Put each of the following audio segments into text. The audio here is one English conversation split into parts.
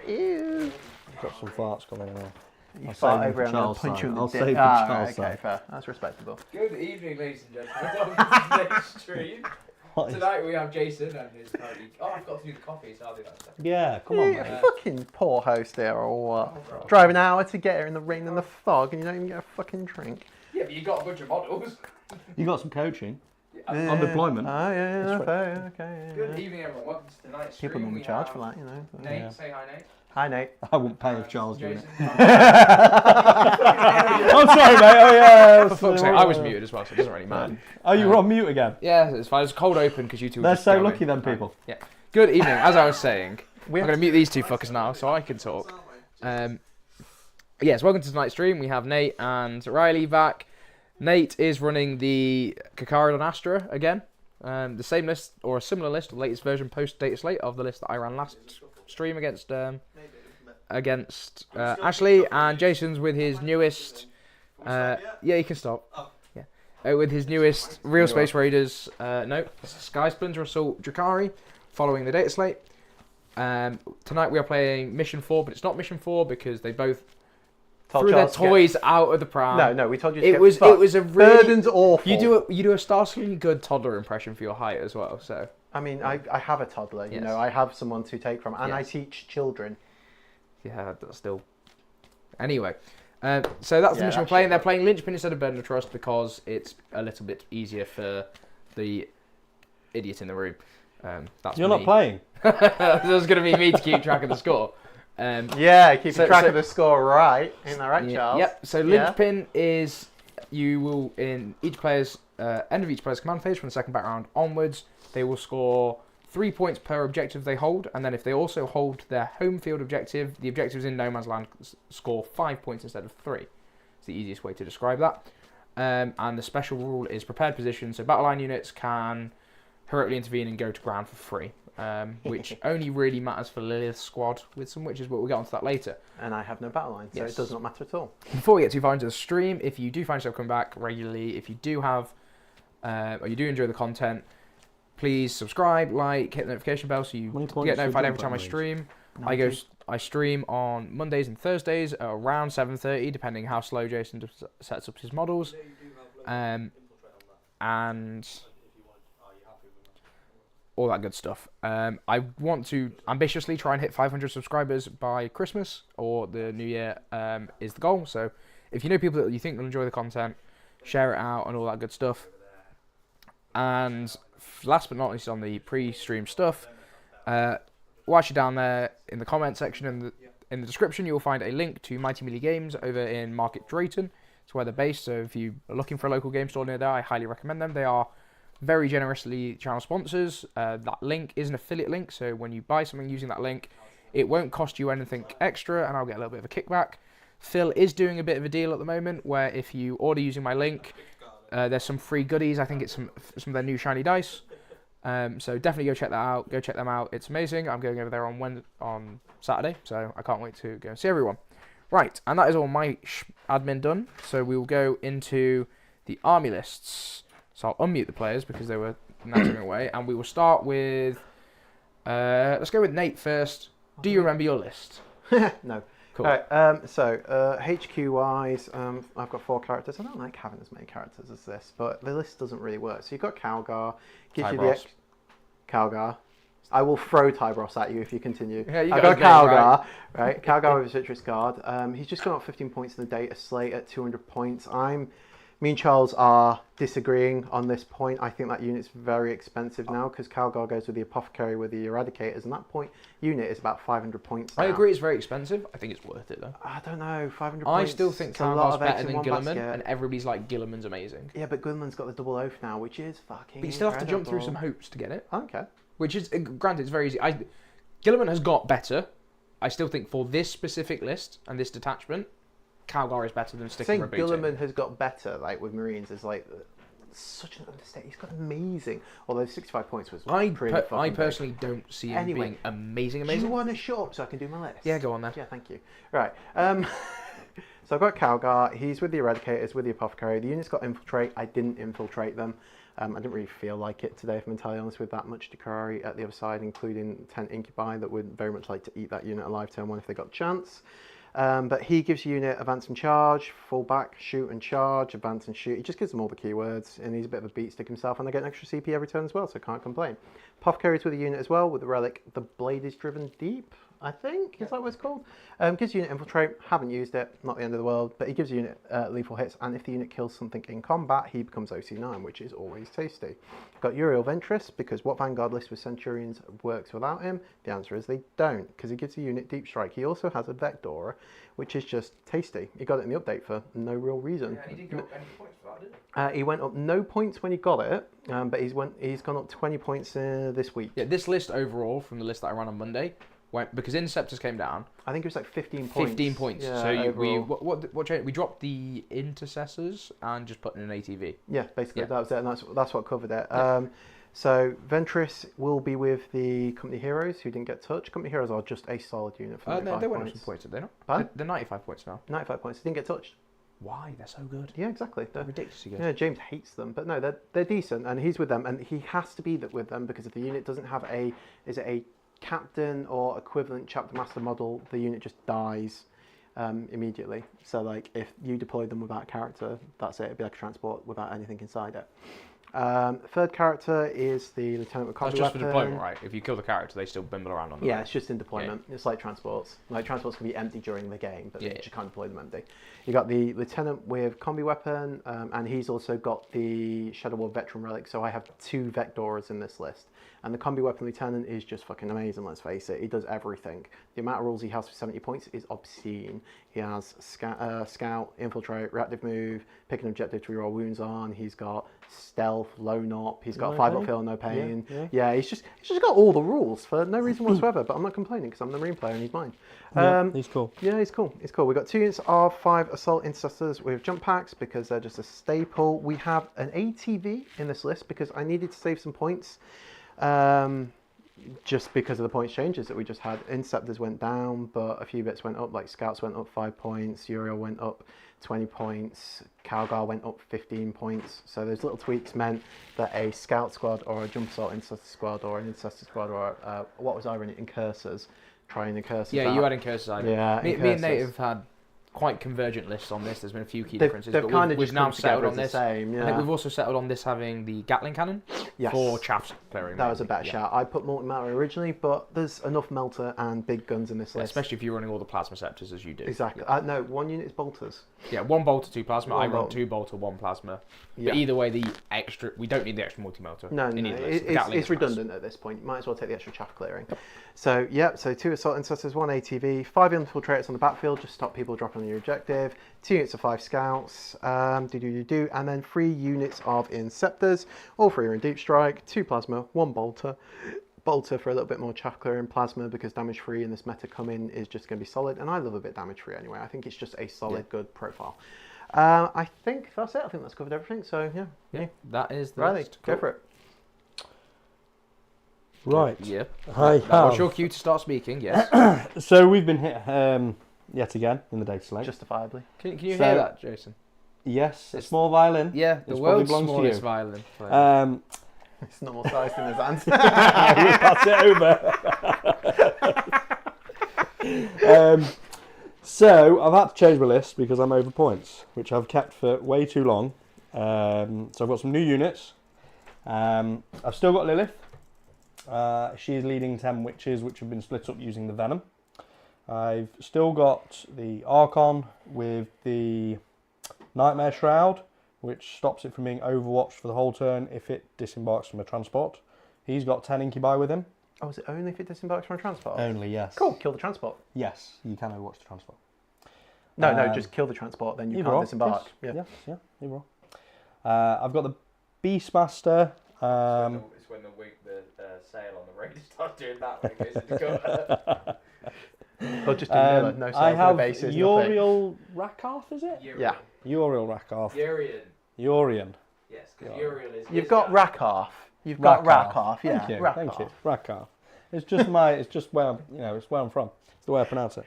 Ew. I've got some farts coming in now. You fart over and I'll punch you in the dick. I'll save the Charles okay, fair. That's respectable. Good evening, ladies and gentlemen. Welcome to today's stream. Tonight we have Jason and his party. Oh, I've got to do the coffee, so I'll do that in a second. Yeah, come on, You mate. fucking poor host here, or what? Drive an hour to get here in the rain and the fog, and you don't even get a fucking drink. Yeah, but you got a bunch of models. You got some coaching Yeah. on deployment. Oh, yeah, That's fair, okay. Yeah, Good yeah. evening, everyone. Welcome to tonight's stream. People normally We charge have for that, you know. Nate, Yeah. say hi, Nate. Hi, Nate. I wouldn't pay if Charles doing it. Jason. I'm sorry, mate. Oh, yeah. For fuck's sake, I was muted as well, so it doesn't really matter. Oh, you were on mute again? Yeah, it's fine. It's cold open because you two were They're just so going. lucky, then, people. Yeah. Good evening. As I was saying, We I'm have going to mute these two fuckers now so I can talk. Yes, welcome to tonight's stream. We have Nate and Riley back. Nate is running the Drukhari on Astra again. The same list, or a similar list, the latest version post-data slate of the list that I ran last stream against Ashley, and Jason's with his newest. Yeah, you can stop. Yeah, with his newest Real Space Raiders. No, Skysplinter Assault Drukhari, following the data slate. Tonight we are playing Mission 4, but it's not Mission 4 because they both told threw their Charles to get- toys out of the pram. No, we told you to It get was fucked. it was a really Burden's awful. You do a startlingly good toddler impression for your height as well. So I mean, I have a toddler, you Yes. know, I have someone to take from, and I Yes. teach children. yeah, that's still. Anyway, so that's the Yeah, mission we're that's playing. shit. They're playing Linchpin instead of Burden of Trust because it's a little bit easier for the idiot in the room. That's You're me. not playing? There's going to be me to keep track of the score. Yeah, keeping So- track so- of the score right. Ain't that right, Yeah, Charles? Yep. So Yeah. Linchpin is you will in each player's end of each player's command phase from the second background onwards. They will score 3 points per objective they hold, and then if they also hold their home field objective, the objectives in No Man's Land score 5 points instead of 3. It's the easiest way to describe that. And the special rule is prepared position, so battle line units can heroically intervene and go to ground for free, which only really matters for Lilith's squad with some witches, but we'll get onto that later. And I have no battle line, so Yes. it does not matter at all. Before we get too far into the stream, if you do find yourself coming back regularly, if you do have, or you do enjoy the content, please subscribe, like, hit the notification bell so you get notified every time I stream. I stream on Mondays and Thursdays at around 7:30, depending how slow Jason sets up his models. And all that good stuff. I want to ambitiously try and hit 500 subscribers by Christmas, or the New Year is the goal. So if you know people that you think will enjoy the content, share it out and all that good stuff. And last but not least on the pre-stream stuff, whilst you're down there in the comment section in the description, you'll find a link to Mighty Melee Games over in Market Drayton. It's where they're based, so if you are looking for a local game store near there, I highly recommend them. They are very generously channel sponsors. That link is an affiliate link, so when you buy something using that link, it won't cost you anything extra, and I'll get a little bit of a kickback. Phil is doing a bit of a deal at the moment, where if you order using my link, there's some free goodies. I think it's some of their new shiny dice. So definitely go check that out. Go check them out. It's amazing. I'm going over there on Saturday, so I can't wait to go and see everyone. Right, and that is all my admin done. So we will go into the army lists. So I'll unmute the players because they were nattering away, and we will start with. Let's go with Nate first. Do you remember your list? No. Cool. Alright, so HQ wise, I've got 4 characters. I don't like having as many characters as this, but the list doesn't really work. So you've got Calgar, gives you the Tybros. Calgar. I will throw Tybros at you if you continue. Yeah, you I've got got his name Calgar, right? Calgar with his Citrus Guard. He's just gone up 15 points in the data slate at 200 points. Me and Charles are disagreeing on this point. I think that unit's very expensive now because Calgar goes with the Apothecary with the Eradicators, and that unit is about 500 points now. I agree, it's very expensive. I think it's worth it though. I don't know, 500 I points. still think it's a lot Calgar's of eggs better in than one Gilliman, basket. and everybody's like Gilliman's amazing. Yeah, but Gilliman's got the double oath now, which is fucking But you still have to jump through some incredible. hoops to get it. Okay. Which is, granted, it's very easy. Gilliman has got better. I still think for this specific list and this detachment, Calgar is better than sticking Saying rebooting. Gilliman has got better, like with Marines, is like such an understatement. He's got amazing. Although 65 points was pretty I fucking personally don't see him Anyway, being amazing. big. Do you want to shut up so I can do my list? Yeah, go on then. Yeah, thank you. Right. So So I've got Calgar. He's with the Eradicators, with the Apothecary. The unit's got Infiltrate. I didn't infiltrate them. I didn't really feel like it today, if I'm entirely honest, with that much Drukhari at the other side, including 10 Incubi that would very much like to eat that unit alive turn 1 if they got a chance. But he gives the unit advance and charge, fall back, shoot and charge, advance and shoot. He just gives them all the keywords, and he's a bit of a beat stick himself, and they get an extra CP every turn as well, so can't complain. Apothecary's with the unit as well, with the relic. The blade is driven deep, I think, is that what it's called? Gives the unit infiltrate, haven't used it, not the end of the world, but he gives the unit lethal hits, and if the unit kills something in combat, he becomes OC9, which is always tasty. Got Uriel Ventress, because what Vanguard list with Centurions works without him? The answer is they don't, because he gives the unit deep strike. He also has a Vector, which is just tasty. He got it in the update for no real reason. Yeah, and he didn't get any points for that, did he? He went up no points when he got it, but he's gone up 20 points this week. Yeah, this list overall, from the list that I ran on Monday, went because Interceptors came down. I think it was like 15 points. 15 points. Yeah, So what changed? We dropped the Intercessors and just put in an ATV. Yeah, basically Yeah. that was it, and that's what covered it. So Ventress will be with the Company Heroes, who didn't get touched. Company Heroes are just a solid unit for 95 They went up points. some points, did they not? Pardon? They're 95 points now. 95 points. They didn't get touched. Why? They're so good. Yeah, exactly. They're ridiculously good. Yeah, James hates them, but no, they're decent, and he's with them, and he has to be with them because if the unit doesn't have a captain or equivalent chapter master model, the unit just dies immediately. So like if you deploy them without a character, that's it. It'd be like a transport without anything inside it. Third character is the Lieutenant with That's Combi just for Weapon. deployment, right? If you kill the character, they still bimble around on them. Yeah, it's just in deployment. It's like transports. Like transports can be empty during the game, but you can't deploy them empty. You got the Lieutenant with Combi Weapon, and he's also got the Shadow War Veteran Relic, so I have 2 Vectors in this list. And the Combi Weapon Lieutenant is just fucking amazing, let's face it. He does everything. The amount of rules he has for 70 points is obscene. He has Scout, Infiltrate, Reactive Move, pick an objective to reroll wounds on. He's got Stealth, Low Nop. He's got 5 up feel, no pain. Yeah, he's just got all the rules for no reason whatsoever, but I'm not complaining because I'm the Marine player and he's mine. He's cool. Yeah, he's cool. He's cool. We've got 2 units of 5 Assault Intercessors with jump packs because they're just a staple. We have an ATV in this list because I needed to save some points. Just because of the points changes that we just had. Interceptors went down, but a few bits went up, like Scouts went up 5 points, Uriel went up 20 points, Calgar went up 15 points. So those little tweaks meant that a Scout squad or a Jump Assault Intercessor squad or an Intercessor squad or what was I running? Incursors. Trying Incursors. Yeah, you had Incursors. Yeah, me and Nate have had quite convergent lists on this. There's been a few key differences. They've kind of we've just now come together settled on as the this. same, yeah. I think we've also settled on this having the Gatling cannon for chaffs clearing. That was a better shout. I put Molten Matter originally, but there's enough Melter and big guns in this list. Especially if you're running all the Plasma Scepters as you do. Exactly. No, 1 unit is Bolters. Yeah, 1 Bolter, 2 Plasma. I run Bolter. 2 Bolter, 1 Plasma. Yeah. But either way, we don't need the extra multi-melter. No, it's redundant at this point. You might as well take the extra chaff clearing. So, yeah, 2 Assault Intercessors, 1 ATV, 5 Infiltrators on the battlefield, just stop people dropping on your objective, 2 units of 5 Scouts, and then 3 units of Inceptors, all 3 are in Deep Strike, 2 Plasma, 1 Bolter. Bolter for a little bit more chaff clearing, Plasma because damage free in this meta coming is just going to be solid, and I love a bit damage free anyway. I think it's just a solid, good profile. I think that's it. I think that's covered everything. So, yeah. That is the Riley, list. go for it. Right. Yeah. I What's have. your cue to start speaking? Yes. So we've been hit yet again in the data slate. Justifiably. Can you So- hear that, Jason? Yes, a small violin. Yeah, the This world's probably belongs to smallest you. violin. It's normal sized in his hands. We'll pass it over. So I've had to change my list because I'm over points, which I've kept for way too long. So I've got some new units. I've still got Lilith. She's leading 10 witches, which have been split up using the venom. I've still got the Archon with the Nightmare Shroud, which stops it from being overwatched for the whole turn if it disembarks from a transport. He's got 10 Incubi with him. Oh, is it only if it disembarks from a transport? Only, yes. Cool, kill the transport. Yes, you can overwatch the transport. No, just kill the transport, then you can't disembark. Yes, yeah, either or. I've got the Beastmaster. It's when the sail on the raid starts doing that when it goes into cover. Or just do no sales, I have no bases, Uriel Rakarth, is it? Yeah. Uriel Rakarth. Urian. Yes, because Uriel is. You've got Rakarth. You've got Rakarth, yeah. Thank you. Rakarth. It's just where I'm, it's where I'm from. It's the way I pronounce it.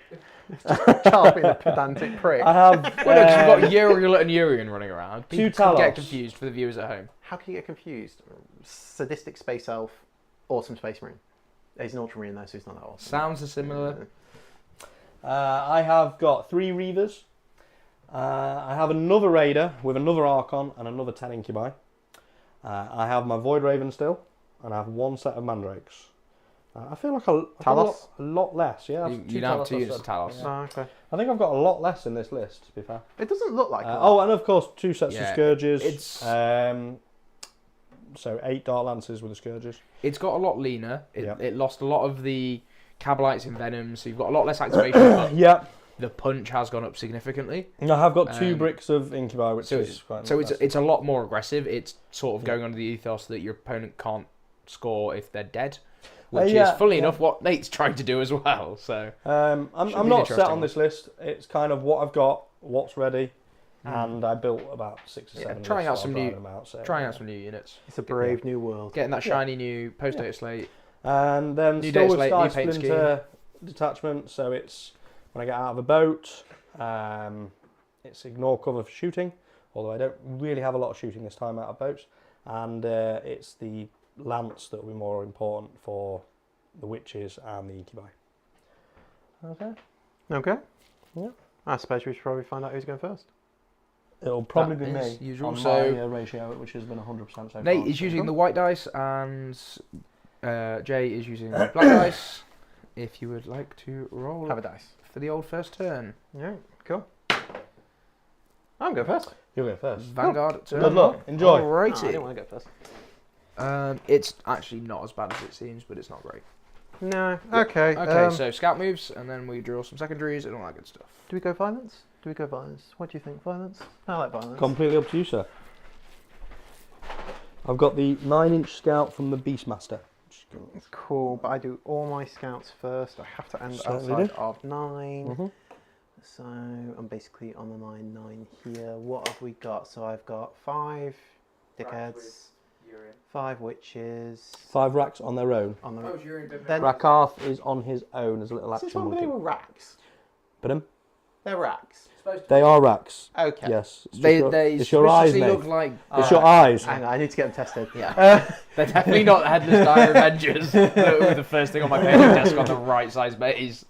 Charles being a pedantic prick. I have Well, you've got Uriel and Urian running around. People two could get Talos. confused for the viewers at home. How can you get confused? Sadistic space elf, awesome space marine. He's an ultramarine though, so he's not that awesome. Sounds are similar. I have got 3 Reavers. I have another Raider with another Archon and another 10 Incubi. I have my Void Raven still, and I have 1 set of Mandrakes. I feel like Talos? a lot less, yeah. You don't have 2 units of Talos. Oh, okay. I think I've got a lot less in this list, to be fair. It doesn't look like that. And of course 2 sets of Yeah, Scourges. it's- So 8 Dark Lances with the Scourges. It's got a lot leaner. Yeah. It lost a lot of the Cabalites in Venom, so you've got a lot less activation, but Yeah. the punch has gone up significantly. And I have got 2 Um, bricks of Incubi, which So is quite So nice. it's a lot more aggressive. It's sort of going under the ethos that your opponent can't score if they're dead, which yeah, is fully yeah. enough what Nate's trying to do as well. So I'm Should be not an set interesting on one. this list. It's kind of what I've got, what's ready, and I built about 6 or 7. trying out lists, some so I'll new- try them out, so, trying out some new units, It's a brave new world. getting that shiny new post-data slate. And then New still data with slate, new paint Skysplinter detachment, so it's when I get out of a boat, it's ignore cover for shooting, although I don't really have a lot of shooting this time out of boats, and it's the lance that will be more important for the witches and the incubi. Okay. Okay. Yeah. I suppose we should probably find out who's going first. It'll probably That be me is usual, on so- my ratio, which has been 100% so Nate far. is using the white dice, and Jay is using the black dice. If you would like to roll Have a dice. for the old first turn, Yeah, cool. I'm going first. You'll go first. Vanguard turn. Good luck. Enjoy. No, I Alrighty. didn't want to go first. It's actually not as bad as it seems, but it's not great. No. Okay. Okay, so scout moves, and then we draw some secondaries and all that good stuff. do we go violence? Do we go violence? What do you think? Violence? I like violence. Completely up to you, sir. I've got the 9-inch scout from the Beastmaster. It's cool, but I do all my scouts first. I have to end Certainly outside do. of 9. Mhm. So I'm basically on the 9 here. What have we got? So I've got 5 dickheads, 5 witches 5 racks on their own. on the. Oh, you're in Then Rackarth is on his own as a little since action when were they monkey. were racks? But They're racks. they are racks. Okay. Yes. It's, They it's your eyes, suspiciously mate. look like It's your eyes. Hang on, I need to get them tested. yeah. They're definitely not Headless Dire Avengers. That were the first thing on my painting desk on the right size base.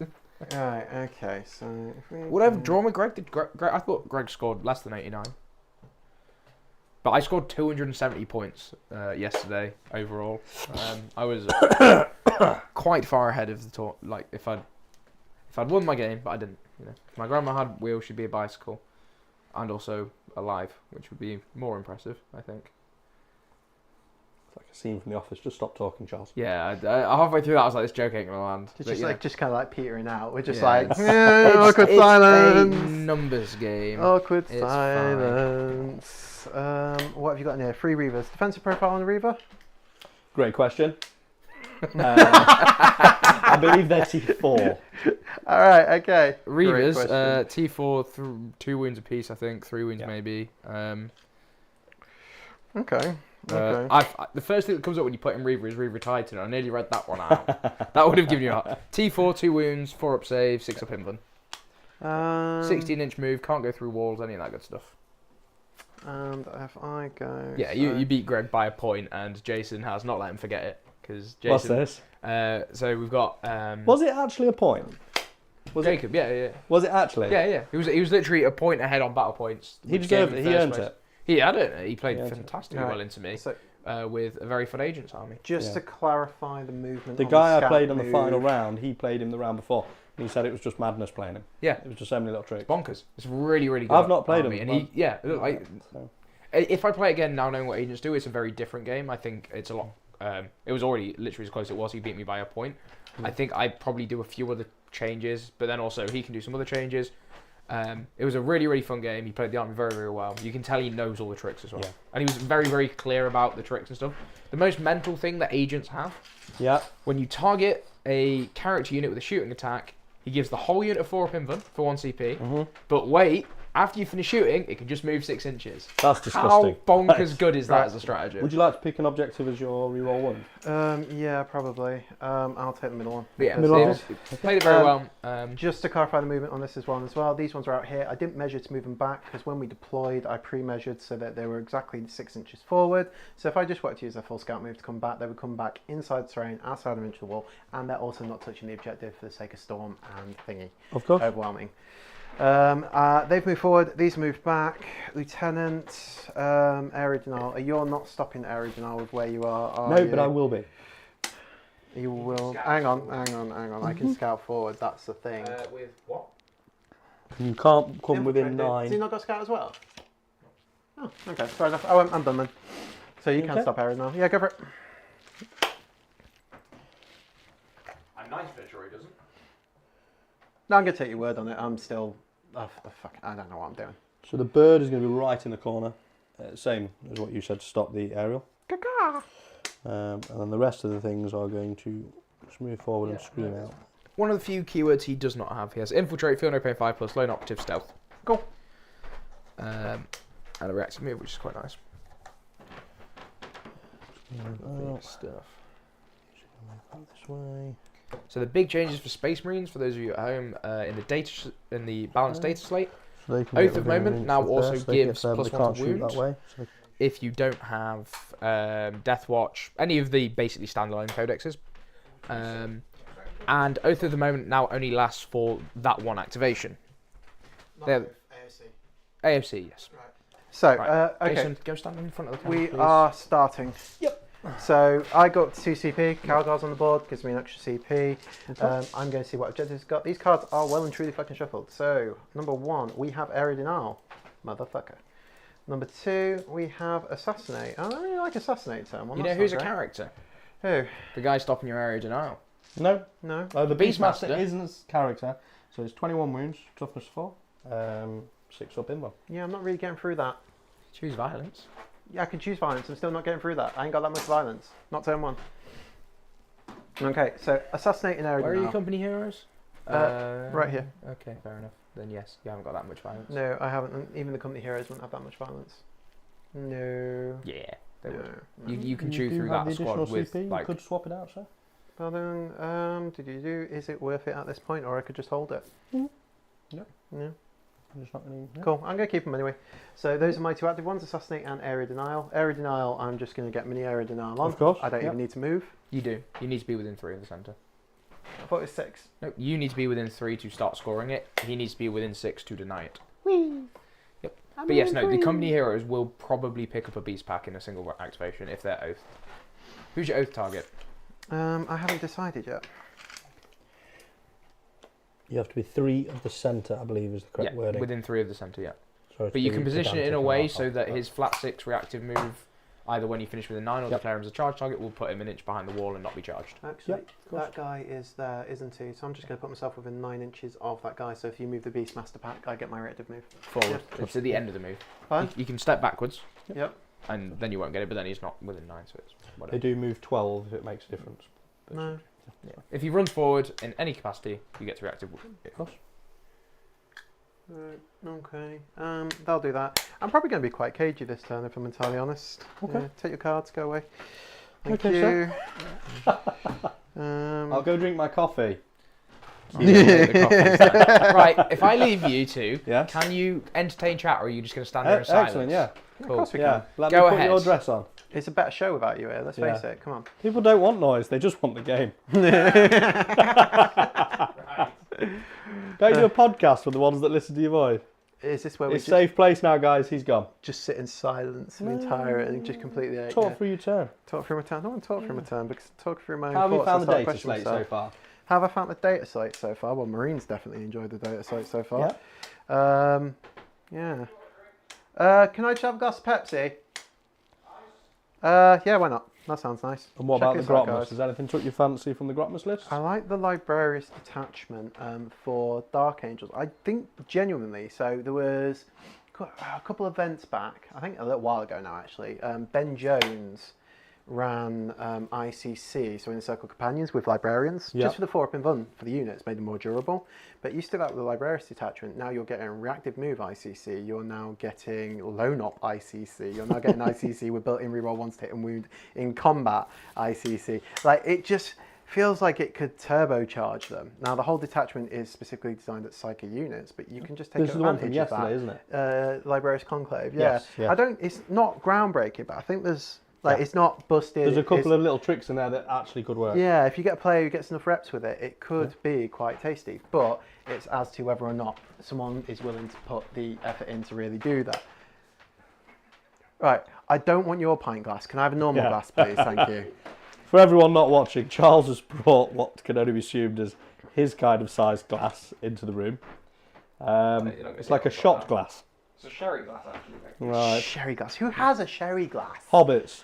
Right. Okay. So if we Whatever. Draw with Greg. Did Greg? I thought Greg scored less than 89. But I scored 270 points yesterday overall. I was quite far ahead of the tour. Like if I'd won my game, but I didn't. You know, if my grandma had wheels, she'd be a bicycle, and also alive, which would be more impressive, I think. It's like a scene from The Office. Just stop talking, Charles. Yeah, I halfway through that, I was like, "This joke ain't gonna land." It's But, just you like just kind of like petering out. We're just Yeah. like know. awkward it's silence. a numbers game. Awkward It's silence. What have you got in here? 3 Reavers. Defensive profile on the Reaver? Great question. I believe they're T4. All right. Okay. Great Reavers, question. T4, 2 wounds apiece, I think, 3 wounds Yeah. maybe. Okay. Okay. The first thing that comes up when you put in Reaver is Reaver Titan. I nearly read that one out. That would have given you a T4, 2 wounds, 4 up save, 6 up inland. 16-inch move, can't go through walls, any of that good stuff. And if I go. Yeah, so- you beat Greg by a point, and Jason has not let him forget it. Because What's Jason. this? So we've got. Was it actually a point? Was it? Jacob, yeah. Was it actually? Yeah. He was literally a point ahead on battle points. He which gave deserved him it. He first earned place. it. He had it. He played He earned it. fantastically Right. well into me So with a very fun agents army. just Yeah. to clarify the movement. The on guy I scout played on the move, final round, he played him the round before. And he said it was just madness playing him. Yeah. It was just so many little tricks. Bonkers. It's really, really good. I've not played army. him, And So. if I play again now knowing what agents do, it's a very different game. I think it's a lot. It was already literally as close as it was. He beat me by a point. I think I'd probably do a few other changes, but then also he can do some other changes. It was a really, really fun game. He played the army very, very well. You can tell he knows all the tricks as well. Yeah. And he was very, very clear about the tricks and stuff. The most mental thing that agents have, Yeah. when you target a character unit with a shooting attack, he gives the whole unit a 4 up invan for 1 CP. Mm-hmm. But wait, after you finish shooting, it can just move 6 inches. That's disgusting. How bonkers good is that as a strategy? Would you like to pick an objective as your reroll wound? Yeah, probably. I'll take the middle one. But yeah, Middle it played it very well. Just to clarify the movement on this as well. These ones are out here. I didn't measure to move them back because when we deployed, I pre-measured so that they were exactly 6 inches forward. So if I just wanted to use a full scout move to come back, they would come back inside the terrain, outside of an inch of the wall, and they're also not touching the objective for the sake of storm and thingy. Of course. Overwhelming. They've moved forward. These moved back. Lieutenant, Aerodinal. You're not stopping Aerodinal with where you are No, you? but I will be. You will. Hang on. I can scout forward. That's the thing. With what? You can't come within 9. Has he not got scout as well? Oh, okay. Fair enough. Oh, I'm done then. So you can Okay. stop Aerodinal. Yeah, go for it. I'm nice, but sure he doesn't. No, I'm going to take your word on it. I'm still... Oh, fuck. I don't know what I'm doing. So the bird is going to be right in the corner. Same as what you said to stop the aerial. And then the rest of the things are going to just move forward and scream out. One of the few keywords he does not have. He has infiltrate, feel no pain 5+, lone operative, stealth. Cool. And a reactive move, which is quite nice. Stuff. This way. So the big changes for Space Marines, for those of you at home, in the balanced data slate, So they can Oath get of within Moment an inch now of also there, so they can gives get there, but +1 they can't to shoot wound. that way. So if you don't have Death Watch, any of the basically standalone codexes. And Oath of the Moment now only lasts for that one activation. They're- AOC, yes. So, Right. okay. Jason, go stand in front of the camera, We please. are starting. Yep. So I got 2 CP. Calgar's on the board, gives me an extra CP. Okay. I'm going to see what objectives got. These cards are well and truly fucking shuffled. So number 1, we have Aerodinal, motherfucker. Number 2, we have Assassinate. I don't really like Assassinate term. You know who's a character? Who? The guy stopping your area denial. No, No. the Beastmaster. Beastmaster isn't a character, so it's 21 wounds, toughness 4, 6 up in one. Yeah, I'm not really getting through that. Choose violence. Yeah, I can choose violence. I'm still not getting through that. I ain't got that much violence. Not turn 1. Okay, so Assassinate and Aerodinal. Where are your company heroes? Right here. Okay, fair enough. Then yes, you haven't got that much violence. No, I haven't. And even the company heroes wouldn't have that much violence. No. Yeah, they No. would. You can chew do through have that the squad additional with CP, like. you could swap it out, sir. Well then, is it worth it at this point, or I could just hold it? No. Yeah. I'm just not going to. Cool. I'm going to keep them anyway. So those are my 2 active ones: Assassinate and Area Denial. Area Denial, I'm just going to get mini Area Denial on. Of course. I don't yep. even need to move. You do. You need to be within 3 of the centre. I thought it was 6. No, you need to be within 3 to start scoring it. He needs to be within 6 to deny it. Whee! Yep. But yes, no, the company heroes will probably pick up a beast pack in a single activation if they're Oath. Who's your Oath target? I haven't decided yet. You have to be 3 of the centre, I believe, is the correct wording. Within 3 of the centre, yeah. So But you can position it in a way so that his his flat 6 reactive move, either when you finish with a 9 or declare him as a charge target, will put him an inch behind the wall and not be charged. Actually, Yep, of course. that guy is there, isn't he? So I'm just going to put myself within 9 inches of that guy. So if you move the Beastmaster pack, I get my reactive move. Forward. It's at the end of the move. Fine. You can step backwards, Yep. and then you won't get it, but then he's not within 9, so it's They whatever. do move 12 if it makes a difference. No. Yeah. If he runs forward in any capacity, you get to reactive. Of course. Right, okay. They'll do that. I'm probably going to be quite cagey this turn, if I'm entirely honest. Okay. Yeah, take your cards, go away. Thank Okay, you. I'll go drink my coffee. Right, if I leave you two, Yeah. can you entertain chat, or are you just going to stand there in silence? Excellent, yeah. Of Cool. course we Yeah. can. Let Go me put ahead. your dress on. It's a better show without you here, let's Yeah. face it. Come on. People don't want noise, they just want the game. Go do a podcast with the ones that listen to your voice. Is this where we It's a safe place now, guys. He's gone. just sit in silence for the entire and just completely Talk through your turn. talk through my turn? I don't want to talk through my turn because talk through my own How have you thoughts, found I'll the start data questioning slate so myself. far? Have I found the data site so far? Well, Marines definitely enjoyed the data site so far. Yeah. Yeah. Can I just have a glass of Pepsi? Yeah, why not? That sounds nice. And what Check about the this out, Grotmus? guys. Has anything took your fancy from the Grotmus list? I like the Librarius detachment for Dark Angels. I think genuinely, so there was a couple of events back, I think a little while ago now actually, Ben Jones ran ICC, so in circle companions with librarians, Yeah. just for the 4-up in fun for the units, made them more durable. But you still got with the librarians detachment. Now you're getting reactive move ICC. You're now getting lone op ICC. You're now getting ICC with built-in reroll 1 to hit and wound in combat ICC. Like, it just feels like it could turbocharge them. Now the whole detachment is specifically designed at Psyker units, but you can just take This is the one from advantage of yesterday, that. isn't it? Librarius Conclave, yeah. Yes, yeah. I don't. It's not groundbreaking, but I think there's like it's not busted. There's a couple it's, of little tricks in there that actually could work. Yeah, if you get a player who gets enough reps with it, it could be quite tasty. But it's as to whether or not someone is willing to put the effort in to really do that. Right, I don't want your pint glass. Can I have a normal glass, please? Thank you. For everyone not watching, Charles has brought what can only be assumed as his kind of sized glass into the room. It's like a shot glass. It's a sherry glass, actually. Right. Sherry glass. Who has a sherry glass? Hobbits.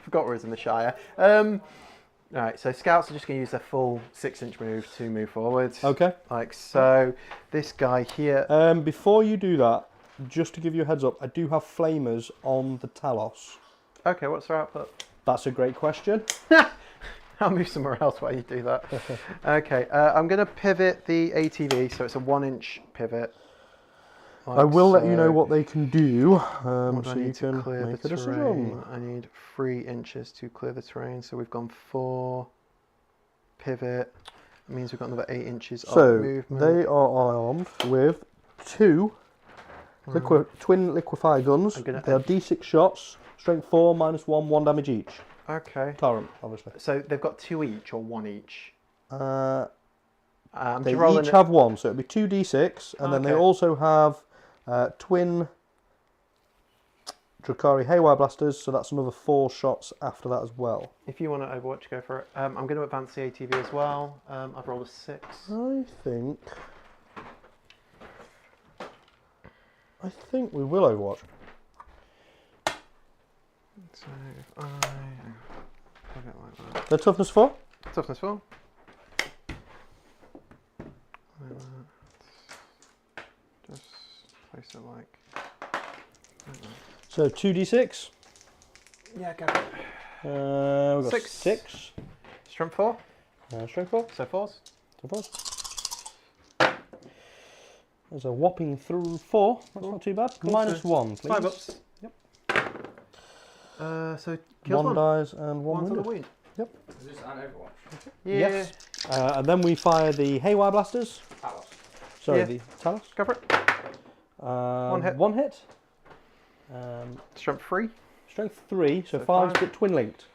Forgot we was in the Shire. Right, so scouts are just going to use their full 6-inch move to move forward. Okay. Like so. This guy here. Before you do that, just to give you a heads up, I do have flamers on the Talos. Okay, what's their output? That's a great question. I'll move somewhere else while you do that. Okay, I'm going to pivot the ATV, so it's a 1-inch pivot. Like I will let so. you know what they can do, What do so I you need to can clear make the a terrain? decision. I need 3 inches to clear the terrain, so we've gone 4. Pivot. That means we've got another 8 inches of So movement. they are armed with 2 twin liquefy guns. I'm gonna- They are D6 shots, strength 4, -1, 1 damage each. Okay. Torrent, obviously. So they've got 2 each or 1 each? They each have 1, so it'll be 2 D6, and then they Okay. also have twin Drukhari Haywire blasters, so that's another 4 shots after that as well. If you want to Overwatch, go for it. I'm going to advance the ATV as well. I've rolled a 6. I think we will Overwatch. So if I pivot like that. They're toughness 4? Toughness 4. Just place it like that. So 2d6. Yeah, go for it. We've got 6. 6. Strength 4. Strength 4. So 4s. So 4. There's a whopping through 4. That's not too bad. Cool. -1, please. 5 ups. Yep. So kills 1 dies and 1 One's on the wounded. wound. Is this an Overwatch? Yeah. Yes. And then we fire the Haywire blasters. Talos. Sorry, Yeah. the Talos. Go for it. 1 hit. 1 hit. Strength 3. Strength 3, so So 5's 5. but twin linked.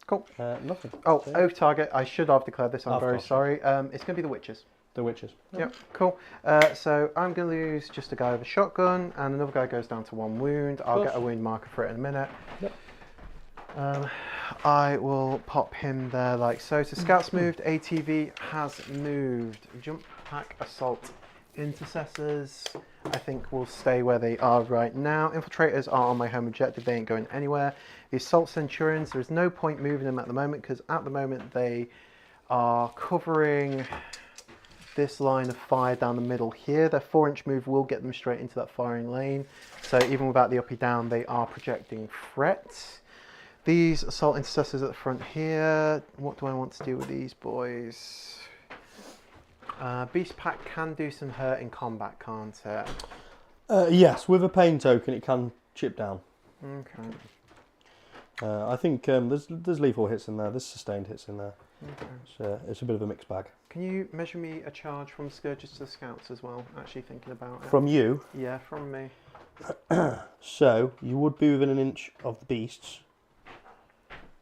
Cool. Nothing. Oh, Okay. oath target. I should have declared this. I'm Of very course. sorry. It's going to be the witches. The witches. Yep, cool. So I'm going to lose just a guy with a shotgun, and another guy goes down to 1 wound. I'll Cool. get a wound marker for it in a minute. Yep. I will pop him there like so. So Scouts moved, ATV has moved. Jump pack, assault, intercessors. I think will stay where they are right now. Infiltrators are on my home objective. They ain't going anywhere. The assault centurions, there is no point moving them at the moment because at the moment they are covering this line of fire down the middle here. Their 4-inch move will get them straight into that firing lane. So even without the uppy down, they are projecting threats. These assault intercessors at the front here. What do I want to do with these boys? Beast Pack can do some hurt in combat, can't it? Yes, with a pain token, it can chip down. Okay. I think there's lethal hits in there. There's sustained hits in there. Okay. It's a bit of a mixed bag. Can you measure me a charge from Scourges to the Scouts as well? Actually thinking about it. From you, Yeah, from me. so you would be within an inch of the beasts,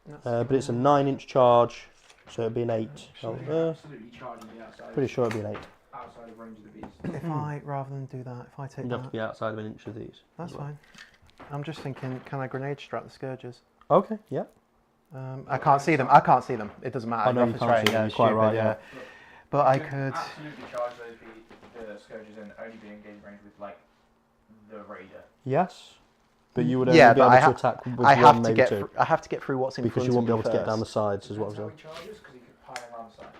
That's but it's a 9-inch charge, so it'd be an 8. Absolutely charging the outside. Pretty sure it'd be an 8. Outside of range of the beast. If I, rather than do that, if I take You'd have to that, be outside of an inch of these. that's fine. I'm just thinking, can I grenade strike the Scourges? Okay, yeah. I can't see them. I can't see them. It doesn't matter. I know you Rough can't terrain, see them, yeah, you're quite stupid, right, yeah. yeah. But I You can could. absolutely charge the scourges and only be engaged range with like the raider. Yes, but you would only Yeah, be but able I to ha- attack with I have one, to maybe get. 2. I have to get through what's in Because front you won't be of able me to get down the first. sides, is what I'm Depends how saying. he charges, because he could pile around the side.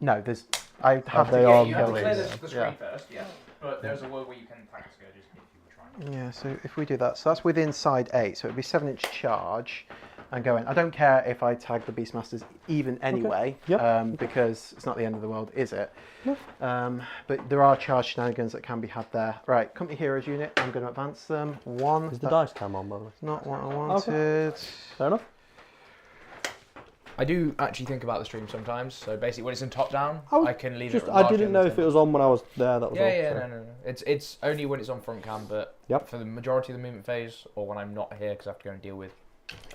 No, there's. I have they to are get You have to clear these. the Yeah. screen first, yeah. But there's a word where you can tag the scourges if you were trying. Yeah, so if we do that, so that's within side 8, so it'd be 7-inch charge and going. I don't care if I tag the Beastmasters even anyway, Yep. because it's not the end of the world, is it? No. But there are charge shenanigans that can be had there. Right, Company Heroes unit, I'm going to advance them. 1. Is the dice cam on, by the way? Not what I wanted. Fair enough. I do actually think about the stream sometimes. So basically, when it's in top down, I can leave Just, it. I didn't know if it was on when I was there. That was all. Yeah, So. no. It's only when it's on front cam, but Yep. for the majority of the movement phase, or when I'm not here because I have to go and deal with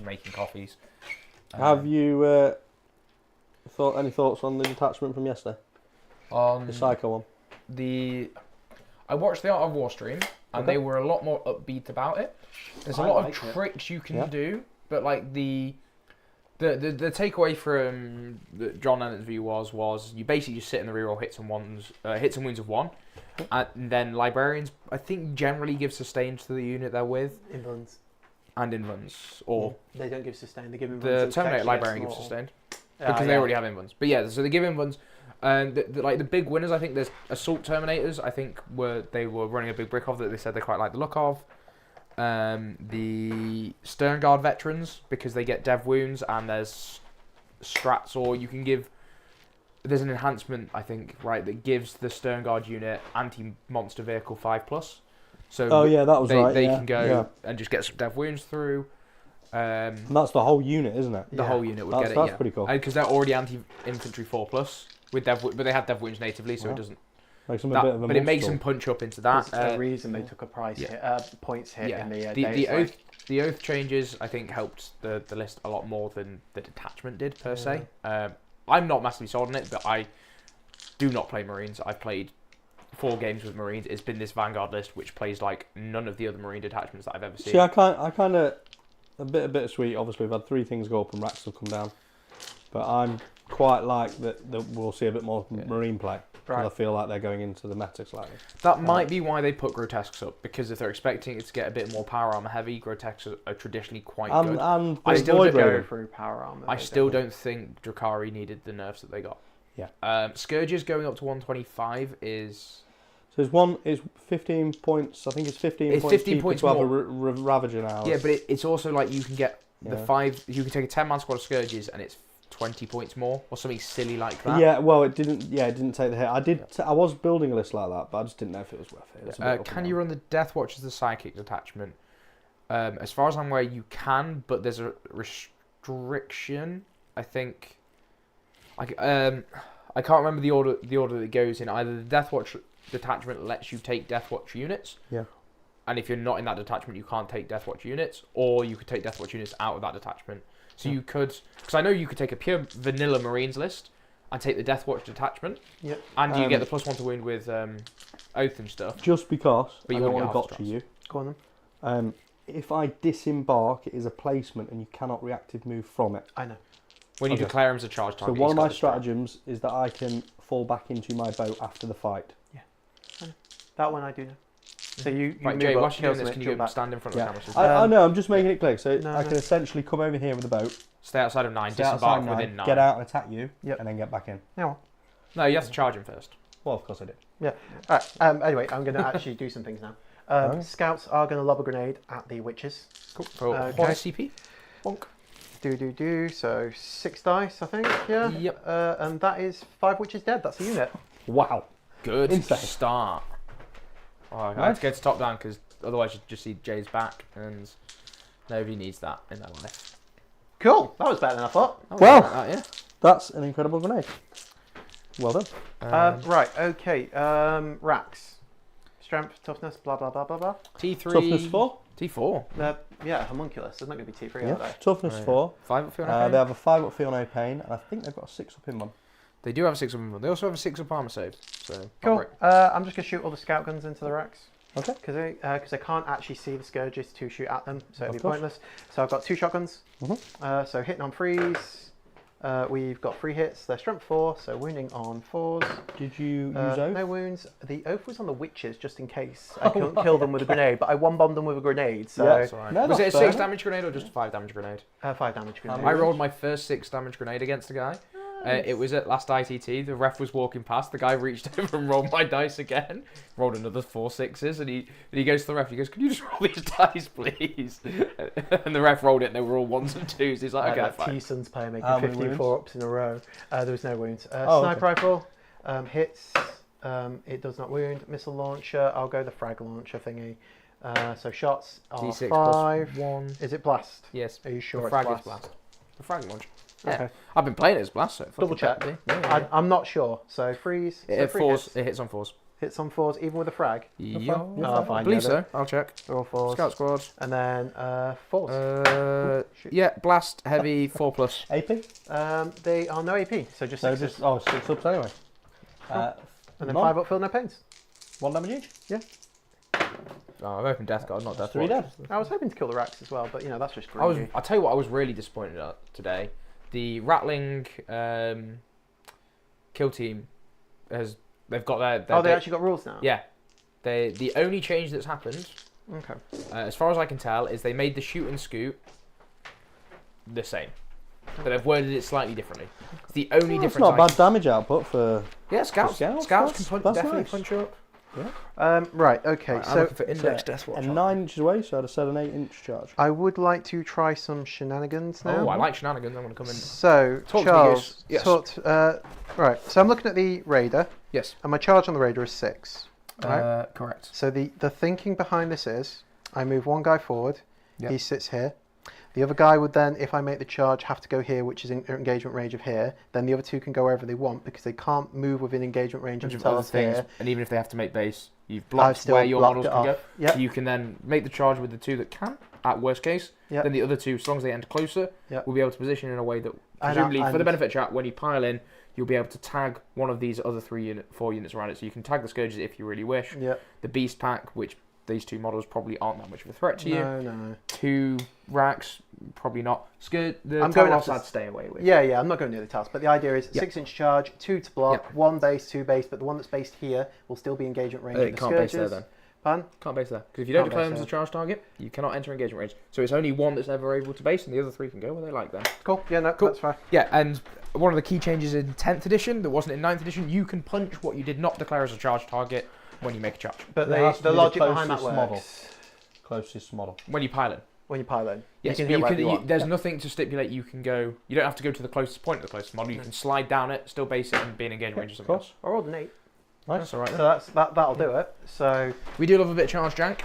making coffees. Have you any thoughts on the detachment from yesterday? On The Psycho one. I watched the Art of War stream, and they were a lot more upbeat about it. There's a lot of tricks you can do, but like the takeaway from John Lennon's view was you basically just sit in the reroll hits and wounds of 1, and then librarians I think generally give sustain to the unit they're with. Inlands. And inlands, or They don't give sustain, they give inlands. the and Terminator protection librarian against gives mortal. sustain because they already have inlands. But yeah, so they give inlands. And like the big winners, I think there's Assault Terminators. I think they were running a big brick of that. They said they quite like the look of. The Stern Guard veterans because they get dev wounds and there's strats, or you can give. There's an enhancement I think that gives the Stern Guard unit anti-monster vehicle 5+. So that was right. They can go and just get some dev wounds through. And that's the whole unit, isn't it? The whole unit would That's, get it. That's yeah, pretty cool. because they're already anti-infantry 4+ with dev, but they have dev wounds natively, so it doesn't. Makes them a bit of a but it makes monster. them punch up into that. There's a reason they took a points hit in the the oath changes I think helped the list a lot more than the detachment did per se. I'm not massively sold on it, but I do not play Marines. I've played 4 games with Marines. It's been this Vanguard list which plays like none of the other Marine detachments that I've ever seen. See, I kind of a bit bittersweet. Obviously, we've had 3 things go up and racks have come down, but I'm quite like that we'll see a bit more Marine play. Right. I feel like they're going into the meta slightly. That might be why they put Grotesques up, because if they're expecting it to get a bit more power armor heavy, Grotesques are traditionally quite good. And I still don't go through power armor. I still don't think Drukhari needed the nerfs that they got. Yeah. Scourges going up to 125 is... So is 15 points. I think it's 15 it's points 15 points to have more. a Ravager now. Yeah, but it's also like you can get the 5... You can take a 10-man squad of Scourges and it's 20 points more, or something silly like that. Yeah, well, it didn't take the hit. I was building a list like that, but I just didn't know if it was worth it. It was can you run the Death Watch as the Psychic detachment? As far as I'm aware, you can, but there's a restriction. I think. I can't remember the order that it goes in. Either the Death Watch detachment lets you take Death Watch units. Yeah. And if you're not in that detachment, you can't take Death Watch units, or you could take Death Watch units out of that detachment. So you could, because I know you could take a pure vanilla Marines list and take the Death Watch detachment. Yep. And you get the +1 to wound with Oath and stuff. Just because but I don't want to gotcha you. Go on then. If I disembark, it is a placement and you cannot reactive move from it. I know. When you declare him as a charge target. So one of my stratagems is that I can fall back into my boat after the fight. Yeah. I know. That one I do know. So you right, move Jay, up, whilst you're doing this, it, can go you back. stand in front of the camera? I know, I'm just making it clear. So No, I can essentially come over here with the boat. Stay outside of 9, stay disembark outside within 9. Get out and attack you, Yep. and then get back in. No. No, you have to charge him first. Well, of course I did. Yeah. All right. Anyway, I'm going to actually do some things now. Scouts are going to lob a grenade at the witches. Cool. What CP? Bonk. Do. So 6 dice, I think. Yeah. Yep. And that is 5 witches dead. That's a unit. Wow. Good Insane. start. Oh, I had to go to top down because otherwise you'd just see Jay's back, and nobody needs that in their life. Cool. That was better than I thought. Yeah. That's an incredible grenade. Well done. Right. Okay. Racks. Strength, toughness, blah blah blah blah blah. T3. Toughness 4. T4. Yeah, homunculus. There's not going to be T3, are Yeah. they? Toughness 4. 5 up feel no pain. They have a 5 up feel no pain, and I think they've got a 6 up in one. They do have a 6 up in one. They also have a 6 up armor save. So Cool. I'm just going to shoot all the scout guns into the racks. Okay. Because I can't actually see the scourges to shoot at them, so it'd be Of course. pointless. So I've got 2 shotguns. So hitting on 3s. We've got 3 hits. They're strength 4, so wounding on 4s. Did you use oath? No wounds. The oath was on the witches just in case I couldn't kill them with a grenade, but I one-bombed them with a grenade. So that's all right. No, was it a that's 6 damage grenade or just a 5 damage grenade? 5 damage grenade. I rolled my first 6 damage grenade against a guy. It was at last ITT. The ref was walking past. The guy reached over and rolled my dice again. Rolled another 4 6s, and he goes to the ref. He goes, "Can you just roll these dice, please?" And the ref rolled it, and they were all 1s and 2s. He's like, "Okay, fine." T-Sun's player making How many 54 ups in a row. There was no wounds. Oh, Sniper okay. rifle hits. It does not wound. Missile launcher. I'll go the frag launcher thingy. So shots are D6 5. plus 1. Is it blast? Yes. Are you sure The it's frag blast? is blast. The frag launcher. Yeah. Okay. I've been playing it as blast, so it Double fucking check. better be. Yeah. I'm not sure. So freeze. It, so hit free fours. hits. It hits on 4s. Hits on 4s, even with a frag. Yeah. Oh, fine. I believe yeah, so. I'll check. They're all 4s. Scout squad. And then 4s. Shoot. Yeah, blast, heavy, 4+. AP? They are no AP, so just So 6s. just 6 ups anyway. And then none. 5 up, fill no pains. 1 damage each. Oh, I've opened Death Guard, not Death 3 Watch. dead. I was hoping to kill the Racks as well, but that's just I'll greedy. tell you what I was really disappointed at today. The Rattling kill team they've got their They actually got rules now? Yeah. The only change that's happened, Okay. as far as I can tell, is they made the shoot and scoot the same. But they've worded it slightly differently. It's the only That's difference. not bad damage output for. Yeah, scouts. Scouts, Scouts can that's definitely nice. punch up. Right, okay, Right, I'm so looking for index Death Watch. And 9 inches away, so I'd have said an 8-inch charge. I would like to try some shenanigans now. Oh, I like shenanigans. I'm going to come in. So, Talk to me, Charles, Goose. Yes. right, so I'm looking at the Raider, Yes. and my charge on the Raider is 6. Right? Correct. So the thinking behind this is, I move one guy forward, Yep. he sits here. The other guy would then, if I make the charge, have to go here, which is in engagement range of here. Then the other two can go wherever they want because they can't move within engagement range Bunch of of other us things, here. and even if they have to make base, you've I've blocked still where your blocked models it can go. off. Yep. So you can then make the charge with the two that can, at worst case. Yep. Then the other two, as long as they enter closer, Yep. will be able to position in a way that, And presumably, for the and- benefit chat, when you pile in, you'll be able to tag one of these other 4 units around it. So you can tag the Scourges if you really wish. Yep. The Beast Pack, which these two models probably aren't that much of a threat to you. No. 2 racks, probably not. The I'm going Talos after I'd stay away with. Yeah, I'm not going near the task, but the idea is 6-inch charge, 2 to block, Yep. 1 base, 2 base, but the one that's based here will still be engagement range of It the can't base Scourges. there then. Pardon? Can't base there. Because if you don't Can't declare base them as a there. charge target, you cannot enter engagement range. So it's only one that's ever able to base, and the other 3 can go where they like then. Cool. Yeah, no, Cool. that's fine. Yeah, and one of the key changes in 10th edition that wasn't in 9th edition, you can punch what you did not declare as a charge target when you make a charge. But There has to the be the logic behind that closest works. model. Closest model. When you pile in. When you pile in. Yes, you but can get whatever you want. there's nothing to stipulate you can go. You don't have to go to the closest point of the closest model. You can slide down it, still base it, and be in engagement range of something else. Or rolled an 8. Nice. That's alright So then. that'll do it. So We do love a bit of charge jank.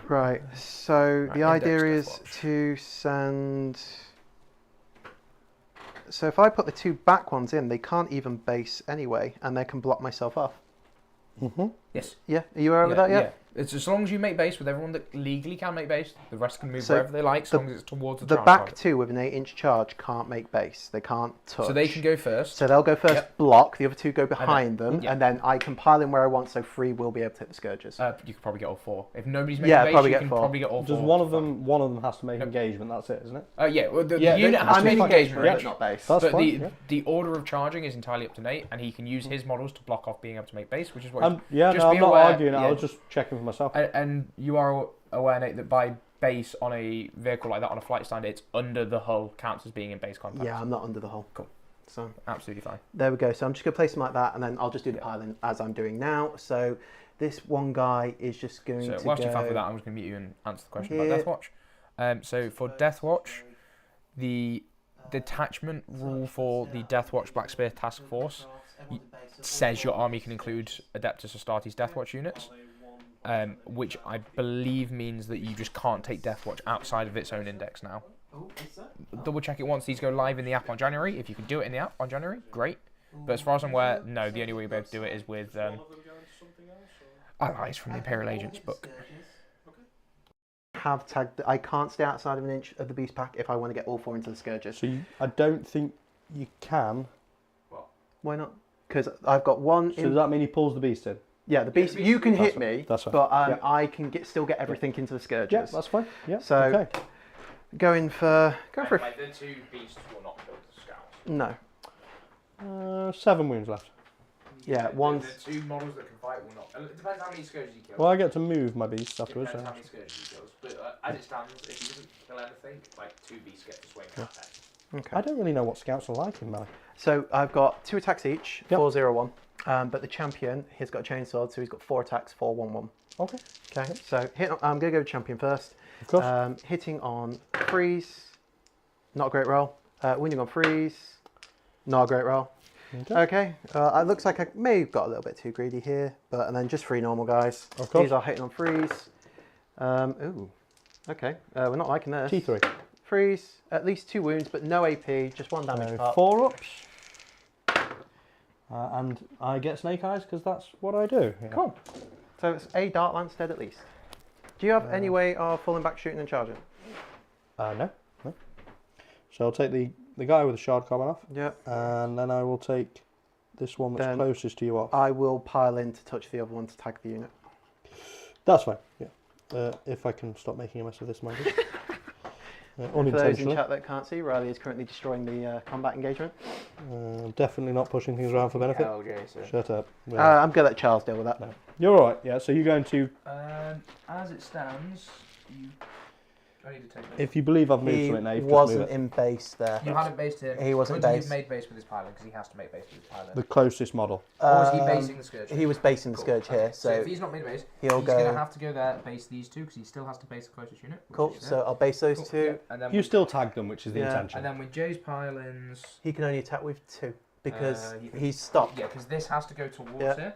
right. So Right, the idea index is Death Watch. to send. So if I put the 2 back ones in, they can't even base anyway, and they can block myself off. Mm-hmm. Yes. Yeah. Are you alright with that? Yeah. Yeah. It's as long as you make base with everyone that legally can make base, the rest can move So wherever they like, as the- long as it's towards the The charge back target. 2 with an 8-inch charge can't make base. They can't touch. So they can go first. So they'll go first, Yep. block. The other 2 go behind them, yeah. and then I can pile in where I want. So 3 will be able to hit the Scourges. You could probably get all 4. If nobody's making Yeah, base, probably you get can 4. probably get all 4. Does one of them has to make Nope. engagement? That's it, isn't it? Yeah, well, the Yeah, unit they- has to I'm make in engagement range, range. not base. That's But fine. Yeah. the order of charging is entirely up to Nate, and he can use his models to block off being able to make base, which is what. Yeah, just no, be I'm not aware- arguing. I yeah. was just checking for myself. And you are aware, Nate, that by base on a vehicle like that on a flight stand, it's under the hull counts as being in base contact. Yeah, I'm not under the hull. Cool. So Absolutely fine. there we go. So I'm just going to place them like that, and then I'll just do the Yeah. piling as I'm doing now. So this one guy is just going So to whilst go you're faff with that, I'm just going to mute you and answer the question here. about Deathwatch. So for Deathwatch, the detachment rule for the Deathwatch Black Spear Task Force says your army can include Adeptus Astartes Deathwatch units, which I believe means that you just can't take Deathwatch outside of its own index now. Double check it once these go live in the app on January. If you can do it in the app on January, great. But as far as I'm aware, no, the only way you'll be able to do it is with allies from the Imperial Agents book. have tagged. I can't stay outside of an inch of the beast pack if I want to get all 4 into the Scourges. So I don't think you can. Why not? Because I've got 1 So in. does that mean he pulls the beast in? Yeah, the beast. the beast You can That's hit fine. me, That's fine. but Yeah. I can still get everything into the Scourges. Yeah, that's fine. Yeah. So okay. going for The 2 beasts will not kill the scouts. no. 7 wounds left. Yeah, one's The 2 models that can fight will not. It depends how many scourges you kill. Well, I get to move my beast It afterwards. depends So. how many scourges he kills. But as it stands, if he doesn't kill anything, like 2 beasts get to swing that day. Okay. I don't really know what scouts are like in Mali. So I've got 2 attacks each, Yep. 4-0-1. But the champion, he's got a chainsword, so he's got 4 attacks, 4-1-1. Okay. Okay. So I'm going to go champion first. Of course. Hitting on freeze, not a great roll. Wounding on freeze, not a great roll. Okay. It looks like I may have got a little bit too greedy here, and then just 3 normal guys. Of course. These are hitting on freeze. Ooh. Okay. We're not liking this. T3. Freeze, at least 2 wounds, but no AP, just 1 damage part. 4 ups. And I get snake eyes because that's what I do. Yeah. Cool. So it's a Dart Lance dead at least. Do you have any way of falling back, shooting, and charging? No. So I'll take the guy with the shard common off. Yeah. And then I will take this one that's Then closest to you off. I will pile in to touch the other one to tag the unit. That's fine. Yeah. If I can stop making a mess of this, mind you. For those in Unintentionally. chat that can't see, Riley is currently destroying the combat engagement. Definitely not pushing things around for benefit. Hell, Jason. Shut up. I'm going to let Charles deal with that. No. You're all right. Yeah. So you're going to, As it stands, I need to take if you believe I've moved He something, Nave, just move wasn't it. in base there. You hadn't based him. He wasn't Would based. He made base with his pilot because he has to make base with his pilot. The closest model. Or was he basing the Scourge? He was basing the Cool. Scourge here, Okay. so if he's not made base, he'll he's going to go. have to go there, base these 2 because he still has to base the closest unit. which Cool, is so there. I'll base those Cool. 2. Yeah. And then You still tag them, which is the Yeah. intention. And then with Jay's pile-ins, He can only attack with 2 because you can- he's stopped. yeah, because this has to go towards Yeah. here.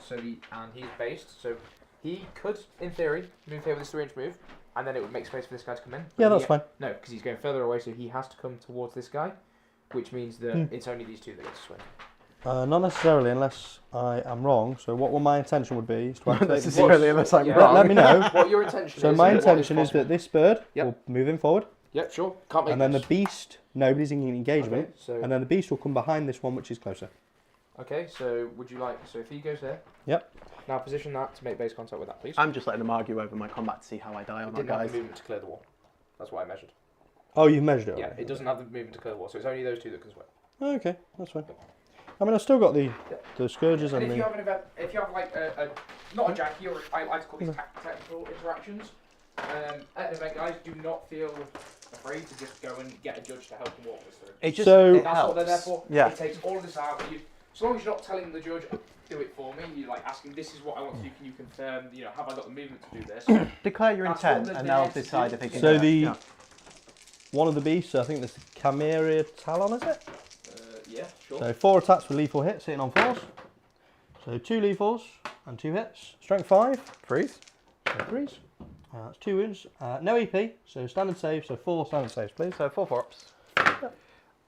So and he's based, so he could, in theory, move here with his 3-inch move, and then it would make space for this guy to come in. Yeah, But that's fine. No, because he's going further away, so he has to come towards this guy, which means that it's only these 2 that get to swing. Not necessarily, unless I am wrong. So what my intention would be is to Not activate the necessarily, unless I'm Yeah. wrong. Let me know. What your intention So is? my and what intention is possible. that this bird Yep. will move in forward, Yep, sure. Can't make and then the this. beast, nobody's in engagement, Okay, so and then the beast will come behind this one, which is closer. okay, so would you like? So if he goes here. Yep. Now position that to make base contact with that, please. I'm just letting them argue over my combat to see how I die It on that, didn't have guys. the movement to clear the wall. That's what I measured. Oh, you've measured it. Yeah, already. it doesn't have the movement to clear the wall, so it's only those 2 that can swing. Okay, that's fine. I mean, I've still got the scourges And and if you the. have an event, if you have like not a jackie, or I like to call these technical interactions, at an event, guys, do not feel afraid to just go and get a judge to help them walk this through. It just So- it That's what they're there helps. for. Yeah. It takes all of this out. As long as you're not telling the judge, do it for me. You're like asking, this is what I want to do. Can you confirm? Have I got the movement to do this? Declare your That's what intent, they're and they'll there to decide do. if they can. So do it. the Yeah. one of the beasts, I think this is Chimera Talon, is it? Yeah, sure. So 4 attacks with lethal hits, hitting on 4s. So 2 lethals and 2 hits. Strength 5. freeze. So 3s. That's 2 wounds. No EP, so standard save. So 4 standard saves, please. So 4 ups.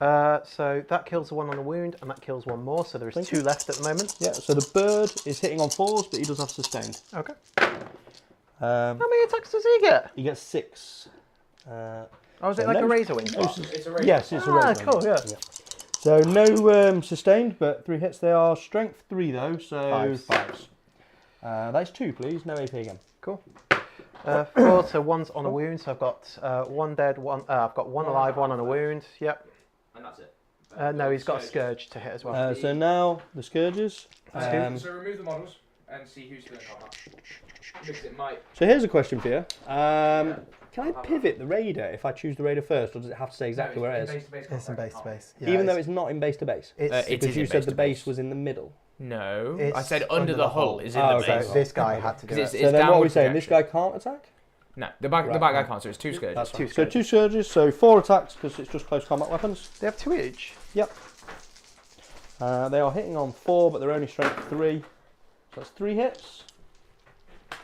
So that kills the one on the wound, and that kills 1 more. So there's Thank 2 left at the moment. Yeah. So the bird is hitting on 4s, but he does have sustained. Okay. How many attacks does he get? He gets 6. Oh, is So it like no- a razor wing? It's a raise. Yes, it's a Ah, razor. cool, yeah. So no sustained, but 3 hits. They are strength 3 though, so Fives. 5s. That's 2, please. No AP again. Cool. 4, so 1's on a wound. So I've got 1 dead, 1. I've got 1 alive, 1 on a wound. Yep. And that's it. No, he's got a scourge to hit as well. So now the scourges. So remove the models and see who's doing combat. Because it might. So here's a question for you. Can I pivot the raider if I choose the raider first, or does it have to say exactly where it is? It's in base to base. Even though it's not in base to base? It's, It Because is you in said base the to base base. was in the middle. No, It's I said under the hull is in Oh, the okay. base. so this guy had to do Because it. it's So then what are we downward saying? This projection. guy can't attack? No, the back Right, guy right. can't. So it's 2 scourges. That's Two fine. So 2 scourges, so 4 attacks because it's just close combat weapons. They have 2 each. Yep. They are hitting on 4, but they're only strength 3. So that's 3 hits.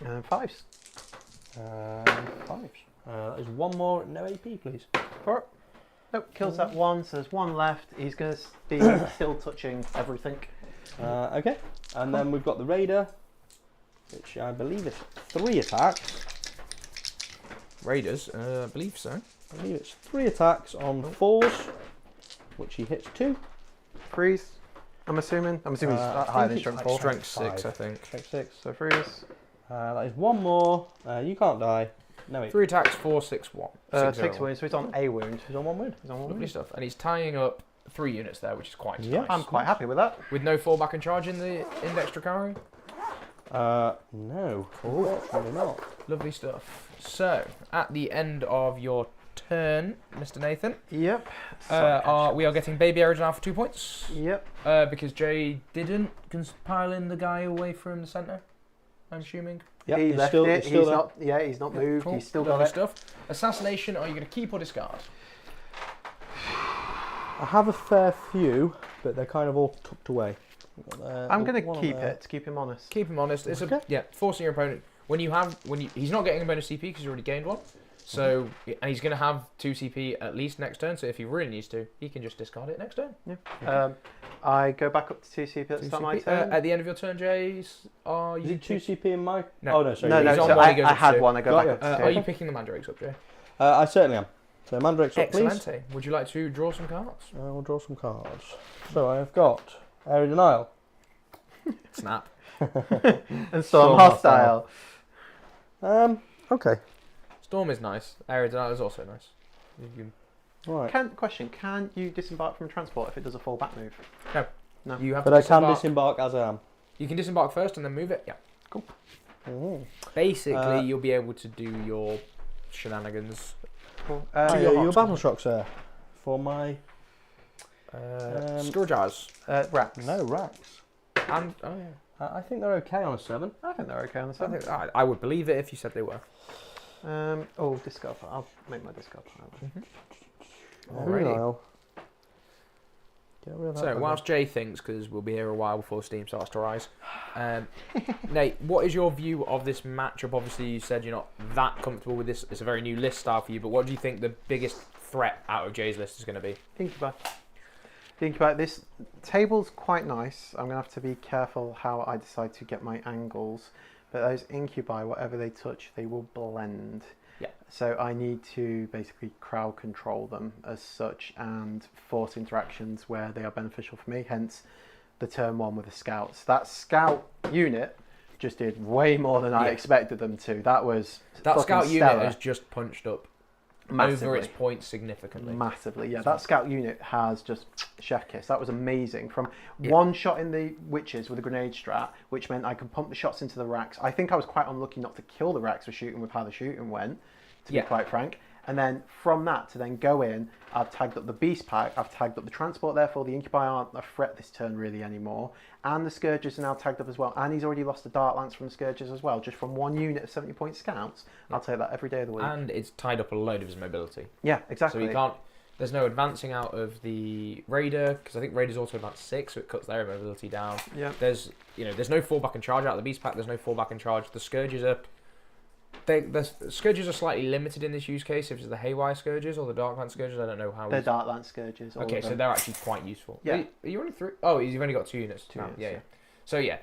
5s. 5s. That is 1 more, no AP, please. 4. Nope, kills that 1. So there's 1 left. He's going to be still touching everything. Okay. And then we've got the raider, which I believe is 3 attacks. Raiders, I believe so. I believe it's 3 attacks on 4s, which he hits 2. Freeze. I'm assuming. he's I higher than think strength it's 4. Strength 6, 5. I think. Strength 6. So freeze. That is 1 more. You can't die. No, AP. 3 attacks, 4, 6, 1. 6 wounds. So he's on a wound. He's on 1 wound. He's on 1 Lovely wound. stuff. And he's tying up 3 units there, which is quite Yeah. nice. I'm quite happy with that. With no fallback and charge in the Index Drukhari. No. Unfortunately not. Lovely stuff. So, at the end of your turn, Mr. Nathan. Yep. We are getting Baby Aerodynal for 2 points. Yep. Because Jay didn't pile in the guy away from the centre, I'm assuming. Yep, he he's left still, it. he's still He's there. not. Yeah, he's not moved. Cool. He's still Lovely got it. stuff. Assassination, are you going to keep or discard? I have a fair few, but they're kind of all tucked away. I'm going to keep it to keep him honest. Keep him honest. It's Okay. forcing your opponent he's not getting a bonus CP because he's already gained one. So and he's going to have 2 CP at least next turn. So if he really needs to, he can just discard it next turn. Yeah. I go back up to 2 CP at the start of my turn. At the end of your turn, Jay, are Is you it 2 CP in my? No. Oh no, sorry. No, he's on so one, he goes I up had to 2. one. I go Got back you. up to Are 2. you picking the mandrakes up, Jay? I certainly am. So Mandrake's up, please. Excellente. Would you like to draw some cards? We'll draw some cards. So I have got Area Denial. Snap. And Storm Hostile. Okay. Storm is nice. Aerodynal is also nice. You Right. Can you disembark from transport if it does a full back move? have But to I can disembark. disembark as I am. You can disembark first and then move it. Yeah. Mm. Basically, you'll be able to do your shenanigans. Cool. Oh, your yeah, your Hawks. battle shocks there for my Scourgers. Racks. no racks. And oh yeah. I think they're okay on a 7. I think they're okay on the I, side. think, I would believe it if you said they were. Discard. I'll make my discard pile. Alrighty. Denial. Get rid of that So bugger. whilst Jay thinks, because we'll be here a while before Steam starts to rise, Nate, what is your view of this matchup? Obviously, you said you're not that comfortable with this. It's a very new list style for you, but what do you think the biggest threat out of Jay's list is going to be? Think about this. Table's quite nice. I'm going to have to be careful how I decide to get my angles. But those incubi, whatever they touch, they will blend. Yeah. So I need to basically crowd control them as such and force interactions where they are beneficial for me. Hence the turn 1 with the scouts. That scout unit just did way more than I expected them to. That was That fucking scout unit stellar. has just punched up Massively. over its points significantly. Massively, yeah. That scout unit has just chef kiss. That was amazing. From one shot in the witches with a grenade strat, which meant I could pump the shots into the racks. I think I was quite unlucky not to kill the racks for shooting with how the shooting went, to be quite frank. And then from that to then go in, I've tagged up the beast pack, I've tagged up the transport, therefore the incubi aren't a threat this turn really anymore. And the scourges are now tagged up as well. And he's already lost the dart lance from the scourges as well, just from one unit of 70-point scouts. I'll take that every day of the week. And it's tied up a load of his mobility. Yeah, exactly. So he can't. There's no advancing out of the raider because I think raiders also advance 6, so it cuts their mobility down. Yeah. There's no fallback and charge out of the beast pack. There's no fallback and charge. The scourges are. The scourges are slightly limited in this use case. If it's the haywire scourges or the dark lance scourges, I don't know how. They're dark lance scourges. Okay, so they're actually quite useful. Yeah. Are you only 3? Oh, you've only got 2 units. Two now. units, Yeah, yeah. yeah. So yeah,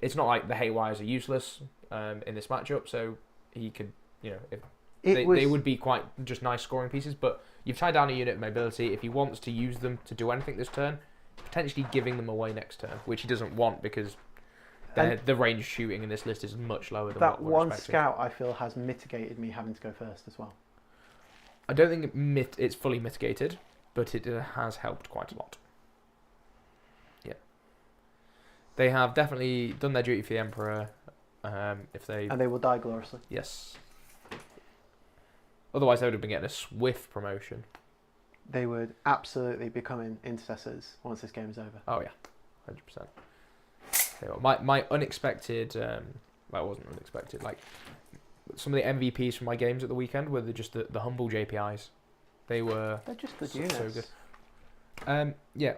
it's not like the haywires are useless in this matchup. So he could, if they would be quite just nice scoring pieces. But you've tied down a unit of mobility. If he wants to use them to do anything this turn, potentially giving them away next turn, which he doesn't want because the range shooting in this list is much lower than that what we're one expecting. scout I feel has mitigated me having to go first as well. I don't think it's fully mitigated, but it has helped quite a lot. Yeah. They have definitely done their duty for the Emperor. And they will die gloriously. Yes. Otherwise, they would have been getting a swift promotion. They would absolutely be becoming intercessors once this game is over. Oh yeah, 100%. My unexpected, well, it wasn't unexpected. Like some of the MVPs from my games at the weekend were just the humble JPIs. They're just good so units. good. Yeah.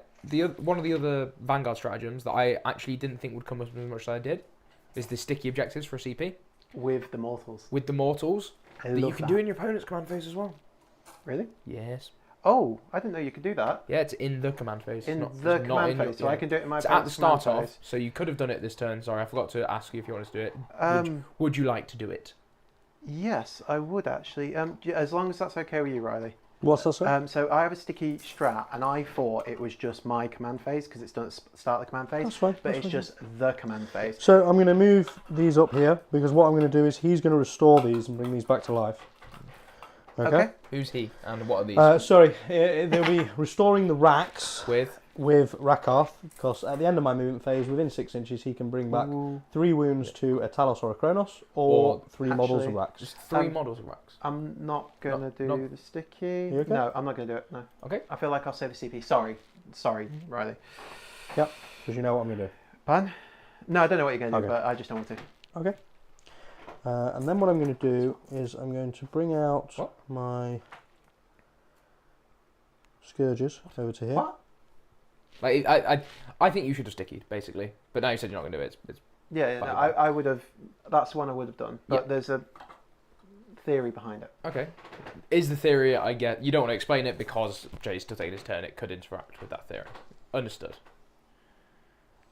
One of the other Vanguard stratagems that I actually didn't think would come up as much as I did is the sticky objectives for a CP With the mortals. with the mortals I that you love can do in your opponent's command phase as well. Really? Yes. Oh, I didn't know you could do that. Yeah, it's in the command phase. In not the in command your- phase, so I can do it in my It's at the opponent's start command off, phase. so you could have done it this turn. Sorry, I forgot to ask you if you wanted to do it. Would you like to do it? Yes, I would actually. As long as that's okay with you, Riley. What's that, sir? So I have a sticky strat, and I thought it was just my command phase because it's done at the start of the command phase. That's fine. But that's it's fine. just the command phase. So I'm going to move these up here because what I'm going to do is he's going to restore these and bring these back to life. Okay. Who's he and what are these? Sorry, they'll be restoring the racks With with Rakarth, because at the end of my movement phase, within 6 inches, he can bring back Ooh. 3 wounds to a Talos or a Kronos, or 3 models of actually, Rax. Just 3 Um, models of Rax. I'm not gonna do no. the sticky. You okay? No, I'm not gonna do it. No. Okay. I feel like I'll save the CP. Sorry, Riley. Because you know what I'm going to do. Pardon? No, I don't know what you're gonna do, Okay. but I just don't want to. Okay. And then what I'm going to do is I'm going to bring out What? my Scourges over to here. What? Like, I think you should have stickied, basically. But now you said you're not going to do it. It's Yeah, no, Fine. I would have. That's the one I would have done. But Yeah. there's a theory behind it. okay. Is the theory, I get, you don't want to explain it because Jay's still taking his turn, it could interact with that theory. Understood.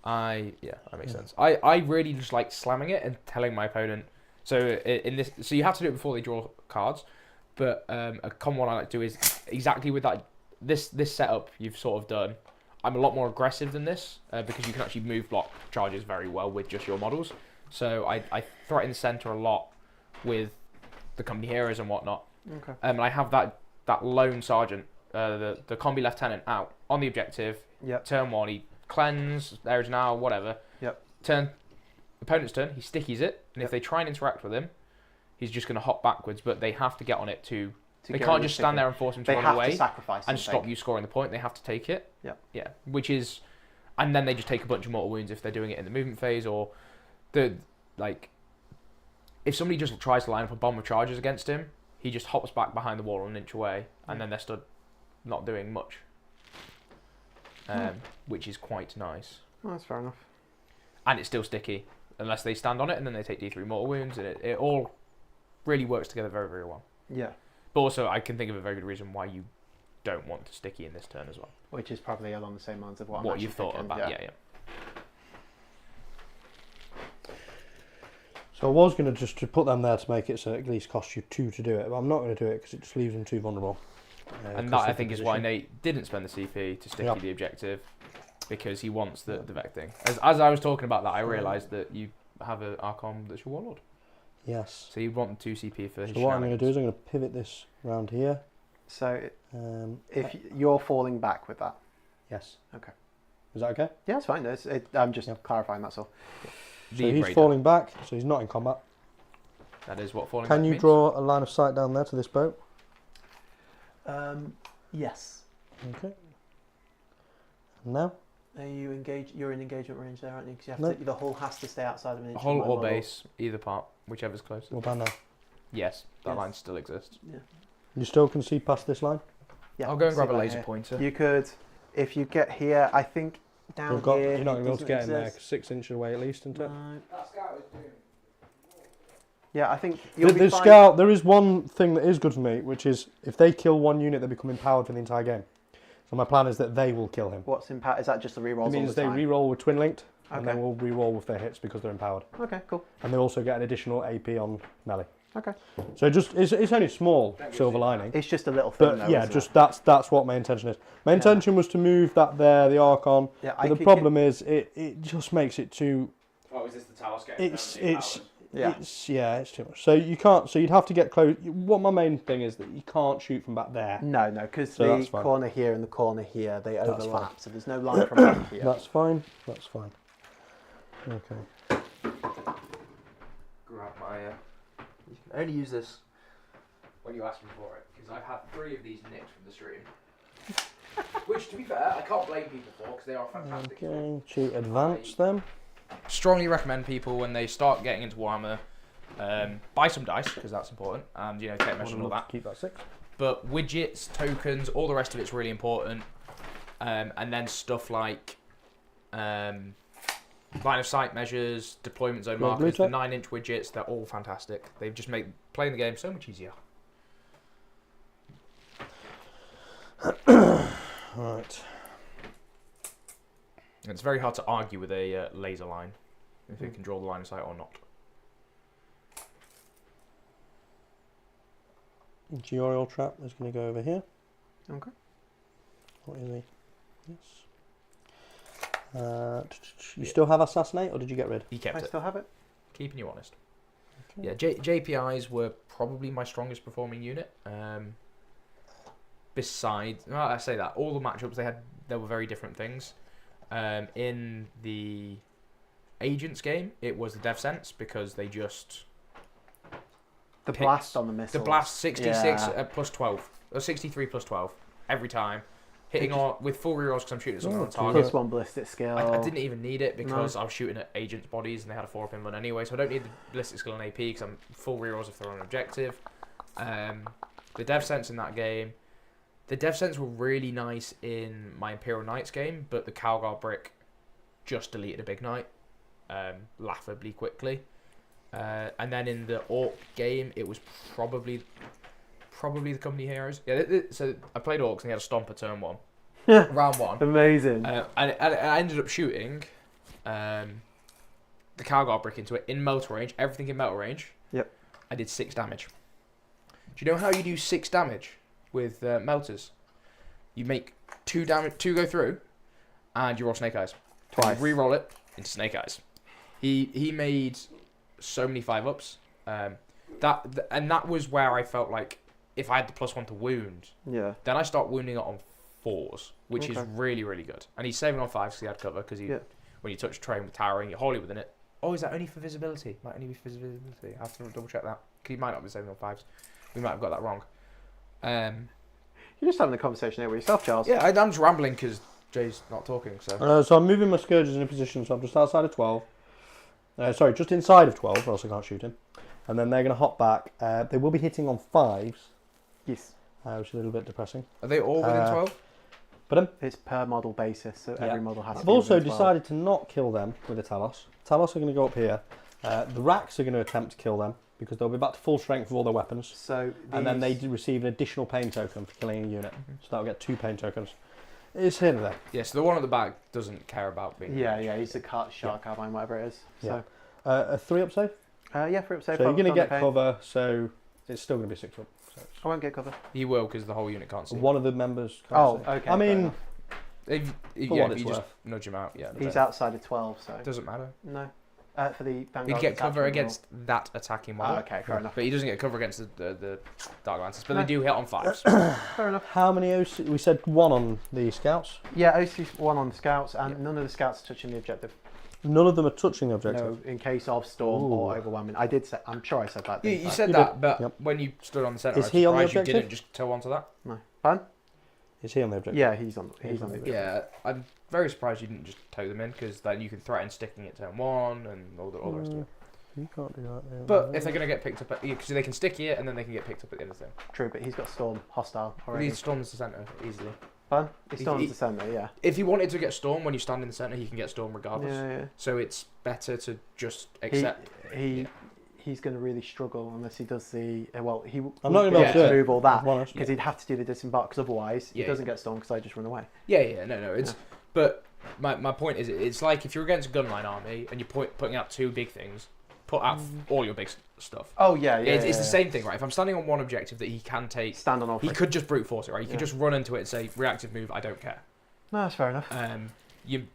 Yeah, that makes sense. I really just like slamming it and telling my opponent. So in this, so you have to do it before they draw cards. But a common one I like to do is exactly with that. This setup you've sort of done. I'm a lot more aggressive than this because you can actually move block charges very well with just your models. So I threaten the center a lot with the company heroes and whatnot. Okay. And I have that lone sergeant, the combi lieutenant out on the objective. Yep. Turn 1, he cleanse, there is now, whatever. Yep. Opponent's turn, he stickies it, and if they try and interact with him, he's just going to hop backwards, but they have to get on it to they go can't with just sticky. stand there and force him to They run have away to sacrifice and something. stop you scoring the point. They have to take it. Yeah. Yeah. Which is, and then they just take a bunch of mortal wounds if they're doing it in the movement phase, or if somebody just tries to line up a bomb of charges against him, he just hops back behind the wall an inch away, and then they're stood not doing much. Which is quite nice. Oh, that's fair enough. And it's still sticky, unless they stand on it, and then they take D3 mortal wounds, and it all really works together very, very well. Yeah. But also, I can think of a very good reason why you don't want to sticky in this turn as well. Which is probably along the same lines of what What I'm you actually thought thinking, about, yeah. So I was going to just to put them there to make it so it at least costs you 2 to do it, but I'm not going to do it because it just leaves them too vulnerable. And that, because I of the think, is why position. Nate didn't spend the CP to sticky Yeah. the objective, because he wants the Vec thing. As I was talking about that, I realised that you have an Archon that's your Warlord. Yes. So you want 2 CP for his So what I'm going to do is shenanigans. I'm going to pivot this round here. So if Uh, you're falling back with that. yes. Okay. Is that okay? Yeah, it's fine. I'm just Yeah. clarifying, that's all. So The he's Raider. falling back, so he's not in combat. That is what falling Can back you means. draw a line of sight down there to this boat? Yes. Okay. And now? Are you engaged? You're in engagement range there, aren't you? Because No. the hull has to stay outside of an inch. of Hull my or model. base, either part, whichever's closest. What about now? Yes, that Yes. line still exists. Yeah. You still can see past this line? Yeah. I'll go and see grab a that laser here. pointer. You could, if you get here, I think down You've got, here. you're not going to be able to doesn't get in there, exist. 'cause 6 inches away at least, isn't it? No. That scout is doing. Yeah, I think you'll The be fine. scout, there is one thing that is good for me, which is if they kill one unit, they become empowered for the entire game. So my plan is that they will kill him. What's impact? Is that just the rerolls? It means all they the time? re-roll with twin linked, and Okay. then will re-roll with their hits because they're empowered. Okay, cool. And they also get an additional AP on melee. Okay. So it's only a small silver lining. It's just a little thing, But though, yeah, isn't just it? that's what my intention is. My intention was to move that there, the Archon. Yeah, But the could problem is it just makes it too. Oh, is this the Talos getting? It's Yeah. it's too much. So you can't. So you'd have to get close. What my main thing is that you can't shoot from back there. No, because So the that's fine. corner here and the corner here, they That's overlap. fine. So there's no line from back here. That's fine. That's fine. Okay. Grab my. You can only use this when you ask me for it, because I've had 3 of these nicked from the stream. Which, to be fair, I can't blame people for, because they are fantastic. Okay. To advance them. Strongly recommend people when they start getting into Warhammer, buy some dice, because that's important, and take measures and all that. Keep that 6. But widgets, tokens, all the rest of it's really important. And then stuff like line of sight measures, deployment zone Blue markers, the tech? 9-inch widgets, they're all fantastic. They've just made playing the game so much easier. Right. It's very hard to argue with a laser line, if it can draw the line of sight or not. Georial trap is going to go over here. Okay. What is he? Yes. You still have assassinate, or did you get rid? He kept I it, still have it. keeping you honest. Okay. Yeah, JPIs were probably my strongest performing unit. besides, well, I say that all the matchups they were very different things. In the Agents game, it was the Dev Sense because they just The picked blast on the missiles. the blast 66 Yeah. plus 12 or 63 plus 12 every time, hitting on with full rerolls because I'm shooting someone on Oh, target. Plus 1 ballistic skill. I didn't even need it because I was shooting at agents' bodies and they had a 4-up run anyway, so I don't need the ballistic skill and AP because I'm full rerolls if they're on an objective. The Dev Sense in that game, the Dev Sense were really nice in my Imperial Knights game, but the Calgar brick just deleted a big knight laughably quickly. And then in the Orc game, it was probably the Company Heroes. Yeah, so I played Orcs and they had a Stomper turn 1. Round 1. Amazing. And I ended up shooting the Calgar brick into it in metal range, everything in metal range. Yep. I did 6 damage. Do you know how you do 6 damage with melters? You make 2 go through, and you roll Snake Eyes. Twice. You re-roll it into Snake Eyes. He made so many 5-ups. That was where I felt like if I had the +1 to wound, Yeah. then I start wounding it on 4s, which is Okay. really, really good. And he's saving on 5s because he had cover, because when you touch terrain with towering, you're wholly within it. Oh, is that only for visibility? Might only be for visibility. I have to double check that. Because he might not be saving on 5s. We might have got that wrong. You're just having a conversation here with yourself, Charles. Yeah, I'm just rambling because Jay's not talking. So I'm moving my Scourges in a position, so I'm just outside of 12. Just inside of 12, or else I can't shoot him. And then they're going to hop back. They will be hitting on 5s, Yes. which is a little bit depressing. Are they all within 12? But It's per model basis, so every model has to I've be also within 12. decided to not kill them with the Talos. Talos are going to go up here. The Racks are going to attempt to kill them because they'll be back to full strength with all their weapons. So And then they receive an additional pain token for killing a unit. So that'll get 2 pain tokens. It's here and there. Yeah, so the one at the back doesn't care about being... Yeah, he's a cut, shark, carbine, whatever it is. So, A 3-up save. yeah, for up save. So you're going to get pain. cover, so it's still going to be 6-up. So I won't get cover. He will because the whole unit can't see. one of the members can't Oh, see. okay. I mean, fair enough. If what you it's just worth. nudge him out, yeah. He's outside of 12, so Doesn't matter. no. For the Vanguard, He'd get it's cover actual against that attacking model. roll. Oh, okay, fair enough. But he doesn't get cover against the Dark Lances. But No. they do hit on 5s. Fair enough. how many OC? We said 1 on the scouts. Yeah, OC 1 on the scouts, and none of the scouts touching the objective. None of them are touching the objective. No, in case of storm or overwhelming. I did say. I'm sure I said that. You didn't I? said You that, did. but Yep. when you stood on the centre, Is I was he on the surprised you objective? didn't just toe onto that. No. Fun? Is he on the objective? Yeah, he's on. He's on the objective. Yeah, I'm very surprised you didn't just toe them in, because then you can threaten sticking it turn 1 and all the rest of it. You can't do that. But if they're going to get picked up, because they can stick here and then they can get picked up at the end of the thing. True, but he's got storm hostile already. He storms the centre easily. Fun? He He- storms he- the centre, yeah. If he wanted to get storm when you stand in the centre, he can get storm regardless. Yeah. So it's better to just accept. He's going to really struggle unless he does the. I'm not going gonna be able to do it. move all that I'm honest. because he'd have to do the disembark. Because otherwise, he Yeah. doesn't get storm because I just run away. Yeah, no. It's but my point is, it's like if you're against a gunline army and you're putting out 2 big things, put out all your big stuff. Oh yeah, It's the same thing, right? If I'm standing on one objective that he can take, Stand on all. he three. could just brute force it, right? You could Yeah. just run into it and say reactive move. I don't care. No, that's fair enough. You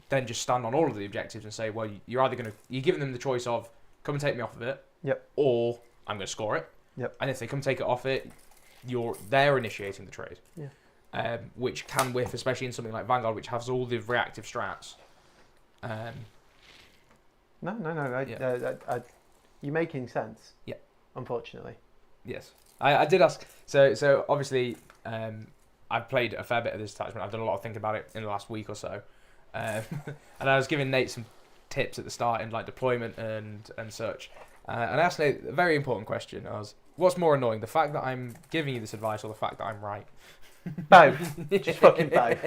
then just stand on all of the objectives and say, well, you're giving them the choice of come and take me off of it, Yep. or I'm going to score it. Yep. And if they come take it off it, they're initiating the trade. Yeah. Which can whiff, especially in something like Vanguard, which has all the reactive strats. No. You're making sense. Yeah. Unfortunately. Yes, I did ask. So obviously, I've played a fair bit of this attachment. I've done a lot of thinking about it in the last week or so, and I was giving Nate some tips at the start in like deployment and such. And I asked Nate a very important question. I was, what's more annoying, the fact that I'm giving you this advice or the fact that I'm right? Both. Just fucking both.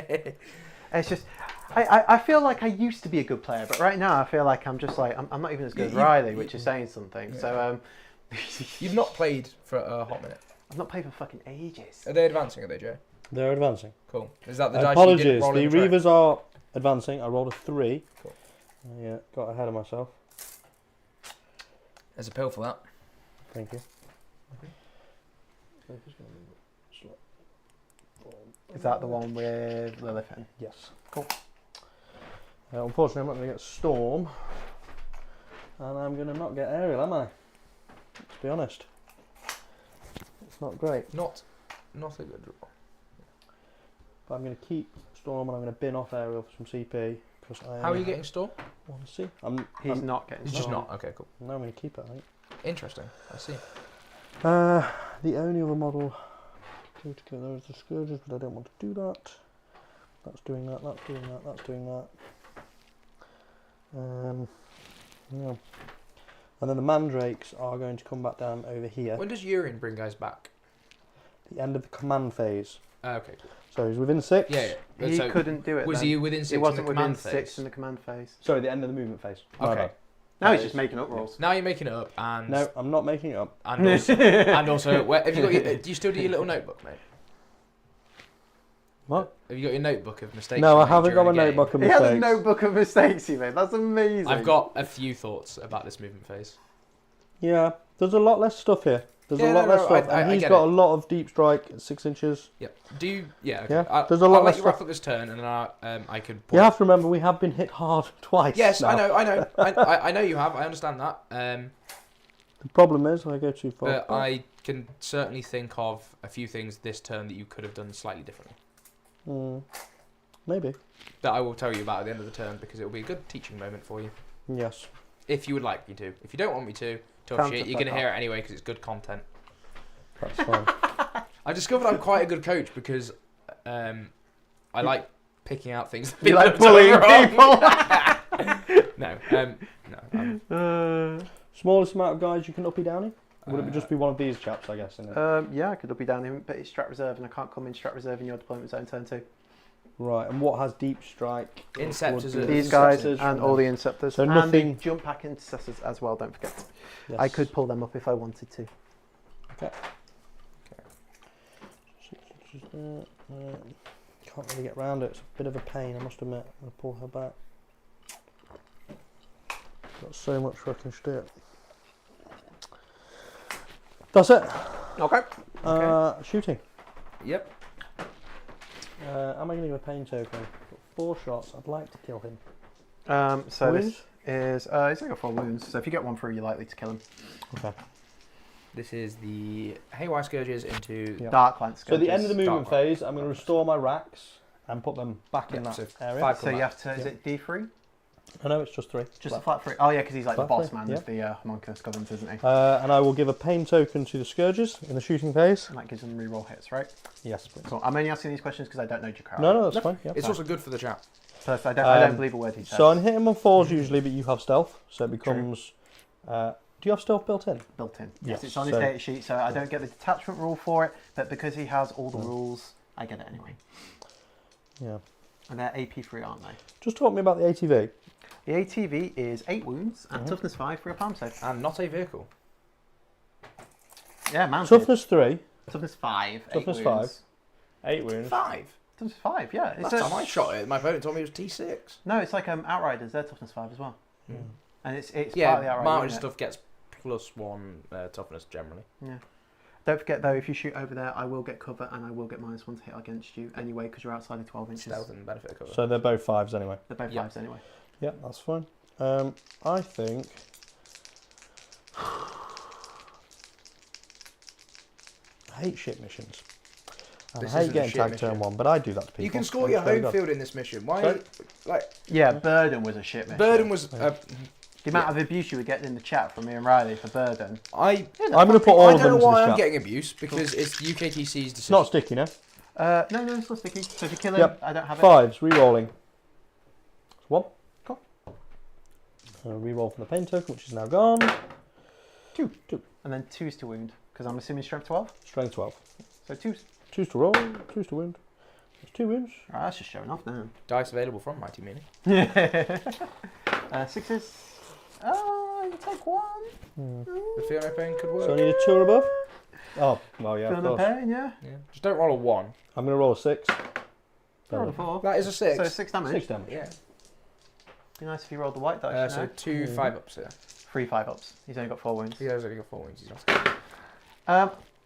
It's just, I feel like I used to be a good player, but right now I feel like I'm just like, I'm not even as good as Riley, which is saying something. Yeah. So, You've not played for a hot minute. I've not played for fucking ages. Are they advancing? Are they, Jay? They're advancing. Cool. Is that the dice you didn't Apologies, roll the in the tray? Reavers are advancing. I rolled a 3. Cool. Yeah, got ahead of myself. There's a pill for that. Thank you. Is that the one with Lilith in? Yes. Cool. Unfortunately, I'm not going to get Storm. And I'm going to not get Aerial, am I? Let's be honest. It's not great. Not a good draw. But I'm going to keep Storm and I'm going to bin off Aerial for some CP. Because I How are you getting Storm? want to see. He's not getting He's just Storm. not. Okay, cool. No, I'm going to keep it, I think. Interesting. I see. The only other model to go there is the Scourges, but I don't want to do that. That's doing that, that's doing that, that's doing that. Yeah. And then the Mandrakes are going to come back down over here. When does Urine bring guys back? The end of the command phase. Okay, cool. So he's within 6. Yeah. He couldn't do it. Was then. he within 6 He in wasn't the within command 6 phase? in the command phase. Sorry, the end of the movement phase. Okay. Now he's just making up rules. Now you're making it up, and No, I'm not making it up. and also, where, have you got your, do you still do your little notebook, mate? What? Have you got your notebook of mistakes? No, you I made haven't got during my a game? notebook of He had mistakes. a notebook of mistakes he made. That's amazing. I've got a few thoughts about this movement phase. Yeah, there's a lot less stuff here. There's Yeah, a lot no, less no, stuff. I And he's get got it. a lot of deep strike at 6 inches. Yep. Do you? Yeah. Okay. Yeah, there's a lot I'll let less you wrap stuff. up this turn, and then I can. You have to remember we have been hit hard twice. Yes, now. I know. I know you have. I understand that. The problem is I go too far. But I can certainly think of a few things this turn that you could have done slightly differently. Maybe. That I will tell you about at the end of the turn because it will be a good teaching moment for you. Yes. If you would like me to. If you don't want me to, tough Time shit. to You're going to fuck hear it anyway because it's good content. That's fine. I discovered I'm quite a good coach because I like picking out things that You people like have done bullying wrong. No. Smallest amount of guys you can uppy downy? Would it just be one of these chaps, I guess? Yeah, I could up you down him, but it's strat reserve, and I can't come in strat reserve in your deployment zone turn 2. Right, and what has deep strike? Inceptors Would be are- These guys Inceptors and from all the them. Inceptors. So and nothing- the jump pack intercessors as well, don't forget. Yes. I could pull them up if I wanted to. Can't really get round it. It's a bit of a pain, I must admit. I'm going to pull her back. Got so much fucking shit. That's it. Okay. Shooting. Yep. Am I going to give a pain token? Got 4 shots. I'd like to kill him. So Wounds? this is he's only got 4 wounds. So if you get 1 through, you're likely to kill him. Okay. This is the Haywire Scourges into Yeah. Dark Lance. So at the end of the movement Dark phase, I'm going to restore my racks and put them back in Yeah, that so area. 5 So you combat. have to. Is it D3? I know it's just 3. Just a flat 3. Oh yeah, because he's like the Flat boss three, man yeah. of the homunculus governs, isn't he? And I will give a pain token to the Scourges in the shooting phase. And that gives them reroll hits, right? Yes, please. Cool. I'm only asking these questions because I don't know Drukhari. No, that's fine. Yeah. It's also good for the chat. Plus, I don't Um, believe a word he says. So I'm hitting on 4s usually, but you have stealth, so it becomes. Do you have stealth built in? Built in. Yes, Yes, it's on his so- data sheet, so I don't get the detachment rule for it, but because he has all the rules, I get it anyway. Yeah. And they're AP3, aren't they? Just talk me about the ATV. The ATV is 8 wounds and toughness 5 for your palm save. And not a vehicle. Yeah, mounted. Toughness 3, Toughness 5. Toughness 8 5. wounds. 8 wounds. 5. Toughness 5, yeah. It's Last time I shot it, my opponent told me it was T6. No, it's like Outriders, they're toughness 5 as well. And it's part of the Yeah, Outrider mounted unit. stuff gets +1 toughness generally. Yeah. Don't forget though, if you shoot over there, I will get cover and I will get -1 to hit against you anyway because you're outside of 12 inches. Stealth and benefit of cover. So they're both 5s anyway. They're both Yeah. 5s anyway. Yeah, that's fine. I think. I hate ship missions. And This I hate isn't a getting ship tagged mission. turn 1, but I do that to people. You can score I'm your just very home good. field in this mission. Why? Sorry? Like, Yeah, Burden was a shit mission. Burden was. The amount of abuse you were getting in the chat from me and Riley for Burden. I'm going to put all I of them don't know into why the I'm chat. getting abuse because it's UKTC's decision. It's not sticky, no? No, it's not sticky. So if you kill him, Yep. I don't have it. 5s, re-rolling. 1. Cool. Re-roll from the pain token, which is now gone. 2. And then 2's to wound, because I'm assuming strength 12. Strength 12. So 2's. 2s to roll, 2s to wound. There's 2 wounds. Alright, that's just showing off now. Dice available from Mighty Mini. 6's. Oh, you take 1. The Feel No Pain could work. So I need a 2 or above. Oh, well, yeah, Feel of no course. pain, yeah. Yeah. Just don't roll a 1. I'm going to roll a 6. Roll a 4. That is a 6. So 6 damage. 6 damage. Yeah. Be nice if you rolled the white dice. So 2 5-ups here. 3 5-ups. He's only got 4 wounds. He has only got 4 wounds. He's not scared.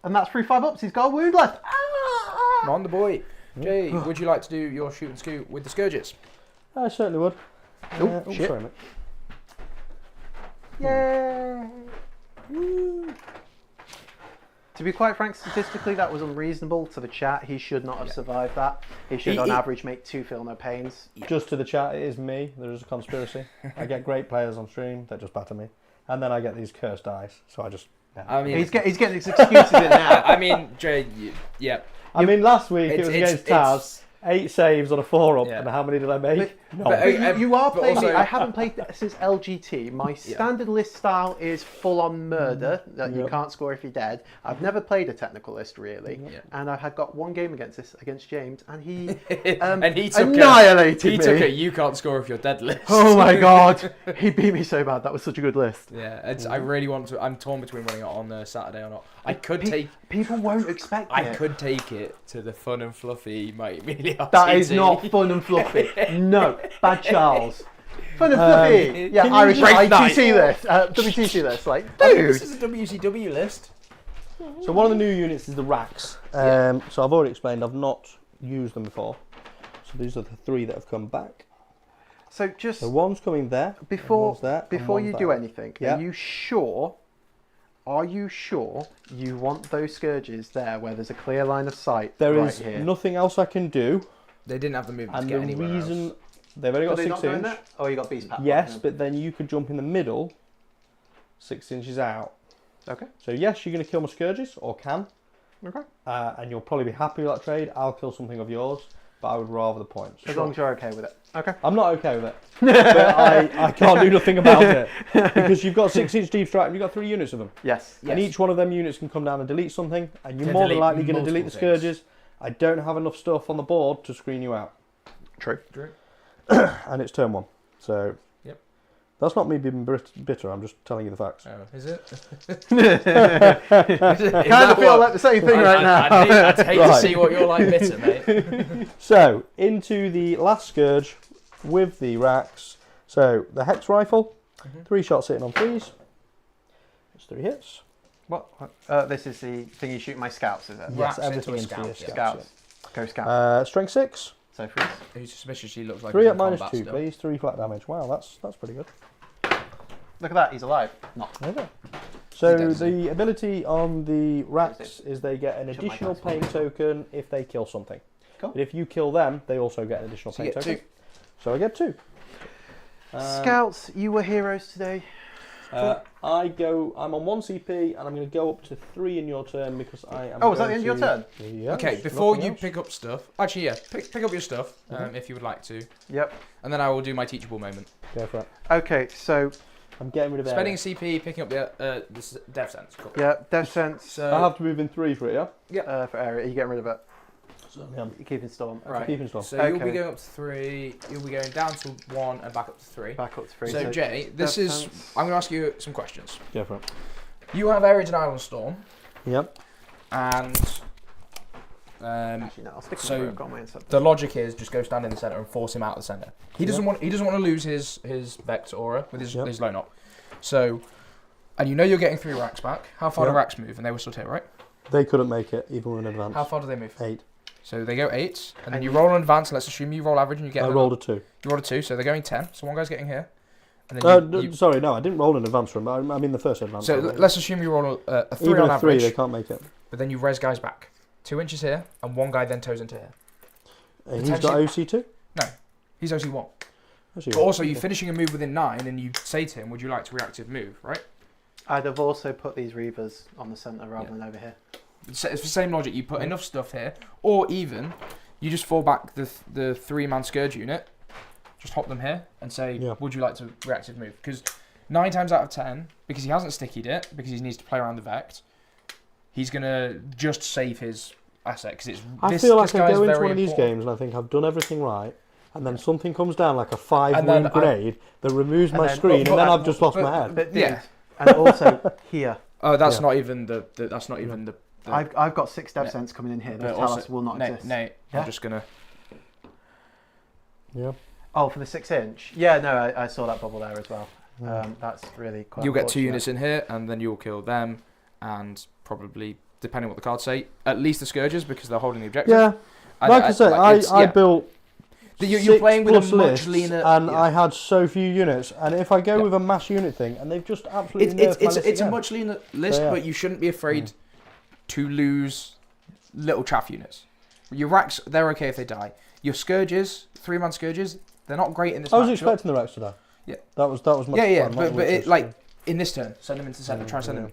And that's 3 5-ups. He's got a wound left. Come on, the boy. Jay, would you like to do your shoot and scoot with the Scourges? I certainly would. Oh, shit. Sorry, mate. Yay! To be quite frank, statistically, that was unreasonable to the chat. He should not have survived that. He should, on average, make 2 feel no pains. Just to the chat, it is me. There is a conspiracy. I get great players on stream that just batter me, and then I get these cursed dice. So I just. Yeah. I mean, he's getting his excuses in now. I mean, Jay, yeah. I mean, last week it was against Taz. 8 saves on a 4-up, Yeah. and how many did I make? No. But you are but playing also- me. I haven't played since LGT. My standard list style is full-on murder, that you can't score if you're dead. I've never played a technical list, really. Yeah. And I had got 1 game against James, and he and he took annihilated He me. took it. You can't score if you're dead list. Oh my god, he beat me so bad. That was such a good list. Yeah, I really want to. I'm torn between winning it on Saturday or not. I could take. People won't expect I it. could take it to the fun and fluffy Mighty Mealy That is RTT. not fun and fluffy. No, bad Charles. Fun and fluffy. Yeah, can you Irish break ITC list, WTC list. Like, Oh, dude. this is a WCW list. So one of the new units is the racks. So I've already explained I've not used them before. So these are the 3 that have come back. So just So one's coming there. before one's there, and before you one's do there. anything, Yeah. are you sure? Are you sure you want those scourges there where there's a clear line of sight? There right is here? nothing else I can do, They didn't have the movement and to get the anywhere reason else. they've only Are got they not 6 doing inch. that? Oh, you got beast pack. Yes, but then you could jump in the middle, 6 inches out. Okay. So yes, you're going to kill my scourges, or can, Okay. and you'll probably be happy with that trade. I'll kill something of yours, but I would rather the points. As long as you're okay with it. Okay. I'm not okay with it, but I can't do nothing about it because you've got 6 inch deep strike and you've got 3 units of them, Yes. and each one of them units can come down and delete something, and you're Can more than delete likely going to delete the multiple things. scourges. I don't have enough stuff on the board to screen you out, True. and it's turn 1. So Yep. that's not me being bitter. I'm just telling you the facts. Oh, is it? Kind of feel like the same thing right now. I'd hate Right. to see what you're like bitter, mate. So into the last scourge with the racks. So the hex rifle, 3 shots hitting on 3s. It's 3 hits. What? This is the thing you shoot my scouts, is it? Yes, Racks everything into a into your scout, scouts. Scouts. Go scout. Strength 6. So freeze. Who suspiciously looks like 3 he's at in minus combat 2, still. please. 3 flat damage. Wow, that's pretty good. Look at that. He's alive. Not. Okay. So does. the ability on the racks is they get an Shut my additional dice. pain token if they kill something. Cool. But if you kill them, they also get an additional So pain you get token. 2. So I get 2. Scouts, you were heroes today. I'm on 1 CP and I'm going to go up to 3 in your turn because I am. Oh, is that the end of your turn? Yes, Okay, before nothing you else. pick up stuff, actually, yeah, pick up your stuff if you would like to, Yep. and then I will do my teachable moment. Go for it. Okay, so I'm getting rid of Spending area. CP, picking up the dev sense. Cool. yeah, death sense So I have to move in 3 for it, yeah? for area. Are you getting rid of it? Yeah. You're keeping storm. Right. Keeping stuff. So you'll be Okay. going up to 3. You'll be going down to 1 and back up to 3. Back up to 3. So Jay, this death is. sense. I'm going to ask you some questions. Go for it. You have Area Denial and Storm, Yep. and Actually, no, I'll stick so with I've got my inside. the logic is just go stand in the center and force him out of the center. He doesn't want to lose his Vex aura with his low knock. So, and you know you're getting 3 racks back. How far do Yep. racks move? And they were still here, right? They couldn't make it even with an advance. How far do they move? 8. So they go 8, and then you roll an advance. Let's assume you roll average and you get. I another- rolled a 2. You rolled a 2, so they're going 10. So one guy's getting here, and then you, Sorry, no, I didn't roll an advance from. I mean the first advance. so I rolled. let's assume you roll a 3 even on a 3, average, they can't make it. but then you res guys back 2 inches here, and one guy then toes into here. He's got OC2. He's OC1. Actually, But also, you're finishing a move within 9, and you say to him, "Would you like to reactive move?" Right? I'd have also put these Reavers on the centre rather than over here. It's the same logic. You put enough stuff here, or even you just fall back the 3-man Scourge unit, just hop them here, and say, Yeah. "Would you like to reactive move?" Because 9 times out of 10, because he hasn't stickied it, because he needs to play around the Vect, he's gonna just save his asset. Because it's. I feel like this I guy's go into very one of these important. games and I think I've done everything right, and then something comes down like a 5 And then wound grenade that removes And my then- screen, but- and then but- I've just lost but- my head. But Yeah. and also here, Oh, that's Yeah. not even the. That's not even the. I've got 6 dev Yeah. sense coming in here. but Those also- Talos will not Nate, exist. Nate, Yeah? I'm just gonna. Yeah. Oh, for the 6 inch? Yeah, no, I saw that bubble there as well. That's really quite You'll get 2 unfortunate. units in here, and then you'll kill them, and probably, depending on what the cards say, at least the Scourges because they're holding the objective. Yeah. Like I said, I yeah. built. You're 6 playing with a plus much lists, leaner, and yeah. I had so few units. And if I go Yeah. with a mass unit thing, and they've just absolutely It's nerfed my list a again. much leaner list, So, yeah. but you shouldn't be afraid to lose little chaff units. Your racks, they're okay if they die. Your scourges, 3-man scourges, they're not great in this I was matchup. expecting the Rex to die. Yeah. That was my Yeah, plan, but it, like in this turn, send them into the centre, try and send them.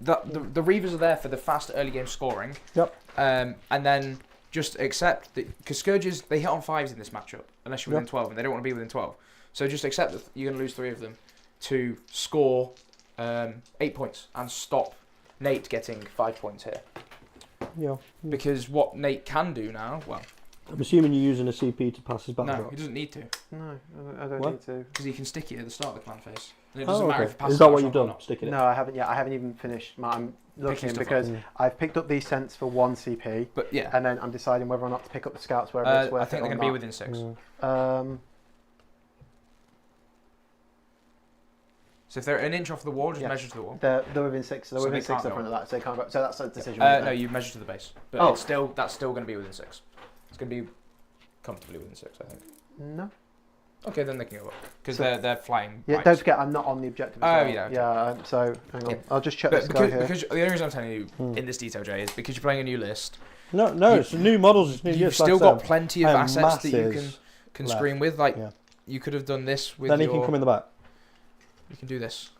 The Reavers are there for the fast early game scoring. Yep. And then just accept that, because Scourges, they hit on 5s in this matchup, unless you're within 12, and they don't want to be within 12. So just accept that you're going to lose 3 of them to score 8 points and stop Nate getting 5 points here. Yeah. Because what Nate can do now, well, I'm assuming you're using a CP to pass his battle no, box. he doesn't need to, No, I don't What? need to. because he can stick it at the start of the clan phase. And it Oh, doesn't matter okay. if it passes Is that Battle what you've Shock or done? not. Sticking it? No, I haven't yet. I haven't even finished. I'm looking stuff because up. I've picked up these scents for 1 CP, But yeah, and then I'm deciding whether or not to pick up the scouts wherever it's worth I think it they're or going to be not. within 6. Mm. So if they're an inch off the wall, just Yeah. measure to the wall. They're within 6. They're So within they 6 can't in go front of that, so they can't go. So that's a decision. No, you measure to the base, but Oh. that's still going to be within 6. It's going to be comfortably within 6, I think. No. Okay, then they can go up because So- they're flying. Yeah, right. don't forget, I'm not on the objective. Oh, As well. yeah, okay. Yeah. So hang on, Yeah. I'll just check But this guy here. because the only reason I'm telling you Hmm. in this detail, Jay, is because you're playing a new list. No, You- it's new models. It's new. You've yes, like still I got said, plenty of I have assets that you masses can left. screen with. Like Yeah. you could have done this with Then he your. can come in the back. You can do this.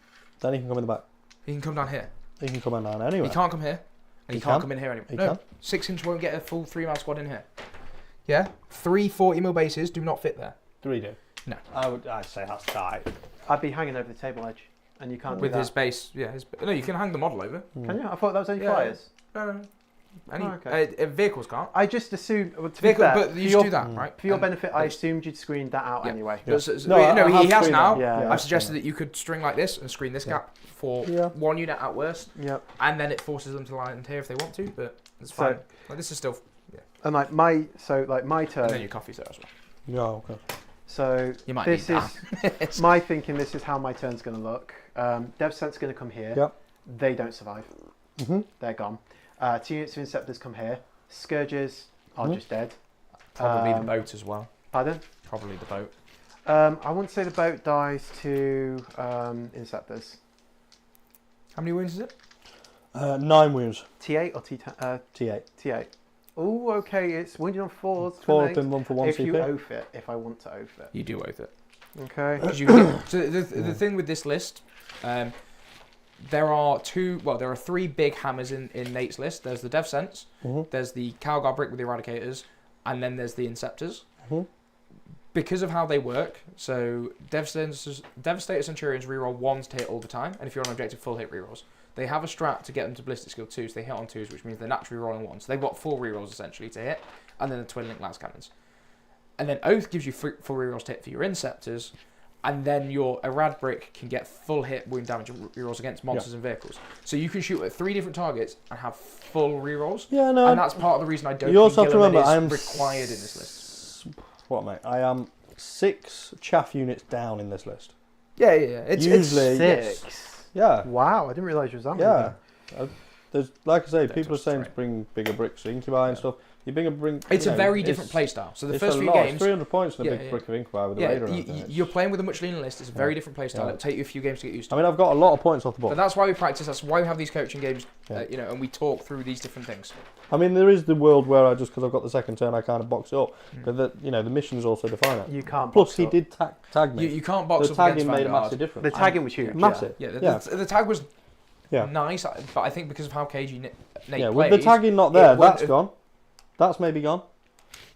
Then he can come in the back. He can come down here. He can come in down anyway. He can't come here, and he He can't can. come in here anymore. He No, can. 6-inch won't get a full 3-man squad in here. Yeah, 3 40mm bases do not fit there 3 do. No. I'd say that's tight. I'd be hanging over the table edge, and you can't with do that. his base. Yeah, no, you can hang the model over. Can you? I thought that was only Yeah. flyers. No. Any Oh, okay. vehicles can't. I just assumed. Well, to be Vehicle, fair, but for you your, should do that, right? For your And benefit, I there's- assumed you'd screened that out Yeah. anyway. Yeah. So, No, I he have has screened now. that. Yeah. I've suggested that you could string like this and screen this Yeah. gap for Yeah. 1 unit at worst, Yep. and then it forces them to land here if they want to. But it's So- fine. Like this is still. And like my And then turn. your coffee's there as well. Yeah, okay. So You might this need is my thinking. This is how my turn's going to look. DevSense going to come here. Yep. They don't survive. Mm-hmm. They're gone. 2 units of Inceptors come here. Scourges are Mhm. just dead. Probably the boat as well. Pardon? Probably the boat. I wouldn't say the boat dies to Inceptors. How many wounds is it? 9 wounds. T8 or T10? T8. T8. Oh, okay. It's wounded on 4s. 4 of them, 1 for 1 if CP. you oath it, if I want to oath it. You do oath it. Okay. 'Cause you get, so the thing with this list, there are 3 big hammers in Nate's list. There's the Dev Sense, Mhm. there's the Calgar Brick with the Eradicators, and then there's the Inceptors. Mhm. Because of how they work, so Devastator Centurions reroll 1s to hit all the time, and if you're on objective, full hit rerolls. They have a strat to get them to Ballistic Skill 2, so they hit on 2s, which means they're naturally rolling 1s. So they've got 4 rerolls essentially to hit, and then the Twin Link Lance Cannons. And then Oath gives you 4 rerolls to hit for your Inceptors, and then your Erad Brick can get full hit wound damage rerolls against monsters and vehicles. So you can shoot at 3 different targets and have full rerolls. Yeah, no. And that's part of the reason I don't You also think have to Gilliman remember, I is am required in this list. What, mate? I am 6 chaff units down in this list. Yeah. It's Usually, Six. yes. Yeah, Wow, I didn't realise you was that yeah. There's, like I say, Don't people are saying to straight. bring bigger bricks for Incubi and stuff. You bring. It's you a know, very it's- different playstyle. So the it's first a few lot. It's games, 300 points in a Yeah, big yeah. brick of Incubi with the Raider. and everything. you're playing with a much leaner list. It's a very Yeah. different playstyle. Yeah. It'll take you a few games to get used to. I mean, I've got a lot of points off the But board. that's why we practice. That's why we have these coaching games, Yeah. and we talk through these different things. I mean, there is the world where I just because I've got the second turn, I kind of box it up. Mm. But the missions also define it. You can't. Plus, box he up. did tag me. You can't box The up against tagging made a Vanguard. massive difference. The tagging was huge. Massive. Yeah, Yeah. the tag was Yeah. nice, but I think because of how KG Nate Yeah, plays, with the tagging not there, it won't- that's gone. That's maybe gone.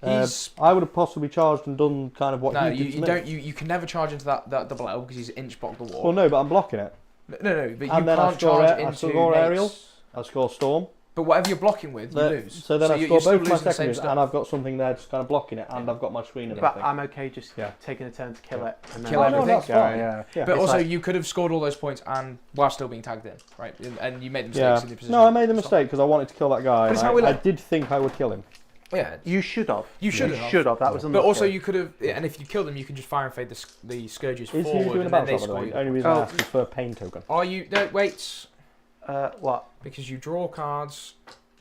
he's I would have possibly charged and done kind of what no, he did you to me. don't. You can never charge into that double L because he's inch block the wall. Well, no, but I'm blocking it. No, but you And then I can't score charge I into score Nate's- aerial. I score storm. But whatever you're blocking with, you lose. So then I you're score still both my losing the same secondaries, stuff. and I've got something there just kind of blocking it, and I've got my screen and But everything. I'm okay just Yeah. taking a turn to kill it. And Kill then everything. that's fine. Yeah. Yeah. But It's also, like- you could have scored all those points and while still being tagged in, right? And you made the mistakes Yeah. in the position. No, I made the mistake because I wanted to kill that guy. But it's and how we I learn. did think I would kill him. Yeah. You should have. You should have. Should have. That was But also, unlucky. you could have, and if you kill them, you can just fire and fade the Scourges Is he forward, doing a and then they battle shot, by score the way? you. Only reason I Oh. asked is for a pain token. Are you? No, wait. What? Because you draw cards,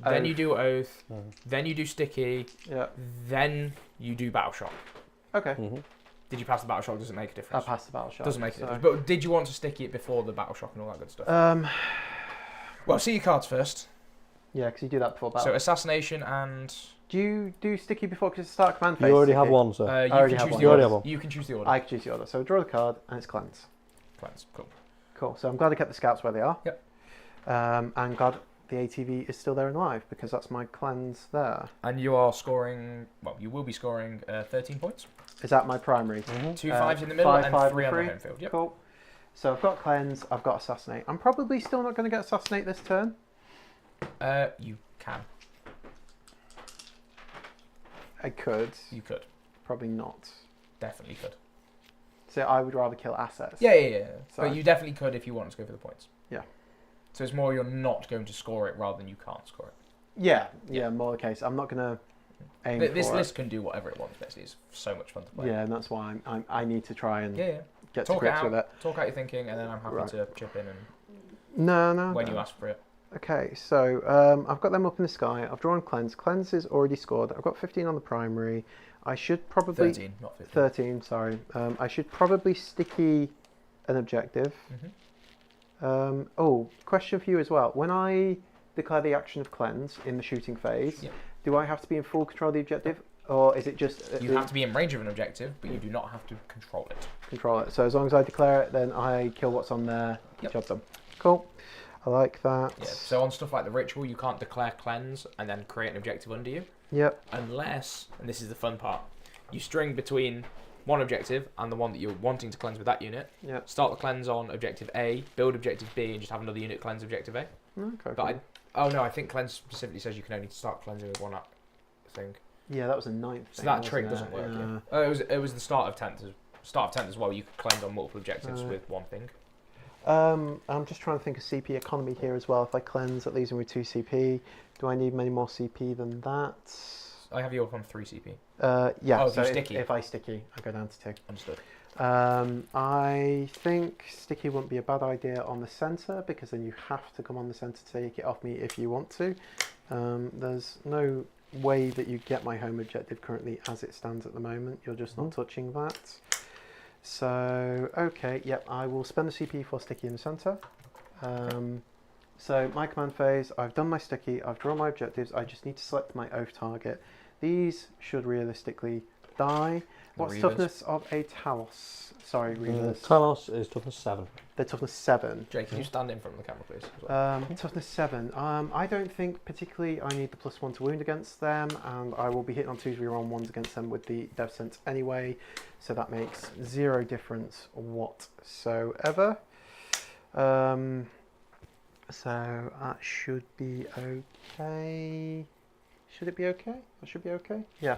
then Oath. you do Oath, Mhm. then you do Sticky, Yeah. then you do Battle Shock. Okay. Mhm. Did you pass the Battle Shock? Does it make a I difference? passed the battle shot. Doesn't make a so- difference. But did you want to Sticky it before the Battle Shock and all that good stuff? Um. Well, see your cards first. Yeah, because you do that before So battle. assassination and Do you do sticky before because it's start command phase? You already have sticky? one, sir. you already can have choose one. the You already order. have one. You can choose the order. I can choose the order. So draw the card and it's cleanse. Cleanse. Cool. Cool. So I'm glad I kept the scouts where they are. Yep. And glad the ATV is still there and alive because that's my cleanse there. And you are scoring. Well, you will be scoring 13 points. Is that my primary? 2 5s in the middle 5, and 5, 3 on the 3. home field. Yep. Cool. So I've got cleanse. I've got assassinate. I'm probably still not going to get assassinate this turn. You can. I could. You could. Probably not. Definitely could. So I would rather kill assets. Yeah. So But you definitely could if you wanted to go for the points. Yeah. So it's more you're not going to score it rather than you can't score it. Yeah, more the case. I'm not going to aim for This it. list can do whatever it wants, basically. It's so much fun to play. Yeah, and that's why I need to try and Yeah. get to Talk it grips out. with it. Talk out your thinking, and then I'm happy Right. to chip in and No. when you ask for it. Okay, so I've got them up in the sky. I've drawn cleanse. Cleanse is already scored. I've got 15 on the primary. I should probably 13, not 15. 13. Sorry. I should probably sticky an objective. Mhm. Question for you as well. When I declare the action of cleanse in the shooting phase, Yep. do I have to be in full control of the objective, or is it just You have to be in range of an objective, but you do not have to control it. control it? So as long as I declare it, then I kill what's on there. Yep. Job done. Cool. I like that. Yeah. So on stuff like the ritual, you can't declare cleanse and then create an objective under you, Yep. unless, and this is the fun part, you string between one objective and the one that you're wanting to cleanse with that unit. Yep. Start the cleanse on objective A, build objective B, and just have another unit cleanse objective A. Okay. But I think cleanse specifically says you can only start cleansing with one thing. Yeah, that was a ninth. So thing, that wasn't trick it? doesn't work. Yeah. Yeah. It was the start of 10th as well. You could cleanse on multiple objectives Right. with one thing. I'm just trying to think of CP economy here as well. If I cleanse, that leaves me with 2 CP. Do I need many more CP than that? I have you up on 3 CP. Yeah. Oh, so if you sticky. if I sticky, I go down to 2. Understood. I think sticky wouldn't be a bad idea on the centre because then you have to come on the centre to take it off me if you want to. There's no way that you get my home objective currently as it stands at the moment. You're just not touching that. So, okay, yep, I will spend the CP for sticky in the centre. So my command phase, I've done my sticky, I've drawn my objectives, I just need to select my oath target. These should realistically die. What's Reavers. toughness of a Talos? Sorry, Reavers. Talos is toughness 7. They're toughness 7. Jake, can you stand in front of the camera, please? as well? Toughness 7. I don't think particularly I need the +1 to wound against them, and I will be hitting on 2s, reroll 1s against them with the Dev Sense anyway, so that makes 0 difference whatsoever. So that should be okay. Should it be okay? That should be okay. Yeah.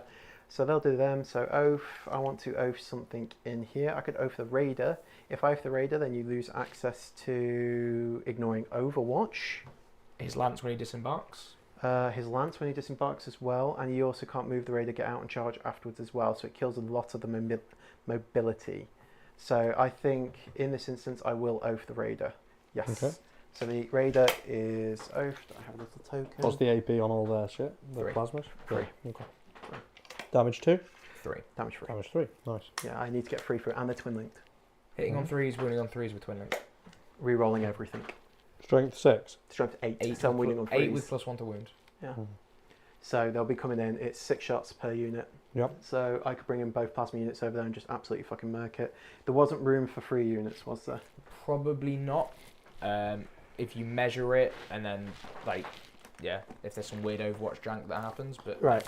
So they'll do them. So oath, I want to oath something in here. I could oath the raider. If I oath the raider, then you lose access to ignoring Overwatch. His lance when he disembarks. His lance when he disembarks as well, and you also can't move the raider, get out and charge afterwards as well. So it kills a lot of the mobility. So I think in this instance I will oath the raider. Yes. Okay. So the raider is oathed. I have a little token. What's the AP on all their shit? The 3. plasmas? 3. Okay. Damage 2? 3. Damage free. Damage 3. Nice. Yeah, I need to get free for it, and they're twin linked. Hitting on 3s, wounding on 3s with twin link. Rerolling everything. Strength 6. Strength 8. 8, So I'm winning on 8 3s. with +1 to wound. Yeah. So they'll be coming in. It's 6 shots per unit. Yep. So I could bring in both plasma units over there and just absolutely fucking murk it. There wasn't room for 3 units, was there? Probably not. If you measure it and then, if there's some weird Overwatch jank that happens, but... Right.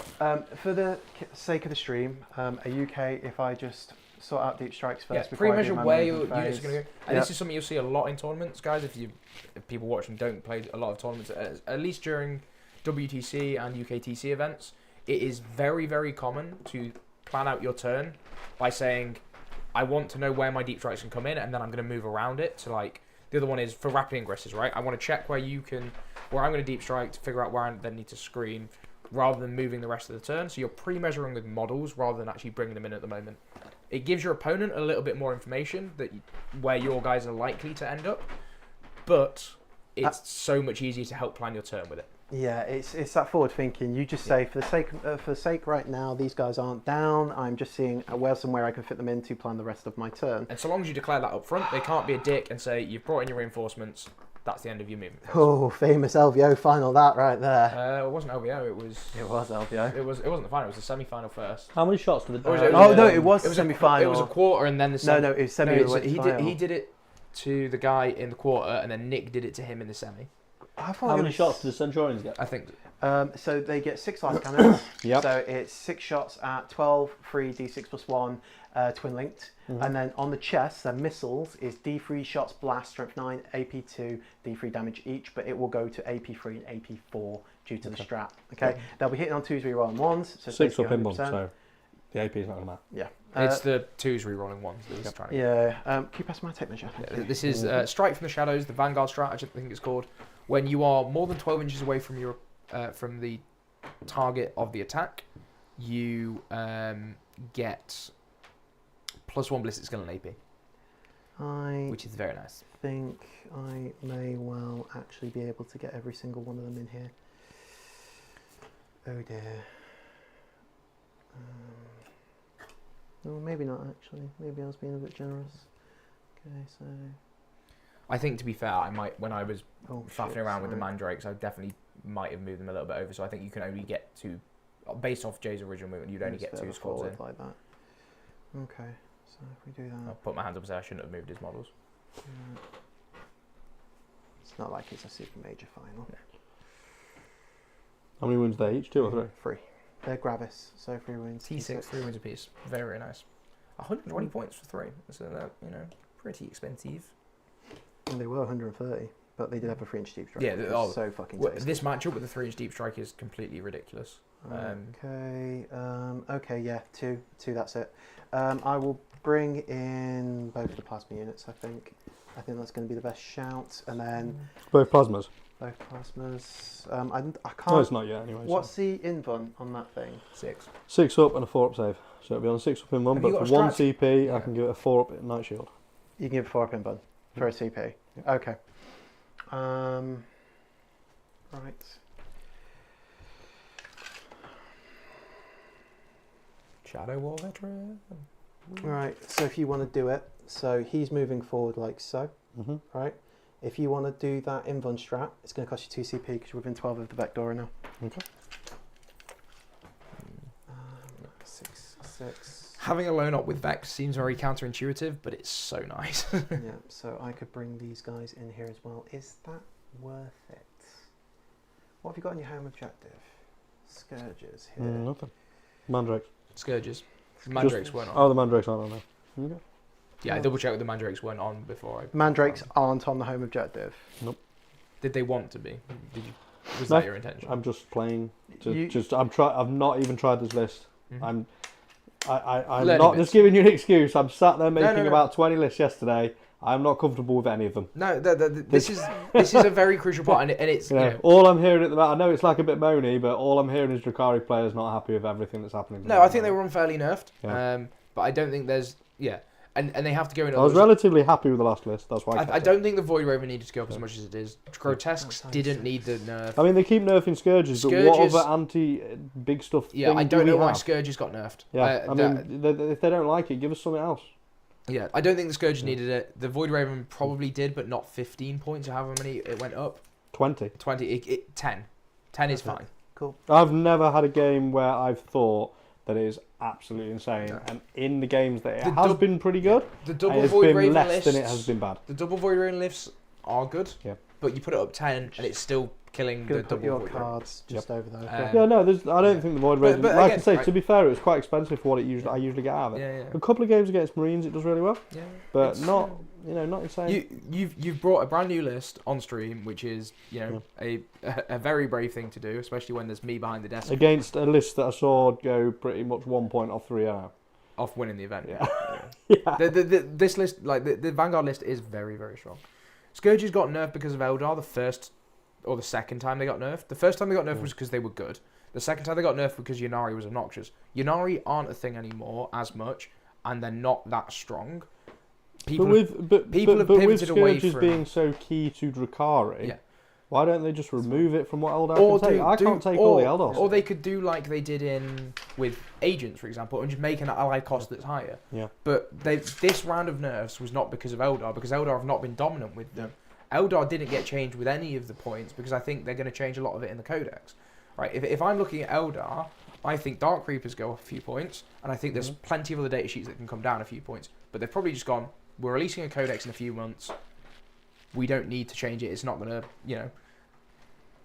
For the sake of the stream, are you okay if I just sort out deep strikes first? Yeah, before I do pre-measure my where your movement units are phase? going to go. And this is something you'll see a lot in tournaments, guys. If people watching don't play a lot of tournaments, at least during WTC and UKTC events, it is very, very common to plan out your turn by saying, I want to know where my deep strikes can come in, and then I'm going to move around it to the other one is for rapid ingresses, right? I want to check where I'm going to deep strike to figure out where I then need to screen rather than moving the rest of the turn. So you're pre-measuring with models rather than actually bringing them in at the moment. It gives your opponent a little bit more information where your guys are likely to end up, but it's so much easier to help plan your turn with it. Yeah, it's that forward thinking. You just say, for the sake right now, these guys aren't down. I'm just seeing where somewhere I can fit them in to plan the rest of my turn. And so long as you declare that up front, they can't be a dick and say, you've brought in your reinforcements, That's the end of your movement phase. Oh, famous LVO final that right there. It wasn't LBO. It was LVO. It wasn't the final. It was the semi-final first. How many shots did Or was the? it- Oh no, um, it was a semi-final. It was a quarter and then the semi. No, it was semi. No, he did it to the guy in the quarter, and then Nick did it to him in the semi. I thought How it many was- shots did the Centurions get? I think. So they get 6 light cannons. Yep. So it's 6 shots at 12, 3, D6 plus 1, twin linked. Mhm. And then on the chest, their missiles is D3 shots, blast, strength 9, AP2, D3 damage each, but it will go to AP3 and AP4 due to the strap. Okay, they'll be hitting on 2s, rerolling 1s. So 6 basically up in one, 100%. so the AP is not going to matter. Yeah. It's the 2s re-rolling 1s that he's trying to get. Yeah. Can you pass my tape measure? Yeah, this is Strike from the Shadows, the Vanguard strat, I think it's called. When you are more than 12 inches away from your from the target of the attack, you get +1 ballistic skill and AP, I which is very nice. think I may well actually be able to get every single one of them in here. Oh dear. No, maybe not actually. Maybe I was being a bit generous. Okay, so... I think, to be fair, I might, when I was Oh, faffing shit, around with the sorry. Mandrakes, I definitely might have moved them a little bit over, so I think you can only get 2, based off Jay's original movement, you'd only Just get a bit 2 of a squads in. forward like that. Okay, so if we do I'll that... put my hands up and say I shouldn't have moved his models. yeah. It's not like it's a super major final. How many wounds they each? 2 or 3? 3. They're Gravis, so 3 wounds. T6, 3 wins apiece. Very, very nice. 120 points for 3, so that, pretty expensive. And they were 130, but they did have a 3-inch deep strike. Yeah, which oh, is so fucking Well, tasty. this matchup with the 3-inch deep strike is completely ridiculous. Okay, yeah, 2, that's it. I will bring in both the plasma units, I think. I think that's going to be the best shout. And then Both plasmas. both plasmas. I can't... No, it's not yet anyway. so. What's the invuln on that thing? 6. 6 up and a 4 up save. So it'll be on 6 up in 1, Have you but got for a 1 strat? CP, Yeah. I can give it a 4 up at Night Shield. You can give 4 up invuln for a CP. Okay. Right. Shadow War veteran. Right, so if you want to do it, so he's moving forward like so, Mm-hmm. right? If you want to do that invuln strat, it's going to cost you 2 CP because you're within 12 of the Vectora now. Okay. 6, 6. Having a lone op with Vex seems very counterintuitive, but it's so nice. Yeah, so I could bring these guys in here as well. Is that worth it? What have you got on your home objective? Scourges here. Nothing. Mandrakes. Scourges. The Mandrakes weren't on. Oh, the Mandrakes aren't on there. Okay. Yeah, I double checked with the Mandrakes weren't on before. Mandrakes aren't on the home objective. Did they want to be? Did you? Was No, that your intention? I'm just playing. You- I've not even tried this list. Mhm. I'm Learning not bits. just giving you an excuse. I'm sat there making no. about 20 lists yesterday. I'm not comfortable with any of them. No, this is a very crucial part, and it's You know, all I'm hearing at the moment, I know it's like a bit moany, but all I'm hearing is Drukhari players not happy with everything that's happening. no, I think they were unfairly nerfed. Yeah. But I don't think there's and they have to go in. I was relatively happy with the last list. That's why I don't think the Void Raven needed to go up as much as it is. Grotesques That's didn't 96. need the nerf. I mean, they keep nerfing Scourges, but what Scourges- other anti-big stuff Yeah, thing I do don't we know why have? Scourges got nerfed. Yeah, I mean, if they don't like it, give us something else. Yeah, I don't think the Scourge needed it. The Void Raven probably did, but not 15 points or however many it went up. 20. 20, 10. 10 is Okay. fine. Cool. I've never had a game where I've thought that it is absolutely insane, No. and in the games that it The has dub- been pretty good, The it double has Void been Raven less lists, than it has been bad. the double Void Raven lifts are good. Yeah. But you put it up 10 and it's still killing I'm the going to put double your Void Raven. cards just over there. Um, Yeah, no, I don't yeah. think the Void But- Raven. but like again, I say, right. to be fair, it was quite expensive for what I usually get out of it. Yeah, yeah. A couple of games against Marines, it does really well, Yeah. but It's, not not insane. You've brought a brand new list on stream, which is a very brave thing to do, especially when there's me behind the desk Against a list that I saw go pretty much 1 point off 3 out. off winning the event. Yeah. Yeah. Yeah. This list, like the Vanguard list, is very, very strong. Scourges got nerfed because of Eldar the first or the second time they got nerfed. The first time they got nerfed was because they were good. The second time they got nerfed because Yannari was obnoxious. Yannari aren't a thing anymore as much, and they're not that strong. People But with pivoted away Scourges from- being so key to Drukhari, Yeah. why don't they just remove it from what Eldar Or can take? do- I do- can't take or- all the Eldars. Or they could do like they did with Agents, for example, and just make an allied cost that's higher. Yeah. But this round of nerfs was not because of Eldar, because Eldar have not been dominant with them. Eldar didn't get changed with any of the points because I think they're going to change a lot of it in the codex. Right? If I'm looking at Eldar, I think Dark Reapers go up a few points, and I think there's plenty of other data sheets that can come down a few points. But they've probably just gone, we're releasing a codex in a few months. We don't need to change it. It's not going to,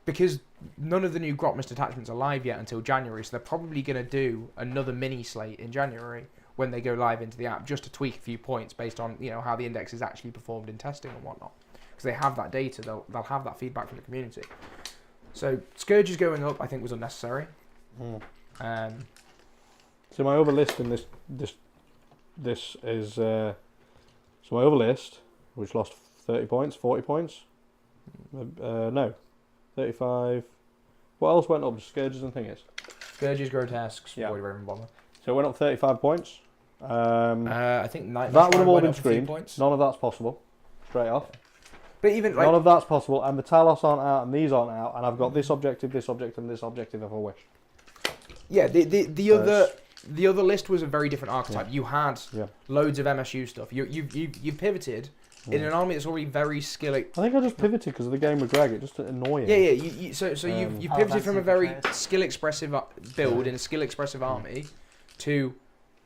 because none of the new Grotmist attachments are live yet until January, so they're probably going to do another mini slate in January when they go live into the app, just to tweak a few points based on how the index is actually performed in testing and whatnot. Because they have that data, they'll have that feedback from the community. So Scourges going up, I think, was unnecessary. So my other list in this is so my other list, which lost 30 points, 40 points. No, 35. What else went up? Scourges and thingies. Scourges, Grotesques, Yeah. Void Raven Bomber. So it went up 35 points. I think That would have all been few screened. points. None of that's possible. Straight off. But even None of that's possible. And the Talos aren't out, and these aren't out. And I've got this objective, and this objective if I wish. yeah, the other list was a very different archetype. Yeah. You had loads of MSU stuff. You've pivoted in an army that's already very skilly. I think I just pivoted because of the game with Greg. It just annoying. Yeah. So you've pivoted that's from a very super skill expressive build in a skill expressive army to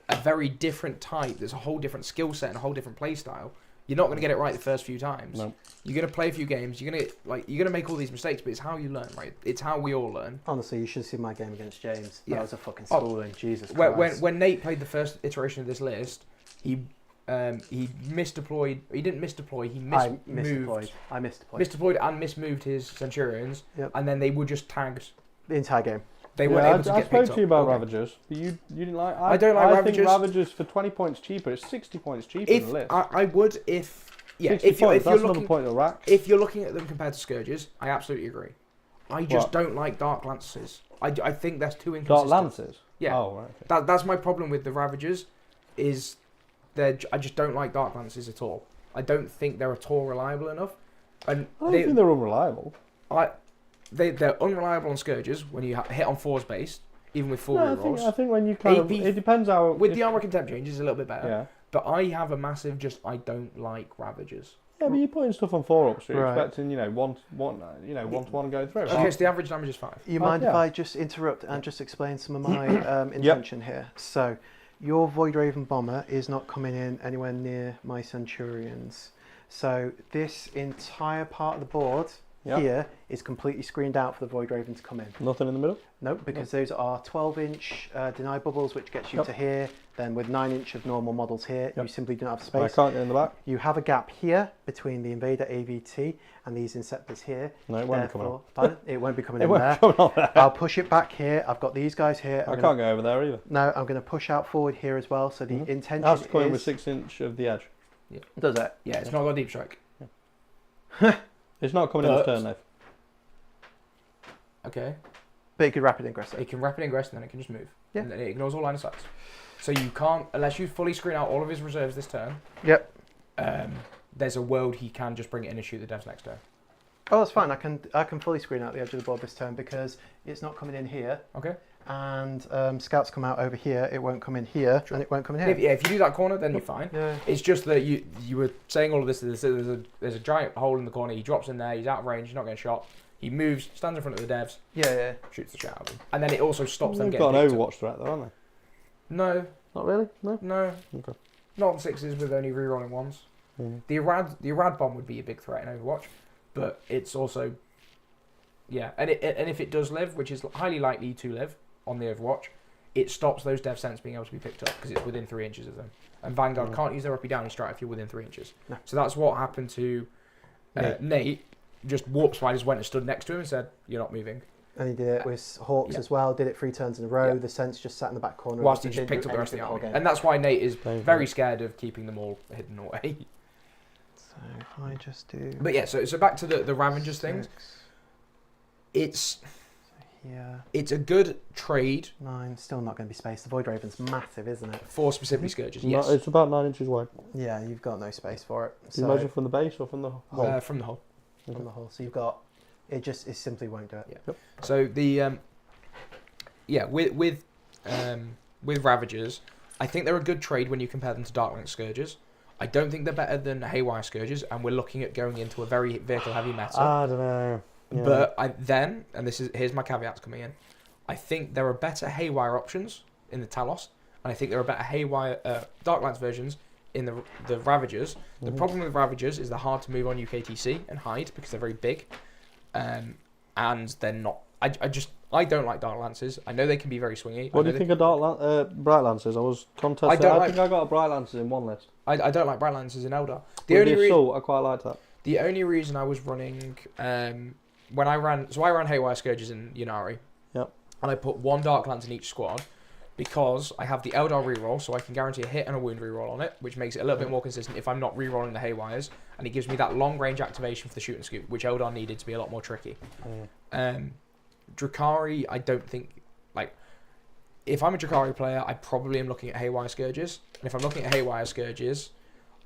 a very different type. There's a whole different skill set and a whole different play style. You're not going to get it right the first few times. No. You're going to play a few games. You're going to make all these mistakes, but it's how you learn, right? It's how we all learn. Honestly, you should see my game against James. Yeah. That was a fucking schooling. Jesus When Christ. when Nate played the first iteration of this list, he misdeployed. He didn't misdeploy. He I mismoved. misdeployed. Misdeployed and mismoved his Centurions, Yep. and then they were just tagged. The entire game. They weren't able to I get spoke picked to you up. about Okay. Ravagers. But you didn't like. I don't like I Ravagers. think Ravagers for 20 points cheaper. It's 60 points cheaper If than the list. I would, if 60 if you're points, that's another looking point of rack. if you're looking at them compared to Scourges, I absolutely agree. I just What? don't like Dark Lances. I think that's too Dark inconsistent. Lances. Yeah. Oh right. Okay. That's my problem with the Ravagers, is I just don't like Dark Lances at all. I don't think they're at all reliable enough, and I don't think they're unreliable. they're unreliable on Scourges when you hit on 4s based, even with 4 No, rerolls. I think when you kind of, AP it depends how. With the armor contempt change, it's a little bit better. Yeah. But I have a massive I don't like Ravagers. Yeah, but you're putting stuff on 4-ups, so you're Right. expecting, one to one going through. Okay, so the average damage is 5. You mind if yeah. I just interrupt and just explain some of my intention here? So, your Void Raven Bomber is not coming in anywhere near my Centurions. So, this entire part of the board here is completely screened out for the Void Raven to come in. Nothing in the middle? Nope, because those are 12-inch deny bubbles, which gets you to here. Then with 9-inch of normal models here, you simply don't have I space. can't get in the back. You have a gap here between the Invader AVT and these Inceptors here. No, it won't be coming on. Pardon? It won't be coming It in won't there. be coming on there. I'll push it back here. I've got these guys here. I can't go over there either. No, I'm going to push out forward here as well. So the intention It has to come in with is... 6-inch of the edge. Does it? Yeah, it's not got deep strike. It's not coming in this turn, though. Okay. But it could rapid ingress it. It can rapid ingress and then it can just move. Yeah. And then it ignores all line of sights. So you can't, unless you fully screen out all of his reserves this turn. Yep. There's a world he can just bring it in and shoot the devs next turn. Oh, that's fine. I can fully screen out the edge of the board this turn because it's not coming in here. Okay. And scouts come out over here. It won't come in here, and it won't come in here. If you do that corner, then you're fine. Yeah. It's just that you were saying all of this. There's a giant hole in the corner. He drops in there. He's out of range. He's not getting shot. He moves, stands in front of the devs, Yeah. shoots the shit out of them, and then it also stops them They've getting. got an picked up. Overwatch threat, though, haven't No, they? Not really? No? no. Okay. Not on 6s with only rerolling 1s. The Irad bomb would be a big threat in Overwatch, but it's also, and if it does live, which is highly likely to live on the Overwatch, it stops those dev cents being able to be picked up because it's within 3 inches of them. And Vanguard can't use their uppy downy strat if you're within 3 inches. No. So that's what happened to Nate. Just warp spiders went and stood next to him and said, "You're not moving." And he did it with Hawks as well. Did it 3 turns in a row. The Sense just sat in the back corner. Whilst he and just didn't picked do up the rest of the anything army. whole game. And that's why Nate is Painful. very scared of keeping them all hidden away. So if I just do... But yeah, so back to the Ravengers thing. 6, It's here, a good trade 9. Still not going to be space. The Void Raven's massive, isn't it? for specifically Scourges. No, Yes. it's about 9 inches wide. Yeah, you've got no space for it. Do you measure from the base or from the hole? From the hole. From the hole. So you've got... It simply won't do it. Yeah. Yep. So the with Ravagers, I think they're a good trade when you compare them to Darklink Scourges. I don't think they're better than Haywire Scourges, and we're looking at going into a very vehicle-heavy meta. I don't know. Yeah. But here's my caveats coming in. I think there are better Haywire options in the Talos, and I think there are better Haywire Darklands versions in the Ravagers. The problem with Ravagers is they're hard to move on UKTC and hide because they're very big, and they're not. I don't like Dark Lances. I know they can be very swingy. What do you think of Bright Lancers? I was contesting. I think I got a Bright Lancers in one list. I don't like Bright Lancers in Eldar. The Assault, I quite like that. The only reason I was running when I ran Haywire Scourges in Yunari. Yep. And I put 1 Dark Lance in each squad because I have the Eldar reroll, so I can guarantee a hit and a wound reroll on it, which makes it a little bit more consistent if I'm not rerolling the Haywires, and it gives me that long range activation for the shoot and scoop, which Eldar needed to be a lot more tricky. Drukhari, I don't think, like, if I'm a Drukhari player, I probably am looking at Haywire Scourges, and if I'm looking at Haywire Scourges,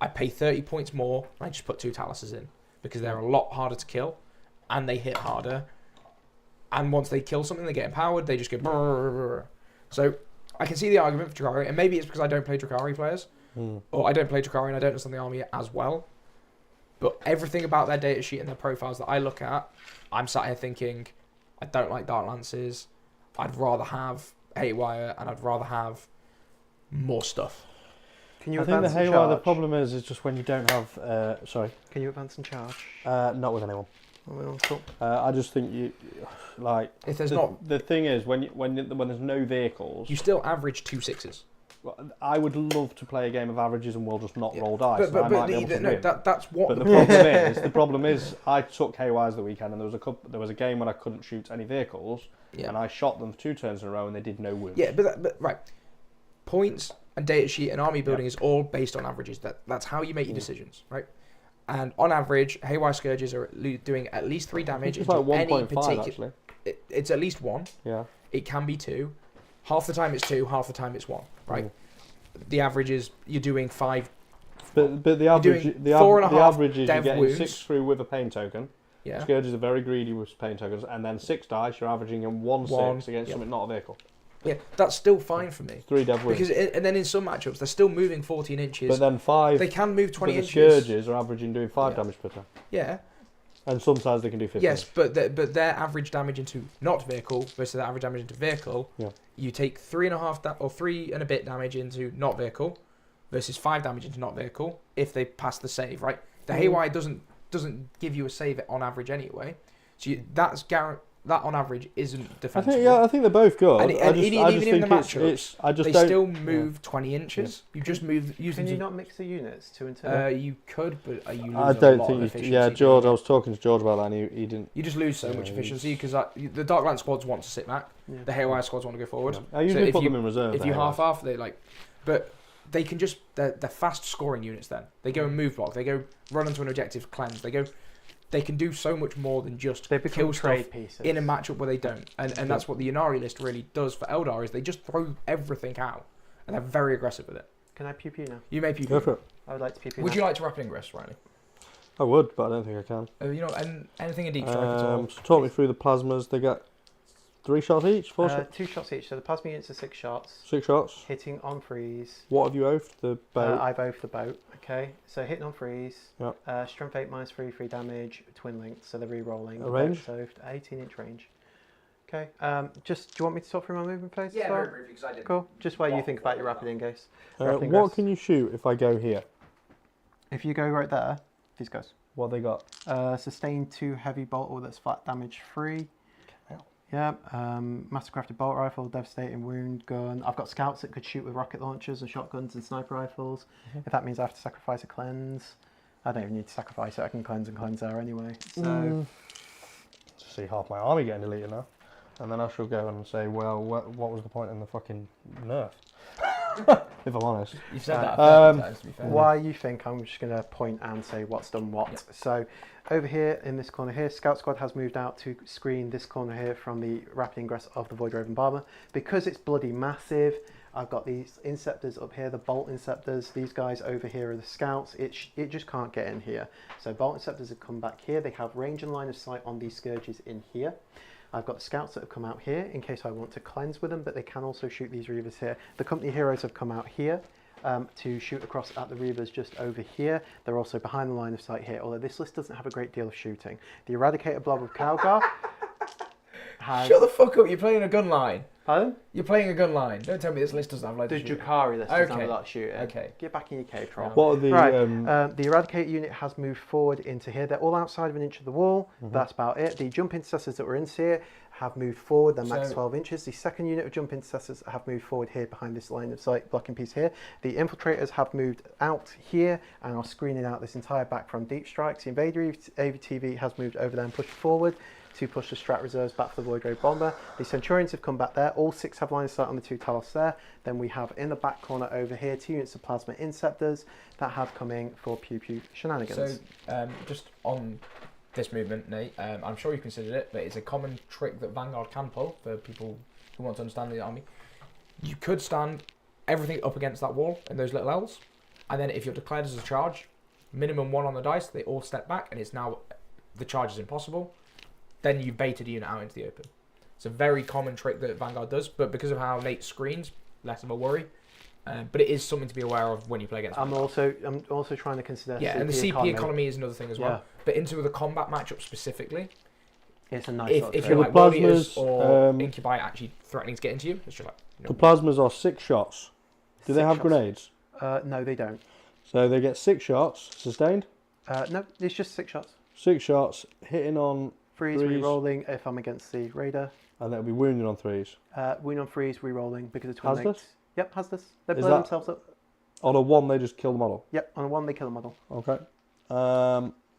I pay 30 points more, and I just put 2 Taluses in, because they're a lot harder to kill, and they hit harder, and once they kill something, they get empowered, they just go brrrr. So, I can see the argument for Drukhari, and maybe it's because I don't play Drukhari players, or I don't play Drukhari and I don't understand the army as well, but everything about their data sheet and their profiles that I look at, I'm sat here thinking, I don't like Dark Lances, I'd rather have Haywire, and I'd rather have more stuff. Can you I think the advance and Haywire, the charge? problem is just when you don't have... sorry. Can you advance and charge? Not with anyone. Oh, well, cool. I just think you... Like... If there's the thing is, when there's no vehicles... You still average 2 6s. I would love to play a game of averages and we'll just not roll dice. But win. That's what... But the problem is, I took Haywires the weekend and there was a game when I couldn't shoot any vehicles, and I shot them 2 turns in a row and they did no wounds. Yeah, but right. Points and data sheet and army building is all based on averages. That's how you make your decisions, right? And on average, Haywire Scourges are doing at least 3 damage It's into like any 1.5 particular... actually. It's at least 1. Yeah. It can be 2. Half the time it's 2, half the time it's 1, right? The average is you're doing 5. But the average is you're getting wounds. 6 through with a pain token. Yeah. Scourges are very greedy with pain tokens, and then 6 dice you're averaging in 1/6 against something not a vehicle. Yeah, that's still fine for me. 3 dev wins. And then in some matchups they're still moving 14 inches. But then 5. They can move 20 but inches. The Scourges are averaging doing 5 damage per turn. Yeah. And sometimes they can do 15. Yes, but their average damage into not vehicle versus their average damage into vehicle. Yeah. You take 3.5 or 3 and a bit damage into not vehicle versus 5 damage into not vehicle if they pass the save, right? The Haywire doesn't give you a save on average anyway. So that on average isn't defensible. I think they're both good. And even in the matchups, they still move 20 inches. Yeah. You just move using. Can you not mix the units 2 and 2? You could, but you lose I a don't lot of think. efficiency. Yeah, George. I was talking to George about that, and he didn't. You just lose so much efficiency because the Darkland squads want to sit back. Yeah. The Haywire squads want to go forward. Yeah. I usually put them in reserve. If you half, they like, but they can just they're fast scoring units. Then they go and move block. They go run into an objective cleanse. They can do so much more than just kill stuff pieces in a matchup where they don't. And that's what the Yunari list really does for Eldar is they just throw everything out. And they're very aggressive with it. Can I pew pew now? You may pew Go pew. for it. I would like to pew pew. Would you like to rapid ingress, Riley? I would, but I don't think I can. And anything in deep strike at all? So talk me through the plasmas. They got 3 shots each, 4 shots? 2 shots each. So the plasma units are 6 shots. 6 shots. Hitting on freeze. What have you oafed? The boat? I've oafed the boat. Okay. So hitting on freeze. Yep. Strength 8 -3, 3 damage. Twin linked. So they're re-rolling. A range? So 18-inch range. Okay. Do you want me to talk through my movement phase? Yeah, as well? very briefly because I didn't. Cool. Just while you think about your rapid engage. What can you shoot if I go here? If you go right there, these guys. What they got? Sustain 2 heavy bolt, or that's flat damage 3. Okay. Yeah. Mastercrafted bolt rifle, devastating wound gun. I've got scouts that could shoot with rocket launchers and shotguns and sniper rifles. If that means I have to sacrifice a cleanse, I don't even need to sacrifice it. I can cleanse and cleanse there anyway. So. See half my army getting deleted now, and then I shall go and say, well, what was the point in the fucking nerf? If I'm honest. You've said that a few times, to be fair. Why you think I'm just going to point and say what's done what. Yeah. So over here in this corner here, Scout Squad has moved out to screen this corner here from the rapid ingress of the Void Raven Barber. Because it's bloody massive, I've got these Inceptors up here, the Bolt Inceptors. These guys over here are the Scouts. It just can't get in here. So Bolt Inceptors have come back here. They have range and line of sight on these Scourges in here. I've got the Scouts that have come out here in case I want to cleanse with them, but they can also shoot these Reavers here. The Company Heroes have come out here. to shoot across at the Reavers just over here. They're also behind the line of sight here, although this list doesn't have a great deal of shooting. The Eradicator blob of Calgar has... Shut the fuck up, you're playing a gun line. Pardon? You're playing a gun line. Don't tell me this list doesn't have loads The of shooting. Drukhari list doesn't have Okay. a lot of shooting. Okay. Get back in your cave, troll. What are the... Right, the Eradicator unit has moved forward into here. They're all outside of an inch of the wall. That's about it. The jump intercessors that were in here have moved forward. They're max So- 12 inches. The second unit of jump intercessors have moved forward here behind this line of sight blocking piece here. The infiltrators have moved out here and are screening out this entire back from deep strikes. The Invader AVTV has moved over there and pushed forward to push the strat reserves back for the Void Ray Bomber. The Centurions have come back there. All 6 have line of sight on the 2 Talos there. Then we have in the back corner over here 2 units of Plasma Inceptors that have coming for pew pew shenanigans. So, just on this movement, Nate, I'm sure you've considered it, but it's a common trick that Vanguard can pull for people who want to understand the army. You could stand everything up against that wall in those little L's, and then if you're declared as a charge, minimum 1 on the dice, they all step back, and it's now the charge is impossible. Then you've baited a unit out into the open. It's a very common trick that Vanguard does, but because of how Nate screens, less of a worry. But it is something to be aware of when you play against Vanguard. I'm also trying to consider Yeah, and the CP economy is another thing as well. Yeah. But into the combat matchup specifically, It's a nice if sort of you're trick. like The World Eaters plasmas, or Incubi actually threatening to get into you, it's just like... The plasmas are 6 shots. Do they 6 have shots. grenades? No, they don't. So they get 6 shots, sustained. No, it's just 6 shots. 6 shots, hitting on... Freeze, Threes. re-rolling if I'm against the Raider. And that'll be wounded on 3s. Wound on freeze, re-rolling because of twin Has mates. this? Yep, has this. They Is blow that- themselves up. On a 1, they just kill the model. Yep, on a 1 they kill a model. Okay.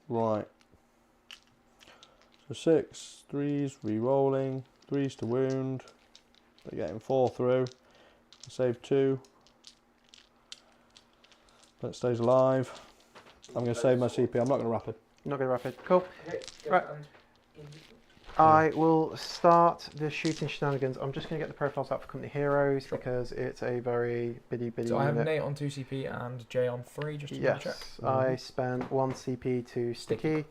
Right. So 6, 3s, re-rolling, 3s to wound. They're getting 4 through. Save 2. That stays alive. I'm going to save my CP. I'm not going to rapid. Not going to rapid. Cool. Okay, Right. and I will start the shooting shenanigans. I'm just going to get the profiles out for company heroes because it's a very bitty So I have unit. Nate on 2 CP and Jay on 3, just to Yes, check. I spent 1 CP to sticky.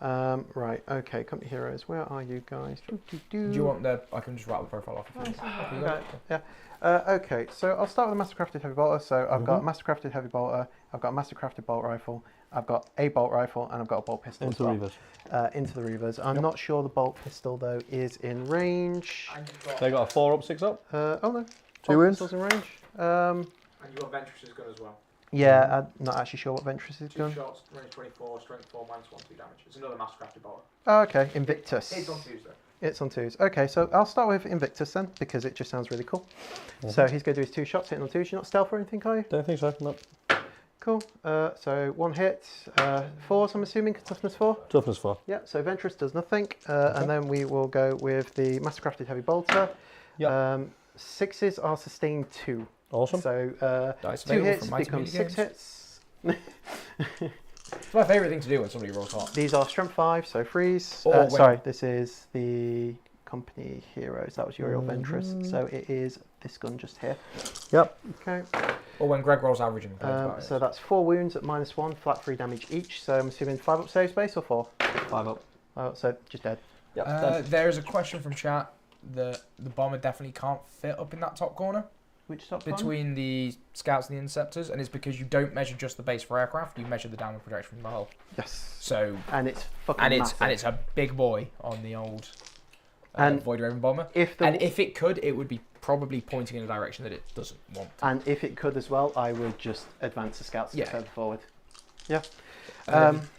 Cool. Right, okay, company heroes. Where are you guys? Do you want the... I can just rattle the profile off if you want. Okay, yeah. Okay, so I'll start with a Mastercrafted Heavy Bolter. So I've got a Mastercrafted Heavy Bolter, I've got a Mastercrafted Bolt Rifle, I've got a Bolt Rifle, and I've got a Bolt Pistol Into as well. Reavers. Into the Reavers. I'm not sure the Bolt Pistol, though, is in range. and you've got, They got a 4 up, 6 up. Oh, no. 2 Bolt wins. Pistol's in range. and you've got Ventress's gun as well. Yeah, I'm not actually sure what Ventress is 2 doing. shots, range 24, strength 4, -1, 2 damage. It's another Mastercrafted bolter. Oh, okay, Invictus. It's on Tuesday. It's on 2s. Okay, so I'll start with Invictus then, because it just sounds really cool. So he's going to do his 2 shots, hitting on 2s. You're not stealth or anything, are you? Don't think so. No. Cool. So 1 hit, 4s, I'm assuming, toughness 4. Toughness 4. Yeah, so Ventress does nothing. And then we will go with the Mastercrafted Heavy Bolter. Yep. 6s are sustained 2. Awesome. So Dice 2 available hits from Mighty becomes Media 6 Games. hits. It's my favourite thing to do when somebody rolls hot. These are strength 5, so freeze. Or when- Sorry, this is the company heroes. That was Uriel Ventress. So it is this gun just here. Yep. Okay. Or when Greg rolls average and complains about it. So that's 4 wounds at -1, flat 3 damage each. So I'm assuming 5 up save space or 4? 5 up. Oh, so just dead. Yep. There is a question from chat that the bomber definitely can't fit up in that top corner Which top one? between the scouts and the interceptors, and it's because you don't measure just the base for aircraft, you measure the downward projection from the hull. Yes. So And it's fucking and massive. it's a big boy on the old And Void Raven bomber. If the And if it could, it would be probably pointing in a direction that it doesn't want. and if it could as well, I would just advance the scouts a bit Yeah. further forward. Yeah.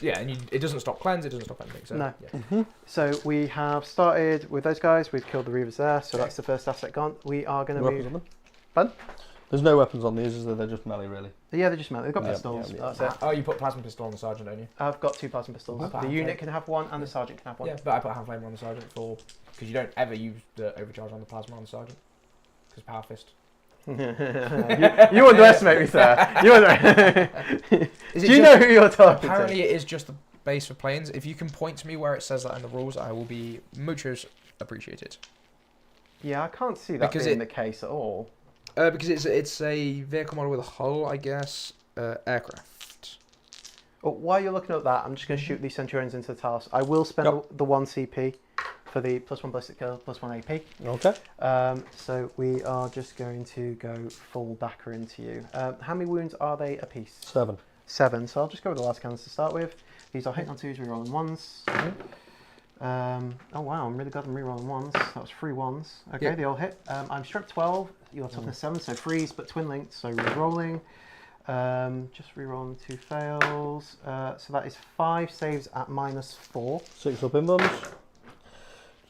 Yeah, and it doesn't stop cleanse, it doesn't stop anything. So, No. yeah. So we have started with those guys. We've killed the Reavers there, so that's the first asset gone. We are going to Weapons move. on them? Pardon? There's no weapons on these, is there? They're just melee, really. Yeah, they're just meant. They've got Yeah, pistols. yeah, That's it. Oh, you put plasma pistol on the sergeant, don't you? I've got 2 plasma pistols. Oh, The okay. unit can have 1, and the sergeant can have 1. Yeah, but I put hand flame on the sergeant because you don't ever use the overcharge on the plasma on the sergeant because power fist. you underestimate me, sir. You Do you know who you're talking Apparently, it is just the base for planes. If you can point to me where it says that in the rules, I will be muchos appreciated. to? Yeah, I can't see that Because being the case at all. Because it's a vehicle model with a hull, I guess, aircraft. But while you're looking at that, I'm just going to shoot these Centurions into the Talos. I will spend Yep. the 1 CP for the +1 ballistic kill, +1 AP. Okay. So we are just going to go full Dakar into you. How many wounds are they apiece? 7. 7. So I'll just go with the last cannons to start with. These are hitting on 2s, rerolling 1s. Oh wow, I'm really glad I'm rerolling 1s. That was 3 1s. Okay, Yep. they all hit. I'm strength 12. You're toughness 7, so freeze, but twin linked, so rerolling. Just rerolling 2 fails. So that is 5 saves at -4. 6 up in buns.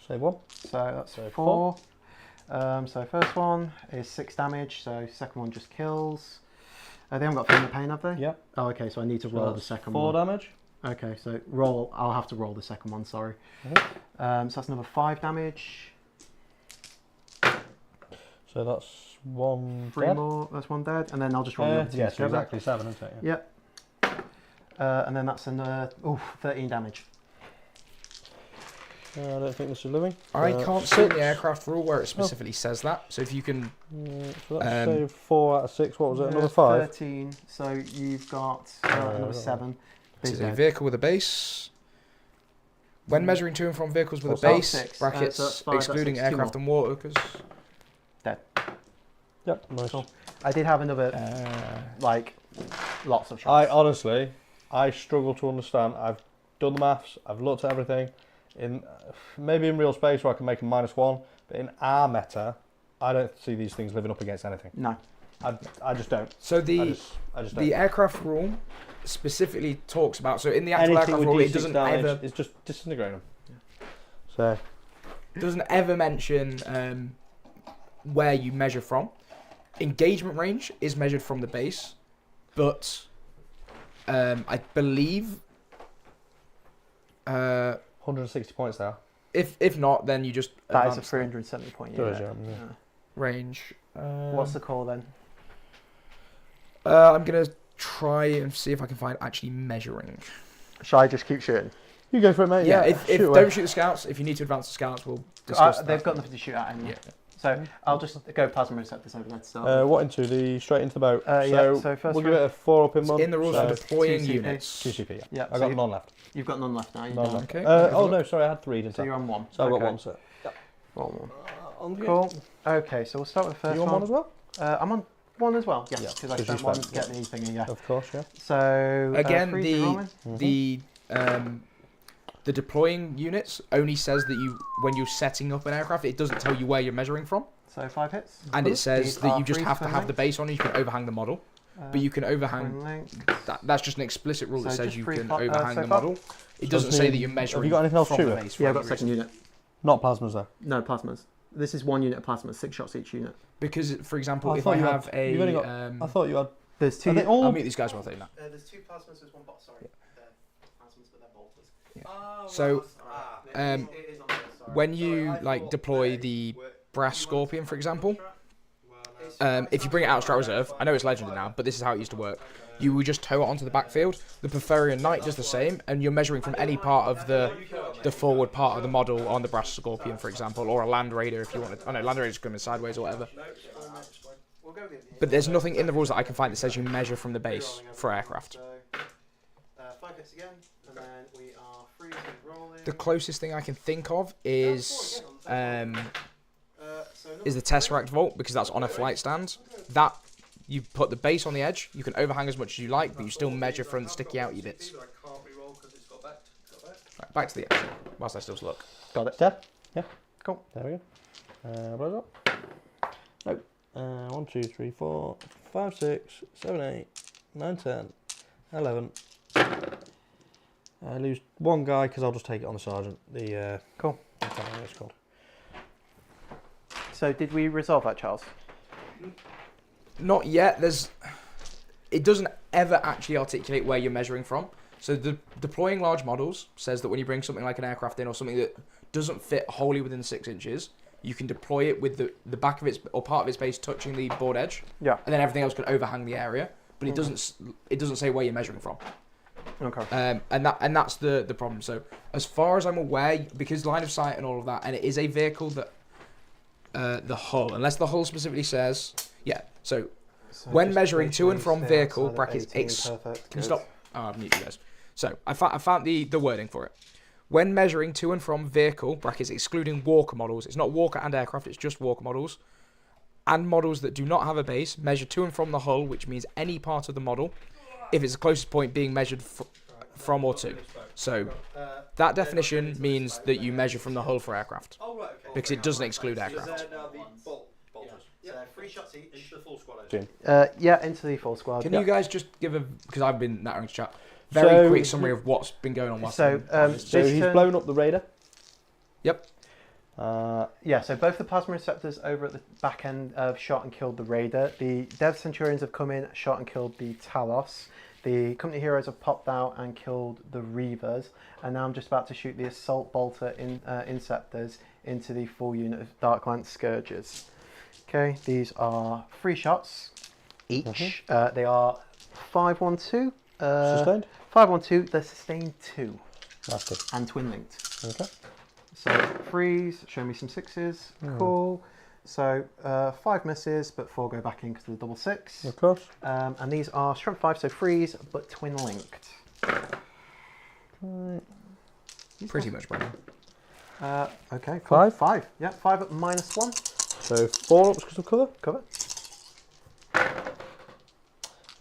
Save 1. So that's So 4. So first one is 6 damage. So second one just kills. They haven't got Feeling the Pain, have they? Yep. Oh, okay. So I need to roll the second 4 one. damage. Okay, so roll. I'll have to roll the second one. Sorry. Mhm. So that's another 5 damage. So that's 1 3 dead. more. That's 1 dead, and then I'll just roll the other 2 Yeah, so together. exactly 7, isn't it? Yeah. Yep. And then that's another 13 damage. I don't think this is living. I can't see 6. the aircraft rule where it specifically says that. So if you can, So that's save 4 out of 6. What was it? Another 5? 13. So you've got another 7. this is Big a dead. vehicle with a base. When measuring to and from vehicles with a What's that? base, 6. brackets, So that's 5, that's excluding 6, 2 aircraft and water, because Yep, nice. Cool. I did have another, like, lots of shots. I honestly, I struggle to understand. I've done the maths. I've looked at everything. Maybe in real space where I can make a -1, but in our meta, I don't see these things living up against anything. No. I just don't. So I the just don't. the aircraft rule specifically talks about. So in the actual Anything aircraft with rule, it D6 doesn't damage ever is just disintegrating them. So mention where you measure from. Engagement range is measured from the base, but I believe 160 points there. if not, then you just That is a advance 370 point There unit. is, yeah. Yeah. range. What's the call then? I'm gonna try and see if I can find actually measuring. Shall I just keep shooting? You go for it, mate. Yeah, Yeah. if shoot away. don't shoot the scouts. If you need to advance the scouts, we'll discuss that. They've got nothing to shoot at anyway. Yeah. So I'll just go plasma receptors over there to start. What into the straight into the boat? Yeah, so first we'll give it a 4 up in one. In the rules so for deploying 2 CP. units. 2 CP. Yeah. Yeah, I so got none left. you've got none left now. You're None done. left. Okay. Oh no, sorry, I had 3, didn't So I? you're on 1. So I've got Okay. 1, so. Roll 1. On the Cool. Okay, so we'll start with the first You on 1 as well? I'm on 1 as well. Yes, Yeah, because I 'cause you spent 1 spent- to get the thingy. Yeah. Of course, yeah. So Again, freeze the- rolling. The deploying units only says that you when you're setting up an aircraft, it doesn't tell you where you're measuring from, So 5 hits. and it says These that are you just freeze have to twin have the links. base on. You can overhang the model, but you can overhang. Twin link. That's just an explicit rule that So says just you free can fo- overhang so the far? model. It So doesn't it's say me- that you're measuring. have you got anything else to from shoot the with? base for Yeah, I've any got second reason. unit. Not plasmas though. No plasmas. This is 1 unit of plasmas, 6 shots each unit. Because, for example, I if thought I you have had- a, you've only got- I thought you had. There's 2. Are they all? I'll mute these guys while I say that. There's 2 plasmas. There's 1 bot. Sorry. They're plasmas, but they're bolters. So, It is on there, sorry. when you like deploy the brass scorpion, for example, if you bring it out of Strat Reserve, I know it's legendary now, but this is how it used to work. You would just tow it onto the backfield. The Porphyrian Knight does the same, and you're measuring from any part of the forward part of the model on the brass scorpion, for example, or a Land Raider if you want to. I know Land Raider's coming sideways or whatever. But there's nothing in the rules that I can find that says you measure from the base for aircraft. 5 hits again, and then we are freezing rolling. The closest thing I can think of is the Tesseract Vault, because that's on a flight stand. That you put the base on the edge. You can overhang as much as you like, but you still measure from the sticky out bits. Right, back to the edge. Whilst I still look. Got it. Dead? Yeah. Cool. There we go. Blows up. Nope. 1, 2, 3, 4, 5, 6, 7, 8, 9, 10, 11. I lose 1 guy because I'll just take it on the sergeant. The Cool. I can't remember what it's called. So did we resolve that, Charles? Not yet. It doesn't ever actually articulate where you're measuring from. So the deploying large models says that when you bring something like an aircraft in or something that doesn't fit wholly within 6 inches, you can deploy it with the back of its or part of its base touching the board edge. Yeah. And then everything else can overhang the area, but it doesn't say where you're measuring from. Okay. And that's the problem. So as far as I'm aware, because line of sight and all of that, and it is a vehicle that the hull, unless the hull specifically says, yeah. So when just measuring make to sure and you from stay vehicle outside of brackets 18, X. perfect. Can you Good. stop? Oh, I've muted you guys. So I found the wording for it. When measuring to and from vehicle, brackets excluding walker models, it's not walker and aircraft, it's just walker models, and models that do not have a base, measure to and from the hull, which means any part of the model, if it's the closest point being measured from or to. So that definition means that you measure from the hull for aircraft, because it doesn't exclude aircraft. Three shots each. Into the full squad. Yeah, into the full squad. Can you guys just give a, because I've been nattering to chat, very quick summary of what's been going on last time? So he's blown up the Raider. Yep. Yeah, so both the plasma receptors over at the back end have shot and killed the Raider. The Dev Centurions have come in, shot and killed the Talos. The Company Heroes have popped out and killed the Reavers. And now I'm just about to shoot the Assault Bolter Inceptors into the full unit of Darklance Scourges. Okay, these are 3 shots each. They are 512. Sustained? 512, they're sustained 2. That's good. And twin linked. Okay. So 3s, show me some 6s. Cool. So 5 misses, but 4 go back in because of the double 6. Of course. And these are strength 5, so 3s, but twin linked. Pretty much, Brandon. Okay, cool. 5? 5. Yeah, 5 at -1. So 4 ups because of cover. Cover.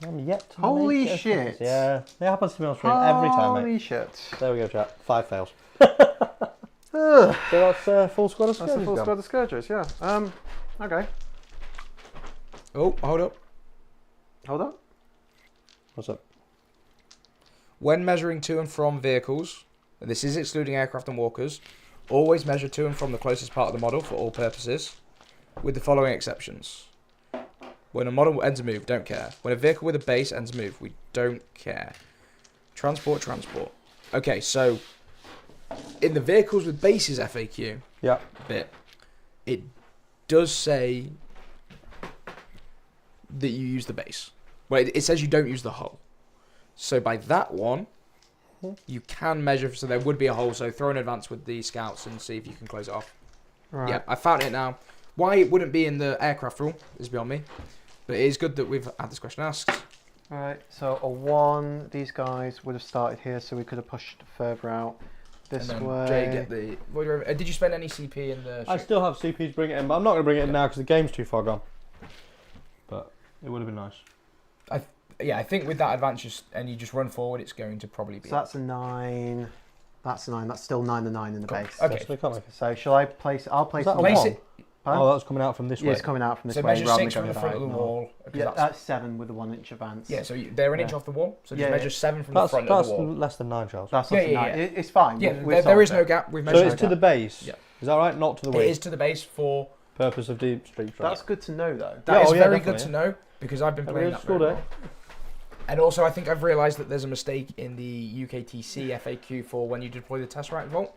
I'm yet to Holy make it. shit. Yeah, it happens to me on stream every time, mate. Holy shit. There we go, chat. 5 fails. Ugh. So that's full squad of That's the Scourges full gone. squad of Scourges, yeah. Okay. Oh, hold up. Hold up. What's up? When measuring to and from vehicles, and this is excluding aircraft and walkers, always measure to and from the closest part of the model for all purposes, with the following exceptions. When a model ends a move, don't care. When a vehicle with a base ends a move, we don't care. Transport. Okay, so in the vehicles with bases FAQ Yeah. bit, it does say that you use the base. Well, it says you don't use the hull. So by that one, you can measure, so there would be a hole, so throw an advance with the scouts and see if you can close it off. Right. Yeah, I found it now. Why it wouldn't be in the aircraft rule is beyond me. But it is good that we've had this question asked. Alright, so a 1, these guys would have started here, so we could have pushed further out this And then way. Jay, get the... did you spend any CP in the... I still have CP to bring it in, but I'm not going to bring it in now because the game's too far gone. But it would have been nice. I think with that advance, and you just run forward, it's going to probably be... So that's a 9. That's a 9. That's still 9 and 9 in the Cool. base. Okay. So they can't make it. So shall I place? I'll place. Is that a the Place one? it... Pardon? Oh, that's coming out from this Yeah, way. it's coming out from this So way. measure rather 6 than from the going front of the diagonal. wall. because Yeah, that's 7 with the 1 inch advance. Yeah, so they're an inch Yeah. off the wall, so just Yeah, measure yeah. 7 from the That's front of the wall. less than 9, Charles. That's Yeah, also yeah, 9. yeah. It's fine. Yeah, We've there is solved no it. gap. We've So measured it's to the base. Yeah. Is that right? Not to the It wing. is to the base for... Purpose of the street strike. That's good to know, though. That is oh, yeah, very good definitely, to know, because I've been Have playing we that just scored very it? well. And also, I think I've realised that there's a mistake in the UKTC FAQ for when you deploy the Tesseract Vault.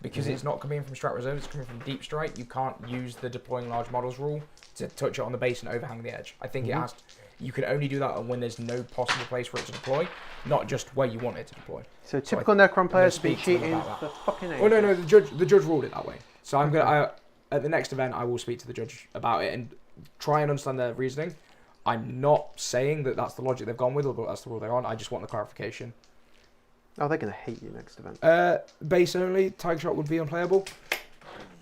Because it's not coming from Strat Reserve, it's coming from Deep Strike. You can't use the deploying large models rule to touch it on the base and overhang the edge. I think it has. You can only do that when there's no possible place for it to deploy, not just where you want it to deploy. So typical Necron players have been speak to them cheating about the that. fucking Oh no, ages. the judge ruled it that way. So I'm gonna at the next event I will speak to the judge about it and try and understand their reasoning. I'm not saying that that's the logic they've gone with or that's the rule they're on. I just want the clarification. Oh, they're going to hate you next event. Base only, Tiger Shock would be unplayable.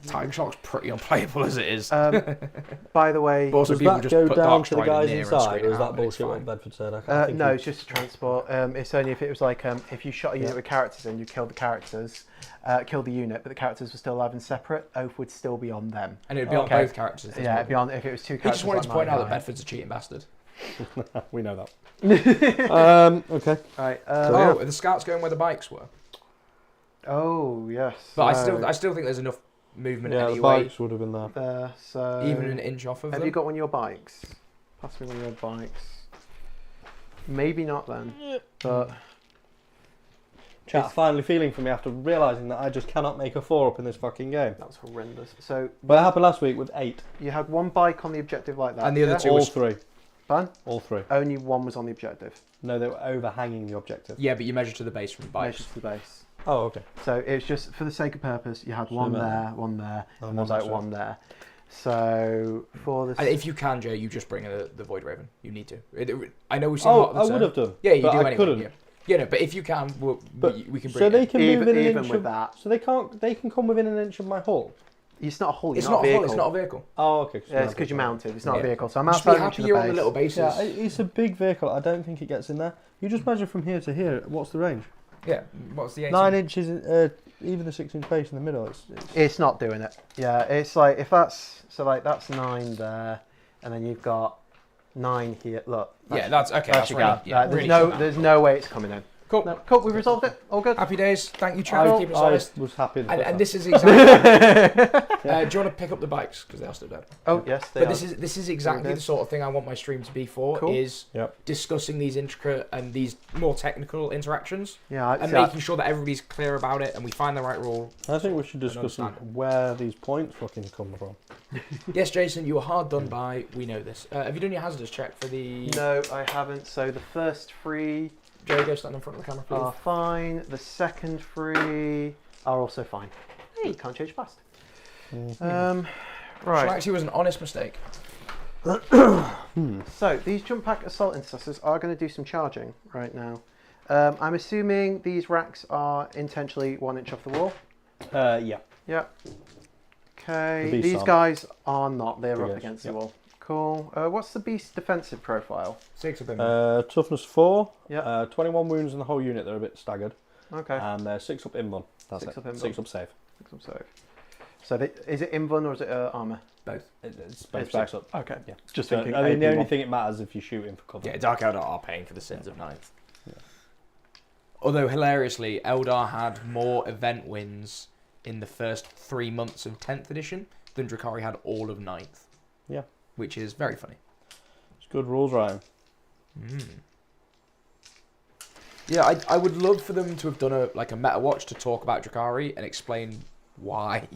Tiger Shock's pretty unplayable as it is. By the way, But also Does people that just go put down Dark to the Strider guys near and inside, screen or is out that and it's bullshit what fine. Bedford said? I can't think no, of- it's just transport. It's only if it was like if you shot a unit with characters in, you killed the characters, killed the unit, but the characters were still alive and separate. Oath would still be on them. And it would be on Okay. both characters. Yeah, it'd be on if it was 2 He characters. just wanted like to point my out that guy. Bedford's a cheating bastard. We know that. Okay. Right. Oh, the scouts going where the bikes were. Oh yes. But I so still think there's enough movement Yeah, the anyway, bikes would have been there. there. So even an inch off of have them. you got one of your bikes? Pass me one of your bikes. Maybe not then, but Chat finally feeling for me after realising that I just cannot make a 4 up in this fucking game. that was horrendous. So But it happened last week with 8. you had one bike on the objective like that. And the other yeah? two All was 3. Fun? All 3. Only one was on the objective. No, they were overhanging the objective. Yeah, but you measure to the base from the bikes. Measured to the base. Oh, okay. So it was just for the sake of purpose. You had one there, one there, Oh, and there's one like there. one there. So for this, And if you can, Jay, you just bring the Void Raven. You need to. I know we've seen a lot Oh, of the I would have done. Yeah, you but do I anyway. couldn't. Yeah. Yeah, no, but if you can, we can bring So it they in. can move Even, in an even inch with of that, So they can't. They can come within an inch of my hull. it's not a hull. It's You're not a a hull, vehicle. it's not a vehicle. Oh, okay. Yeah, it's because you're mounted. It's not Yeah. a vehicle. So I'm Just be outside happy the you're on the base. little bases. Yeah, it's a big vehicle. I don't think it gets in there. You just measure from here to here. What's the range? Yeah, what's the 18? 9 inches. Even the 6-inch base in the middle. It's not doing it. Yeah, it's like if that's so like that's 9 there, and then you've got 9 here. Look. Yeah, that's okay. That's your really, gap. yeah, there's really there's no way it's coming in. Cool. No, cool. We resolved it. All good. Happy days. Thank you, Charlie, for keeping us I honest. was happy. And this is exactly. Do you want to pick up the bikes because they are still dead? Oh yes, they But are. this is exactly the sort of thing I want my stream to be for. Cool. Is Yep. discussing these intricate and these more technical interactions Yeah, and making sure that everybody's clear about it and we find the right rule. I think we should discuss where these points fucking come from. Yes, Jason, you were hard done by. We know this. Have you done your hazardous check for the? No, I haven't. So the first 3 Joe, go stand in front of the camera, please. are fine. The second 3 are also fine. Hey, can't change fast. Mm-hmm. Right. Which actually was an honest mistake. So these jump pack assault intercessors are going to do some charging right now. I'm assuming these racks are intentionally 1 inch off the wall. Yeah. Yep. Okay. The beasts These aren't. guys are not. They're up Yes, against yep. the wall. Cool. What's the beast defensive profile? 6 of them. Toughness 4. Yeah. 21 wounds in the whole unit. They're a bit staggered. Okay. And they're 6 up inbun. That's 6 it. up inbun. 6 up save. 6 up save. So is it invuln or is it armor? Both. It's both It's 6 up. Okay. Yeah. Just So, thinking. I mean, the AP only one. thing it matters if you're shooting for cover. Yeah, Dark Eldar are paying for the sins of ninth. Although hilariously, Eldar had more event wins in the first 3 months of 10th edition than Drukhari had all of 9th. Yeah. Which is very funny. It's good rules, Ryan. Yeah, I would love for them to have done a meta watch to talk about Drukhari and explain why.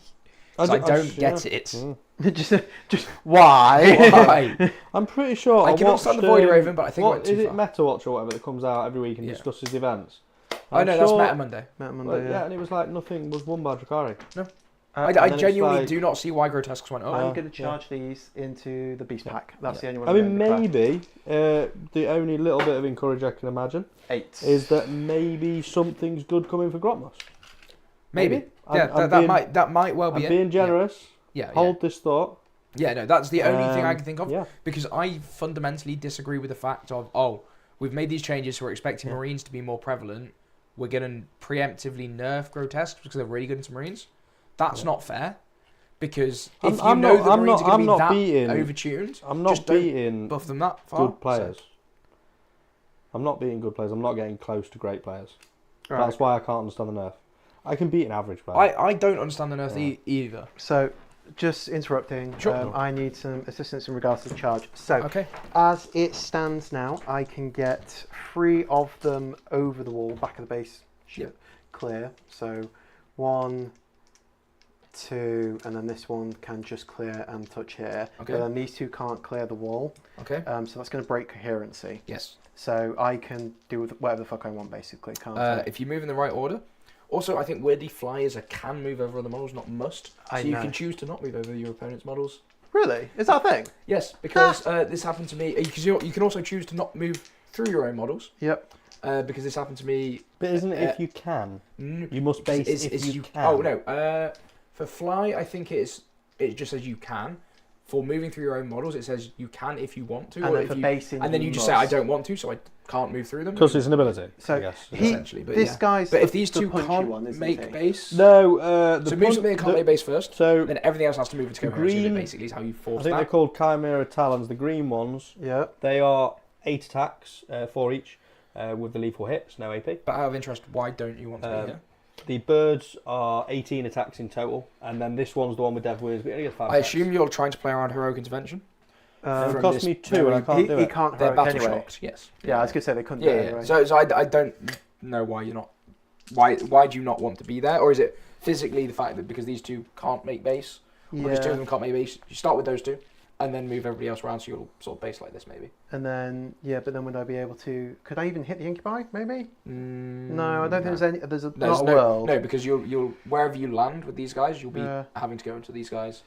'Cause I don't get it. just why? Why? I'm pretty sure I can understand the Void Raven, but I think it what went too is it far. Meta Watch or whatever that comes out every week and Yeah. discusses the events? I know, that's Meta Monday. Meta Well, Monday, yeah, and it was like nothing was won by Drukhari. I and then it's genuinely like- do not see why Grotesques went up. I'm Yeah. going to charge these into the beast pack. That's the only one. I I'm mean, gonna declare. maybe the only little bit of encourage I can imagine 8 is that maybe something's good coming for Grotmos. Maybe. I'm- Yeah, I'm that might well I'm be it. being generous. Yeah. Hold this thought. Yeah, no, that's the only thing I can think of. Yeah. Because I fundamentally disagree with the fact of, we've made these changes, so we're expecting Marines to be more prevalent. We're going to preemptively nerf Grotesques because they're really good into Marines. That's not fair. Because if you know the Marines are going to be that overtuned, I'm not just don't beating buff them that far. good players. I'm not beating good players. I'm not getting close to great players. Right. That's why I can't understand the nerf. I can beat an average player. I don't understand the nerf either. So, just interrupting. Sure. I need some assistance in regards to the charge. So, Okay. as it stands now, I can get 3 of them over the wall, back of the base, clear. So, 1, 2, and then this one can just clear and touch here. Okay. But then these 2 can't clear the wall. Okay. So that's going to break coherency. Yes. So I can do whatever the fuck I want, basically, can't I? If you move in the right order. Also, I think weirdly, flyers can move over other models, not must. So you can choose to not move over your opponent's models. Really? Is that a thing? Yes, because this happened to me. Because you can also choose to not move through your own models. Yep. Because this happened to me. But isn't it if you can? You must base if you can. Oh no. For fly, I think it just says you can. For moving through your own models, it says you can if you want to. And or then if for you, basing, and then you just say I don't want to, so I can't move through them. Because it's an ability. So I guess. essentially, but this guy's. But the, if these the two punchy can't one, isn't make he? base, No, so move something that can't make base first. So Then everything else has to move into coherency. green- Basically, is how you I force think they're that. called Chimera Talons. The green ones. Yeah. They are 8 attacks, 4 each, with the lethal hits, no AP. But out of interest, why don't you want to be here? The birds are 18 attacks in total, and then this one's the one with Dev Wounds, but it only gets 5 I attacks. assume you're trying to play around heroic intervention. It from cost this me 2 and I can't do he it. can't They're heroic battle anyway. shocked. Yes. Yeah, I was gonna say they couldn't Yeah. do it yeah. anyway. So I don't know why you're not. Why do you not want to be there, or is it physically the fact that because these two can't make base, or because 2 of them can't make base, you start with those 2, and then move everybody else around, so you'll sort of base like this maybe. And then but then would I be able to? Could I even hit the incubi? Maybe. No, I don't think there's any. There's not a world. No, because you'll wherever you land with these guys, you'll be Yeah. having to go into these guys,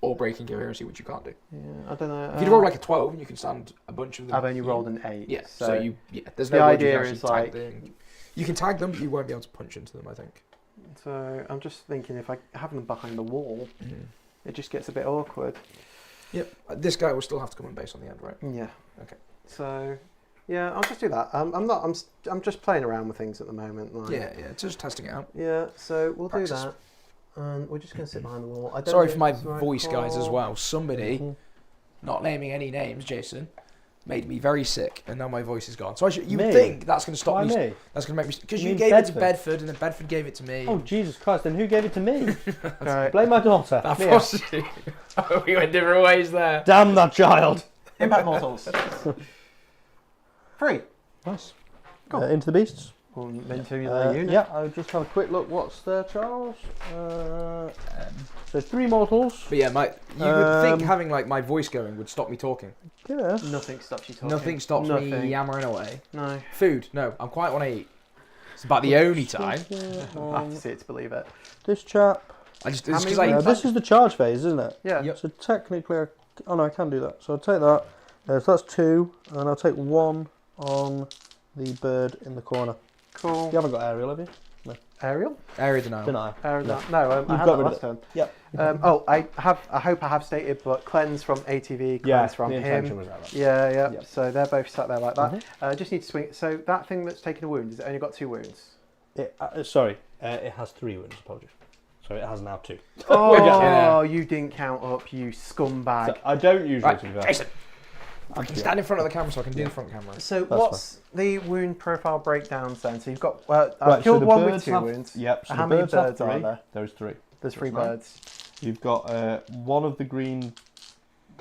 or breaking coherency, which you can't do. Yeah, I don't know. If you roll like a 12, you can stand a bunch of them. I've only rolled an 8. Yeah. So, So there's the no way you idea can actually is tag like the- You can tag them, but you won't be able to punch into them, I think. So I'm just thinking if I have them behind the wall, it just gets a bit awkward. Yep. This guy will still have to come on base on the end, right? Yeah. Okay. So, yeah, I'll just do that. I'm just playing around with things at the moment. Like, Yeah, just testing it out. Yeah. So we'll Practice. do that, and we're just gonna sit behind the wall. I don't Sorry know for if my it's the right voice, guys, as call. well. Somebody, not naming any names, Jason, made me very sick, and now my voice is gone. So you would Me? think that's going to stop Why me. me? That's going to make me. Because You you mean gave it to Bedford? Bedford, and then Bedford gave it to me. Oh, Jesus Christ, then who gave it to me? Okay. Blame my daughter. That Mia. was you. Oh, we went different ways there. Damn that child. Impact mortals. 3. Nice. Cool. Into the beasts. Into the unit. Yeah, I'll just have a quick look. What's there, Charles? So 3 mortals. But yeah, you would think having like my voice going would stop me talking. Yeah. Nothing stops you talking. Nothing stops me yammering away. No. Food, no. I'm quite want to eat. It's about the only time. I have to see it to believe it. This chap. It's How many because I. wings? This is the charge phase, isn't it? Yeah. Yep. So technically, oh no, I can do that. So I'll take that. So that's 2, and I'll take 1 on the bird in the corner. Cool. You haven't got aerial, have you? Aerial? Area denial. Deny. Aerial? No. No, I You've had got that rid of last turn. Yep. I hope I have stated, but cleanse from ATV, cleanse Yeah, from the him. intention was that. Yeah. Yep. So they're both sat there like that. Mhm. Just need to swing. So that thing that's taken a wound, has it only got 2 wounds? Sorry, it has 3 wounds. Apologies. Sorry, it has now 2. Oh, Yeah. you didn't count up, you scumbag. So I don't usually Right, do that. Jason. I can stand in front of the camera so I can do the front camera. So That's what's the wound profile breakdowns then? So you've got Right, I've so killed the one with birds 2 have- wounds. Yep. So How the many birds have birds are 3. there? There's 3. There's 3 Right. birds. You've got 1 of the green.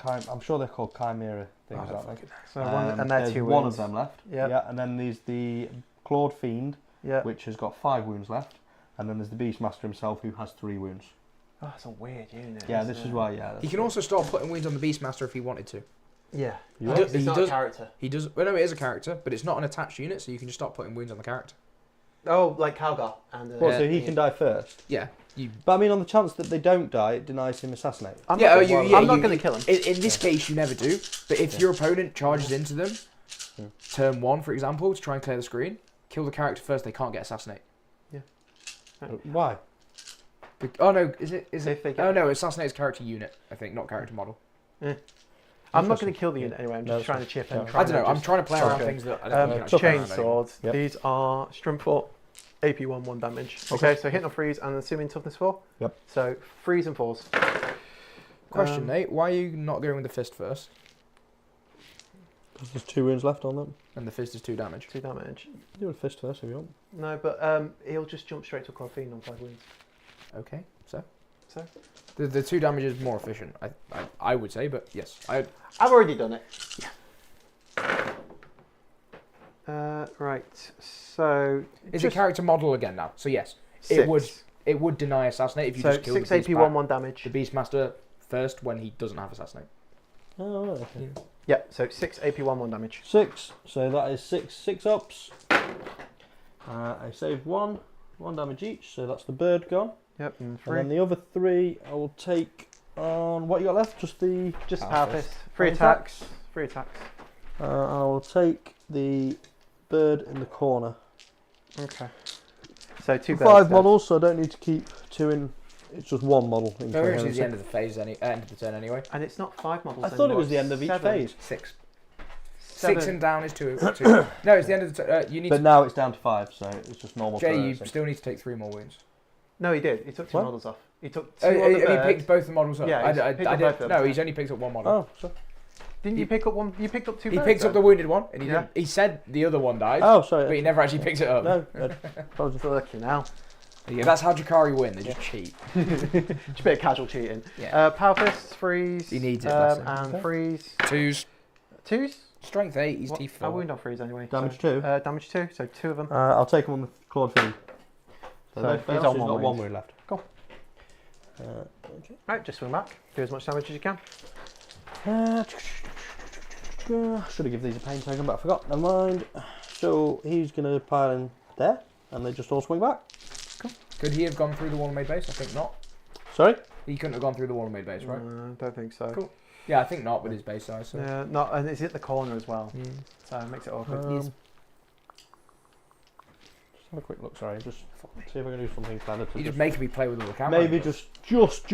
I'm sure they're called chimera things, Oh, aren't they? So one, and they're there's 2 1 wounds. of them left. Yep. Yeah, and then there's the clawed fiend, Yeah. which has got 5 wounds left, and then there's the beastmaster himself, who has 3 wounds. Oh, that's a weird unit. Yeah, isn't this it? is why. Yeah. He can also start putting wounds on the Beastmaster if he wanted to. Yeah. You It's he not does- a character. He does. Well, no, it is a character, but it's not an attached unit, so you can just start putting wounds on the character. Oh, like Calgar. And, Well, Yeah. so he can die first. Yeah. You. But I mean, on the chance that they don't die, it denies him assassinate. I'm Yeah, not, oh, gonna- you- yeah, I'm not you- going to kill him. In this case, you never do. But if your opponent charges into them, turn 1, for example, to try and clear the screen, kill the character first. They can't get assassinate. Why? Oh no, is it? Is If it? they get- Oh no, assassinate is character unit. I think, not character model. I'm not going to kill the unit anyway. I'm No, just trying to chip in. yeah. I don't know. I'm trying to play around Okay. things that I don't think I should play Chain around anymore. swords. Yep. These are Strumpfort, AP 1 damage. Okay, so hit no freeze and assuming toughness 4. Yep. So freeze and force. Question, Nate. Why are you not going with the fist first? Because there's 2 wounds left on them. And the fist is 2 damage. 2 damage. Do a fist first if you want. No, but he'll just jump straight to a Claw Fiend on 5 wounds. Okay, so So the 2 damage is more efficient. I would say, but yes, I've already done it. Right. So Is it just character model again now? So yes, 6. it would deny assassinate if you So just killed 6 the AP 1 damage. the Beastmaster first when he doesn't have assassinate. Oh, right, okay. Yeah. So 6 AP 1 damage. 6. So that is 6 ups. I saved 1 damage each. So that's the bird gone. Yep. And And 3. then the other 3 I will take on what you got left. Just the. Just Power power fist. fist. 3 attacks. 3 attacks. I will take the bird in the corner. Okay. So 2 birds. 5 then. models, so I don't need to keep 2 in. It's just 1 model. In No, coherence. it's the end of the phase, end of the turn anyway. And it's not 5 models. I thought it anymore, was the end of each 7. phase. 6. 7. 6 and down is 2. No, it's the end of the turn. You need But to. now it's down to 5, so it's just normal. Jay, you coherence. still need to take 3 more wounds. No, he did. He took 2 What? models off. He took 2 Oh, on the and he bird. picked both the models up. Yeah, he's picked up both of them. No, he's only picked up 1 model. Oh, sorry. Didn't you pick up 1? You picked up 2 He birds. picked up the then? wounded one, and he, Yeah. didn't, he said the other one died, Oh, but sorry. he never actually picked it up. No, apologies. Fucking hell. Yeah, that's how Drukhari win. They just cheat. Just a bit of casual cheating. Yeah. Power fists, freeze. He needs it, bless him. and Okay. freeze. 2s. 2s? Strength 8. He's What? teeth I 4. wound on freeze anyway. Damage so, 2. Damage 2, so 2 of them. I'll take him on the clawed fiend. So So they he's fail, on so he's one got wound. 1 wound left. Cool. Okay. Right, just swing back. Do as much damage as you can. Should have given these a pain token, but I forgot. Never mind. So he's going to pile in there, and they just all swing back. Could he have gone through the wall and made base? I think not. Sorry? He couldn't have gone through the wall and made base, right? Don't think so. Cool. Yeah, I think not with his base size. So. Yeah, not, and it's at the corner as well, Mm. so it makes it awkward. Just have a quick look. Sorry, just see if I can do something clever. You just making me play with all the camera. Maybe angles. just.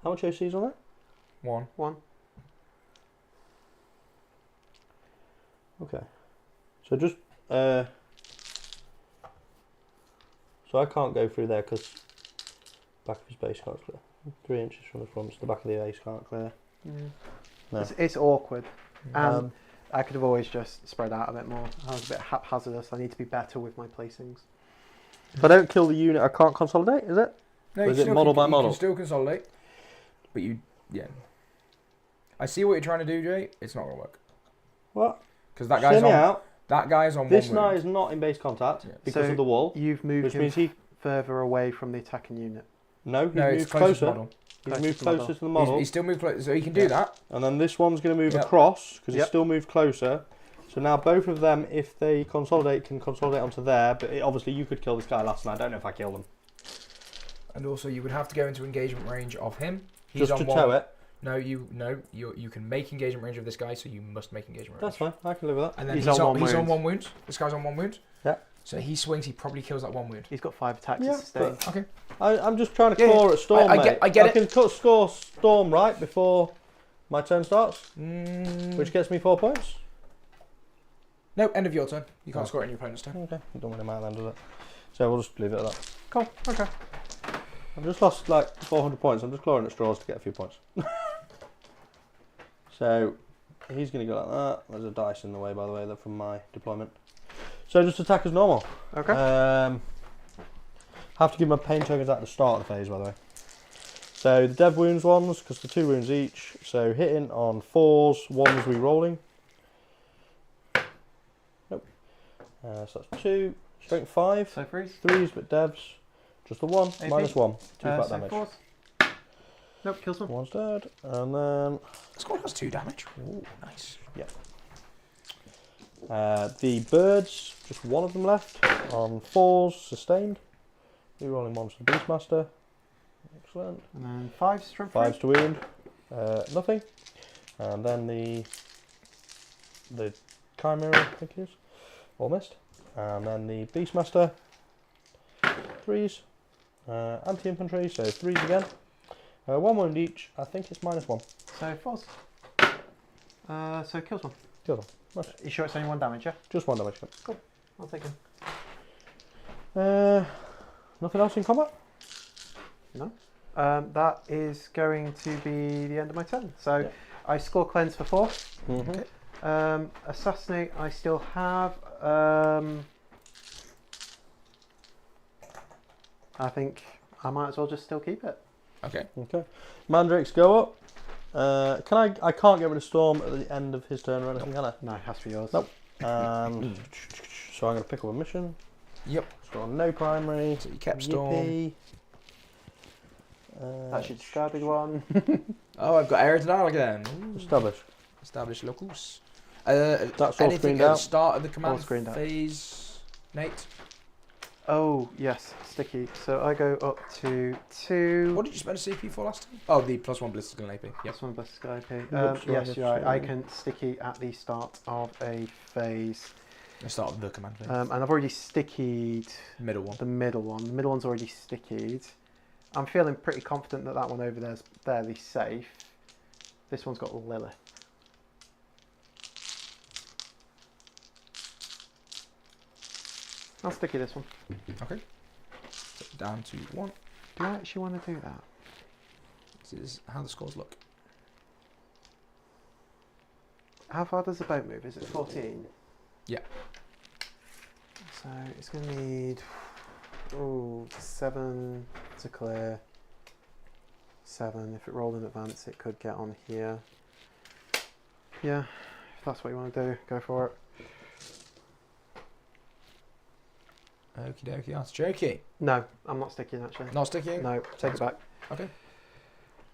How much OC's on that? One. Okay. So just so I can't go through there because back of his base can't clear. 3 inches from the front, so the back of the base can't clear. No. It's awkward. And I could have always just spread out a bit more. I was a bit haphazardous. I need to be better with my placings. If I don't kill the unit, I can't consolidate, is it? No, Or you is it still model can, by you model? can still consolidate, but yeah. I see what you're trying to do, Jay. It's not gonna work What? because that Hear guy's me on. out. That guy's on This one knight wound. is not in base contact Yeah. because So of the wall, You've moved which him means he... further away from the attacking unit. No, he's No, it's moved closest closer. model. He's Closest moved to model. closer to the model. He's still moved closer, so he can do that. And then this one's going to move Yep. across because he's Yep. still moved closer. So now both of them, if they consolidate, can consolidate onto there. But obviously you could kill this guy last, and I don't know if I kill them. And also, you would have to go into engagement range of him. He's Just on to one. tow it. No, you can make engagement range of this guy, so you must make engagement range. That's fine. I can live with that. And then He's he's on on one wound. one wound. This guy's on one wound. Yeah. So he swings, he probably kills that one wound. He's got 5 attacks Yeah, to sustain. Okay. I'm just trying to Yeah, claw at Storm, I mate. get- I get it. can score Storm right before my turn starts, Mm, which gets me 4 points. no, end of your turn. You can't Oh. score it on your opponent's turn. Okay, it don't really matter then, does it? So we'll just leave it at that. Cool. Okay. I've just lost like 400 points. I'm just clawing at straws to get a few points. So he's going to go like that. There's a dice in the way, by the way, they're from my deployment. So just attack as normal. Okay. Have to give my pain tokens at the start of the phase, by the way. So the dev wounds ones, because they're 2 wounds each. So hitting on 4s, 1s re-rolling. Nope. So that's 2. Strength 5. So freeze. 3s, but devs. Just the 1. AP. Minus 1. 2 flat So damage. 4s. Nope, kills one. One's dead. And then Score has 2 damage. Ooh, nice. the birds, just one of them left. On 4s, sustained. Re-rolling 1s for the Beastmaster. Excellent. And then 5 strength 5s to wound. Nothing. And then the Chimera, I think it is. All missed. And then the Beastmaster. 3s. Anti-infantry, so 3s again. 1 wound each. I think it's minus 1. So 4s. So kills one. Kill them. Nice. You sure it's only 1 damage, yeah? Just 1 damage. I'll take him. Nothing else in combat? That is going to be the end of my turn. So Yeah. I score cleanse for 4. Mm-hmm. Assassinate I still have. I think I might as well just still keep it. Okay. Okay. Mandrakes go up. I can't get rid of Storm at the end of his turn or anything, can I? No, it has to be yours. Nope. And so I'm going to pick up a mission. Yep. So no primary. So you kept Storm. Yippee. That's your discarded one. Oh, I've got Area to Dial again. Ooh. Establish. Establish locals. That's all Anything screened at the out. start of the command screened out. phase, Nate? Oh, yes, sticky. So I go up to 2. What did you spend a CP for last time? Oh, the +1 ballistical AP. Yep. Yes, one plus Skype. Looks Yes, right, you're right. I yes. can sticky at the start of a phase. The start of the command phase. And I've already stickied Middle one. the middle one. The middle one's already stickied. I'm feeling pretty confident that that one over there is fairly safe. This one's got Lilith. I'll sticky this one. Okay. So down to 1. Do I actually want to do that? This is how the scores look. How far does the boat move? Is it 14? Yeah. So it's going to need 7 to clear. 7. If it rolled in advance, it could get on here. Yeah, if that's what you want to do, go for it. Okie dokie, that's jokey. No, I'm not sticking actually. Not sticking? No, take it back. Okay.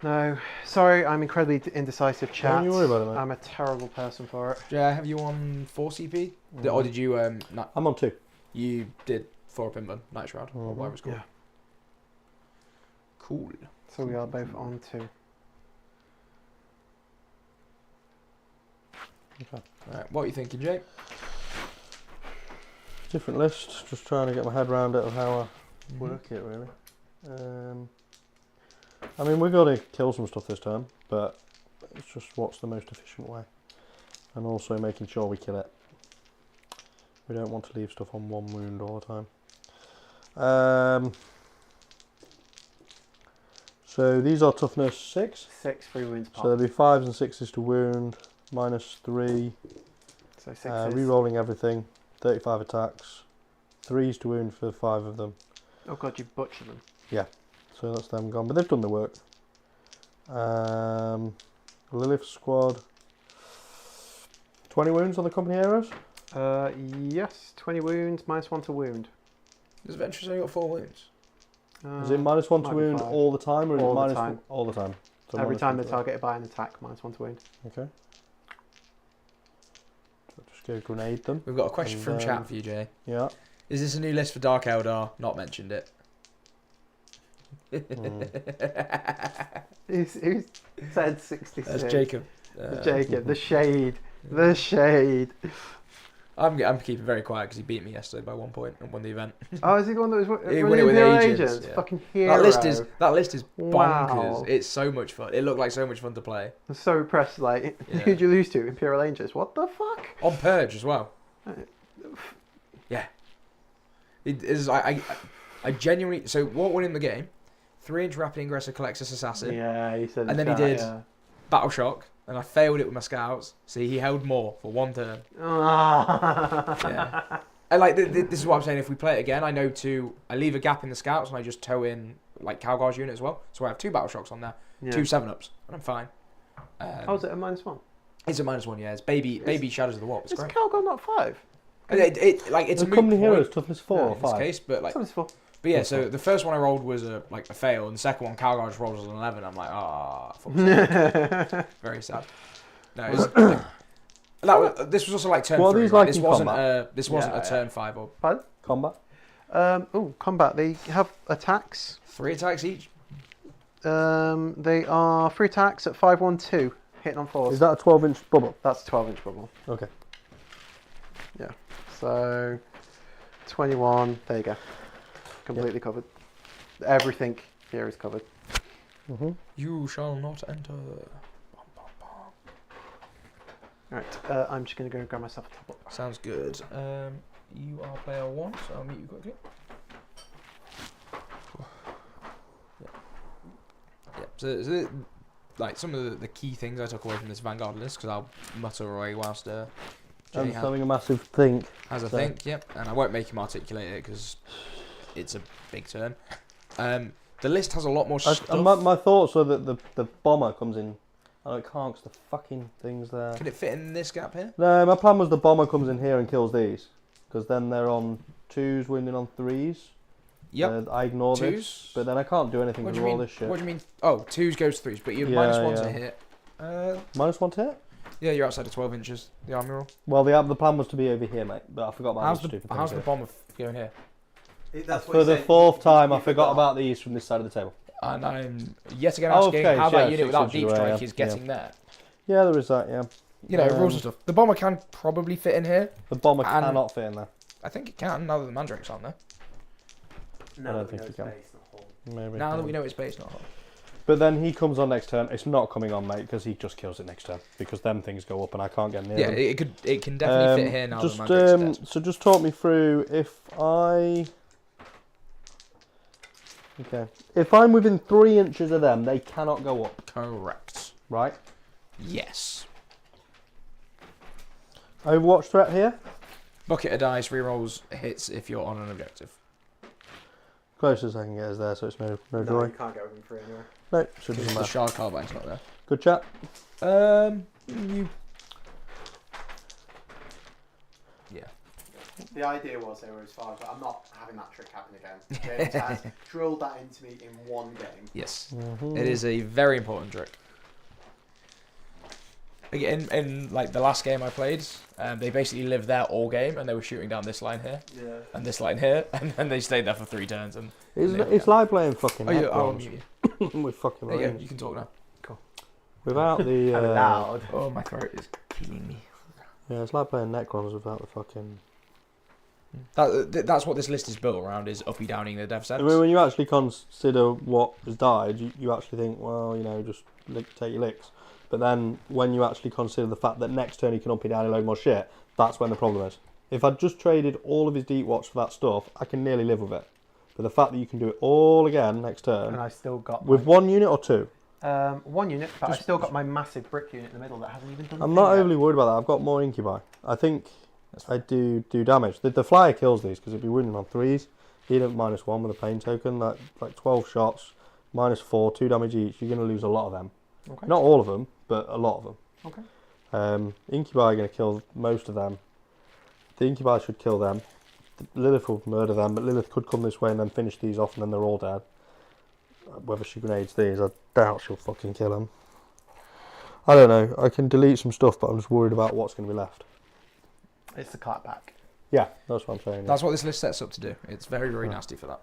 No, sorry, I'm incredibly indecisive, chat. Don't you worry about it, mate. I'm a terrible person for it. Yeah, have you on 4 CP? Or did you, not, I'm on 2. you did 4 up in the Night Shroud, or Mhm. whatever it's called? Yeah. Cool. So we are both on 2. Okay. Right, what are you thinking, Jake? Different list. Just trying to get my head around it of how I Mhm. work it really. I mean, we've got to kill some stuff this turn, but it's just what's the most efficient way, and also making sure we kill it. We don't want to leave stuff on 1 wound all the time. So these are toughness 6. 6 free wounds pop. So there'll be 5s and 6s to wound, -3. So 6 Re-rolling everything, 35 attacks, 3s to wound for 5 of them. Oh god, you've butchered them. So that's them gone, but they've done the work. Lilith squad, 20 wounds on the company heroes. Yes, 20 wounds, -1 to wound. Does Ventress only got 4 wounds? Is it -1 to might be wound 5. all the time, or is All it the minus time. all the time? So Every time -1 they're to- targeted by an attack, -1 to wound. Okay. So just go grenade them. We've got a question And, from chat for you, Jay. Yeah. Is this a new list for Dark Eldar? Not mentioned it. Who's said 66? That's Jacob. Jacob, the shade. The shade. I'm keeping very quiet because he beat me yesterday by 1 point and won the event. Oh, is he the one that was He running won it with Imperial agents, yeah. Fucking hero. That list is bonkers. Wow. It's so much fun. It looked like so much fun to play. I'm so impressed. Like, Yeah. who'd you lose to? Imperial Angels. What the fuck? On Purge as well. Uh, Yeah. It is. I genuinely. So what won him the game? 3-inch rapid aggressor Colexus assassin. Yeah, he said. And then he did- Battle shock, and I failed it with my scouts. See, he held more for 1 turn. Yeah. Yeah. And like this is what I'm saying. If we play it again, I know I leave a gap in the scouts and I just tow in like Calgar's unit as well. So I have 2 battle shocks on there, 2 7-ups, and I'm fine. Oh, is it a -1? It's a -1, yeah. It's baby Shadows of the Warp. It's Is great. Calgon not 5? And it's a The moot company point, heroes toughness 4 or in this 5. case, but like, Sounds 4. but yeah. So the first one I rolled was a fail, and the second one Calgar just rolled as an 11. I'm like, very sad. No, it was, this was also like turn What are 3. these Right? like This in wasn't combat? a turn 5 or Combat. Combat. They have attacks. 3 attacks each. They are 3 attacks at 5-1-2, hitting on 4s. Is that a 12-inch bubble? That's 12-inch bubble. Okay. So 21. There you go. Completely covered. Everything here is covered. Mm-hmm. You shall not enter. Right. I'm just gonna go grab myself a top up. Sounds good. You are player 1, so I'll meet you quickly. Yeah. So like some of the key things I took away from this Vanguard list, because I'll mutter away whilst Jay I'm having a massive think. has a so- think. Yep. And I won't make him articulate it because it's a big turn. The list has a lot more stuff. My thoughts are that the bomber comes in. Oh, it can't because the fucking thing's there. Can it fit in this gap here? No, my plan was the bomber comes in here and kills these. Because then they're on 2s, wounding on 3s. Yep. I ignore 2s. this. But then I can't do anything What do with you all mean? this shit. What do you mean? Oh, 2s goes to 3s, but your Yeah, -1's a yeah. hit. -1 to hit? Yeah, you're outside of 12 inches. The army roll. Well, the plan was to be over here, mate. But I forgot about How's these the stupid how's the things. bomber going here? For the 4th time, I forgot about these from this side of the table. And I'm yet again Oh, asking okay, how yeah, that unit 6 without inches deep away, strike yeah, is getting there. Yeah, there is that, yeah. You know, rules and stuff. The bomber can probably fit in here. The bomber And- cannot fit in there. I think it can now that the mandrakes aren't there. I don't think you can. Maybe. Now that we know it's base, not hot. But then he comes on next turn. It's not coming on, mate, because he just kills it next turn. Because them things go up and I can't get near Yeah, them. it can definitely fit here now Just, that the mandrakes are dead. so just talk me through if I... Okay. If I'm within 3 inches of them, they cannot go up, Correct. right? Yes. Overwatch threat here. Bucket of dice, rerolls hits if you're on an objective. Closest I can get is there, so it's no No, joy. you can't get within 3 anyway. No, so it The doesn't matter. shard carbine's not there. Good chat. You. Yeah. The idea was they were as far as I'm not having that trick happen again. James has drilled that into me in one game. Yes. Mhm. It is a very important trick. Again, in like the last game I played, they basically lived there all game, and they were shooting down this line here Yeah. and this line here, and then they stayed there for 3 turns. And It's like playing fucking oh, yeah, I'll Necrons mute you. with fucking There you go. range. You can talk now. Without the... Loud. Oh, my throat is killing me. Yeah, it's like playing Necrons without the fucking... That's what this list is built around, is uppy downing the dev I sets. mean, when you actually consider what has died, you actually think, well, just take your licks. But then when you actually consider the fact that next turn he can uppy down a load more shit, that's when the problem is. If I'd just traded all of his deep watch for that stuff, I can nearly live with it. But the fact that you can do it all again next turn, And I still got with one unit or two, 1 unit, but I've still got my massive brick unit in the middle that hasn't even done. I'm not overly worried about that. I've got more incubi. I think I do damage. The flyer kills these because it'd be winning on 3s. He'd have -1 with a pain token, like 12 shots, -4, 2 damage each. You're going to lose a lot of them. Okay. Not all of them, but a lot of them. Okay. Incubi are going to kill most of them. The incubi should kill them. Lilith will murder them, but Lilith could come this way and then finish these off, and then they're all dead. Whether she grenades these, I doubt she'll fucking kill them. I don't know. I can delete some stuff, but I'm just worried about what's going to be left. It's the clap pack. Yeah, that's what I'm saying. That's what this list sets up to do. It's very, very nasty for that.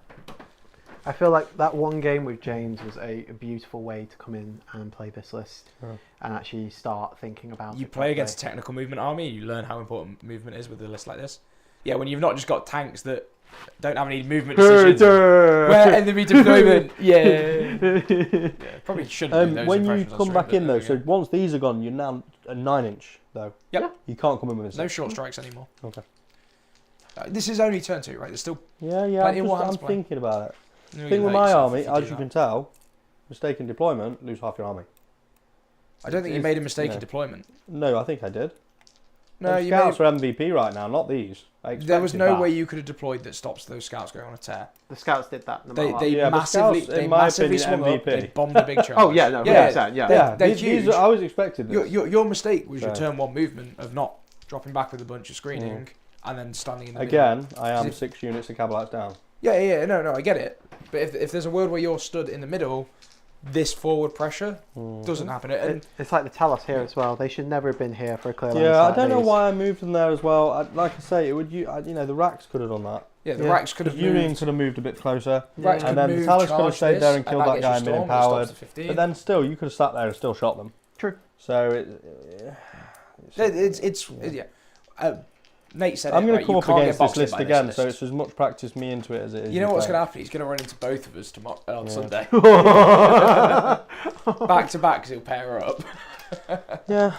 I feel like that one game with James was a beautiful way to come in and play this list and actually start thinking about You it play properly. against a technical movement army, you learn how important movement is with a list like this. Yeah, when you've not just got tanks that don't have any movement decisions. Where enemy deployment? Yeah. Probably shouldn't do those when you impressions on come stream, back but in though, there we so go. once these are gone, you're now a 9-inch though. Yep. You can't come in with No this. short strikes anymore. Okay. This is only turn 2, right? There's still Yeah. Plenty of I'm Warhammer's play. thinking about it. you The thing with hurt my yourself army, if as do you that. can tell, mistaken deployment, lose half your army. I don't think you it's- made a mistake in no. deployment. No, I think I did. No, Them you scouts made. are MVP right now, not these. There was no that. way you could have deployed that stops those scouts going on a tear. The scouts did that. No matter what. They Yeah, but massively, scouts, in they my massively opinion, swung up. MVP. They bombed a big charge. Oh yeah, no, 100%, yeah. Yeah, They're these huge. I was expected this. Your mistake was your So- turn 1 movement of not dropping back with a bunch of screening and then standing in the middle. Again, I am If- 6 units of Cabalites down. Yeah, no, I get it. But if there's a world where you're stood in the middle, this forward pressure doesn't happen. And It's like the Talos here as well. They should never have been here for a clear line. Yeah, I of sight don't know these. why I moved them there as well. Like I say, it would the racks could have done that. yeah, the Yeah. racks could have Union moved. could have moved a bit closer. Racks Yeah. could And then the move, Talus could have charge stayed there this, and killed that gets guy you and been storm, it stops empowered. to 15. But then still, you could have sat there and still shot them. True. So Yeah. Nate said I'm it, going right, to come you up can't against get this boxed in list by this again, list. so it's as much practice me into it as it is. You know what's play. going to happen? He's going to run into both of us tomorrow on Yeah. Sunday, back to back, because he'll pair up. Yeah.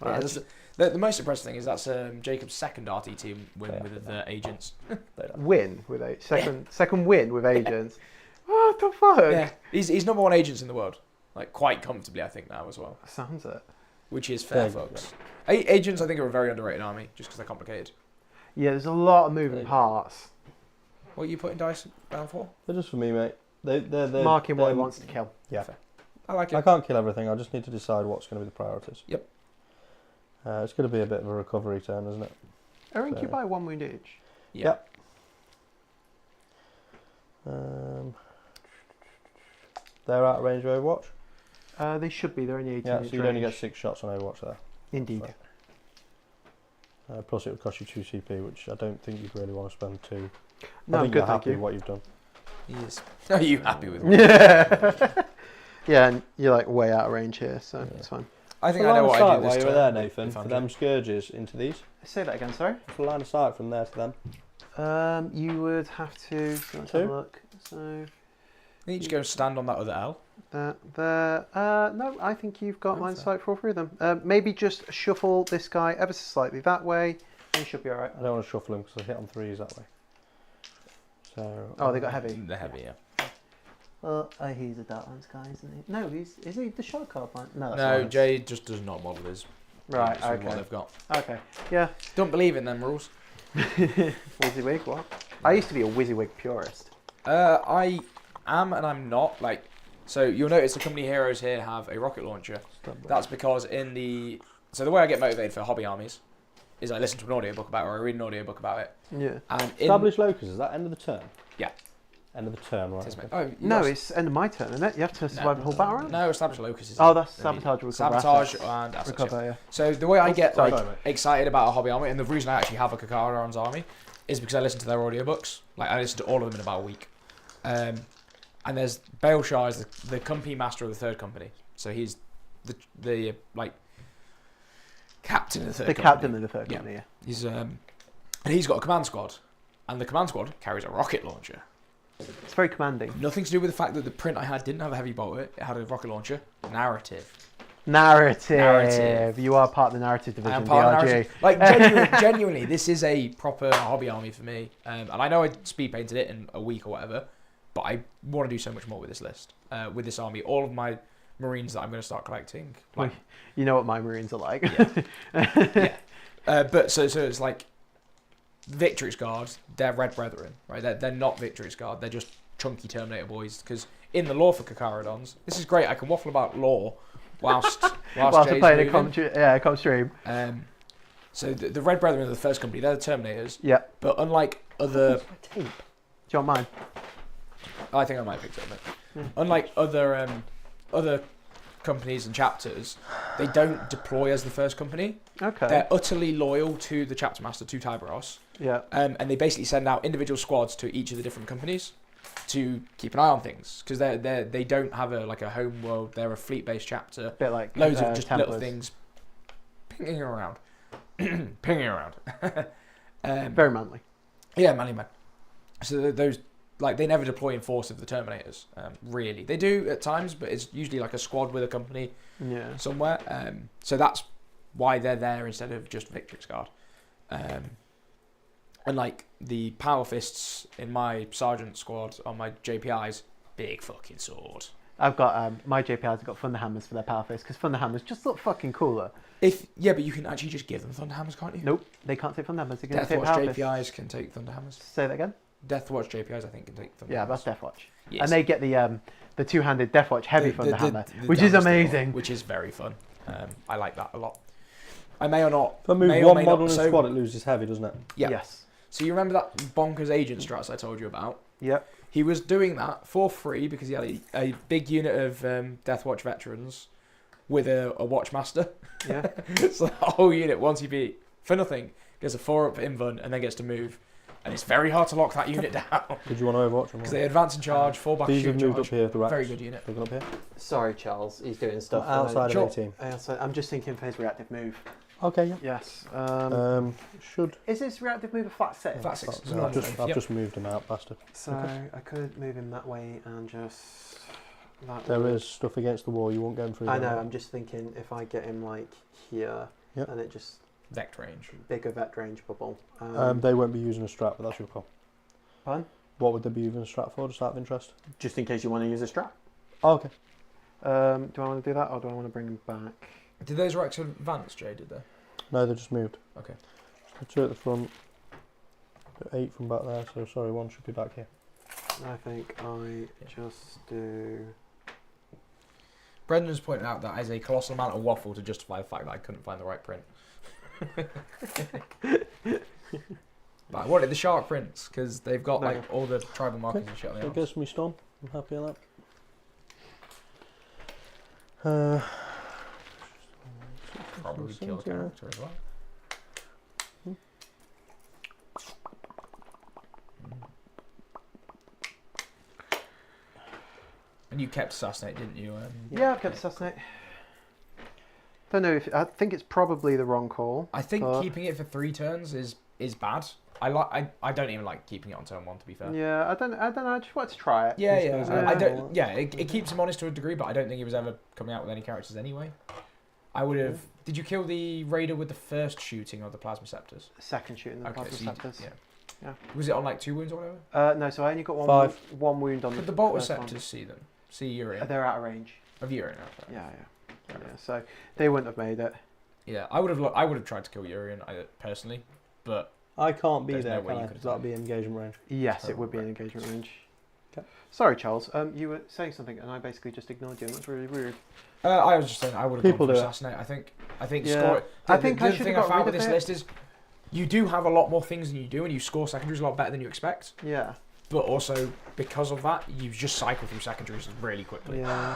Yeah, the most impressive thing is that's Jacob's second RT team win Yeah. with the agents. Win with a second win with agents. What the fuck? Yeah, he's number 1 agents in the world, like quite comfortably, I think now as well, Sounds it. which is fair, Yeah. folks. Agents, I think, are a very underrated army just because they're complicated. Yeah, there's a lot of moving parts. What are you putting dice down for? They're just for me, mate. They're Marking what he they're- wants to kill. Yeah. I like I it. can't kill everything. I just need to decide what's going to be the priorities. Yep. It's going to be a bit of a recovery turn, isn't it? Are Incubi 1 wound each? Yeah. They're out of range of Overwatch. They should be. They're only 18 Yeah, so inch you'd only range. get 6 shots on Overwatch there. Indeed. Plus it would cost you 2 CP, which I don't think you'd really want to spend 2. No, I I'm think good, you're thank happy you. with what you've done. Yes. Are you happy with it? Yeah. Yeah, and you're like way out of range here, so it's fine. I think For I know line of what I sight do this while you were turn there, Nathan, if I'm for them doing- scourges into these. Say that again, sorry. For line of sight from there to them. You would have to. So let's have a look. So You need to go stand on that other L. there. No, I think you've got line of fair. sight for all 3 of them. Maybe just shuffle this guy ever so slightly that way, and you should be all right. I don't want to shuffle them because I hit on 3s that way. So. Oh, they got heavy. They're heavy, yeah. Well, he's a Darklands guy, isn't he? No, is he the shot card line? No, that's No, Lawrence. Jay just does not model his. Right, units with What okay. they've got. Okay, yeah. Don't believe in them rules. WYSIWYG, what? I used to be a WYSIWYG purist. I am and I'm not. Like, so you'll notice the company heroes here have a rocket launcher. That's because so the way I get motivated for hobby armies is I listen to an audiobook about it, or I read an audiobook about it. Yeah. And Established locus, is that end of the turn? Yeah. End of the turn, right? Says, okay. oh, you No, got- it's end of my turn, isn't it? You have to survive the whole battle round? No, established locus is. Oh, that's I mean, sabotage, recover, sabotage assets. and assets. Yeah. Recover, yeah. So the way I get sorry. like excited about a hobby army, and the reason I actually have a Kakaron's army, is because I listen to their audiobooks. Like I listen to all of them in about a week. And there's Bale Shah is the company master of the third company. So he's the like captain of the third The company. captain of the third Yeah. company, yeah. And he's got a command squad, and the command squad carries a rocket launcher. It's very commanding. Nothing to do with the fact that the print I had didn't have a heavy bolter. It had a rocket launcher. Narrative. Narrative. You are part of the narrative I division, am part of the DRG. narrative. Like, genuinely, this is a proper hobby army for me. And I know I speed painted it in a week or whatever, but I want to do so much more with this list, with this army. All of my Marines that I'm going to start collecting. Like, You know what my Marines are like. yeah. But so it's like Victory's Guard, they're Red Brethren, right? They're not Victory's Guard. They're just chunky Terminator boys. Because in the lore for Kakaradons, this is great. I can waffle about lore whilst Whilst Jay's playing moving. a comp stream. So the Red Brethren are the first company. They're the Terminators. Yeah. But unlike other... Do you want mine? I think I might pick it up. Unlike other companies and chapters, they don't deploy as the first company. Okay. They're utterly loyal to the chapter master, to Tyberos. Yeah. And they basically send out individual squads to each of the different companies to keep an eye on things, because they don't have a home world. They're a fleet-based chapter. Bit like Loads of just Templars. little things pinging around, pinging around. Very manly. Yeah, manly man. So those, like, they never deploy in force of the Terminators. Really, they do at times, but it's usually like a squad with a company Yeah. somewhere. So that's why they're there instead of just Victory's Guard. And like the Power Fists in my Sergeant squad on my JPIs, big fucking sword. I've got my JPIs have got Thunder Hammers for their power fists because Thunder Hammers just look fucking cooler. But you can actually just give them Thunder Hammers, can't you? Nope, they can't take Thunder Hammers. They can take Deathwatch power fists. JPIs can take Thunder Hammers. Say that again. Deathwatch JPIs, I think, can take Thunder Yeah, Hammers. that's Deathwatch. Yes. And they get the two-handed Deathwatch heavy Thunder Hammer, the which is damage amazing. which is very fun. I like that a lot. I may or not. If I move may or one may model not, in so- squad, it loses heavy, doesn't it? Yeah. Yes. So you remember that bonkers agent strats I told you about? Yep. He was doing that for free because he had a big unit of Deathwatch veterans with a Watchmaster. Yeah. So the whole unit, once he beat, for nothing, gets a 4-up invuln and then gets to move. And it's very hard to lock that unit down. Did you want to overwatch them? Because they advance and charge, fall back These and have shoot moved up charge. here, the racks. Very good unit. They've gone up here. Sorry, Charles. He's doing stuff Outside Sure. of 18. I'm just thinking for his reactive move. Okay, yeah. Yes. Should. Is his reactive move a flat 6? Flat 6. No, I've just moved him out, bastard. So I could move him that way and just. There is stuff against the wall. You won't get him through. I there. know. I'm just thinking if I get him like here, Yep. and it just Vect range. bigger vet range bubble. They won't be using a strat, but that's your call. Pardon? What would they be using a strat for? Just out of interest. Just in case you want to use a strap. Oh, okay. Do I want to do that or do I want to bring him back? Did those racks advance, Jay, did they? No, they just moved. Okay. So 2 at the front. 8 from back there. So sorry, 1 should be back here. I think I just do. Brendan's pointed out that is a colossal amount of waffle to justify the fact that I couldn't find the right print. But I wanted the shark prints because they've got No. like all the tribal markers and shit on the So arms. it goes me stun. I'm happy with that. Probably kill the character as well. And you kept Assassinate, didn't you? Yeah, I've kept Assassinate. Don't know if I think it's probably the wrong call. I think but- keeping it for 3 turns is bad. I don't even like keeping it on turn 1, to be fair. Yeah, I don't know. I just want to try it. Yeah, These yeah. guys I are- don't. Yeah, it keeps him honest to a degree, but I don't think he was ever coming out with any characters anyway. I would have. Did you kill the raider with the first shooting of the plasma scepters? Second shooting the Okay, plasma so you- scepters. yeah. Was it on like 2 wounds or whatever? No, so I only got 5. one wound on Did the the bolter first one. scepters see them? See urine They're out of range. of urine. Okay. Yeah. So they wouldn't have made it. Yeah, I would have tried to kill Urian personally, but I can't be There's there, no way can you I? could've 'Cause that'll done be engagement range. Yes, Oh, it would be an right. engagement range. Okay. Sorry, Charles. You were saying something, and I basically just ignored you. And that's really rude. I was just saying I would have People gone for do it. Assassinate. I think Yeah. score. I think the I other should thing have I got found rid with of this it. list is you do have a lot more things than you do, and you score secondaries a lot better than you expect. Yeah. But also because of that, you just cycle through secondaries really quickly. Yeah,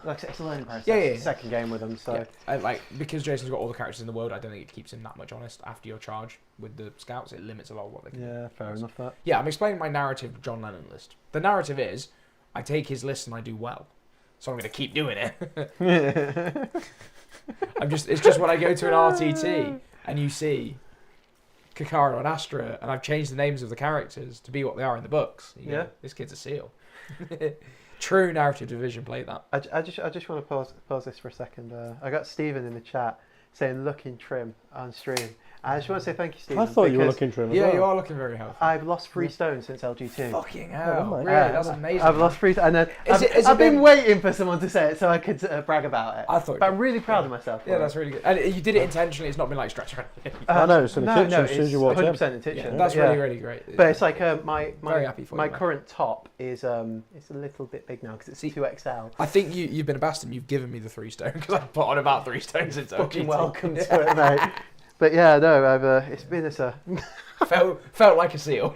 but it's a learning process. Yeah, yeah, It's yeah. Second game with them, so Yeah. Like because Jason's got all the characters in the world, I don't think it keeps him that much honest after your charge with the scouts. It limits a lot of what they can do. yeah, fair enough. That. Yeah, I'm explaining my narrative John Lennon list. The narrative is I take his list and I do well. So I'm going to keep doing it. It's just when I go to an RTT and you see Kakara and Astra, and I've changed the names of the characters to be what they are in the books. You go, this kid's a seal. True narrative division. Play that. I just want to pause this for a second. I got Stephen in the chat saying looking trim on stream. I just want to say thank you, Stephen. I thought you were looking trim as Yeah, well. you are looking very healthy. I've lost 3 stone since LG2. Fucking hell. mate. Really? That's amazing. I've lost 3 and then I've been waiting for someone to say it so I could brag about it. I thought But I'm really proud of myself. Yeah, that's really good. And you did it intentionally. It's not been like stretch or anything. I know, it's in the kitchen as soon as it's you walked in. 100% in the kitchen. Yeah, that's really, really great. But it's like Very my happy for my you, man. current top is it's a little bit big now because it's 2XL. I think you've been a bastard. You've given me the 3 stone because I put on about 3 stones since Fucking LGT. welcome to it, mate. But yeah, no, I've it's been felt like a seal.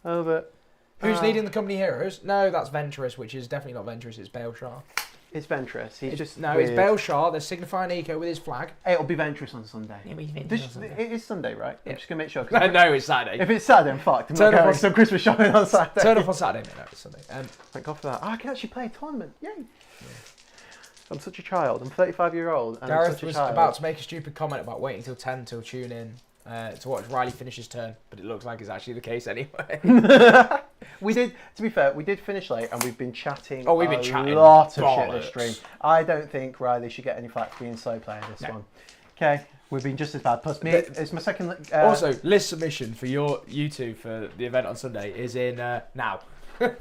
but Who's leading the company heroes? No, that's Ventress, which is definitely not Ventress. It's Bale Shah. it's Ventress. He's just No, weird. it's Bale Shah. They're signifying eco with his flag. It'll be Ventress on Sunday. It is Sunday, right? Yeah. I'm just gonna make sure. No, it's Saturday. If it's Saturday, I'm fucked. I'm Turn not up going on- some Christmas shopping on Saturday. Turn up on Saturday, mate. No, it's Sunday. Thank God for that. I can actually play a tournament. Yay! I'm such a child. I'm 35-year-old. And I'm Gareth such a was child. about to make a stupid comment about waiting until 10 till tune in to watch Riley finish his turn, but it looks like it's actually the case anyway. We did, to be fair, we did finish late and we've been chatting Oh, we've been chatting a lot of shit bollocks. this stream. I don't think Riley should get any flack for being slow playing this one. Okay, we've been just as bad. Plus me, it's my second... Also, list submission for you two for the event on Sunday is in now. Is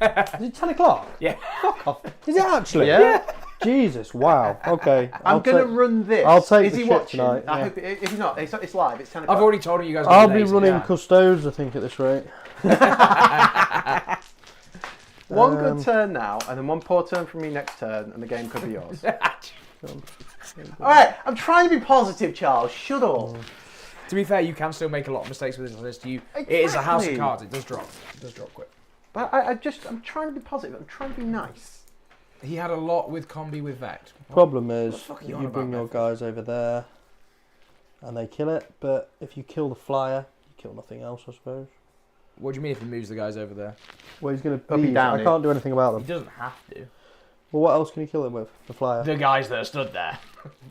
it 10 o'clock? Yeah. Fuck off. Is it actually? Yeah. Jesus, wow. Okay. I'm going to run this. I'll take Is the he shit watching? tonight, I yeah. hope if he's not, it's live. It's 10 o'clock. I've already told him you guys. I'll are be running yeah. custodes, I think, at this rate. One good turn now, and then one poor turn from me next turn, and the game could be yours. All right, I'm trying to be positive, Charles. Shut up. To be fair, you can still make a lot of mistakes with this list. It is a house of Exactly. cards. It does drop. It does drop quick. But I'm trying to be positive. I'm trying to be nice. He had a lot with combi with Vect. Problem is, fuck are you you on bring about, your Memphis? guys over there, and they kill it. But if you kill the flyer, you kill nothing else, I suppose. What do you mean if he moves the guys over there? Well, he's going to Up and leave. down, I can't do anything about He them. doesn't have to. Well, what else can you kill them with? The flyer. The guys that are stood there.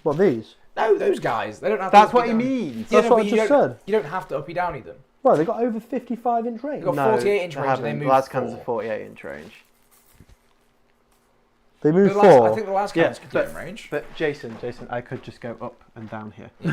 What, these? No, those guys. They don't have. That's to what he uppy down. means. Yeah, That's no, what I but you just don't- said. You don't have to uppy downy them. Right, they got over 55-inch range. They got 48-inch they range and they haven't. move Last cannons four. are 48-inch range. They move The last, four. I think the last Yeah, cannons could do in range. But Jason, I could just go up and down here. Yeah,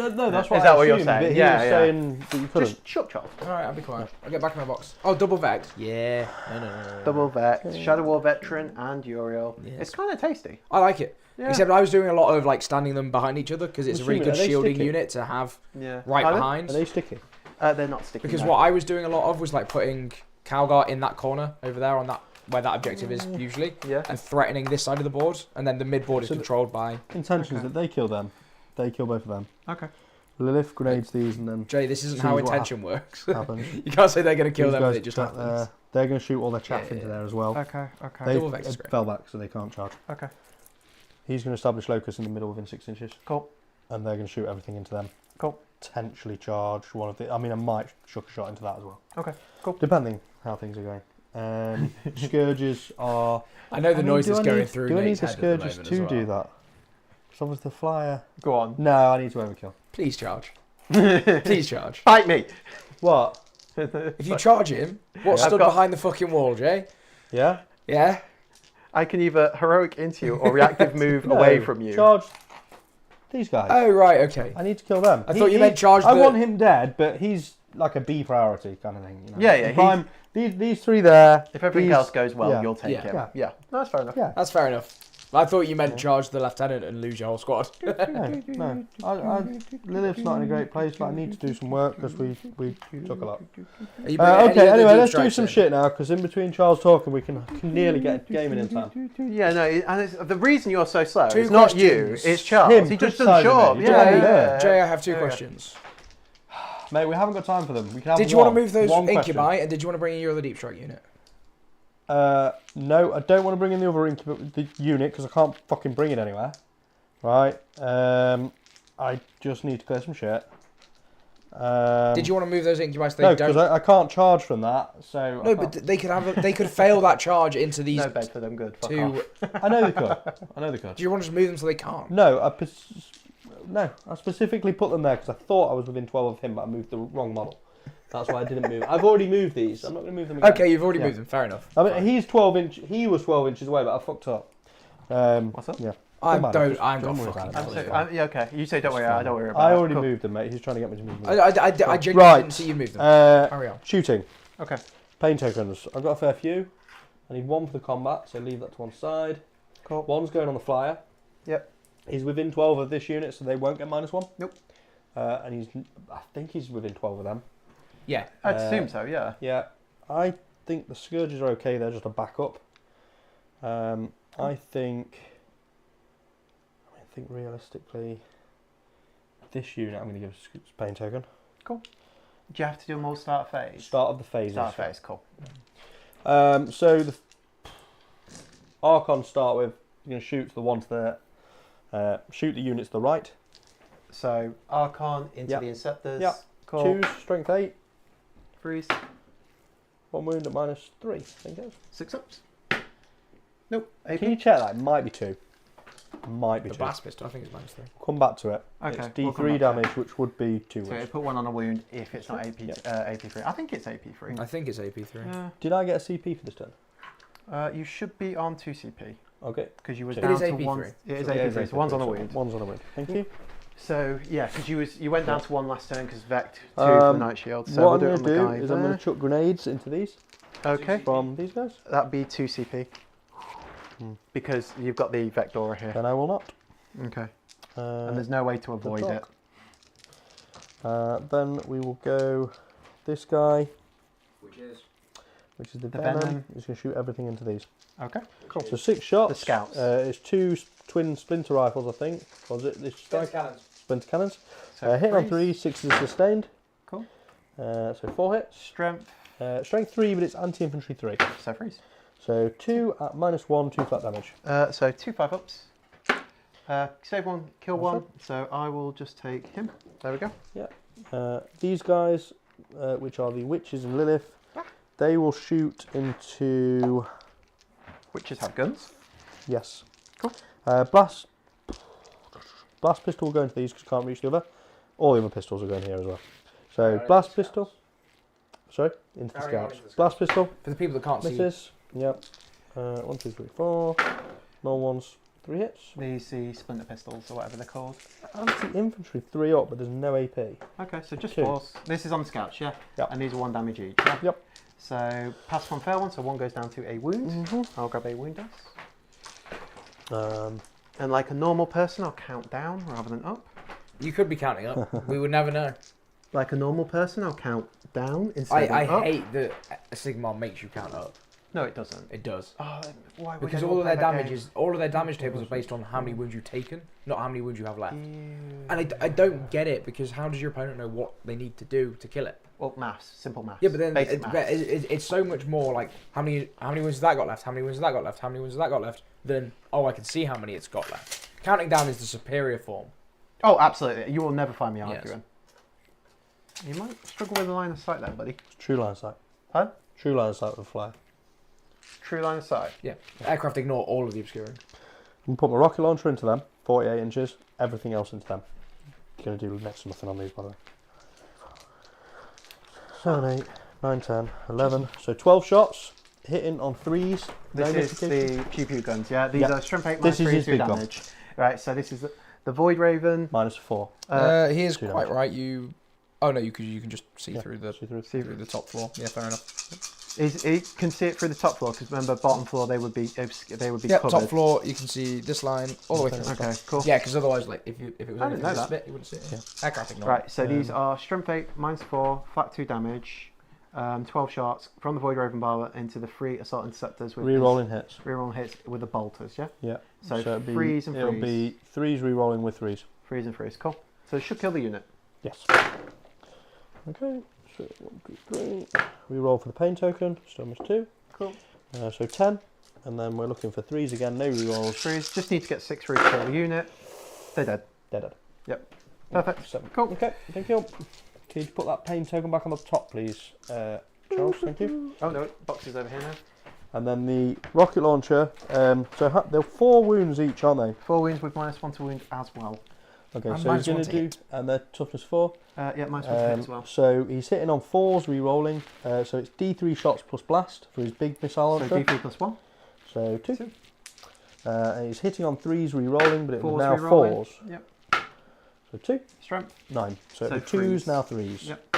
no, that's what Is that I what you're assumed, saying? but he Yeah, was yeah. saying that you couldn't. Just shut, Charles. All right, I'll be quiet. I'll get back in my box. Oh, double Vect. Yeah. No. Double Vet, Shadow War Veteran, and Uriel. Yes. It's kind of tasty. I like it. Yeah. Except I was doing a lot of like standing them behind each other because it's a really Assuming, good are they shielding sticky? unit to have Yeah. right Pardon? behind. Are they sticky? They're not sticky. Because no. what I was doing a lot of was like putting Calgar in that corner over there on that where that objective is usually, Yeah. and threatening this side of the board, and then the mid board is So controlled by Intentions that they kill them. They kill both of them. Okay. Lilith grenades these and then Jay. This isn't See how what intention works. happens. You can't say they're going to kill These them and guys it just got happens. there. They're going to shoot all their chaff Yeah, into yeah. there as well. Okay. Okay. They Double Vex is great. fell back, so they can't charge. Okay. He's going to establish locus in the middle within 6 inches. Cool. And they're going to shoot everything into them. Cool. Potentially charge one of the... I mean, I might chuck a shot into that as well. Okay. Cool. Depending how things are going. Scourges are... I know the noise do that's I going need- through. Do I need Nate's the head at Scourges moment to as well. do that? So with the flyer... Go on. No, I need to overkill. Please charge. Please charge. Fight me. What? If you charge him, what's I've stood got- behind the fucking wall, Jay? Yeah? Yeah. I can either heroic into you or reactive move No, away from you. Charge these guys. Oh right, okay. I need to kill them. I thought you meant charge I the- want him dead, but he's like a B priority kind of thing. You know? Yeah, yeah, If I'm- these three there. If everything these- else goes well, yeah. you'll take Yeah. him. Yeah. Yeah. No, that's fair enough. Yeah. That's fair enough. I thought you meant charge the lieutenant and lose your whole squad. No. Lilith's not in a great place, but I need to do some work because we took a lot. Are you bringing any Okay, other anyway, deep let's do strikes some in? shit now because in between Charles talking, we can nearly get gaming in time. Yeah, no, and the reason you're so slow Two is not you, questions. it's Charles. Him He just criticising doesn't show up. me. Yeah, Yeah, yeah. Jay, I have two Yeah. questions. Mate, we haven't got time for them. We can have Did you want to one. move those One question. incubi, and did you want to bring in your other deep strike unit? No, I don't want to bring in the other the unit because I can't fucking bring it anywhere. Right. I just need to clear some shit. Did you want to move those incubi so No, they because don't? I can't charge from that. So No, but they could have. They could fail that charge into these No bed for them, good. Fuck two. off. I know they could. I know they could. Do you want to just move them so they can't? No, I specifically put them there because I thought I was within 12 of him, but I moved the wrong model. That's why I didn't move. I've already moved these. I'm not going to move them again. Okay, you've already Yeah. moved them. Fair enough. I mean, he's 12 inch. He was 12 inches away, but I fucked up. What's up? Yeah. I Don't don't. matter, I'm don't got worry fucking. about it. Yeah, okay. You say don't worry. I don't worry about I it. already Cool. moved them, mate. He's trying to get me to move them. I genuinely Right. didn't see you move them. Carry on. Shooting. Okay. Pain tokens. I've got a fair few. I need one for the combat, so leave that to one side. Cool. One's going on the flyer. Yep. He's within 12 of this unit, so they won't get -1. Nope. And I think he's within 12 of them. Yeah. I'd assume so, yeah. Yeah. I think the Scourges are okay. They're just a backup. I think realistically, this unit I'm going to give a pain token. Do you have to do them all start phase? Start of the phases. Start phase, cool. So the Archon start with, you're going to shoot the ones that shoot the units to the right. So, Archon into Yep. the Inceptors. Yep. Cool. Choose strength 8, Freeze. 1 wound at -3. I think it is. 6 ups. Nope. AP. Can you check that? It might be 2. Might be The 2. blast pistol, I think it's -3. Come back to it. Okay, It's we'll come D3 back to damage, which would be 2 So, wounds. put one on a wound if it's not AP, Yep. AP3. I think it's AP3. I think it's AP3. Yeah. Did I get a CP for this turn? You should be on 2 CP. Okay. Because you was It down is to AP3. 1. It is So yeah, AP3, so one's on a wound. One's on a wound. Thank you. So, yeah, because you went down to 1 last turn because Vect 2 for the Night Shield. So what we'll I'm do it going on to the do guy is I'm going there. to chuck grenades into these Okay. from these guys. That'd be 2 CP. Because you've got the Vectora here. Then I will not. Okay. And there's no way to avoid it. Then we will go this guy, Which is. which is the, The venom. Venom. He's going to shoot everything into these. Okay. Cool. So 6 shots. The Scouts. It's 2 twin splinter rifles, I think. Was it this strike? Cannons. Splinter cannons. So Hit on freeze. 3, 6 is sustained. Cool. So 4 hits. Strength. Strength 3, but it's anti-infantry 3. So freeze. So 2 at -1, 2 flat damage. So 2 5-ups. Save 1, kill That's 1. right. So I will just take him. There we go. These guys, which are the Witches and Lilith, they will shoot into... Witches have guns. Yes. Cool. Blast pistol will go into these because you can't reach the other. All the other pistols are going here as well. So Right, blast into the pistol. Sorry, into the Carry on scouts. into the Blast pistol. For the people that can't see. Misses. Yep. 1, 2, 3, 4. More ones. 3 hits. These the splinter pistols or whatever they're called. Anti-infantry 3 up, but there's no AP. Okay, so just 2. force. This is on the scouts, yeah? Yep. And these are 1 damage each. Yeah? Yep. So pass 1, fail 1, so 1 goes down to a wound. I'll grab a wound dice. And like a normal person, I'll count down rather than up. You could be counting up. We would never know. Like a normal person, I'll count down instead I of up. hate that a Sigmar makes you count up. No, it doesn't. It does. Oh, why would Because anyone all of their play that damage game? is all of their damage tables are based on how many wounds you've taken, not how many wounds you have left. Ew. And I don't get it because how does your opponent know what they need to do to kill it? Well, maths, simple maths. Yeah, but then Basic maths. it's so much more like how many wounds has that got left? How many wounds has that got left? How many wounds has that got left? Than I can see how many it's got left. Counting down is the superior form. Oh, absolutely. You will never find me Yes. arguing. You might struggle with the line of sight there, buddy. True line of sight. Huh? True line of sight with a flyer. True line of sight. Yeah, aircraft ignore all of the obscuring. I'm put my rocket launcher into them, 48 inches, everything else into them. Going to do next to nothing on these, by the way. 7, 8, 9, 10, 11. So 12 shots, hitting on 3s. This no is notification. the pew pew guns, yeah? These Yep. are strength 8 This minus is 3 his 2 big gun. damage. Right, so this is the Void Raven. -4. He is 2 quite damage. right. You can just see Yeah, through the see through. See, through the top floor. Yeah, fair enough. he can see it through the top floor because remember, bottom floor they would be Yeah, covered. top floor. You can see this line all the way through. Okay, cool. Yeah, because otherwise, like if it was I only didn't know this that. bit, you wouldn't see it. Yeah. Aircraft ignore. Right, so these are strength 8 -4, flat 2 damage, 12 shots from the Void Raven barber into the 3 assault interceptors with Rerolling hits. rerolling hits with the bolters, yeah? Yeah. So, it'll be, freeze and it'll freeze. be 3s rerolling with 3s. Freeze and freeze, cool. So it should kill the unit. Yes. Okay. So 1, 2, 3. Reroll for the pain token. Still miss 2. Cool. So 10. And then we're looking for 3s again. No rerolls. Freeze, just need to get 6 through to kill the unit. They're dead. Dead. Yep. Perfect. 7. Cool. Okay. Thank you. Can you put that pain token back on the top, please, Charles? Thank you. Oh no, box is over here now. And then the rocket launcher. So they're 4 wounds each, aren't they? 4 wounds with -1 to wound as well. Okay, And so he's -1 going to to do, hit. and they're toughness 4. Yeah, -1 to hit as well. So he's hitting on 4s, re-rolling. So it's D3 shots plus blast for his big missile So launcher. D3 +1. So 2. 2. And he's hitting on 3s, re-rolling, but it was 4s now re-rolling. 4s. Yep. So 2, Strength. 9. So, So it was 2s, threes. now 3s. Yep.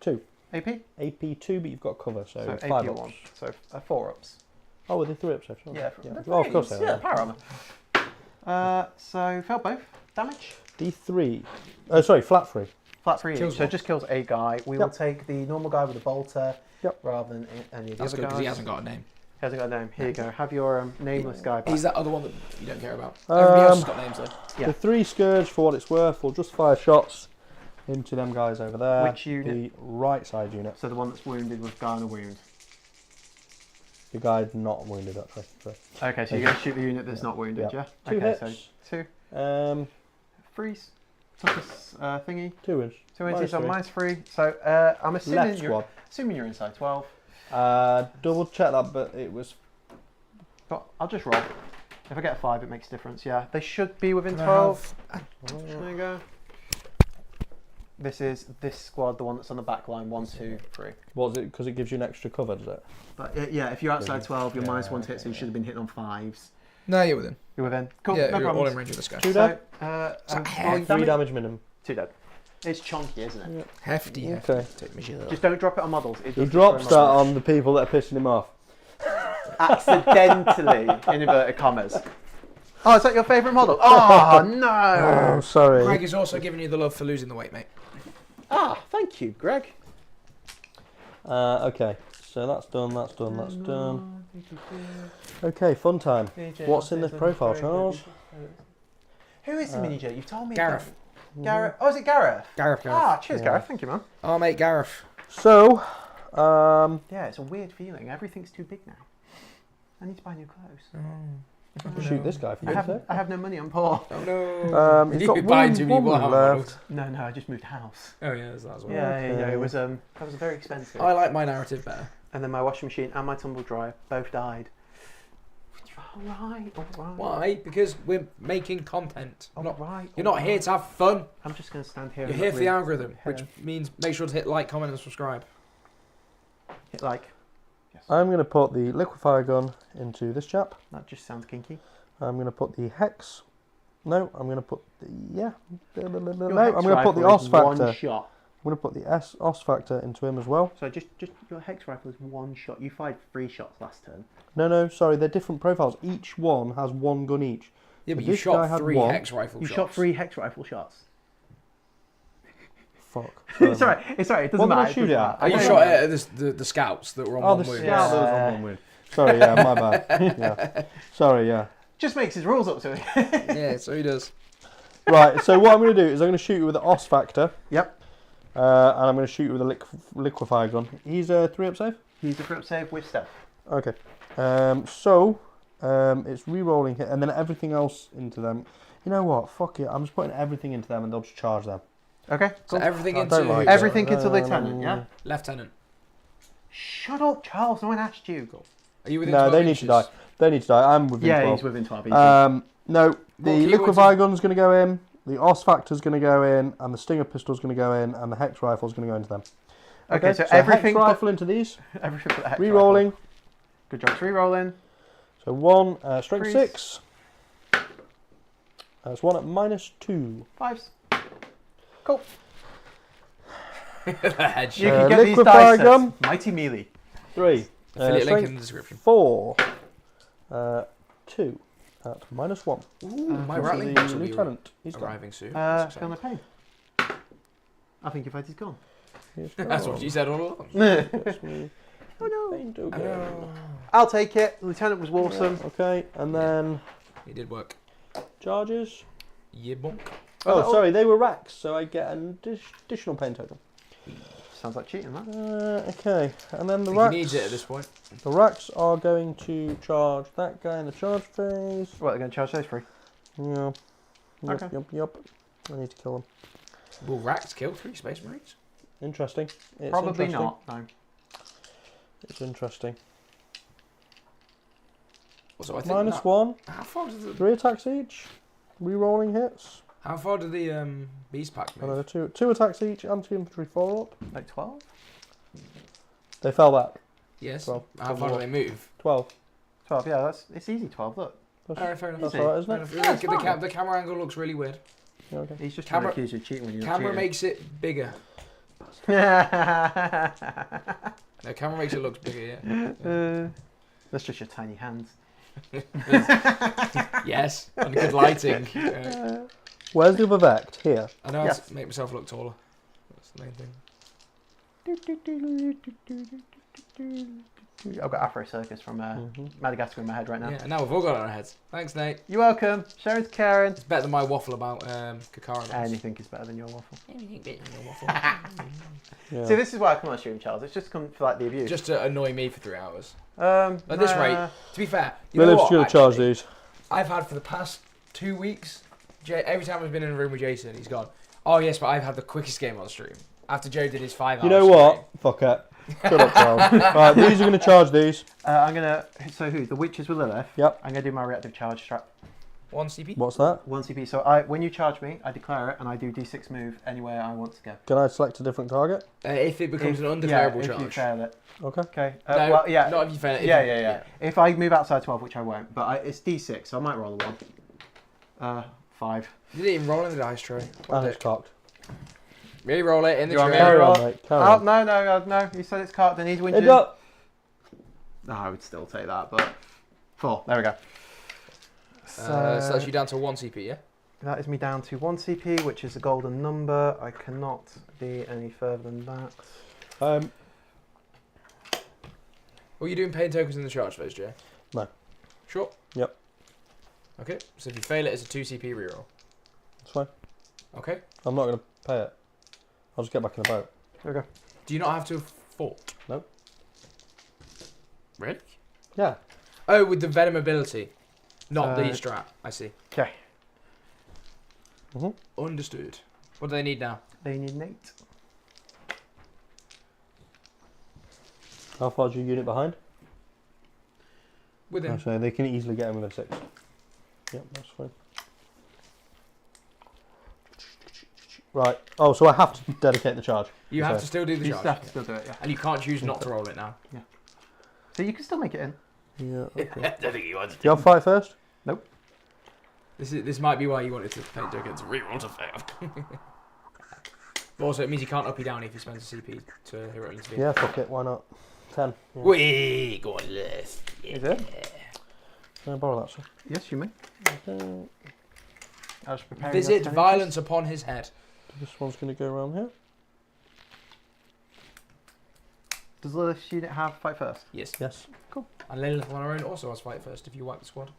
2. AP. AP 2, but you've got cover, so, So 5 AP1. ups. So 4 ups. Oh, were they 3 ups? Sorry. Yeah. Oh, of course they Yeah, are. power armor. So failed both. Damage. D3. Oh, sorry, flat 3. Flat 3 each. Kills So it one. just kills a guy. We will take the normal guy with the bolter rather than any of the That's other good because guys. he hasn't got a name. He hasn't got a name. Here you go. Have your nameless guy back. He's that other one that you don't care about. Everybody else has got names though. Yeah. The 3 Scourge, for what it's worth, will just fire shots into them guys over there. Which unit? The right side unit. So the one that's wounded with guy on a wound. The guy's not wounded, actually. So. Okay, so you're going to shoot the unit that's not wounded, yeah? 2 okay, hits. so 2. Freeze. Toughness thingy. 2 inch. 2 inches on -3. So I'm Left assuming you're inside 12. Double check that, but it was. But I'll just roll. If I get a 5, it makes a difference. Yeah, they should be within Can I 12. have- There you go. This is this squad, the one that's on the back line. 1, 2, 3. Was it because it gives you an extra cover, does it? But yeah, if you're outside 12, you're Yeah, -1 to hit, so you should have been hitting on 5s. No, you're within. You're within. Cool. Yeah, no you're all problems. in range of this guy. 2 So, dead? half 3 damage minimum. 2 dead. It's chunky, isn't it? Hefty. Okay. Take me shit. Just don't drop it on models. It He does drops destroy that models. on the people that are pissing him off. Accidentally, in inverted commas. Oh, is that your favourite model? Oh, no! Oh, sorry. Greg is also giving you the love for losing the weight, mate. Ah, thank you, Greg. Okay, so that's done, that's done, that's done. Okay, fun time. What's in this profile, Charles? Who is the mini J? You've told me. Gareth. Gareth. Oh, is it Gareth? Gareth. Ah, cheers, Yeah. Gareth. Thank you, man. Oh, mate, Gareth. So, Yeah, it's a weird feeling. Everything's too big now. I need to buy new clothes. shoot this guy for I you. have no money. I'm poor. Oh no. He's You got could buy one too many woman Warhammer left. models. No, I just moved house. Oh yeah, there's that as well. Yeah, it was that was very expensive. I like my narrative better. And then my washing machine and my tumble dryer both died. All right. Why? Because we're making content. All Not, right. you're not here to have fun. I'm just going to stand here. You're and here look for the really- algorithm, which means make sure to hit like, comment, and subscribe. Hit like. Yes. I'm going to put the liquefier gun into this chap. That just sounds kinky. I'm going to put the hex. No, I'm going to put the Your No, I'm hex going to put the rifle os is factor. One shot. I'm going to put the os factor into him as well. So just your hex rifle is one shot. You fired 3 shots last turn. No, sorry, they're different profiles. Each one has 1 gun each. Yeah, So but you this guy shot had 3 one. hex rifle You shots. shot 3 hex rifle shots. Fuck. It's alright. It doesn't What did I matter. shoot it it doesn't at? matter. Oh, you I shot know. it at the scouts that were on Oh, one the wound. scout that was Yeah. on 1 wound. Sorry, yeah, my bad. Yeah. Sorry, yeah. Just makes his rules up to it. Yeah, so he does. Right, so what I'm going to do is I'm going to shoot you with the os factor. Yep. And I'm going to shoot you with a liquefier gun. He's a 3 up save? He's a front save with stuff. Okay. It's re-rolling hit, and then everything else into them. You know what? Fuck it. I'm just putting everything into them, and they'll just charge them. Okay. So Cool. everything I into don't like who? it. Everything into lieutenant. Yeah. Lieutenant. Shut up, Charles. No one asked you. Are you within No, 12 they need inches? to die. They need to die. I'm within Yeah, 12. he's within 12. Easy. No, the keywords liquefier gun's going to go in, the os factor's going to go in, and the stinger pistol's going to go in, and the hex rifle's going to go into them. okay, so everything. hex rifle into these. Everything but the hex Re-rolling. rifle. Good job. Re-rolling. So 1 strength Freeze. 6. That's 1 at -2. 5s. Cool. The headshot. You can get these liquefier dice sets. gun. Mighty melee. 3. Affiliate link strength in the description. 4. 2 at -1. Ooh, my This is rattling the boots will be lieutenant. He's gone. arriving soon. Feel no pain. I think your fight is gone. He's That's what gone. you said all along. That's me. Oh no. Pain to I go. know. I'll take it. Lieutenant was awesome. Okay, and then He did work. charges. Yeah, bonk. Oh, sorry, they were racks, so I get an additional pain token. Sounds like cheating, that. Okay, and then the He racks. needs it at this point. The racks are going to charge that guy in the charge phase. What, they're going to charge those 3? Yeah. Okay. Yup. I need to kill him. Will Rax kill 3 Space Marines? Interesting. It's Probably interesting. not. No. It's interesting. So I think -1. How far does the 3 attacks each. Re-rolling hits. How far did the beast pack I know, move? two attacks each. Anti-infantry 4 up. Like 12. They fell back. Yes. 12. How far do they move? 12. 12. Yeah, it's easy. 12. Look. Alright, fair enough. That's Easy. alright, isn't Fair it? enough. Yeah, it's the, fine. the camera angle looks really weird. Yeah, okay. He's just Camera- trying to accuse you of cheating when you're Camera not makes it bigger. cheating. No, camera makes it look bigger, yeah. That's just your tiny hands. Yes, and good lighting. Where's the other Vect? Here. I know Yes. how to make myself look taller. That's the main thing. I've got Afro Circus from Madagascar in my head right now. Yeah, and now we've all got it on our heads. Thanks, Nate. You're welcome. Sharon's Karen. It's better than my waffle about Kakara. Anything is better than your waffle. Anything better than your waffle. Yeah. See, this is why I come on stream, Charles. It's just come for like the abuse. Just to annoy me for 3 hours. At At this rate, to be fair, you know Lilith's what? going to charge actually, these. I've had for the past 2 weeks, every time I've been in a room with Jason, he's gone, oh yes, but I've had the quickest game on stream. After Joe did his 5 hours. You know what? Fuck it. Shut up, Charles. Right, these are going to charge these. I'm gonna. So who? The witches with Lilith. Yep. I'm gonna do my reactive charge strat. 1 CP? What's that? 1 CP. So when you charge me, I declare it, and I do D6 move anywhere I want to go. Can I select a different target? If it becomes an Yeah, undeclarable if you charge. fail it. Okay. Okay. No, Well, yeah. not if you fail it. if Yeah, you- yeah, yeah. If I move outside 12, which I won't, but it's D6, so I might roll a 1. 5. You didn't even roll in the dice tray. And it's cocked. Re-roll it in the You want me tray. to Carry roll? on, mate. Carry Oh, on. no. You said it's cocked. I need to win. It got... No, I would still take that, but 4. There we go. So that's you down to 1 CP, yeah? That is me down to 1 CP, which is a golden number. I cannot be any further than that. Were you doing pain tokens in the charge phase, Jay? No. Sure? Yep. Okay, so if you fail it, it's a 2 CP reroll. It's fine. Okay. I'm not going to pay it. I'll just get back in the boat. There we go. Do you not have to have fought? Nope. Really? Yeah. Oh, with the venom ability, not the Uh, strat. I see. Okay. Understood. What do they need now? They need an 8. How far is your unit behind? Within. So they can easily get in with a 6. Yep, that's fine. Right. Oh, so I have to dedicate the charge. You have to still do the You charge. still have to still do it, yeah. And you can't choose not to roll it now. So you can still make it in. Yeah. Okay. I don't think you want Do you have fight first? This might be why you wanted to paint tokens reroll to fail. But also, it means you can't up you down if you spend a CP to hero intervene. Yeah, fuck it. Why not? 10. Yeah. We go on list. Is it? Can I borrow that, sir? Yes, you may. Okay. I was preparing Visit those violence upon his head. This one's going to go around here. Does Lilith's unit have fight first? Yes. Yes. And Lilith on her own also has fight first if you wipe the squad.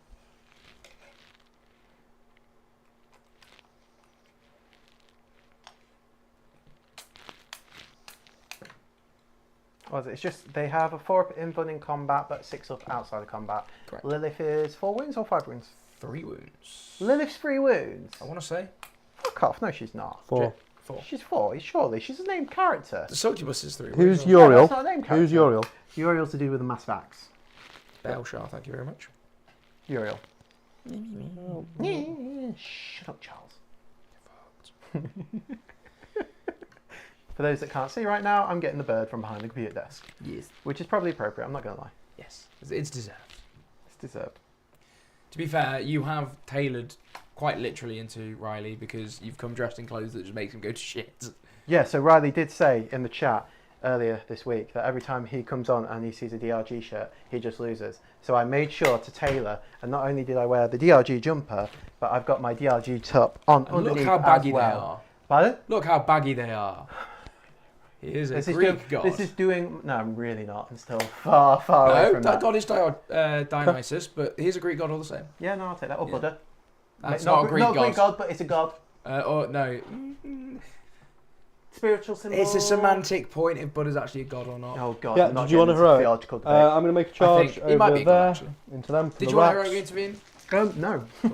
What is it? It's just they have a 4 up infun in combat, but 6 up outside of combat. Correct. Lilith is 4 wounds or 5 wounds? 3 wounds. Lilith's 3 wounds. I want to say Fuck off. No, she's not. 4. 4. She's 4. Surely she's a named character. The Succubus is 3 wounds. Who's Yeah, Uriel? that's not a named character. Who's Uriel? Uriel's to do with the mass vax. Belshar, thank you very much. Uriel. Oh, Shut up, Charles. For those that can't see right now, I'm getting the bird from behind the computer desk, Yes. which is probably appropriate. I'm not going to lie. Yes. It's deserved. It's deserved. To be fair, you have tailored quite literally into Riley because you've come dressed in clothes that just makes him go to shit. Yeah, so Riley did say in the chat earlier this week that every time he comes on and he sees a DRG shirt, he just loses. So I made sure to tailor, and not only did I wear the DRG jumper, but I've got my DRG top on And underneath look how baggy as well. they are. Pardon? Look how baggy they are. He is a This is, Greek god. this is doing... No, I'm really not. I'm still far, far away No, from that that. god is Dionysus, but he's a Greek god all the same. Yeah, no, I'll take that. Or Yeah. Buddha. That's not not a Greek not god. Greek god, but it's a god. Or no, Spiritual symbol. it's a semantic point if Buddha's actually a god or not. Oh god. Yeah, I'm not did you want getting to into heroic? theological debate. I'm going to make a charge I think he might over be a god there actually. into them for Did the you want racks. to intervene? No. I'm Then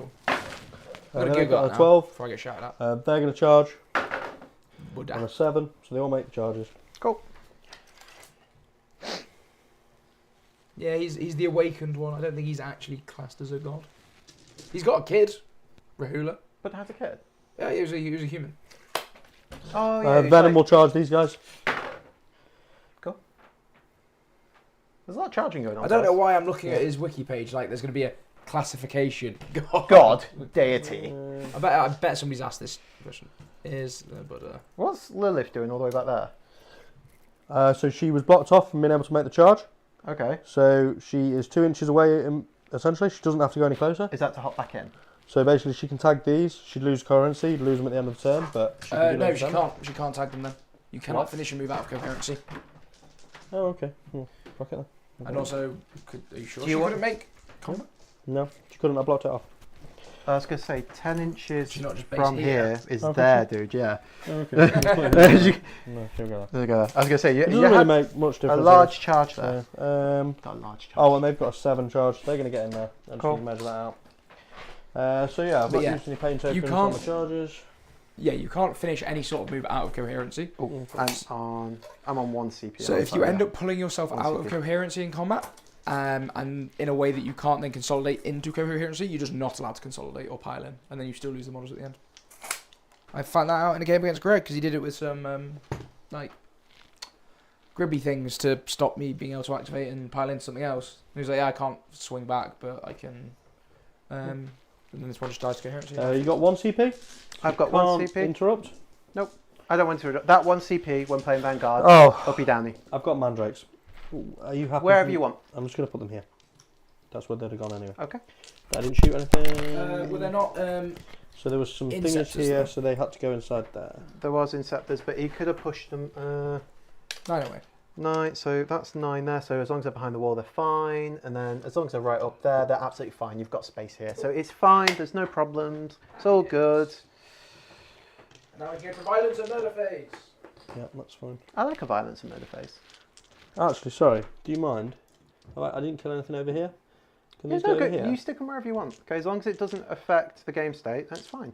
gonna I've Google got that a now 12. before I get shouted at. They're going to charge. Buddha. and a 7, so they all make charges. Cool. Yeah, he's the awakened one. I don't think he's actually classed as a god. He's got a kid, Rahula. But how's a kid? Yeah, he was a human. Oh yeah. he's Venom will like- charge these guys. There's a lot of charging going on. I don't know guys. why I'm looking at his wiki page like there's going to be a classification. God, deity. I bet somebody's asked this question. Is the Buddha? What's Lilith doing all the way back there? So she was blocked off from being able to make the charge. Okay. So she is 2 inches away, essentially. She doesn't have to go any closer. Is that to hop back in? So basically she can tag these. She'd lose currency, lose them at the end of the turn, but she can do No, those she then. can't. She can't tag them then. You cannot What? finish a move out of coherency. Oh, okay. Fuck it then. And also, are you sure Do you she want- couldn't make combat? No, she couldn't. I blocked it off. I was going to say 10 inches She's not just based from here. here is Oh, there, dude, yeah. Okay. There you No, she'll go go. I was going to say, there. It you doesn't really have make much a difference. large charge there. Got a large charge. Oh, and they've got a 7 charge. They're going to get in there. I just Cool. need to measure that out. So yeah, I've But not yeah, used any pain tokens on can't- the charges. Yeah, you can't finish any sort of move out of coherency. Oh, I'm on 1 CP. So if you end up pulling yourself One out of CP. coherency in combat, and in a way that you can't then consolidate into coherency, you're just not allowed to consolidate or pile in, and then you still lose the models at the end. I found that out in a game against Greg because he did it with some like gribby things to stop me being able to activate and pile into something else. And he was like, "Yeah, I can't swing back, but I can." And then this one just dies to coherency. You got 1 CP? I've got Can't 1 CP. interrupt. I don't want to. That 1 CP when playing Vanguard. Oh, Uppy downy. I've got mandrakes. Are you happy? Wherever you want. I'm just going to put them here. That's where they'd have gone anyway. Okay. I didn't shoot anything. Well, they're not. So there was some things Inceptors here, though. so they had to go inside there. There was Inceptors, but he could have pushed them. No, anyway. 9, so that's 9 there. So as long as they're behind the wall, they're fine. And then as long as they're right up there, they're absolutely fine. You've got space here. So it's fine. There's no problems. It's all good. Now we get to violence and murder phase. Yeah, that's fine. I like a violence and murder phase. Actually, sorry. Do you mind? I didn't kill anything over here. Can these It's go no over good. here? You stick them wherever you want. Okay, as long as it doesn't affect the game state, that's fine.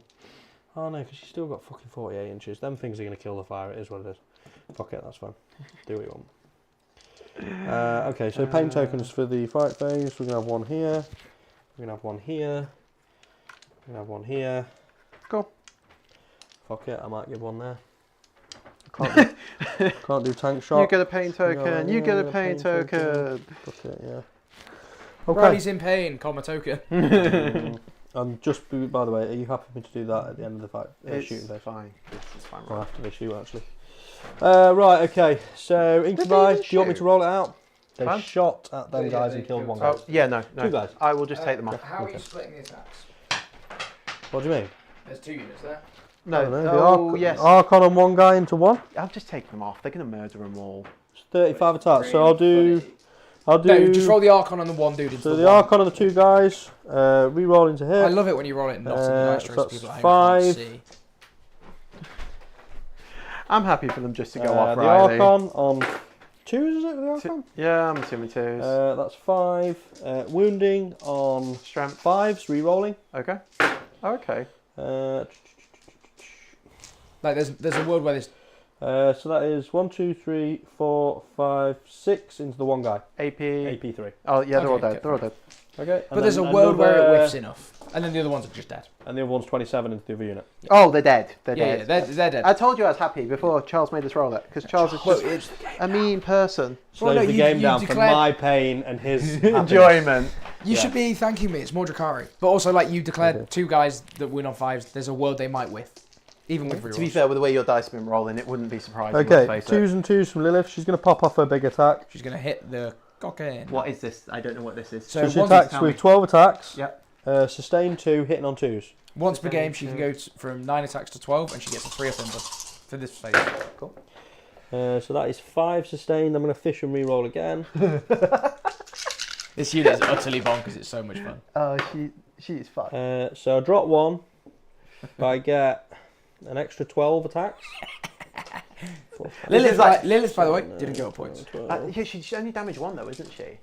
Oh no, because you still got fucking 48 inches. Them things are going to kill the fire. It is what it is. Fuck it, that's fine. Do what you want. Okay, so pain tokens for the fight phase. We're going to have 1 here. We're going to have 1 here. We're going to have 1 here. Cool. Fuck it, I might give 1 there. Can't do tank shot. You get a pain token. You get a pain token. Fuck it, yeah. Riley's in pain, comma token. Just by the way, are you happy for me to do that at the end of the fight? It's Shooting phase? fine. It's fine. Or after they shoot, actually. Right, okay. So, Did they Inkabye, even do you want me shoot? to roll it out? They Fine. shot at them Yeah, guys they and killed killed 1 guy. Oh, yeah, no. 2 guys. I will just take them off. How are you Okay. splitting the attacks? What do you mean? There's 2 units there. No, I don't know, the oh, yes. Archon on 1 guy into 1. I'll just take them off. They're going to murder them all. It's 35 attacks. So I'll do. No, just roll the Archon on the one dude into So the the one. Archon on the 2 guys. Re-roll into I here. love it when you roll it not in the dice so trays that's people at home 5. can't see. I'm happy for them just to go off, the Riley. Archon on 2s, is it? The Archon? Yeah, I'm assuming 2s. That's 5. Wounding on Strength. 5s, re-rolling. Okay. Okay. Like there's a world where this. So that is 1, 2, 3, 4, 5, 6 into the 1 guy. AP. AP3. Oh, yeah, they're all Okay, dead. okay. They're all dead. Okay. But there's a world where it whiffs enough, and then the other ones are just dead. And the other one's 27 into the other unit. Oh, they're dead. They're Yeah, dead. they're dead. I told you I was happy before Charles made us roll it, because Charles is Well, just a mean person. Slows no, the you- game you down for declared- my pain and his happiness. Enjoyment. You Yeah. should be thanking me. It's more Drukhari. But also, like you declared, Okay. 2 guys that win on 5s. There's a world they might whiff, even with To be rerolls. fair, with the way your dice have been rolling, it wouldn't be surprising. Okay, let's face 2s and 2s from Lilith. She's going to pop off her big attack. She's gonna hit the cockade. it. What is this? I don't know what this is. So So she once- attacks tell with me. 12 attacks. Yep. Sustain 2, hitting on 2s. Once per game, she can go from 9 attacks to 12, and she gets a 3 up under for this phase. So that is 5 sustained. I'm going to fish and re-roll again. This unit is utterly bonkers. It's so much fun. Oh, she is fucked. So I drop 1, but I get an extra 12 attacks. Lilith, like- Lilith, by the way, didn't go up points. Yeah, she's only damaged 1 though, isn't she?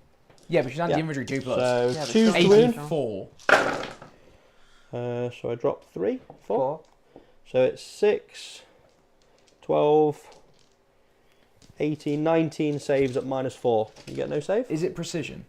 Yeah, but she's Yeah. anti-inventory 2 plus. So Yeah, but 2's to still- wound. 84. So I drop 3, 4. 4. So it's 6, 12, 18, 19 saves at -4. You get no save? Is it precision?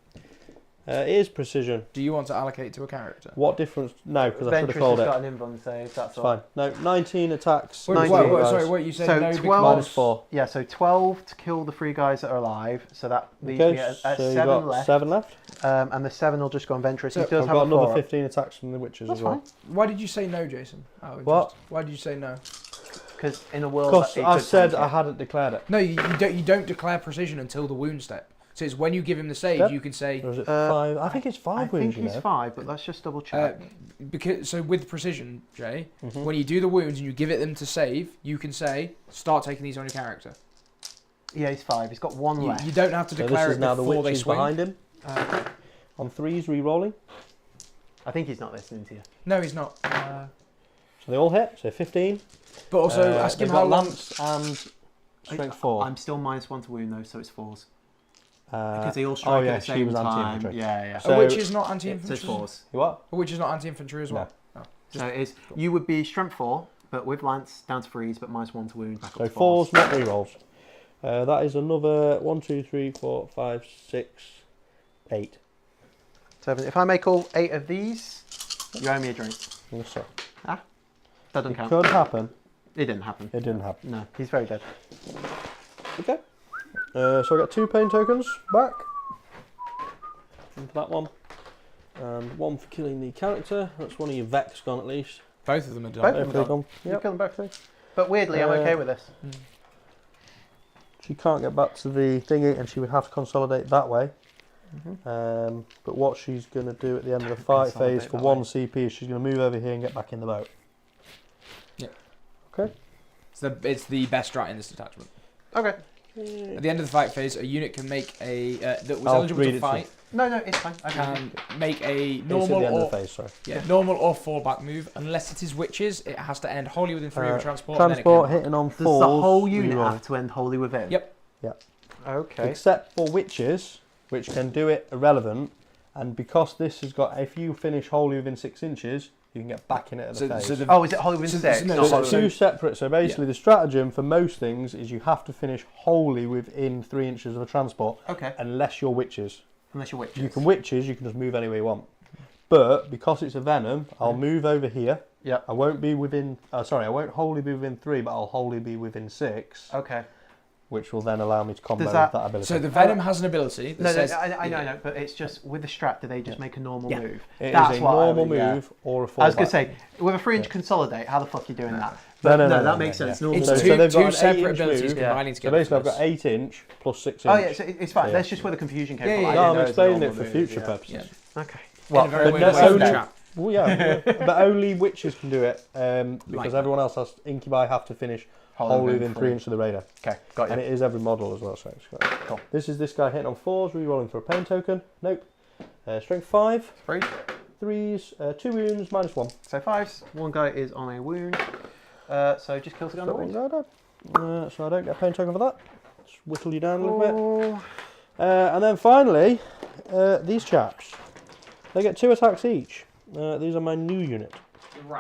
It is precision. Do you want to allocate to a character? What difference? No, because I should have Ventress called has it. got an invuln save, that's It's all. fine. No, 19 attacks. Wait, 19 wait, guys. sorry, what you said? So no, 12 minus 4. Yeah, so 12 to kill the 3 guys that are alive, so that leaves Okay, me at so you 7 got left. 7 left. And the 7 will just go on Ventress. So He does I've have got a another 4. 15 attacks from the witches That's as well. fine. Why did you say no, Jason? Out of What? interest. Why did you say no? Because in a world Because that it I could said tank I it. hadn't declared it. No, you don't declare precision until the wound step. So it's when you give him the save, Yep. you can say Or is it 5? I think it's 5 I wounds, think he's 5, but let's just double check. because so with precision, Jay, Mhm. when you do the wounds and you give it them to save, you can say start taking these on your character. Yeah, he's 5. He's got 1 left. You don't have to So declare this is it now the before they witches swing. behind him. Uh, On 3s, re-rolling. I think he's not listening to you. No, he's not. So they all hit, so 15. But also ask him they've how got long. lance and strength 4. I'm still -1 to wound though, so it's 4s. Uh, Because they all strike yeah, at the she same was time. anti-infantry. Yeah. So- Which is not So anti-infantry. it's 4s. You what? Which is not anti-infantry as well. So it is. You would be strength 4, but with lance down to 3s, but -1 to wound. Back So up to 4s, not re-rolls. That is another 1, 2, 3, 4, 5, 6, 8. 7. If I make all 8 of these, you owe me a drink. Yes, sir. That doesn't It count. could happen. It didn't happen. It didn't happen. No, he's very dead. Okay. So I got 2 pain tokens back. Into that one. And 1 for killing the character. That's one of your Vex gone at least. Both of them are done. Both? Hopefully gone. You Yep. kill them both. But weirdly, I'm okay with this. She can't get back to the thingy and she would have to consolidate that way. But what she's going to do at the end of the fight Consolidate phase for that 1 way. CP is she's going to move over here and get back in the boat. It's the best strat in this detachment. Okay. At the end of the fight phase, a unit can make a that was I'll eligible read to it fight No, it's fine. can make a It's at normal the end or of the phase, sorry. normal or fallback move. Unless it is witches, it has to end wholly within 3 of a transport. Transport and then it hitting on Does the 4s. whole unit re-rolling. have to end wholly within? Yep. Okay. Except for witches, which can do it irrelevant. And because this has got, if you finish wholly within 6 inches, you can get back in it at the can. phase. So the Oh, is it wholly within So- 6? so no, Not So wholly it's within- two separate. So basically, the stratagem for most things is you have to finish wholly within 3 inches of a transport, Okay. unless you're witches. Unless you're witches. You can witches, you can just move anywhere you want. But because it's a venom, I'll move over here. Yep. I won't be within. I won't wholly be within 3, but I'll wholly be within 6, Okay. which will then allow me to combo Does with that- that ability. so the venom has an ability that No, says I know, but it's just with the strat, do they just make a normal Yeah. move? It is That's a what I normal would- yeah. move or a fallback. I was going to say, with a 3-inch consolidate, how the fuck are you doing that? No, that makes sense. Normal it's So- move. so two, they've got two an separate 8-inch abilities move. combining So together. basically, I've for got this. 8-inch plus 6 Oh inch. yeah, so it's fine. Yeah. That's just where the confusion came Yeah, from. yeah, I No, didn't I'm know it was explaining normal it for move, future yeah. purposes. Yeah. Okay. In a very but weird no- way, only- chat. Well, yeah, but only witches can do it because Like that. everyone else has incubi have to finish wholly within 3 inches of the radar. Okay, got And you. it is every model as well. So it's great. Cool. This is this guy hitting on 4s, re-rolling for a pain token. Nope. Strength 5, 3. 3s, 2 wounds, -1. So 5s. One guy is on a wound. So just kill the guy on the wound. So I don't get a pain token for that. Just whittle you down a little bit. Oh. And then finally, these chaps. They get 2 attacks each. These are my new unit.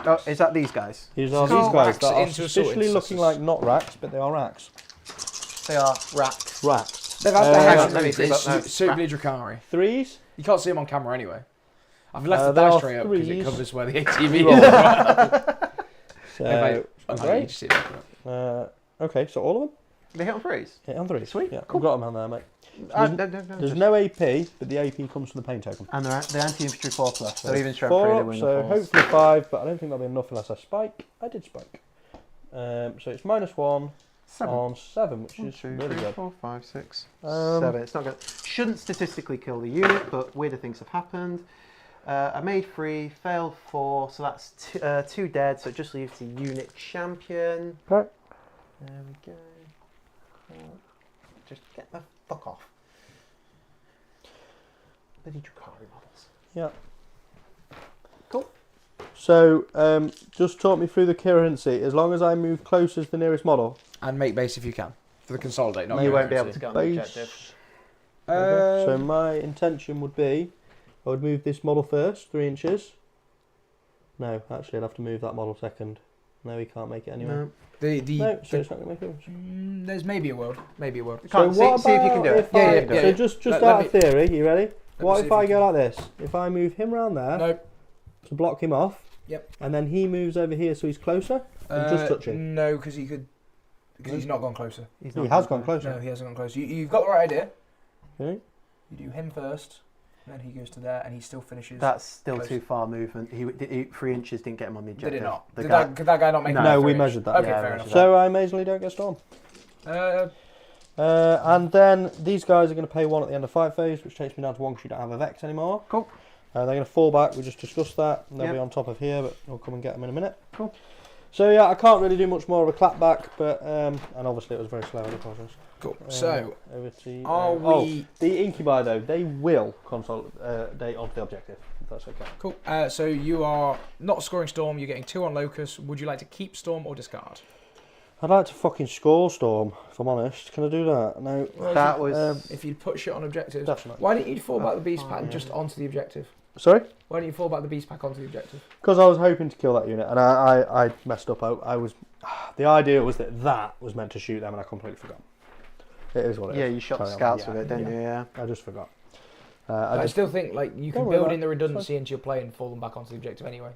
Oh, is that these guys? These are So these guys racks that are into assault officially looking intercessors. like not racks, but they are racks. They are racks. Racks. They've had Uh, the hang heads on, let me see, it's but no. suitably Drukhari. 3s. You can't see them on camera anyway. I've left the there dice are tray up because it 3s. covers where the ATV Roll. is. So, Oh, great. you just see it. Okay, so all of them? They hit on 3s. Yeah, on 3. Sweet, Yeah, cool. I've got them on there, mate. There's Just- no AP, but the AP comes from the pain token. And they're anti-infantry 4+, so even strength 4 3 they up, win so the 4s. hopefully 5, but I don't think that'll be enough unless I spike. I did spike. So it's -1 on 7, which 1, is 2, really 3, good. 4, 5, 6, Um, 7. It's not good. Shouldn't statistically kill the unit, but weirder things have happened. I made 3, failed 4, so that's 2 dead, so it just leaves the unit champion. Okay. There we go. Just get the fuck off. Bloody Drukhari models. Yeah. Cool. So just talk me through the currency. As long as I move close as the nearest model, And make base if you can. For the consolidate, not You the won't be able currency. to go on the base. objective. Okay. So my intention would be, I would move this model first, 3 inches. No, actually I'd have to move that model second. No, he can't make it anyway. No. No, so it's not going to make it. There's maybe a world. So See what if you can do about it. if I- Yeah. So just Let out me- of theory, you ready? me What see if if I you go like this? If I move him round there No. to block him off, Yep. and then he moves over here so he's closer, and just touching. No, because he could. Because he's not gone closer. He's He not has gone gone closer. No, he hasn't gone closer. You've got the right idea. Okay. You do him first, then he goes to there, and he still finishes. That's still Close. too far movement. He 3 inches didn't get him on the objective. Did it not? The Did guy, that guy not make No, it? we Three measured that. Okay, Yeah, fair we enough. measured So I amazingly don't get storm. And then these guys are going to pay 1 at the end of fight phase, which takes me down to 1 because you don't have a Vex anymore. Cool. They're going to fall back. We just discussed that. They'll Yep. be on top of here, but we'll come and get them in a minute. Cool. So yeah, I can't really do much more of a clapback, but and obviously it was very slow. I apologise. Cool. So, over to you. are we? The incubi though, they will consolidate onto the objective. If that's okay. Cool. So you are not scoring Storm. You're getting 2 on Locus. Would you like to keep Storm or discard? I'd like to fucking score Storm, if I'm honest. Can I do that? No. that was. If you put shit on objectives, Definitely. why didn't you fall back the beast fine, pack yeah. just onto the objective? Sorry? Why didn't you fall back the beast pack onto the objective? Because I was hoping to kill that unit, and I messed up. I was. The idea was that was meant to shoot them, and I completely forgot. It is what it is. Yeah, you shot the Carry on. scouts Yeah, with it, didn't you? Yeah. I just forgot. I still think like you Don't can worry build about in the it, it's redundancy into your play and fall them back onto the objective anyway.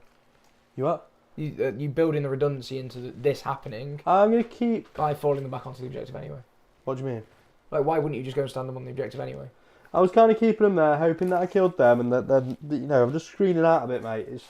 You what? You build in the redundancy into this happening I'm going to keep... by falling them back onto the objective anyway. What do you mean? Like, why wouldn't you just go and stand them on the objective anyway? I was kind of keeping them there, hoping that I killed them, and that I'm just screening out a bit, mate. It's,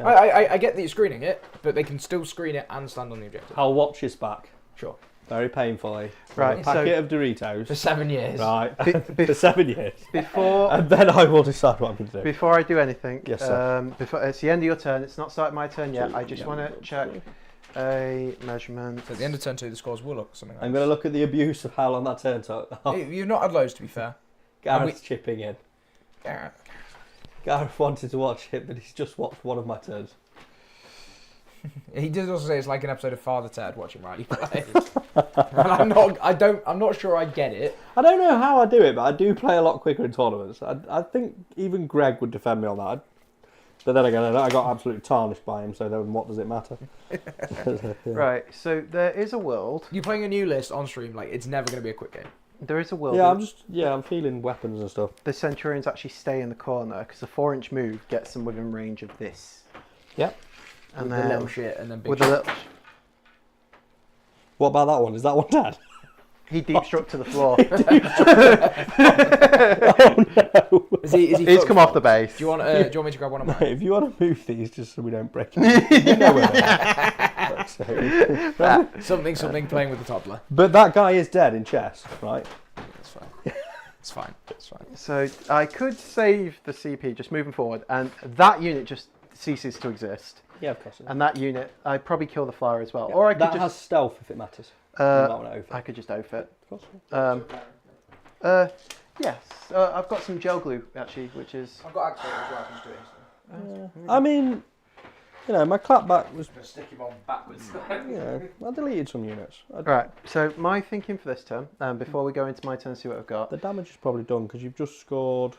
I get that you're screening it, but they can still screen it and stand on the objective. I'll watch this back. Sure. Very painfully. Right, A packet of Doritos. For 7 years. Right. Be- For 7 years. Before And then I will decide what I'm going to do. before I do anything, Yes, sir. before it's the end of your turn. It's not started my turn yet. I just Yeah. want to check a measurement. So at the end of turn 2, the scores will look something like I'm going to look at the abuse of how long that turns out. You've not had loads, to be fair. Gareth's chipping in. Yeah. Gareth wanted to watch it, but he's just watched one of my turns. He did also say it's like an episode of Father Ted watching Riley play. And I'm not sure I get it. I don't know how I do it, but I do play a lot quicker in tournaments. I think even Greg would defend me on that. But then again, I got absolutely tarnished by him, so then what does it matter? Yeah. Right. So there is a world. You're playing a new list on stream, like it's never going to be a quick game. There is a world. Yeah, that I'm feeling weapons and stuff. the Centurions actually stay in the corner because a 4-inch move gets them within range of this. Yep. And With then the little shit and then big with shit. a little. What about that one? Is that one dead? He deep struck to the floor. Is he He's fucked? come off the base. Do you want me to grab one of mine? If you want to move these just so we don't break it, you know where they are. Fuck's sake. Something playing with the toddler. But that guy is dead in chess, right? It's fine. It's fine. It's fine. So I could save the CP just moving forward, and that unit just ceases to exist. Yeah, of course. And that unit, I'd probably kill the flyer as well. Or I could that just. has stealth if it matters. You might Uh, want to oath it. I could just oath it. Of course. Yes. I've got some gel glue actually, which is. I've got activator as well. I can just do it instantly. I mean, my clapback was, I'm gonna stick him on backwards. I deleted some units. Right. So my thinking for this turn, before we go into my turn, see what I've got. The damage is probably done because you've just scored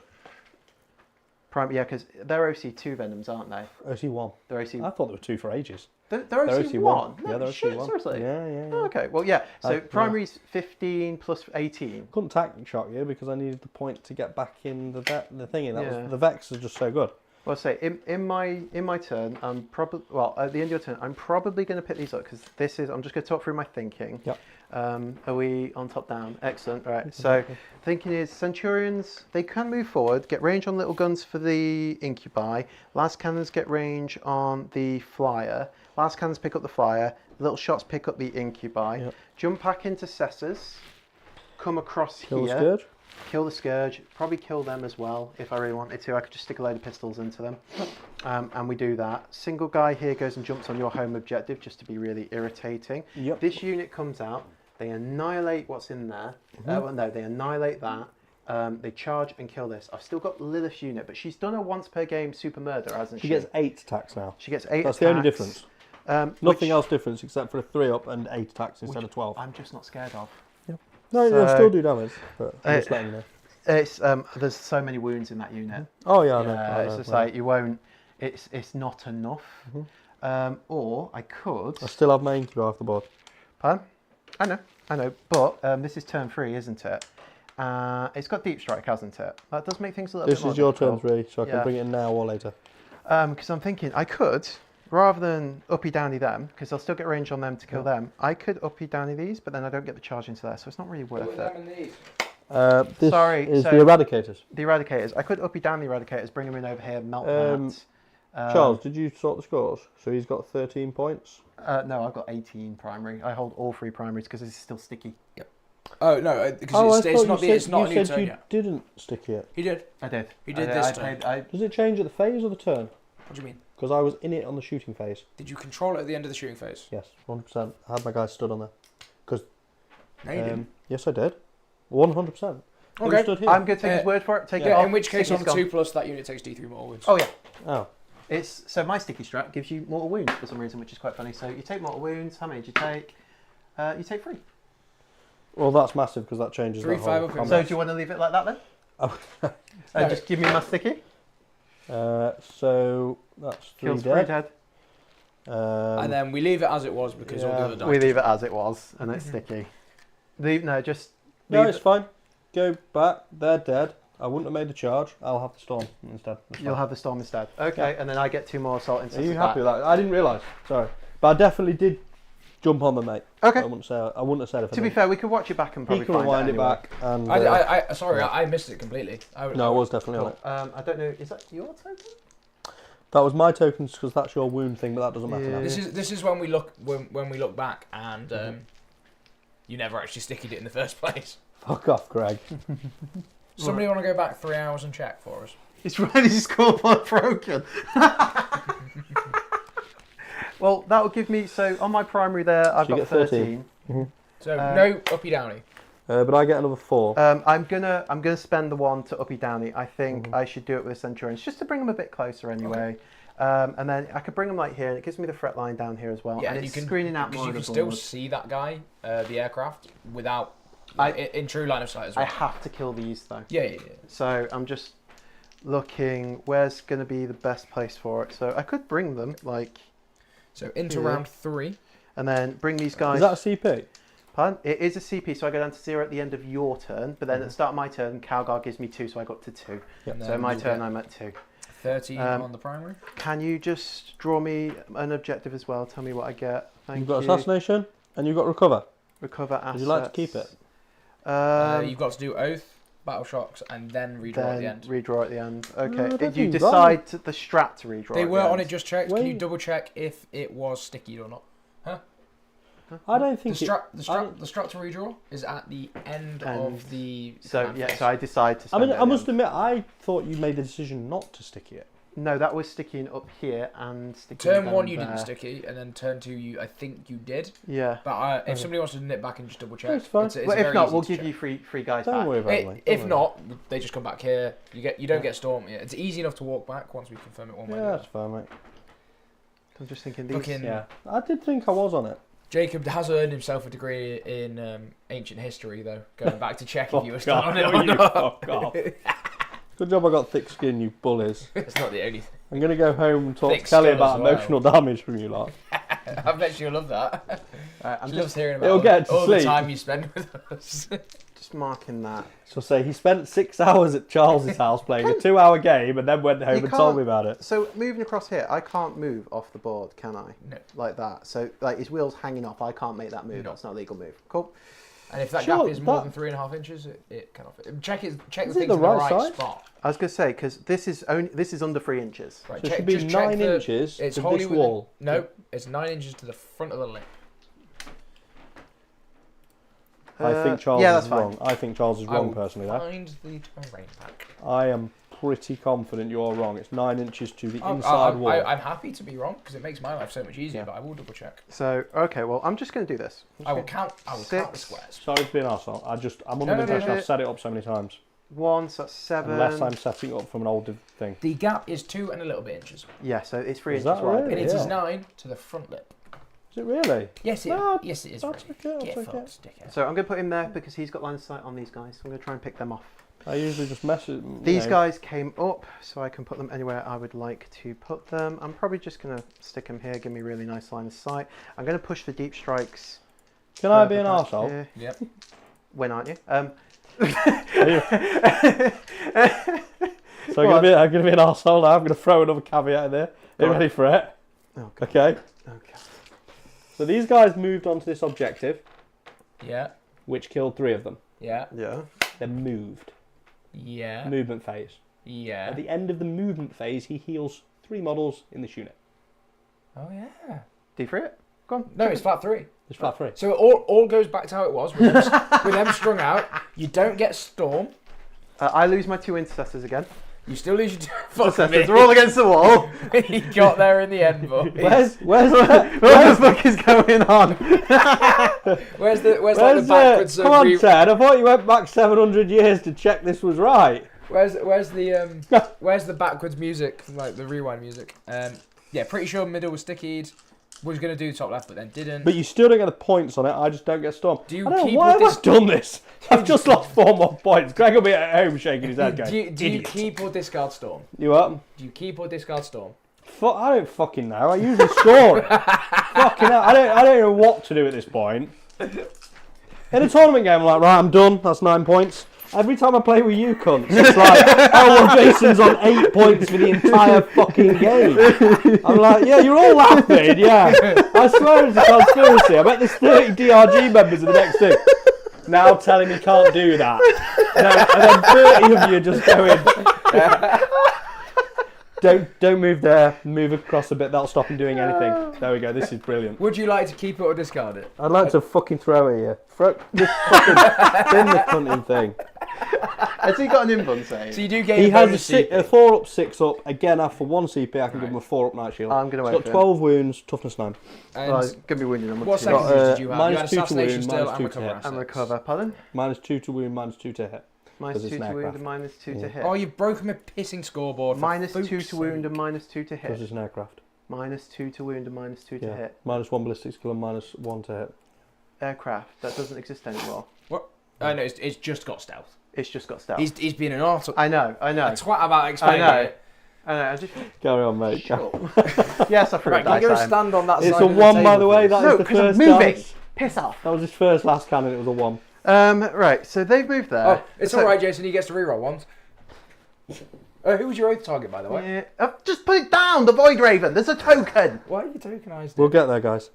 Yeah, because they're OC2 Venoms, aren't they? OC1. They're OC. I thought there were 2 for ages. They're They're OC1. Yeah, they're shit, OC1. seriously. Yeah. Oh, okay. Well, yeah. So Yeah. primary's 15 plus 18. Couldn't tack shock you because I needed the point to get back in the thingy. Yeah. The Vex is just so good. Well, say in my turn, I'm probably at the end of your turn, I'm probably going to pick these up because this is. I'm just going to talk through my thinking. Yep. Are we on top down? Excellent. Right. So thinking is Centurions. They can move forward, get range on little guns for the incubi. Last cannons get range on the flyer. Last cannons pick up the flyer. Little shots pick up the incubi. Yep. Jump back into Cessors. Come across Kill the here. Scourge. Kill the Scourge, probably kill them as well if I really wanted to. I could just stick a load of pistols into them. And we do that. Single guy here goes and jumps on your home objective just to be really irritating. Yep. This unit comes out, they annihilate what's in there. Well, no, they annihilate that. They charge and kill this. I've still got Lilith's unit, but she's done a once per game super murder, hasn't she? She gets 8 attacks now. She gets 8 That's attacks. the only difference. Nothing Nothing else difference except for a 3-up and 8 attacks instead of 12. I'm just not scared of. No, So- you'll still do damage, but I'm just letting you know. It's there's so many wounds in that unit. Oh yeah, I know. Yeah, I it's know, just yeah. like you won't. It's not enough. Or I could. I still have my incubator off the board. Pardon? I know. But this is turn 3, isn't it? It's got deep strike, hasn't it? That does make things a little bit more This is your turn difficult. 3, so I can bring it in now or later. Because I'm thinking I could, rather than uppy downy them, because I'll still get range on them to kill them, I could uppy downy these, but then I don't get the charge into there, so it's not really worth it. This Sorry, is so- the Eradicators. The Eradicators. I could uppy down the Eradicators, bring them in over here, melt them out. Charles, did you sort the scores? So he's got 13 points. No, I've got 18 primary. I hold all 3 primaries because this is still sticky. Oh no, because I it's thought not you the it's said, not you a new said turn you yet. didn't stick it. He did. I did. He did I this I turn. played, Does it change at the phase or the turn? What do you mean? Because I was in it on the shooting phase. Did you control it at the end of the shooting phase? Yes, 100%. I had my guys stood on there. No, you didn't. Yes, I did. 100%. Okay. Stood here. I'm going to take his word for it. Take it Yeah, off. in which case on Sticky's the gone. 2+, that unit takes D3 mortal wounds. Oh, yeah. Oh. It's so my sticky strat gives you mortal wounds for some reason, which is quite funny. So you take mortal wounds. How many do you take? You take 3. Well, that's massive because that changes 3, the 5 whole up combat. So do you want to leave it like that then? Oh. No. Just give me my sticky. So that's 3 Kills 3 dead. dead. And then we leave it as it was because all the other dice. We leave it as it was, and it's sticky. Just No, leave it's fine. Go back. They're dead. I wouldn't have made the charge. I'll have the storm instead. That's You'll fine. have the storm instead. Okay, and then I get 2 more assault Are instances. you happy with that? I didn't realise. Sorry, but I definitely did jump on them, mate. Okay. I wouldn't have said if I To be didn't. fair, we could watch it back and He probably can find rewind it it anyway. back. And Sorry, I missed it completely. no, I was definitely on Cool. it. I don't know. Is that your token? That was my tokens because that's your wound thing, but that doesn't matter Yeah. now. This is when we look when we look back and you never actually stickied it in the first place. Fuck off, Greg. Somebody want to go back 3 hours and check for us? It's ready to score by broken. Well, that will give me. So on my primary there, I've So you got get 13. 13. So no uppy downy. But I get another 4. I'm gonna spend the 1 to uppy downy. I think I should do it with the Centurions just to bring them a bit closer anyway. And then I could bring them like here, and it gives me the fret line down here as well. Yeah, and you it's can screening out because more you of can the still board. see that guy, the aircraft, without in true line of sight as I well. have to kill these though. Yeah. So I'm just looking where's going to be the best place for it. So I could bring them like, So into Yeah. round 3. and then bring these guys. Is that a CP? Pardon? It is a CP, so I go down to 0 at the end of your turn. But then at the start of my turn, Calgar gives me 2, so I got to 2. Yep. So my turn, I'm at 2. 13 Um, on the primary. Can you just draw me an objective as well? Tell me what I get. Thank You've got you. assassination and you've got recover. Recover assets. Would you like to keep it? You've got to do oath, battle shocks, and then redraw at the end. Redraw at the end. I Okay. don't Did you think decide the strat to redraw? They at were the on end? it. Just checked. Can you Wait. double check if it was sticky or not? I don't The think strat to redraw is at the end of the. So command yeah, phase. so I decide to. I mean, spend it I at the must end. admit, I thought you made the decision not to stick it. No, that was sticking up here and sticking. Turn down 1 you there. didn't sticky, and then turn 2 you I think you did. Yeah. But if somebody wants to nip back and just double check, That's fine. it's But if very not, easy we'll to give check. you free guys Don't back. worry about it. mate. If Don't worry. not, they just come back here. You don't get storm. Yeah, it's easy enough to walk back once we confirm it one way. Yeah, or the that's fine, mate. I'm just thinking these. Fucking- Yeah, I did think I was on it. Jacob has earned himself a degree in ancient history, though. Going back to check if Fuck you were still off, on it or you not. fuck off. Good job I got thick skin, you bullies. It's not the only thing. I'm going to go home and talk Thick to Kelly skull about as well. emotional damage from you lot. I bet she'll love that. I'm She loves just hearing It'll about get to all the sleep. time you spend with us. marking that. So say he spent 6 hours at Charles's house playing a 2-hour game and then went home You and told can't- me about it. So moving across here, I can't move off the board, can I? No. Like that. So like his wheels hanging off, I can't make that move. No. That's not a legal move. Cool. And if that Sure, gap is more that- than 3.5 inches, it can off it. Check the Is things it in the the right right size? spot. I was gonna say because this is under 3 inches. Right, So it check, should be just check 9 the- inches It's to wholly this within- wall. No, it's 9 inches to the front of the lip. I think Charles yeah, that's is fine. wrong. I think Charles is I wrong will personally there. Find the terrain pack. I am pretty confident you're wrong. It's 9 inches to the I'm inside wall. I'm happy to be wrong because it makes my life so much easier. Yeah. But I will double check. So okay, well I'm just gonna do this. I will count the 6. squares. Sorry for being an arsehole. I'm under No, the no, impression no. I've set it up so many times. 1, so that's 7. Unless I'm setting it up from an old thing. The gap is 2 and a little bit inches, Yeah, so it's 3 Is inches that wide. right? and it is Yeah. 9 to the front lip. Is it really? Yes, No, yes, it is. I'll Really. take it, I'll Get take fucked, it. dickhead. So I'm going to put him there because he's got line of sight on these guys. So I'm going to try and pick them off. I usually just mess it. These guys came up, so I can put them anywhere I would like to put them. I'm probably just going to stick them here, give me a really nice line of sight. I'm going to push the deep strikes. Can I be an further back arsehole? here. Yep. When aren't you? So I'm going to be an arsehole now. I'm going to throw another caveat in there. Are you ready for it? Oh, God. Okay. Okay. So these guys moved onto this objective, Yeah. which killed 3 of them. Yeah. Yeah. They moved. Yeah. Movement phase. Yeah. At the end of the movement phase, he heals 3 models in this unit. Oh yeah. D3 it? Go on. No, it's flat 3. It's flat 3. So it all goes back to how it was with them, with them strung out. You don't get storm. I lose my 2 intercessors again. You still lose your 2. Fuck Intercessors me. are all against the wall. He got there in the end, boys. Where's What the fuck is going on? Where's like the backwards come on, Ted. I thought you went back 700 years to check this was right. Where's the backwards music, like the rewind music? Yeah, pretty sure middle was stickied. Was gonna do top left, but then didn't. But you still don't get the points on it. I just don't get storm. Do you I don't know keep why with have this? I done this? I've just lost 4 more points. Greg will be at home shaking his head going, do you "Idiot." keep or discard storm? You what? Do you keep or discard storm? I don't fucking know. I usually score it. Fucking hell. I don't know what to do at this point. In a tournament game, I'm like, right, I'm done. That's 9 points. Every time I play with you cunts, it's like, oh, well, Jason's on 8 points for the entire fucking game. I'm like, yeah, you're all laughing, yeah. I swear it's a conspiracy. I bet there's 30 DRG members in the next thing. Now telling me can't do that. And then 30 of you just going, don't move there, move across a bit, that'll stop him doing anything. There we go, this is brilliant. Would you like to keep it or discard it? I'd like to fucking throw it here. Just fucking bin the cunting thing. Has he got an invuln save? So you do gain He a has bonus a CP. 4 up, 6 up. Again, after 1 CP, I can give him a 4 up night shield. I'm going to He's wait got for 12 wounds, toughness 9. And Well, he's going to be wounded. I'm what two. second did you have? You had minus 2 to assassination wound, still minus and 2 to recover hit. assets. And recover. Pardon? Minus 2 to wound, minus 2 to hit. Minus 2 it's to an wound aircraft. and minus 2 to hit. Oh, you've broken my pissing scoreboard. for Minus 2 fuck's to wound sake. and minus 2 to Because hit. it's an aircraft. Minus 2 to wound and minus 2 to Yeah. hit. Minus 1 ballistic skill and minus 1 to hit. Aircraft. That doesn't exist anymore. What? Oh no, it's just got stealth. It's just got stealth. He's been an auto. I know. A twat about explaining I know. it. I know. I just... Carry on, mate. Yes, I threw Right, a you're dice going at to him. stand on that It's side a of 1, the by table, the way. please. That No, is the 'cause I'm first moving. dice. Piss off. That was his first last cannon. It was a 1. Right, so they've moved there. Oh, it's So- alright, Jason. He gets to reroll once. Who was your oath target, by the way? Yeah. Just put it down, the Void Raven. There's a token. Why are you tokenised? We'll get there, guys.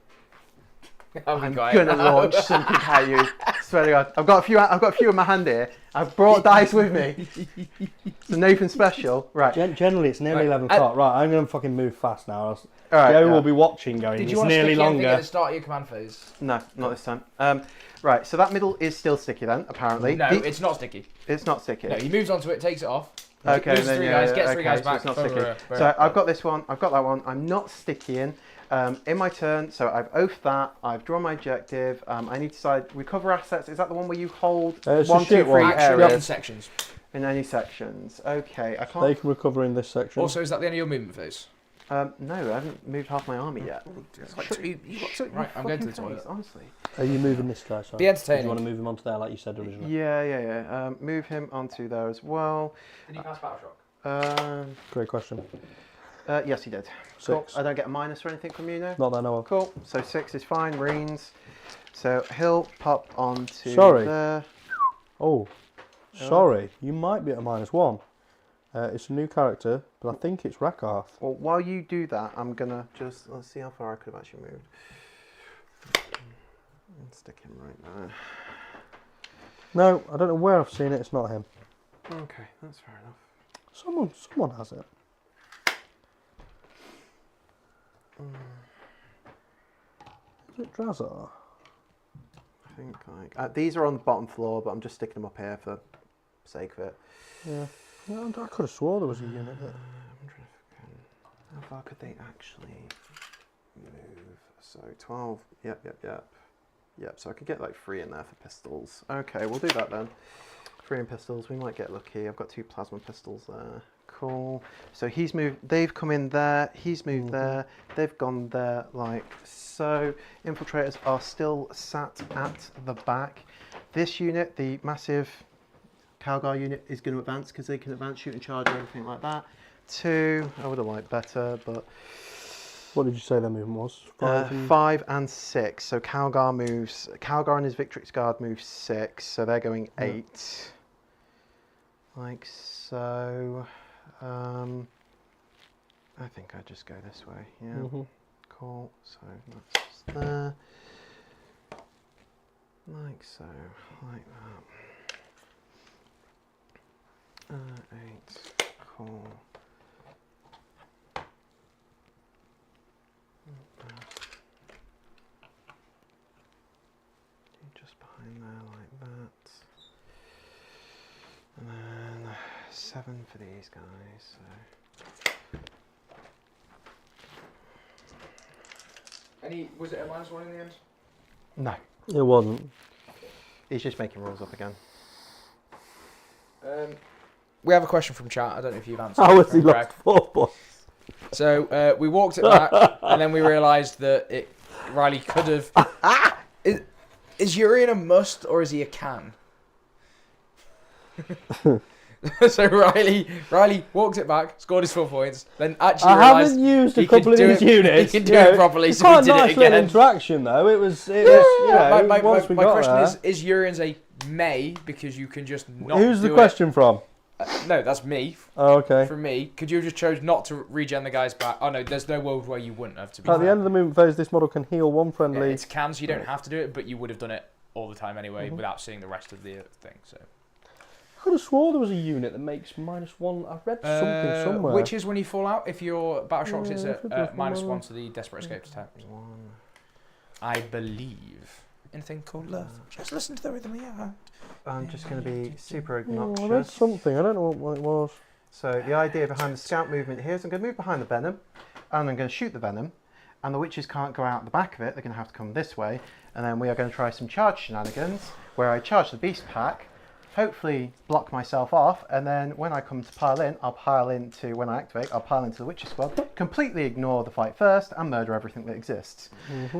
I'm gonna launch something at you. Swear to God, I've got a few in my hand here. I've brought dice with me. It's a Nathan special, right? Generally, it's nearly Right. 11 o'clock. Right, I'm going to fucking move fast now. All right. Joe yeah. will be watching going, Did it's you want to nearly stick anything at longer. the start of your command phase? No, not this time. Right, so that middle is still sticky then, apparently. No, it's not sticky. It's not sticky. No, he moves onto it, takes it off. Okay, moves then, 3 yeah, guys, yeah, gets 3 guys so back. it's not sticky. Boom. So I've got this one, I've got that one. I'm not stickying. In my turn, so I've oathed that. I've drawn my objective. I need to decide recover assets. Is that the one where you hold It's a 1, 2, shit 3 one. Actually, in areas sections. in any sections? Okay, I They can't. can recover in this section. Also, is that the end of your movement phase? No, I haven't moved half my army yet. Right, I'm going to the Fucking toilet. face, honestly. Are you moving this guy? Sorry. Be Do entertaining. you want to move him onto there like you said originally? Yeah. Move him onto there as well. Did you cast Battle Shock? Great question. Yes, he did. Cool. 6. I don't get a minus or anything from you now. Not that I know of. Cool. So 6 is fine. Marines. So he'll pop onto Sorry. there. Oh, sorry. You might be at a -1. It's a new character, but I think it's Rakarth. Well, while you do that, I'm gonna let's see how far I could have actually moved. Stick him right there. No, I don't know where I've seen it. It's not him. Okay, that's fair enough. Someone has it. Is it Drazar? I think these are on the bottom floor, but I'm just sticking them up here for sake of it. Yeah. I could have swore there was a unit that... How far could they actually move? So 12. Yep. So I could get like 3 in there for pistols. Okay, we'll do that then. 3 in pistols. We might get lucky. I've got 2 plasma pistols there. Cool. So he's moved. They've come in there. He's moved there. They've gone there like so. Infiltrators are still sat at the back. This unit, the massive Calgar unit, is going to advance because they can advance, shoot and charge, or everything like that. 2. I would have liked better, but. What did you say their movement was? 5 and 6. So Calgar and his Victrix Guard move 6. So they're going 8. Like so. I think I just go this way. Yeah. Cool. So that's just there. Like so. Like that. 8. Cool. Just behind there like that. And then 7 for these guys. So. Was it a -1 in the end? No. It wasn't. He's just making rules up again. We have a question from chat. I don't know if you've answered. How it has he from Greg. lost 4 points? So we walked it back, and then we realised that Riley could have. Is Urian a must or is he a can? So Riley walked it back, scored his 4 points, then actually I realised haven't used a he could couple of do these it- units. he can do it properly, It's so he quite did it nice little again. interaction though. It was you know, my once we got question there. is Urian's a may because you can just not. Who's the do question from? No, that's me. Oh, okay. From me, could you have just chose not to regen the guys back? Oh no, there's no world where you wouldn't have to be. At the fair. end of the movement phase, this model can heal one Yeah, friendly. it's can, so you don't have to do it, but you would have done it all the time anyway without seeing the rest of the thing. So. I could have swore there was a unit that makes -1. I read something somewhere. Which is when you fall out. If your battle shocks, it's I think there's at one -1 other. to the desperate escape attempt. I believe. Anything called love. Just listen to the rhythm of your heart. I'm just going to be super I read obnoxious. something. I don't know what it was. So the idea behind the scout movement here is I'm going to move behind the venom, and I'm going to shoot the venom, and the witches can't go out the back of it. They're going to have to come this way, and then we are going to try some charge shenanigans where I charge the beast pack, hopefully block myself off, and then when I come to pile in, I'll pile into the witches squad, completely ignore the fight first, and murder everything that exists.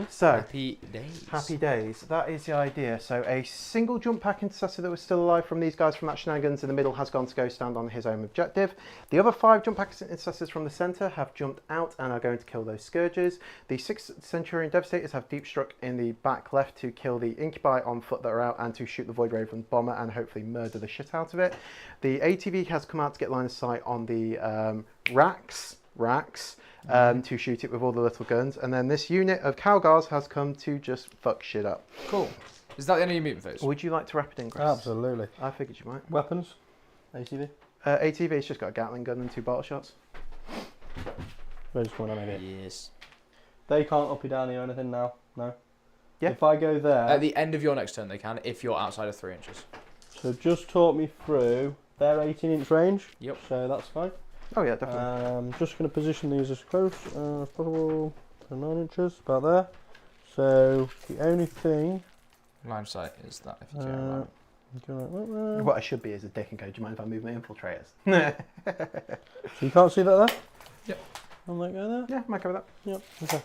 So. Happy days. Happy days. That is the idea. So a single jump pack intercessor that was still alive from these guys from that shenanigans in the middle has gone to go stand on his own objective. The other 5 jump pack intercessors from the centre have jumped out and are going to kill those scourges. The 6 Centurion Devastators have deep struck in the back left to kill the incubi on foot that are out and to shoot the Void Raven bomber and hopefully murder the shit out of it. The ATV has come out to get line of sight on the racks. To shoot it with all the little guns, and then this unit of Calgars has come to just fuck shit up. Cool. Is that the end of your movement phase? Would you like to rapid ingress? Absolutely. I figured you might. Weapons? ATV? ATV's just got a Gatling gun and 2 bottle shots. We're just going on here. Yes. They can't up you down or anything now. No. Yeah. If I go there, At the end of your next turn, they can, if you're outside of 3 inches. so just talk me through their 18-inch range. Yep. So that's fine. Oh yeah, definitely. I'm just going to position these as close as possible. So 9 inches, about there. So the only thing. Line of sight is that if you care about it. Go like that What I should be is a dick and go, do you mind if I move my infiltrators? there. So you can't see that there? Yep. I'm like go there? Yeah, I'm okay with that. Yep. Okay.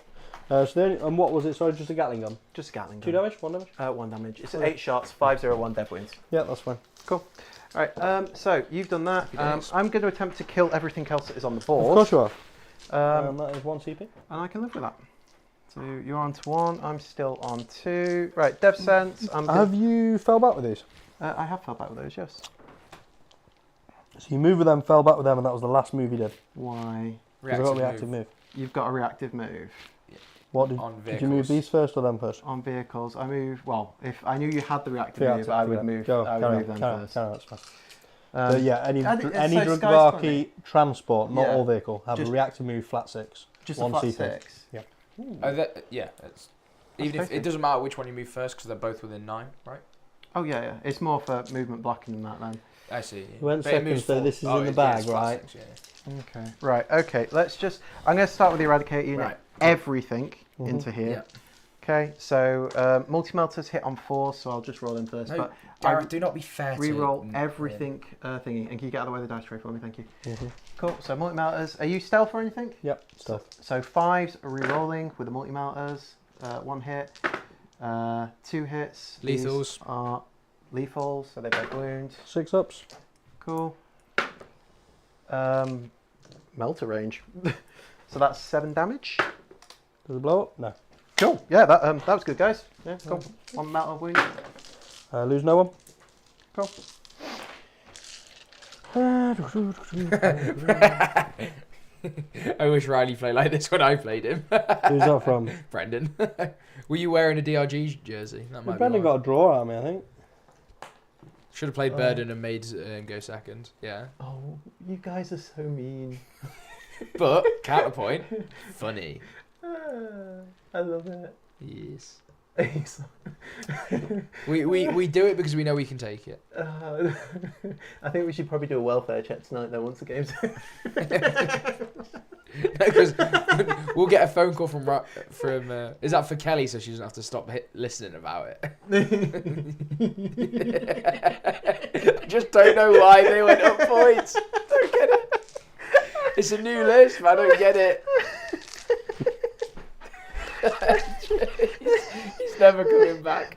So the only, and what was it? Sorry, just a Gatling gun. Just a Gatling 2 gun. damage? 1 damage? 1 damage. It's 8 shots, 501 dead wounds. Yeah, that's fine. Cool. Alright, so you've done that. I'm going to attempt to kill everything else that is on the board. Of course you are. And That is 1 CP. I can live with that. So you're on to 1, I'm still on 2. Right, Dev Sense. Have you fell back with these? I have fell back with those, yes. So you moved with them, fell back with them, and that was the last move you did. Why? Because I got a reactive move. You've got a reactive move. What On did you move vehicles. these first or them first? On vehicles, I move. Well, if I knew you had the reactive Yeah, move, I would move. Go, I would carry move on, them carry on, first. carry on, that's fine. But yeah, any so Drukhari transport, not Yeah. all vehicle, have Just- a reactive move flat 6. Just 1 a flat CP. 6. Yeah. Ooh. Yeah, it's, even if tasty. it doesn't matter which one you move first because they're both within 9, right? Oh yeah. It's more for movement blocking than that then. I see. Yeah. You went But it second, moves so forward. this is in the it's bag, flat right? six, yeah. Okay. Right. Okay. Let's just. I'm going to start with the Eradicator unit. Right. Everything Mhm. into here. Yeah. Okay, so multi-melters hit on 4, so I'll just roll in first. No, But Gareth, do not be fair to re-roll him. everything thingy, and can you get out of the way of the dice tray for me? Thank you. Mhm. Cool. So multi-melters. Are you stealth or anything? Yep, stuff. So 5s are re-rolling with the multi-melters. 1 hit. 2 hits. These Lethals. are lethals, so they both wound. 6 ups. Cool. Melter range. So that's 7 damage. Does it blow up? No. Cool. Yeah, that was good, guys. Yeah, cool. 1 melter wound. Lose no one. Cool. I wish Riley played like this when I played him. Who's that from? Brendan. Were you wearing a DRG jersey? That might Brendan be why. got a draw out of me, I think. Should have played Burden and made go second. Yeah. Oh, you guys are so mean. But counterpoint, funny. I love it. Yes. we do it because we know we can take it. I think we should probably do a welfare check tonight though once the game's Because we'll get a phone call from is that for Kelly so she doesn't have to stop listening about it. I just don't know why they went up points. Don't get it. It's a new list, but I don't get it. He's never coming back.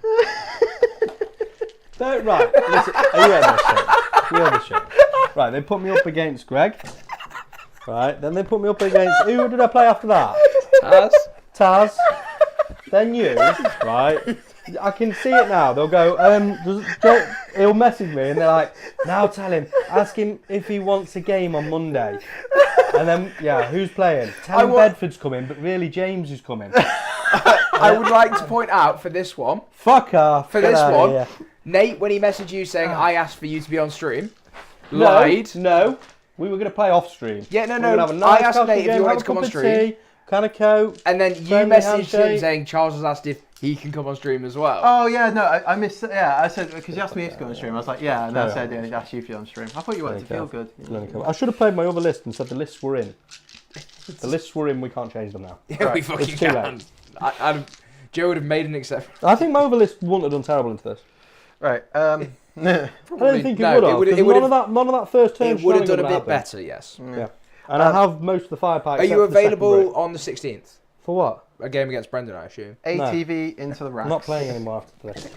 Right, listen, are you heard this shit? You heard this shit? Right, they put me up against Greg. Right, then they put me up against... Who did I play after that? Taz. Then you. Right. I can see it now. They'll go, he'll message me and they're like, now tell him, ask him if he wants a game on Monday. And then, yeah, who's playing? Tell him Bedford's coming, but really James is coming. I would like to point out for this one. Fuck off. For Get this out of one, here. Nate, when he messaged you saying I asked for you to be on stream, lied. No, we were going to play off stream. Yeah, no, We were no. gonna have a nice I asked coffee Nate if game, you wanted have to come a on cup of stream. tea, can of Coke. And then you friendly messaged him handshake. saying Charles has asked if he can come on stream as well. Oh yeah, no, I missed. Yeah, I said because you asked me if to go on stream. I was like, yeah, and then I No. said yeah, asked you if you're on stream. I thought you wanted to feel good. I should have played my other list and said the lists were in. The lists were in. We can't change them now. Yeah, we fucking it's too can. Joe would have made an exception. I think my other list wouldn't have done terrible into this. Right. I don't think it no, would it have. would- 'Cause it would none of that first turn. It would have done a shenanigans bit happened. better, yes. Yeah. And I have most of the firepower. Are except you for the second available break. on the 16th? For what? A game against Brendan, I assume. ATV into the racks. I'm not playing anymore after this.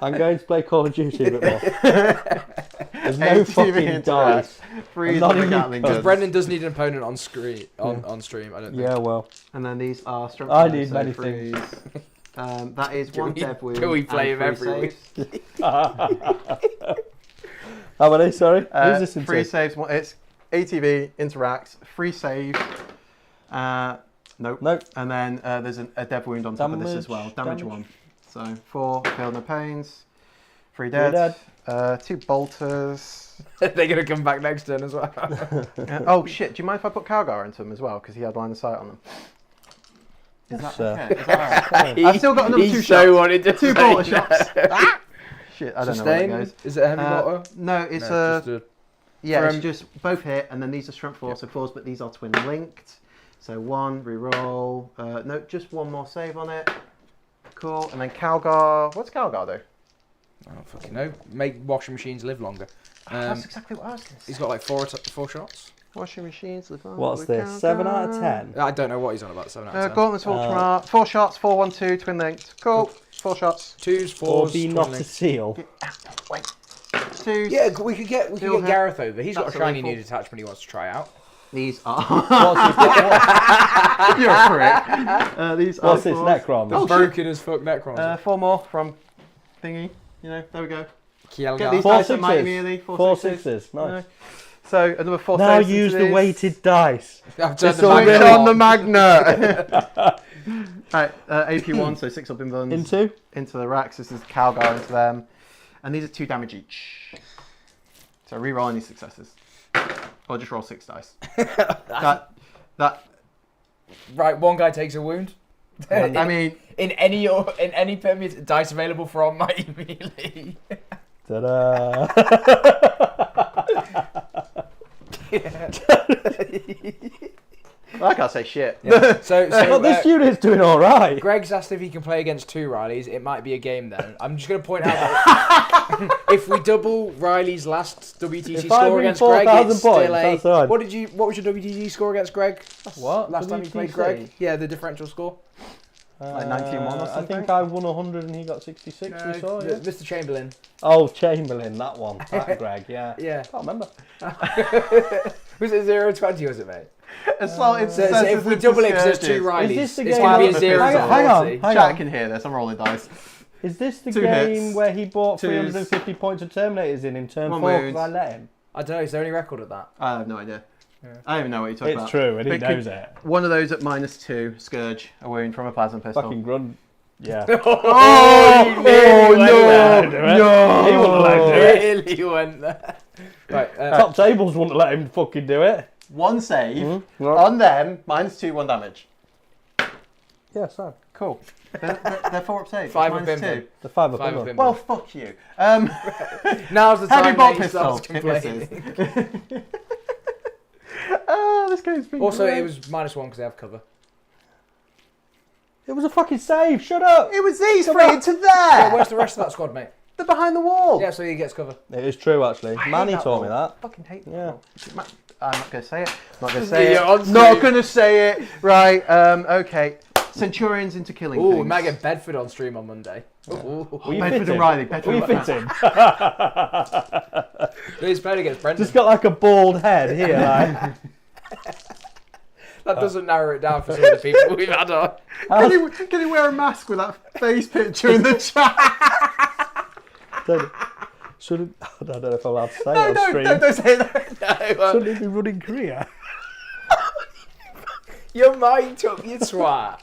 I'm going to play Call of Duty a bit more. There's no ATV fucking into dice. Freeze I'm not the even Gatling close. Because guns. Brendan does need an opponent on screen. On stream, I don't think. Yeah, well. And then these are strength. I bonus, need so many freeze. That is Can one we- dev wound. can we play and him 3 every saves. How many? Sorry. Who's this into? 3 saves. It's ATV into racks. 3 saves. Nope. Nope. And then there's a dev wound on top of this as well. Damage 1. So 4 fail no pains. 3 dead. 2 bolters. They're going to come back next turn as well. Oh shit! Do you mind if I put Calgar into him as well? Because he had line of sight on them. Is that okay? Is that alright? I've still got another 2 He shots. so wanted to 2 say bolter that. shots. Shit! I don't Sustain? know where it goes. Is it a heavy bolter? No, it's No, just a... yeah, it's from- just both hit, and then these are strength 4, so 4s, but these are twin linked. So 1 reroll. No, just 1 more save on it. Cool. And then Calgar. What's Calgar do? I don't fucking know. Make washing machines live longer. That's exactly what I was going to say. He's got like 4 shots. Washing machines live on. What's with this? Calgar. 7 out of 10. I don't know what he's on about. 7 out of 10. Gauntlets of Ultramar. 4 shots. 4, 1, 2. Twin linked. Cool. 4 shots. 2s, 4s. Or be not twin a link. seal. Wait. 2s. Yeah, we could get Still hit. Gareth over. He's got That's a a shiny lethal. new detachment he wants to try out. These are. What's this, You're a prick. These are. what's this 4s. Necron? The broken as fuck Necrons. 4 more from thingy. You know, there we go. Kielgar. Get these 4 dice at mighty sixes. immediately. 4 sixes. sixes. Nice. So another 4 Now saves use into the these. weighted dice. I've turned It's the already Switch magnet on the off. magnet. Right, AP1, so 6 up in buns. Into? The racks. This is Calgar into them. And these are 2 damage each. So re-roll any successes. Or just roll 6 dice. that Right, one guy takes a wound. I mean, in any permit dice available from Mighty Melee. Ta-da! I can't say shit. Yeah. So But this unit's doing all right. Greg's asked if he can play against 2 Rileys. It might be a game then. I'm just going to point out that if we double Riley's last WTC If I score bring against Greg, 4,000 it's still points, a... that's fine. What was your WTC score against Greg? What? Last time you played Greg? Yeah, the differential score. Like 91 or I something? think I won 100 and he got 66. We saw, yeah. Mr. Chamberlain. Oh, Chamberlain, that one. That Greg, yeah. Yeah. Can't remember. Was it 0-20, was it, mate? So if we double it because there's 2 Rileys, Is this the it's game going to be a on- 0 Hang on. Jack can hear this. I'm rolling dice. Is this the 2 game hits, where he bought 2s, 350 points of Terminators in turn 4 1 because wound. I let him? I don't know, is there any record of that? I have no idea. Yeah. I don't even know what you're talking It's about. true, and he But knows it. One of those at -2, Scourge, a wound from a plasma pistol. Fucking grunt. Yeah. Oh, He wouldn't let him do it. no! He wouldn't let him do it. Really went there. Right, Top tables wouldn't let him fucking do it. 1 save Right. on them, -2, 1 damage. Yeah, so. Cool. They're 4 up saves. 5 up -2. Bimbo. The 5 up. 5 up isn't it? Bimbo. Well, fuck you. Now's the Heavy time bolt Nate pistol. starts It complaining. misses. Oh, this game's been Also, great. it was -1 because they have cover. It was a fucking save. Shut up. It was these Come three on. into Yeah, there. where's the rest of that squad, mate? They're behind the wall. Yeah, so he gets cover. It is true, actually. I hate Manny that taught me rule. that. Fucking hate that. Yeah. rule. I'm not gonna say it. Not gonna say Yeah, on it. Not stream. gonna say it. Right. Okay. Centurions into killing Ooh, we things. might get Bedford on stream on Monday. Ooh. Were you Bedford fitting? and Riley. Bedford Were you and fitting? He's playing against Brendan. Just got like a bald head here, like. That doesn't narrow it down for some of the people we've had on. Can he wear a mask with that face picture in the chat? Shouldn't, I don't know if I'm allowed to say No, it on stream. don't say that. No, Shouldn't he be running Korea? your mind took you twat.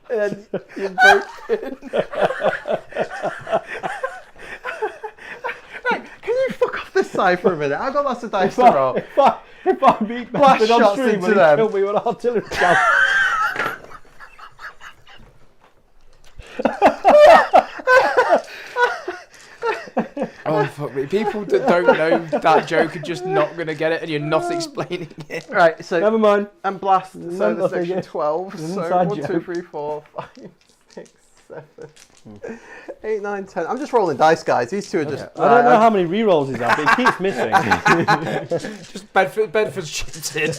And you broke. Right, can you fuck off this side for a minute? I've got lots of dice to roll. If I beat Blast Bedford on shots stream, into will he them. kill me with an artillery shell? Oh, fuck me. People that don't know that joke are just not going to get it and you're not explaining it. Right, so Never mind. and blast. So Remember, there's section figure. 12. It's So inside 1, 2, joke. 3, 4, 5, 6, 7, 8, 9, 10. I'm just rolling dice, guys. These two are just. I don't know how many rerolls he's had, but he keeps missing. Just Bedford's chipped in.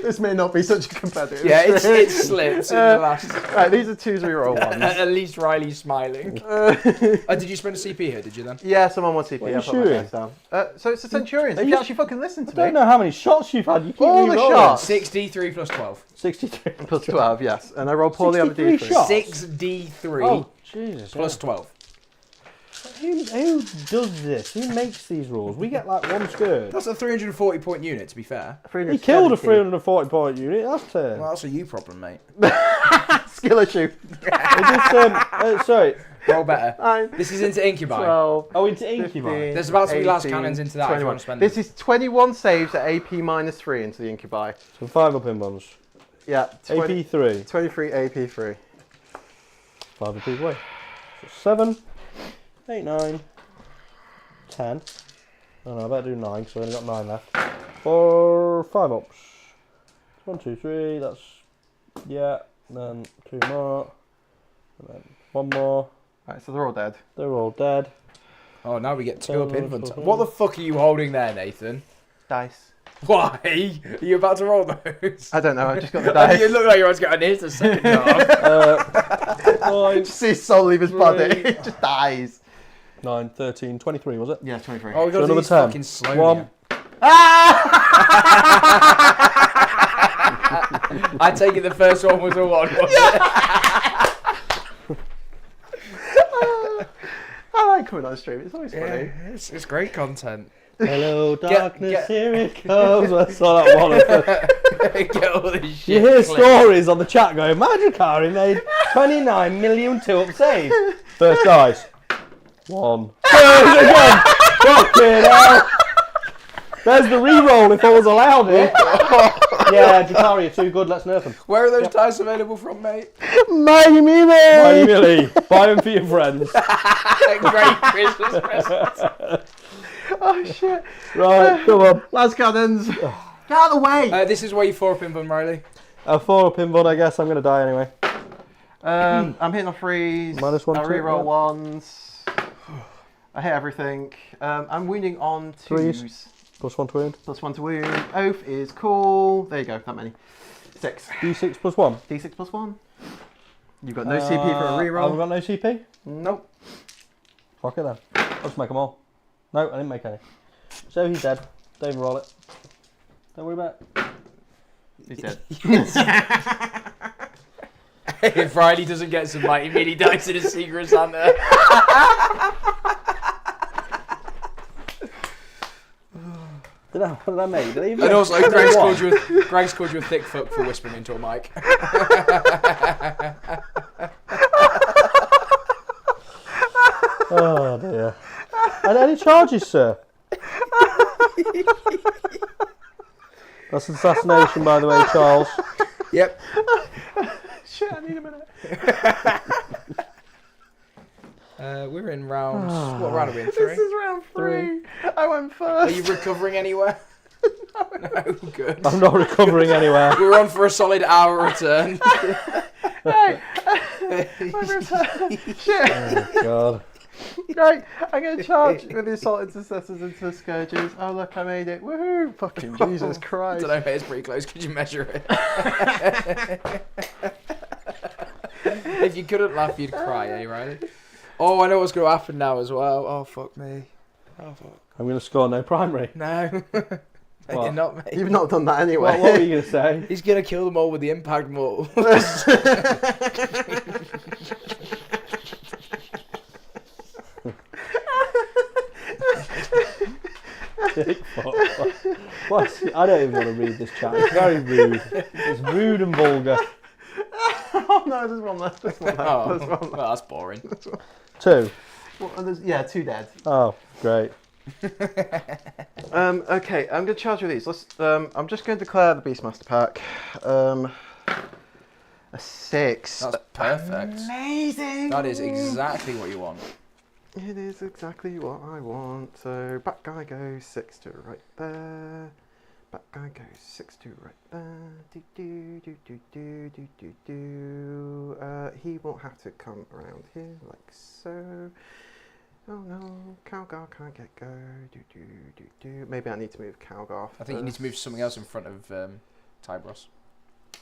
This may not be such a competitive. Yeah, it stream. slips in the last. Right, these are 2s reroll ones. At least Riley's smiling. Did you spend a CP here, did you then? Yeah, someone wants CP. What are you I put my shooting? dice down. So it's the Centurions. Are If you you- actually fucking listen to I don't me. know how many shots you've had. You keep All the re-rolling. shots. 6d3 plus 12. 63. Plus 12, yes. And I roll poorly on the 63 D3. shots. 6d3 Oh, Jesus. plus 12. Who does this? Who makes these rules? We get like one scourge. That's a 340 point unit, to be fair. He killed a 340 point unit. That's turn. Well, that's a you problem, mate. Skill issue. Sorry. Roll better. 9, This is into Incubi. 12. Oh, into Incubi. 15, There's about to be last 18, cannons into that if you 21. want to spend This them. is 21 saves at AP -3 into the Incubi. So 5 up in ones. Yeah, AP3. 23 AP3. 5 up each way. So 7, 8, 9, 10. Oh no, I better do 9 because I only got 9 left. 4, 5 ups. 1, 2, 3. That's. Yeah. And then 2 more. And then 1 more. Right, so they're all dead. They're all dead. Oh, now we get 2 up infants. What the fuck are you holding there, Nathan? Dice. Why? Are you about to roll those? I don't know, I just got the You dice. look like you're about to get an here's the second half. 9, Just see his soul leave his body. Three. It just dies. 9, 13, 23, was it? Yeah, 23. Oh, we got to do another these 10. fucking slowly. 1. I take it the first one was a 1, wasn't it? I like coming on stream, it's always funny. Yeah, it's great content. Hello, darkness, get- here it comes. I saw that one. Get all this shit. You hear clipped. stories on the chat going, my Drukhari made 29 million 2-up saves. First dice. 1. Again. Fucking hell. There's the re-roll if I was allowed it. Yeah, Drukhari are too good, let's nerf them. Where are those dice available from, mate? Mighty Mighty Mimi! Millie, buy them for your friends. Great Christmas presents. Oh shit! Right, come on. Las cannons. Get out of the way. This is where you 4-up in Bun Riley. A 4-up in Bun, I guess. I'm going to die anyway. I'm hitting on threes. -1, I reroll yeah. ones. I hit everything. I'm wounding on twos. Threes. +1 to wound. +1 to wound. Oath is cool. There you go. That many. 6. D6 +1. D6 +1. You've got no CP for a reroll. I've got no CP? Nope. Fuck it then. I'll just make them all. No, I didn't make any. So he's dead. Don't even roll it. Don't worry about it. He's dead. If Riley doesn't get some mighty mini dice in his Secret Santa. What did I make? Did I even And make also, Greg's Greg's called you a thick fuck for whispering into a mic. Oh dear. And any charges, sir? That's assassination, by the way, Charles. Yep. Shit, I need a minute. We're in round. What round are we in? 3? This is round 3. I went first. Are you recovering anywhere? No, good. I'm not recovering anywhere. We're on for a solid hour return. Hey, my return. Shit. Oh god. Right, I'm going to charge with the assault intercessors into the scourges. Oh look, I made it. Woohoo! Fucking Jesus I Christ. don't know, mate, it's pretty close. Could you measure it? If you couldn't laugh, you'd cry, eh, Riley? Oh, I know what's going to happen now as well. Oh, fuck me. Oh, fuck. I'm going to score no primary. No. You're not, mate. You've not done that anyway. What were you going to say? He's going to kill them all with the impact mortal. What? I don't even want to read this chat. It's very rude. It's rude and vulgar. Oh no, there's one left. There's one left. Oh, There's one left. well, that's boring. 2. Well, yeah, 2 dead. Oh, great. Okay, I'm going to charge with these. I'm just going to declare the Beastmaster pack. A 6. That's perfect. Amazing. That is exactly what you want. It is exactly what I want. So back guy goes 6 to right there. Back guy goes 6 to right there. He won't have to come around here like so. Oh no, Calgar can't get go. Maybe I need to move Calgar. I think you need to move something else in front of Tybros.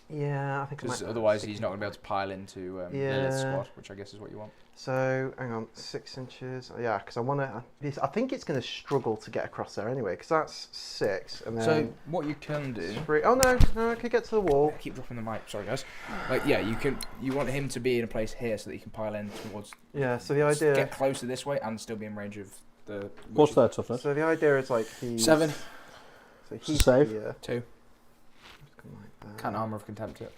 Yeah, I think I Because might. otherwise he's not going to be able to pile into Lilith's Yeah. squad, which I guess is what you want. So hang on, 6 inches. Yeah, because I want to. I think it's going to struggle to get across there anyway. Because that's 6, and then. So what you can do. 3. Oh no, I could get to the wall. I keep dropping the mic. Sorry, guys. Like, yeah, you can. You want him to be in a place here so that you can pile in towards. Yeah. So the idea. Get closer this way and still be in range of the. What's their toughness? So the idea is like he's 7. So he's Save. here. 2. Just come like that. Can't armor of contempt it.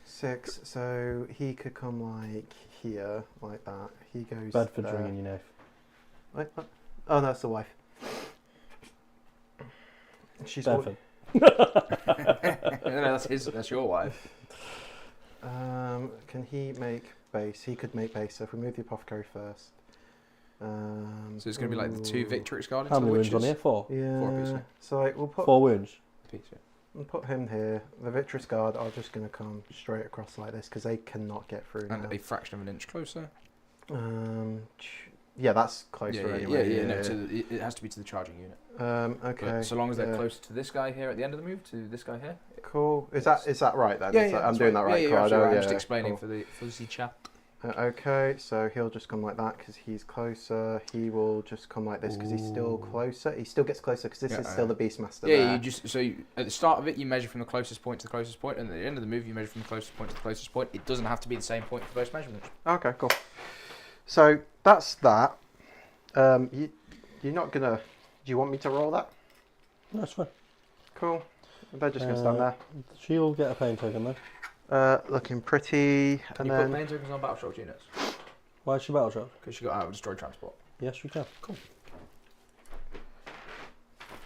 6. So he could come like here, like that. He goes. Bedford's there. ringing, you know. Wait, what? Oh, no, that's the wife. She's. Bedford. No, that's his. That's your wife. Can he make base? He could make base. So if we move the apothecary first. So it's going to be like the 2 Victrix Guardians. How many or wounds on witches? here? 4. Yeah. 4 apiece, yeah. So like, we'll put 4 wounds. Piece, yeah. we'll put him here. The Victrix Guard are just going to come straight across like this because they cannot get through And now. a fraction of an inch closer. Yeah, that's closer anyway. Yeah. No, it has to be to the charging unit. Okay. But so long as they're yeah. closer to this guy here at the end of the move, to this guy here. Cool. Is that right then? Yeah, Is yeah. that- I'm doing that right. Yeah, cool. you're I don't- absolutely right. I'm just yeah, explaining cool. for the chat. Okay, so he'll just come like that because he's closer. He will just come like this because he's still closer. He still gets closer because this Yeah, is still the Beastmaster. Yeah, there. you just at the start of it you measure from the closest point to the closest point, and at the end of the move you measure from the closest point to the closest point. It doesn't have to be the same point for both measurements. Okay, cool. So that's that. You're not gonna. Do you want me to roll that? That's fine. Cool. They're just gonna stand there. She'll get a pain token though. Looking pretty. Can And you then put pain tokens on battle shock units? Why is she battle shock? Because you got out of destroy transport. Yes, we can. Cool.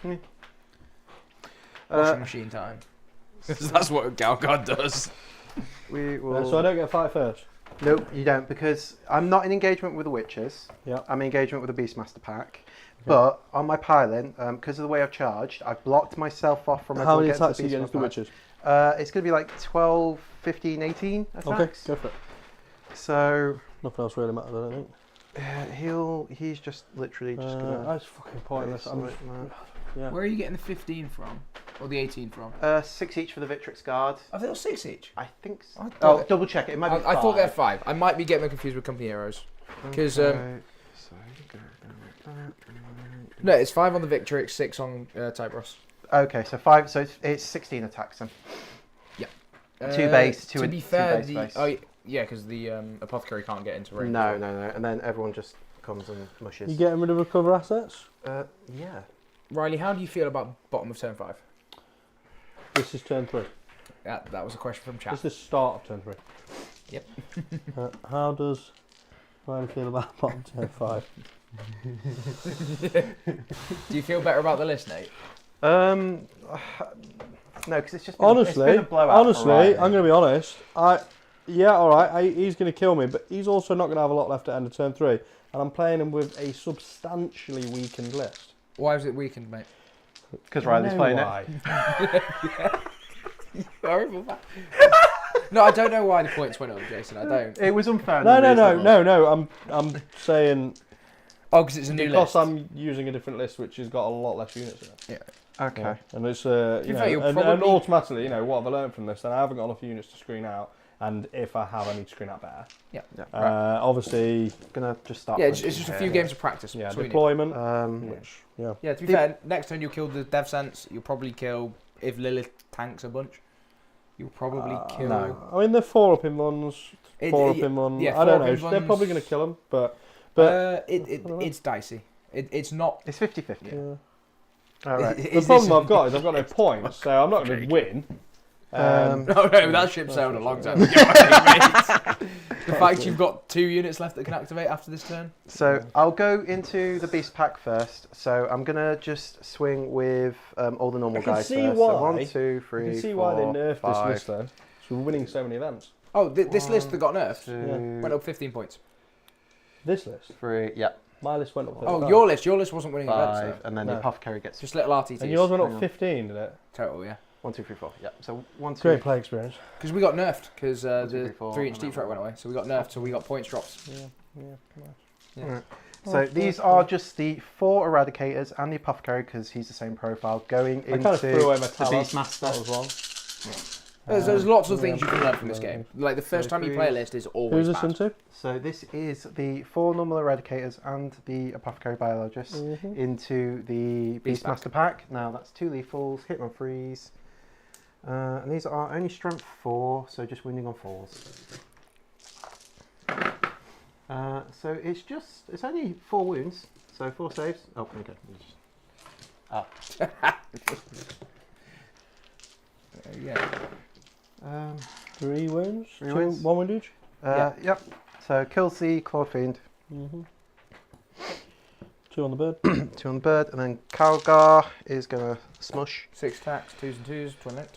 Hmm. Washing machine time. Because that's what Galgard does. we will. So I don't get a fight first. Nope, you don't, because I'm not in engagement with the witches. Yeah. I'm in engagement with the Beastmaster pack. But on my piling, because of the way I've charged, I've blocked myself off from How everyone many getting to attacks are you getting Beastmaster to the pack. witches? It's going to be like 12, 15, 18 attacks. Okay, go for it. So Nothing else really matters, I don't think. he's just literally just going to... That's fucking pointless. Yeah. Where are you getting the 15 from? Or the 18 from? 6 each for the Victrix Guard. I think it was 6 each. I think so. I thought Double check it. It might be I thought they're 5. 5. I might be getting them confused with Company Heroes. Because no, it's 5 on the Victrix, 6 on Typros. Okay, so 5. So it's 16 attacks then. Yeah. 2 base, 2 To be fair, base. yeah, because the Apothecary can't get into range. No. And then everyone just comes and mushes. You getting rid of recover assets? Yeah. Riley, how do you feel about bottom of turn 5? This is turn 3. That was a question from chat. This is the start of turn 3. Yep. How does Ryan feel about bottom turn 5? Do you feel better about the list, Nate? No, because it's just been, Honestly, it's been a blowout for Ryan. I'm going to be honest. Alright, he's going to kill me, but he's also not going to have a lot left at the end of turn 3. And I'm playing him with a substantially weakened list. Why was it weakened, mate? Because Riley's playing it. Horrible. No, I don't know why the points went up, Jason. I don't. It was unfair. No. I'm saying Oh, because it's a new because list. I'm using a different list, which has got a lot less units in it. Okay. Yeah. And it's be fair, you'll and probably- automatically, what have I learned from this? Then I haven't got enough units to screen out, and if I have, I need to screen out better. Yeah. Obviously, Gonna just start. Yeah, it's just a few games of practice. yeah, between you. deployment. Which, Yeah, to be fair, next turn you'll kill the Dev Sense. You'll probably kill, if Lilith tanks a bunch, you'll probably kill... no. I mean, they're 4-up-in ones, 4-up-in ones. yeah, I don't know. 4-up-in They're ones. probably going to kill them, but it's dicey. It's not... It's 50-50. yeah. All right. The problem I've got is I've got no points, so I'm not going to win. No, that ship sailed a long time ago. I think, mate. The fact you've got 2 units left that can activate after this turn. So I'll go into the Beast pack first. So I'm gonna just swing with all the normal I can guys see first. why. So 1, 2, 3, You can see 4, why they nerfed 5, this list though. So we're winning so many events. Oh, this list that got nerfed 2, went up 15 points. This list? 3, yeah, My list went up 35. Oh, your list wasn't winning events. 5, and then No. the Apothecary gets Just little RTTs. And yours went Hang up on. 15, did it? Total, yeah. 1, 2, 3, 4. Yeah. So 1, 2. Great play experience. Because we got nerfed, because 1, 2, 3, the 4, 3-inch deep threat went away. So we got nerfed, so we got points drops. Yeah. Yeah. Alright. So these are just the 4 Eradicators and the Apothecary, because he's the same profile, going I into kind of threw away my the talent. Beastmaster. That was wrong. There's lots of things you can learn from this game. Like the first time you play a list is always Who's this bad. into? So this is the 4 normal Eradicators and the Apothecary Biologists into the Beast Beastmaster pack. Now that's 2 lethals, hit on freeze. And these are only strength 4, so just winning on 4s. So it's only 4 wounds, so 4 saves. Oh, okay. Yeah. 3 wounds? 3 wounds. 1 wound each? Yep. So kills the Claw Fiend. 2 on the bird. 2 on the bird, and then Calgar is gonna smush. 6 attacks, 2s and 2s, 20.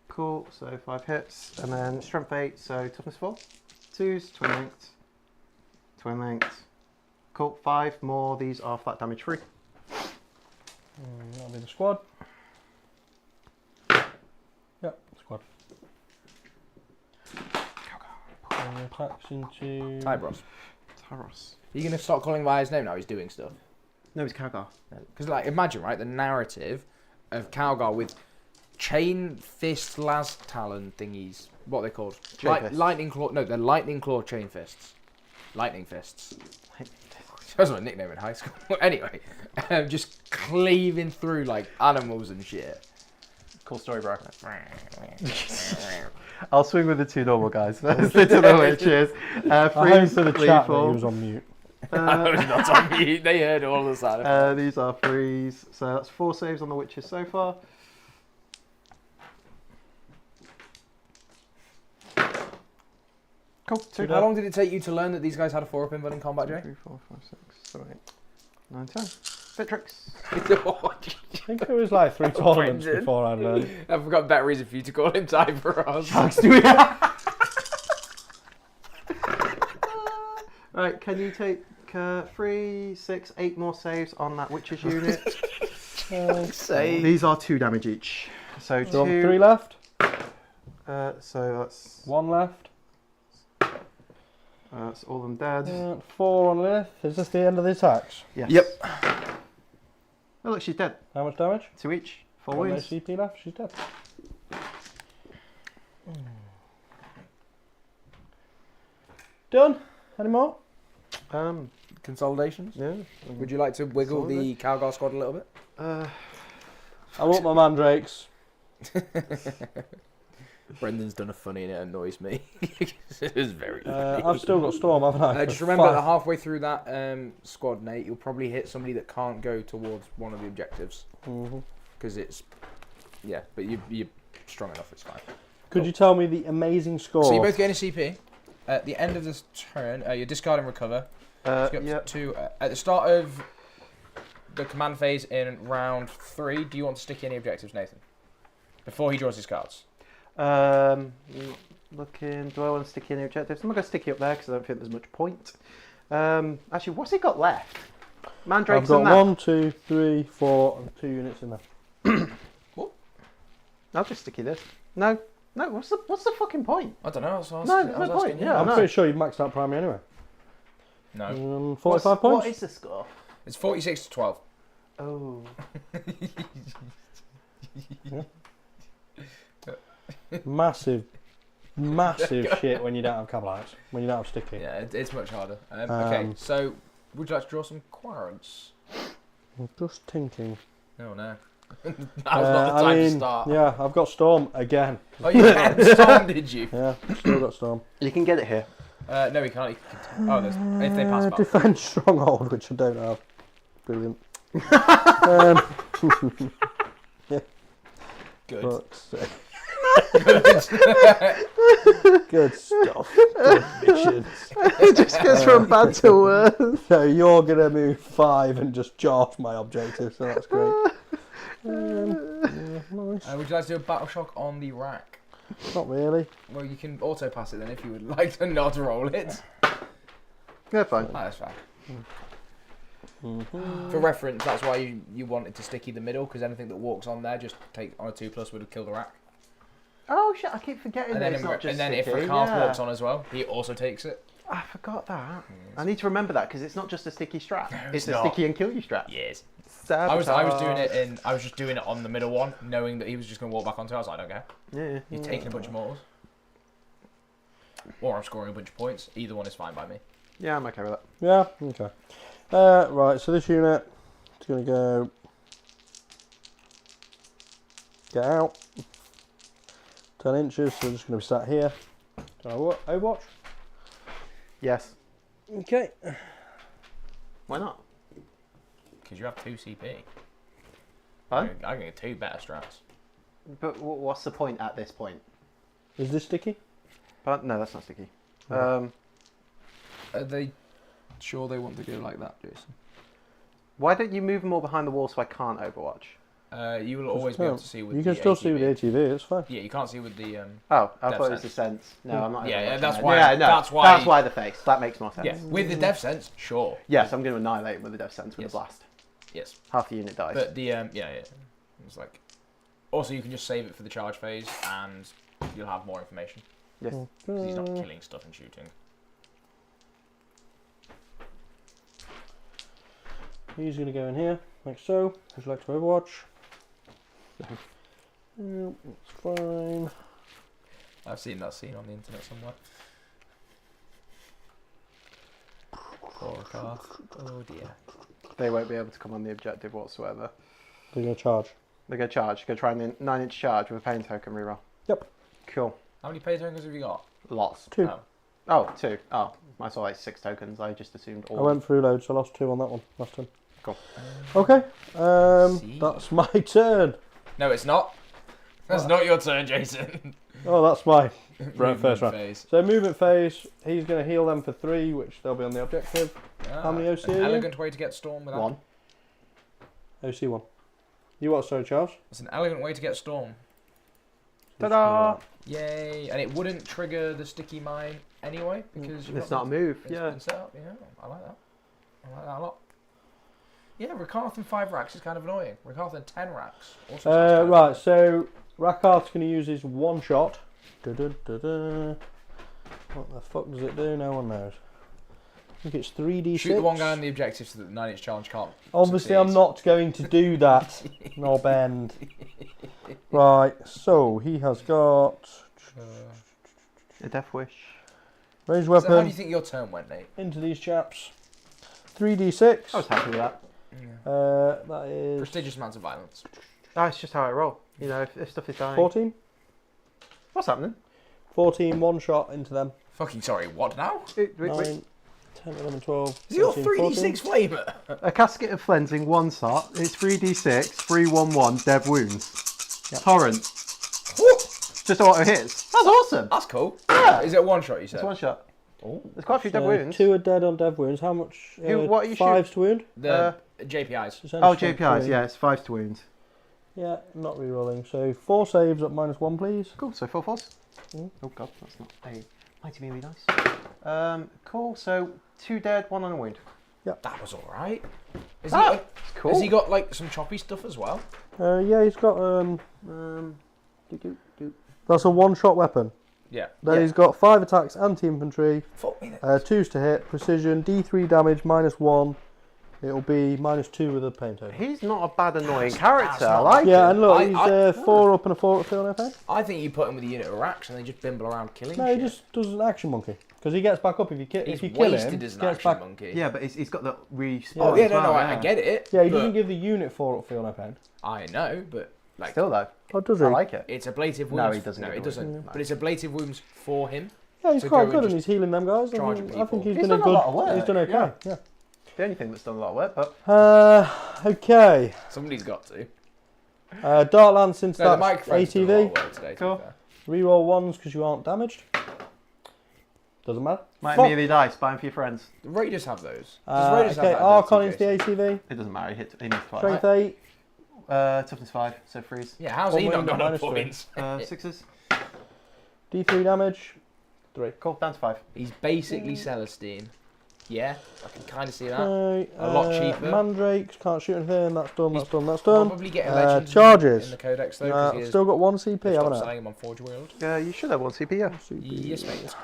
Cool, so 5 hits, and then strength 8, so toughness 4. 2s, 28. 28. Cool, 5 more, these are flat damage free. That'll be the squad. Yep, squad. Attacks into... Tybros. Taros. Are you going to start calling him by his name now? He's doing stuff. No, it's Calgar. Because, like, imagine, right, the narrative of Calgar with chain fist las talon thingies. What are they called? Chain fists. Lightning claw. No, they're lightning claw chain fists. Lightning fists. That was my nickname in high school. Anyway, just cleaving through like animals and shit. Cool story, bro. I'll swing with the 2 normal guys first. The 2 witches. I hope for the chat that he lethal. was on mute. I was not on mute. They heard all the sound effects. These are 3s, so that's 4 saves on the witches so far. Cool. 2 How long did it take you to learn that these guys had a 4-up input in combat, Jay? 3, 4, 5, 6, 7, 8, 9, 10. Victrix. I think it was like 3 tournaments before I learned. I've got a better reason for you to call him Typeros. Sharks, do we? Right, can you take 3, 6, 8 more saves on that witch's unit? Save. These are 2 damage each. So So 2. 3 left. So that's 1 left. that's all of them dead. 4 on Lilith. Is this the end of the attacks? Yes. Yep. Oh look, she's dead. How much damage? 2 each. 4 1 no wounds. CP left. She's dead. Done. Any more? Consolidations. Yeah. Would you like to wiggle the Calgar squad a little bit? I want my mandrakes. Brendan's done a funny and it annoys me. It is very funny. I've still got Storm, haven't I? Just remember that halfway through that squad, Nate, you'll probably hit somebody that can't go towards one of the objectives. Because it's... Yeah, but you're strong enough, it's fine. Could you tell me the amazing score? So you both gain a CP. At the end of this turn, you discard and recover. Yep. At the start of the command phase in round 3, do you want to stick any objectives, Nathan? Before he draws his cards. Looking, do I want to stick any objectives? I'm not going to stick it up there because I don't think there's much point. Actually, what's he got left? Mandrakes I've and got that. 1, 2, 3, 4, and 2 units in there. I'll just stick you this. No, what's the fucking point? I don't know. No, there's no point. Yeah, I'm no. pretty sure you've maxed out primary anyway. No. 45 points? What is the score? It's 46 to 12. Oh. Massive shit when you don't have Cabalites, when you don't have Sticky. Yeah, it's much harder. Okay, so would you like to draw some cards? I'm just thinking. Oh no. That was not the time to start. Yeah, I've got Storm again. Oh, you had Storm, did you? Yeah, still got Storm. You can get it here. No, we can't. There's, if they pass back. Defense Stronghold, which I don't have. Brilliant. Good. Fuck's sake. Good. Good stuff. Good missions. It just goes from bad to worse. So you're going to move 5 and just charge my objective, so that's great. Yeah, nice. Would you like to do a battle shock on the rack? Not really. Well, you can auto pass it then if you would like to not roll it. Yeah, fine. Oh, that's fine. For reference, that's why you wanted to sticky the middle, because anything that walks on there just take on a 2+ would kill the rack. Oh shit! I keep forgetting And that then, it's not just if sticky. Rakarth walks on as well, he also takes it. I forgot that. I need to remember that because it's not just a sticky strap. No, it's a not. sticky and kill you strap. Yes. I was just doing it on the middle one, knowing that he was just going to walk back onto it. I was like, I don't care. Yeah. He's taking a bunch of mortals. Or I'm scoring a bunch of points. Either one is fine by me. Yeah, I'm okay with that. Yeah, okay. Right, so this unit is going to go... Get out. 10 inches, so we're just going to be sat here. Overwatch? Yes. Okay. Why not? Because you have 2 CP. Huh? I can get 2 better strats. But what's the point at this point? Is this sticky? But no, that's not sticky. Okay. Are they sure they want to go like that, Jason? Why don't you move them all behind the wall so I can't overwatch? You will always be able to see with you the can still ATV. see with the ATV, it's fine. Yeah, you can't see with the... Oh, I Dev thought it was sense. the sense. No, I'm not. Yeah, overwatching that's that. why- Yeah, no, that's why- the face. That makes more sense. Yeah, with the dev sense, sure. Yes, I'm going to annihilate him with the dev sense with Yes. a blast. Yes. Half the unit dies. But the, yeah. It's like... Also, you can just save it for the charge phase, and you'll have more information. Yes. 'Cause he's not killing stuff and shooting. He's going to go in here, like so. Would you like to overwatch? It's fine. I've seen that scene on the internet somewhere. Poor Rakarth. Oh dear. They won't be able to come on the objective whatsoever. They're going to charge. They're going to charge. Go try and 9-inch charge with a pain token reroll. Yep. Cool. How many pay tokens have you got? Lots. 2. Oh, 2. Oh, I saw like 6 tokens. I just assumed all. I went through loads, so I lost 2 on that one last time. Cool. Okay. See? That's my turn. No, it's not. That's not your turn, Jason. Oh, that's my Movement first round. phase. So movement phase, he's going to heal them for 3, which they'll be on the objective. How many OC An are you? elegant way to get Storm without... 1. OC 1. You what, sorry, Charles? It's an elegant way to get Storm. Ta-da! Yay! And it wouldn't trigger the sticky mine anyway because It's not a move. It's Yeah. been set up. Yeah, I like that. I like that a lot. Yeah, Rakarth and 5 racks is kind of annoying. Rakarth and 10 racks. Also sounds kind of Right, annoying. so Rakarth's going to use his one shot. Da-da-da-da. What the fuck does it do? No one knows. I think it's 3d6. Shoot the one guy on the objective so that the 9-inch challenge can't. Obviously, I'm succeed. not going to do that. Knob end. Right, so he has got A Death Wish. ranged So how do weapon you think your turn went, Nate? into these chaps. 3d6. I was happy with that. That is Prestigious amounts of violence. That's just how I roll. You know, if stuff is dying. 14. What's happening? 14, one shot into them. Fucking sorry, what now? 9, 10, 11, 12. Is your 13, 3d6 flamer? A Casket of Cleansing, one shot. It's 3d6, 311, dev wounds. Yep. Torrent. Just auto hits. That's awesome. That's cool. Yeah. Is it one shot, you said? It's one shot. Oh. There's quite a few dev So wounds. 2 are dead on dev wounds. How much? What are you 5s to wound? The JPIs. It's only Oh, strength JPIs, 3. yeah, it's 5 to wounds. Yeah, not re-rolling. So 4 saves at -1, please. Cool, so 4 force. Mm. Oh god, that's not a mighty mealy dice. Cool, so 2 dead, 1 on a wound. That was alright. Has It's cool. he got like some choppy stuff as well? Yeah, he's got Doop, doop, doop. that's a one-shot weapon. Yeah. Then Yeah. he's got 5 attacks, anti-infantry, Fuck me. 2s to hit, precision, D3 damage -1. It'll be -2 with a pain token. He's not a bad annoying That's character, I not like Yeah, it. and look, I- he's 4 up and a 4 up field FA. I think you put him with a unit of racks and they just bimble around killing No, shit. he just does an action monkey. Because he gets back up if you, He's if you kill wasted him. as he an gets action back. monkey. Yeah, but he's got the respawn. Oh yeah, as no, well, I get it. Yeah, he but- doesn't give the unit 4 up field FA. I know, but like Still though, Oh, does he? I like it. it's ablative wounds. No, he doesn't No, give it the doesn't. wounds. But it's ablative wounds for him. Yeah, he's So quite go good and and he's healing them guys. I charging think people. he's He's been a done a good. lot of work, He's done okay. Yeah. The only thing that's done a lot of work, but Okay. Somebody's got to. Dark Lance since No, the that's microphone's done a lot ATV. of work today. Cool. To be fair. Reroll 1s because you aren't damaged. Doesn't matter. might Fuck. mealy dice, buy them for your friends. The Raiders have those. Does Raiders Okay, have that Archon ability, into the Jason? ATV. It doesn't matter, he needs twice. Strength 8. Toughness 5, so freeze. Yeah, how's One he not wound got at enough -3. points? 6s. D3 damage. 3. Cool, down to 5. He's basically Celestine. Yeah, I can kind of see that. Okay, A lot cheaper. Mandrakes, can't shoot anything. That's done, that's He's done, that's done. Probably getting Uh, legends charges. in the codex though, because he I've is. still got 1 CP, Stop haven't I? selling him on Forge World. You should have 1 CP, yeah. Yes, mate.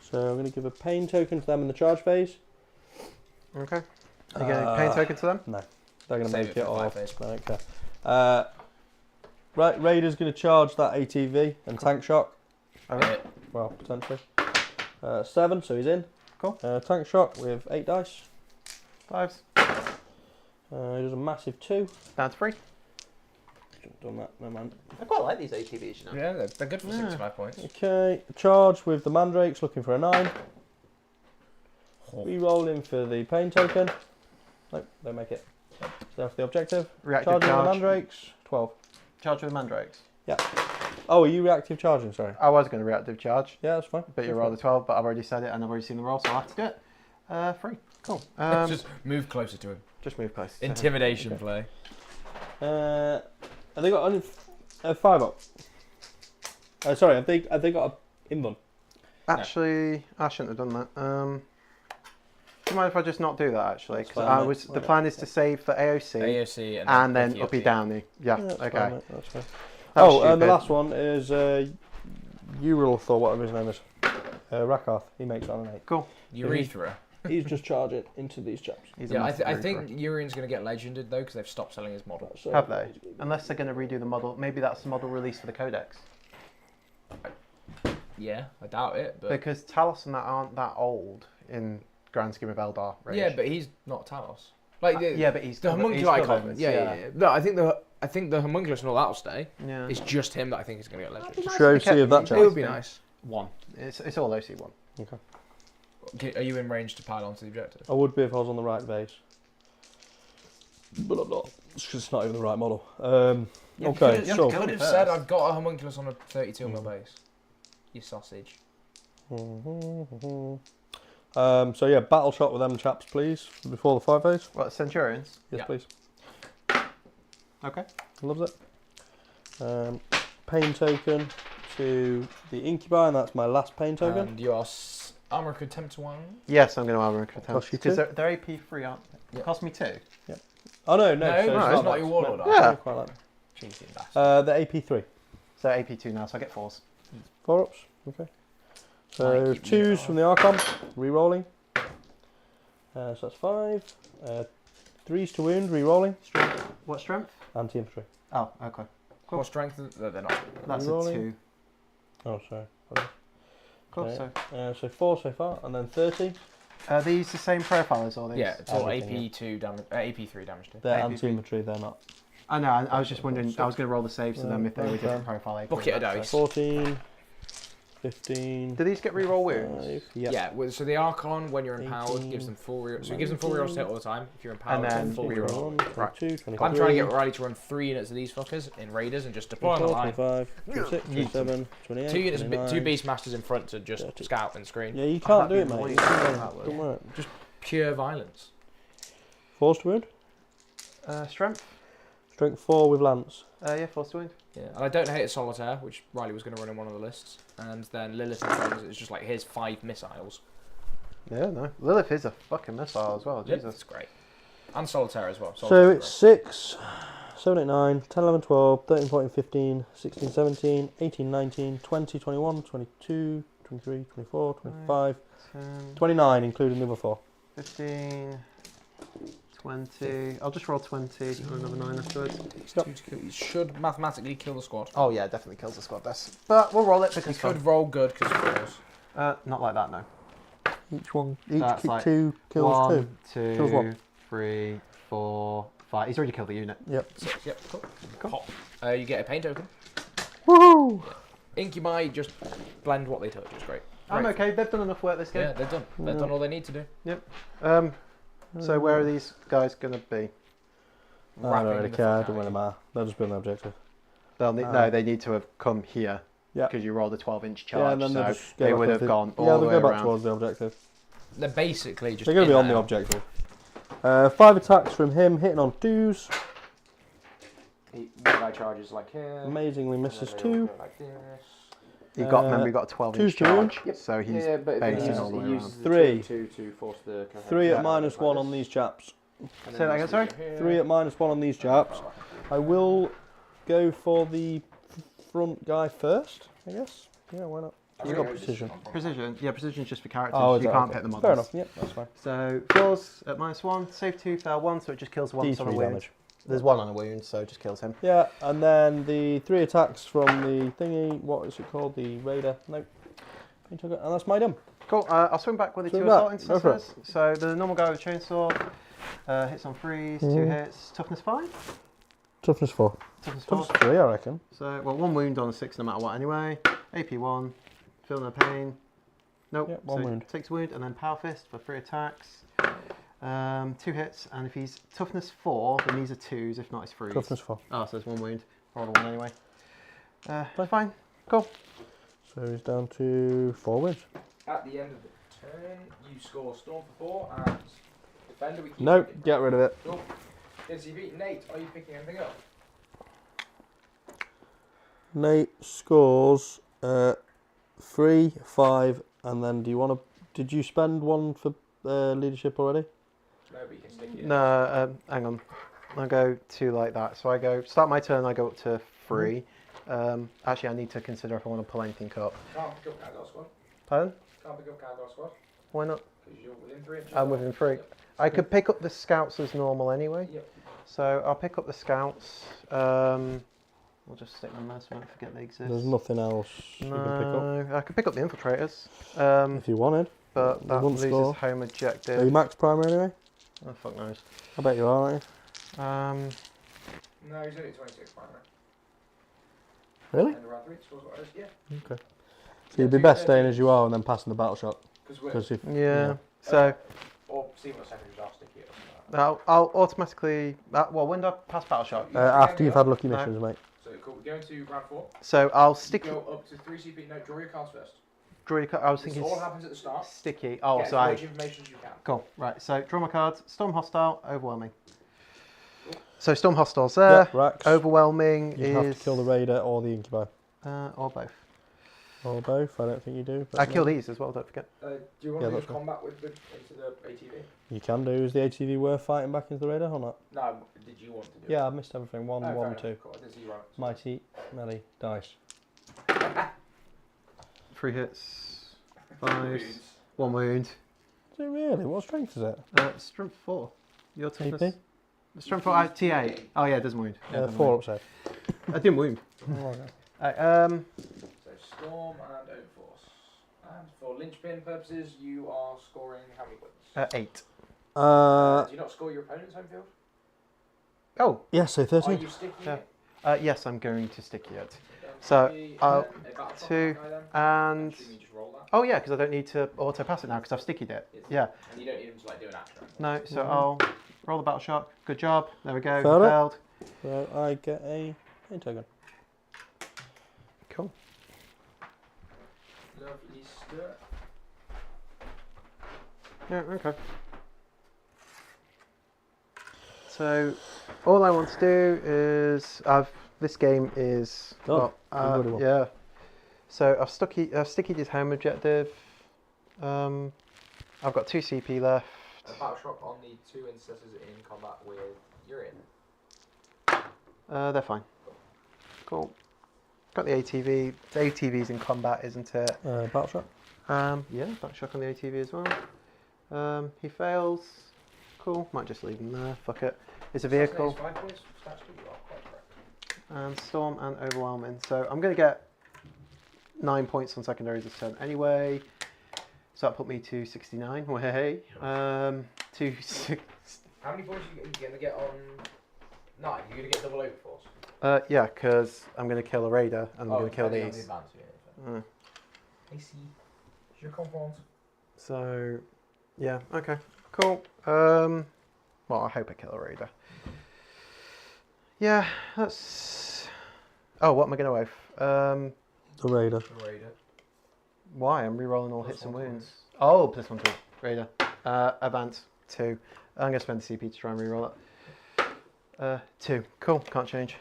So I'm going to give a pain token to them in the charge phase. Okay. Are you getting a pain token to them? No, they're going to Save make it it for the off. five phase. I don't care. Right, Raider's going to charge that ATV and tank shock. Okay. Well, potentially. 7, so he's in. Cool. Tank shock with 8 dice. 5s. He does a massive 2. Down to 3. Shouldn't have done that, no man. I quite like these ATVs, you know. Yeah, they're good for Yeah. 65 points. Okay, charge with the Mandrakes, looking for a 9. Re-rolling for the pain token. Nope, don't make it. So that's the objective. Reactive Charging with the charge. Mandrakes, 12. Charge with mandrakes. Oh, are you reactive charging? Sorry. I was going to reactive charge, Yeah, that's fine. but you rolled a 12, but I've already said it and I've already seen the roll, so I'll have to do it. 3. Cool. Just move closer to him. Just move close. to him. Intimidation play. Have they got only 5 up? Sorry, have they got a inbun? Actually, I shouldn't have done that. Do you mind if I just not do that actually? That's Because fine, I mate. was the Okay. plan is to save for AOC AOC and then Uppy uppy Uppy. downy. Yeah. that's okay. fine, mate, that's fine. That was Oh, and the stupid. last one is Uril, or whatever his name is. Rakarth. He makes that an 8. Cool. Urethra. He's just charging into these chaps. He's a Yeah, massive I root think for Urian's going to get legended though because they've stopped selling his model. So, Have they? Unless they're going to redo the model. Maybe that's the model release for the Codex. Yeah, I doubt it. But Because Talos and that aren't that old in Grand Scheme of Eldar. Range. yeah, but he's not Talos. Like the, yeah, but he's the got homunculus he's got icon. those, Yeah. No, I think the homunculus and all that will stay. Yeah. It's just him that I think is going to get legended. Show see if that It chance. would be nice. 1. It's all OC1. Okay. Are you in range to pile onto the objective? I would be if I was on the right base. But I'm not. It's 'cause it's not even the right model. Okay, You so. could have said I've got a homunculus on a 32 mil base. You sausage. So yeah, battle shot with them chaps, please, before the 5 phase. What, Centurions? Yes, Yeah. please. Okay. Loves it. Pain token to the Incubi, and that's my last pain token. And your armor could tempt one. Yes, I'm going to armor Cost you because two? they're AP3, aren't they? Yep. Cost me 2. Oh no, No, so it's not your warlord. No, Yeah. quite like that. Cheesy bastard. The AP3. So AP2 now, so I get 4s. 4 ups. Okay. So I keep 2s it from the Archon, re-rolling. So that's 5. 3s to wound, re-rolling. Strength. What strength? Anti-infantry. Oh, okay. Cool. What strength? No, they're not. That's Rerolling. a 2. Oh, sorry. Cool. Okay. So 4 so far, and then 30. Are these the same profile as all these? Yeah, it's all Everything, AP2 damage, AP3 damage too. They're AP3. anti-infantry, they're not. I know, I was just wondering, I was going to roll the saves to them if they were Okay. different profile AP. Bucket of dice. 14, 15. Do these get reroll wounds? 5, Yeah. So the Archon, when you're empowered, 18, gives them full reroll. So it gives them full rerolls to hit all the time. If you're empowered, And then it's full reroll. 21, Right. 22, 23. I'm trying to get Riley to run 3 units of these fuckers in raiders and just deploy on the 24, line. 25, 26, 27, 28, 2 units, 29. 2 Beastmasters in front to just 30. scout and screen. Yeah, you can't do it, that'd be mate. annoying. Don't worry. Pure violence. 4s to wound. Strength? Strength 4 with lance. Yeah, 4 to wound. Yeah, and I don't hate Solitaire, which Riley was going to run in one of the lists. And then Lilith and Friends is just like, here's 5 missiles. Yeah, no. Lilith is a fucking missile as well, Jesus. That's great. And Solitaire as well. So Solitaire's it's 6, 7, 8, 9, 10, 11, 12, 13, 14, 15, 16, 17, 18, 19, 20, 21, 22, 23, 24, 25, 10, 29, including the other 4. 15, 20. I'll just roll 20 and another 9 afterwards. You should mathematically kill the squad. Oh, yeah, definitely kills the squad best. But we'll roll it You because could roll good because of falls. not like that, no. Each one, each That's like 2 kills 2. 1, 2, Kills one. 3, 4, 5. He's already killed the unit. Yep. 6, yep, cool. Cool. Pop. You get a pain token. Woohoo! Incubi just blend what they touch. It's great. I'm Great. okay, they've done enough work this game. Yeah, they're done. They've done all they need to do. So where are these guys going to be? I don't Wrapping really the care, fuck don't out really of matter. They'll just be on the objective. They'll need, no, they need to have come here. Yeah. Because you rolled a 12-inch Yeah, charge, and then they'll so just go they back would up have the- gone all Yeah, the they'll way go back around. towards the objective. you. They're basically just. They're going to be on the there. objective. 5 attacks from him, hitting on 2s. One guy charges like here. Amazingly and misses then they 2. go like this. He got, remember, he got a 12-inch two's to wound. charge, so he's Yeah, but basing he all the way uses around. the 3. 2 to force the. 3 Yeah. at -1 on these chaps. Say that again, sorry? 3 at -1 on these chaps. I will go for the front guy first, I guess. Yeah, why not? He's got precision. Precision, yeah, precision's just for characters. Oh, you can't pick the models. Fair enough, yep, that's fine. So, falls at -1, save 2, fail 1, so it just kills once on a D3 wound. damage. There's 1 on a wound, so it just kills him. Yeah, and then the 3 attacks from the thingy, what is it called? The Raider? Nope. And that's my done. Cool, I'll swing back with the Swing 2 back, assault go for it. instances. So, the normal guy with a chainsaw hits on 3s, 2 hits, toughness 5. Toughness 4. Toughness 4. Toughness 3, I reckon. So, well, 1 wound on a 6 no matter what anyway. AP 1, feel no pain. Nope, Yep, 1 so wound. takes a wound, and then Power Fist for 3 attacks. 2 hits, and if he's toughness 4, then these are 2s, if not it's 3s. Toughness 4. Oh, so there's 1 wound. Roll a 1 anyway. Fine, cool. So he's down to 4 wins. At the end of the turn, you score Storm for 4 and Defender we keep. No, picking. get rid of it. Cool. NCV, Nate, are you picking anything up? Nate scores 3, 5, and then do you want to? Did you spend 1 for leadership already? No, but you can stick it. No, hang on. I'll go 2 like that. So I go, start my turn, I go up to 3. Actually, I need to consider if I want to pull anything up. Can't pick up Cargo Squad. Pardon? Can't pick up Cargo Squad Why not? because you're within 3 inches. I'm within 3. I could pick up the scouts as normal anyway. Yep. So I'll pick up the scouts. We'll just stick them there so I don't forget they exist. There's nothing else you can No, I could pick up the infiltrators. pick up if you wanted. But They that wouldn't loses score. home Are you objective. max primer anyway? Oh, fuck knows. I bet you are, aren't No, he's only 26 primary. you? Really? And around 3 scores what it is, yeah. Okay. So you'd be best staying as you are and then passing the battle shot. Because we're. Because if Yeah. So Or see what secondaries are sticky or something like I'll automatically. Well, when do I pass battle shot? after you've had lucky No. missions, mate. that. So cool, we're going to round 4. So I'll stick. Go up to 3 CP. No, draw your cards first. Draw your I was This thinking all happens at the start. sticky. Oh, Get so as I. much information as you can. Cool. Right. So draw my cards. Storm hostile. Overwhelming. So Storm Hostiles there. Yep, Rax. Overwhelming You is... have to kill the Raider or the Incubi. or both. Or both, I don't think you do. But I kill these as well, don't forget. Do you want Yeah, to that's do combat with the into the ATV? You can do. Is the ATV worth fighting back into the Raider or not? No, did you want to do it? Yeah, I missed everything. One, Oh, fair one, enough. two. Cool. I did see you right. Mighty, melee, dice. 3 hits. 5. Wounds. 1 wound. Is it really? What strength is it? Strength 4. Your AP? toughness? Strength 4, T8. Oh yeah, it doesn't wound. Yeah, it doesn't 4 wound. upside. I didn't wound. Oh, okay. So Storm and Overforce. And for linchpin purposes, you are scoring how many points? 8. Do you not score your opponent's home field? Oh, Yeah, so Are 13. you sticking Yeah. it? yes, I'm going to stick it. Then So, maybe, I'll- a battle shot 2 on that guy then? and... Assume you just roll that. Oh yeah, because I don't need to auto pass it now because I've stickied it. Yes. Yeah. And you don't need him to like do an action. No, so Mhm. I'll roll the battle shot. Good job. There we go. Failed it. Failed. So I get a pain token. Cool. Lovely stuff. Yeah, okay. So, all I want to do is this game is Done. You've already won. yeah. So I've stickied his home objective. I've got 2 CP left. A battle shock on the 2 intercessors in combat with Urian. They're fine. Cool. Got the ATV. The ATV's in combat, isn't it? Battle shot. Yeah, back shock on the ATV as well. He fails. Cool. Might just leave him there. Fuck it. It's a vehicle. Assassinate 5 points. Stats 2, you are quite correct. And Storm and Overwhelming. So I'm going to get 9 points on secondaries this turn anyway. So that put me to 69. Way. To 6. How many points are you going to get on 9? You're going to get double Overforce? Yeah, because I'm going to kill a Raider and I'm going to kill depending on the these. advance, yeah. I see. Je comprends. So, yeah, okay, cool. Well, I hope I kill a Raider. Yeah, that's... Oh, what am I going to oath? The Raider. The Raider. Why? I'm re-rolling all Plus hits and 1 to wounds. Oh, plus 1 to Raider. Advance, 2. I'm going to spend the CP to try and re-roll it. 2. Cool, can't change.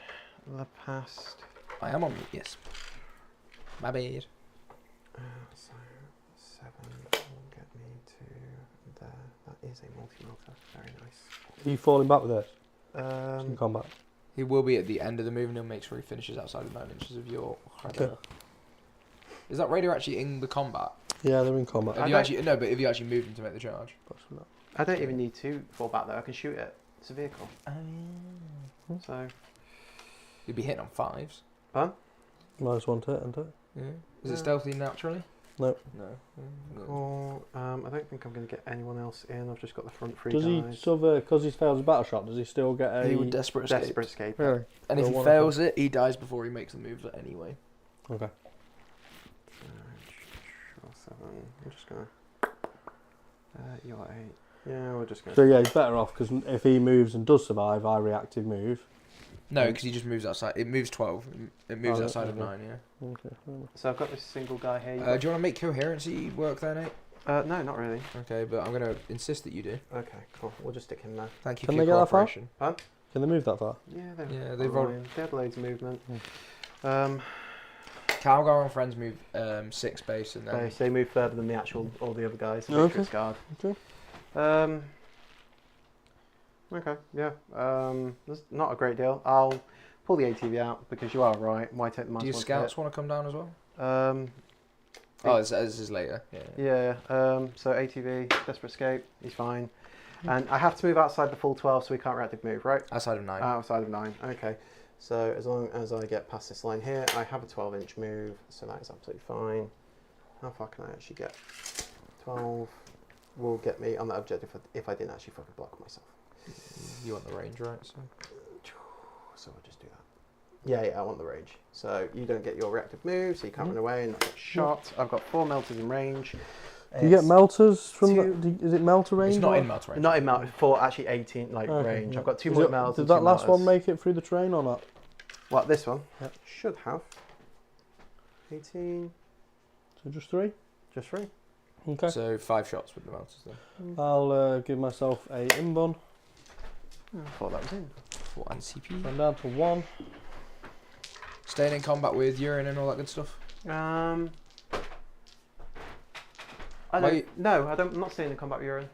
The past. I am on mute, yes. My bad. So, 7 will get me to there. That is a multi-rotor. Very nice. Are you falling back with this? in Um, combat? He will be at the end of the move and he'll make sure he finishes outside of 9 inches of your Okay. Is that Raider actually in the combat? Yeah, they're in combat. Have you actually, no, but if you actually moved him to make the charge? Possibly not. I don't even need to fall back though. I can shoot it. It's a vehicle. So, You'd be hitting on 5s. -1 to it, isn't it? Yeah. Is Yeah. it stealthy naturally? No. No. cool. I don't think I'm going to get anyone else in. I've just got the front 3 Does he guys. still, because he's failed his battle shot, does he still get a... He would desperate escape. Desperate escape. Really? And if Or he one fails it, he dies before he makes the move anyway. Okay. Sure, 7. I'm just going to... you're 8. Yeah, we're just going So yeah, he's better off, because if he moves and does survive, I reactive move. No, because he just moves outside. It moves 12. It moves Oh, outside of okay. 9, yeah. Okay. fair enough. So I've got this single guy here. Do you want to make coherency work there, Nate? No, not really. Okay, but I'm going to insist that you do. Okay, cool. We'll just stick him there. Thank you Can for they your get that far? cooperation. Can they move that far? Yeah, Yeah, they've rolled- fine. They had loads of movement. Calgar and friends move 6 base and then... They move further than the actual all the other guys. Okay. Victor's Guard. Okay. Okay. Yeah. That's not a great deal. I'll pull the ATV out because you are right. Why take the Do your -1 scouts want to come down as well? to hit? Oh, this is later. Yeah. Yeah. So ATV, desperate escape. He's fine. And I have to move outside the full 12, so we can't reactive move, right? Outside of 9. Outside of 9. Okay. So as long as I get past this line here, I have a 12-inch move, so that is absolutely fine. How far can I actually get? 12 will get me on that objective if I didn't actually fucking block myself. You want the range, right? So. So I'll just do that. Yeah, I want the range. So you don't get your reactive move, so you can't run away and not get shot. I've got 4 melters in range. Do you get It's melters from two- is it melter range? It's not or- in melt range. Not in melt, 4 actually 18 like Okay, range. yeah. I've got 2 Is more it- melts. Did and that 2 last one melters. make it through the terrain or not? What, this one? Yep. Should have. 18, So just 3? just 3. Okay. So 5 shots with the melters then. I'll give myself a inbun. I thought that was in. 1 CP. I'm down to 1. Staying in combat with urine and all that good stuff. I don't. Wait. No, I don't. I'm not staying in combat with urine